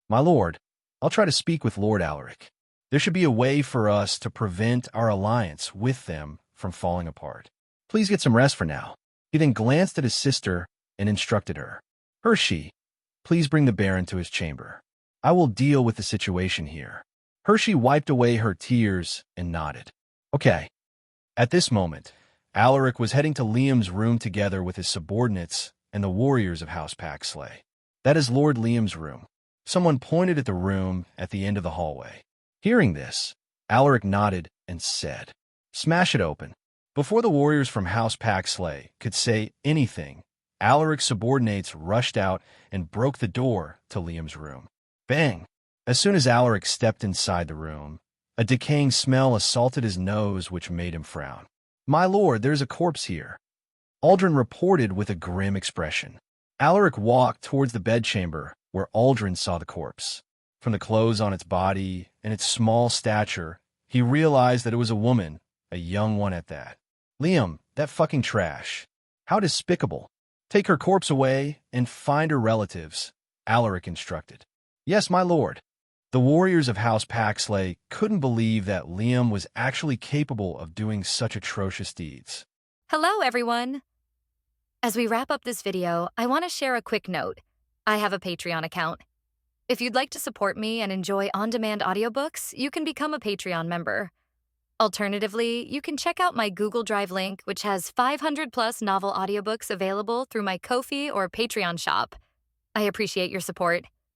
My lord, I'll try to speak with Lord Alaric. There should be a way for us to prevent our alliance with them from falling apart. Please get some rest for now. He then glanced at his sister and instructed her. Hershey, please bring the Baron to his chamber. I will deal with the situation here. Hershey wiped away her tears and nodded. Okay. At this moment, Alaric was heading to Liam's room together with his subordinates and the warriors of House Paxley. That is Lord Liam's room. Someone pointed at the room at the end of the hallway. Hearing this, Alaric nodded and said, "Smash it open." Before the warriors from House Paxley could say anything, Alaric's subordinates rushed out and broke the door to Liam's room. Bang! As soon as Alaric stepped inside the room, a decaying smell assaulted his nose, which made him frown. "My lord, there's a corpse here," Aldrin reported with a grim expression. Alaric walked towards the bedchamber where Aldrin saw the corpse. From the clothes on its body and its small stature, he realized that it was a woman, a young one at that. "Liam, that fucking trash. How despicable. Take her corpse away and find her relatives," Alaric instructed. "Yes, my lord." The warriors of House Paxley couldn't believe that Liam was actually capable of doing such atrocious deeds. Hello, everyone. As we wrap up this video, I want to share a quick note. I have a Patreon account. If you'd like to support me and enjoy on-demand audiobooks, you can become a Patreon member. Alternatively, you can check out my Google Drive link, which has 500+ novel audiobooks available through my Ko-fi or Patreon shop. I appreciate your support.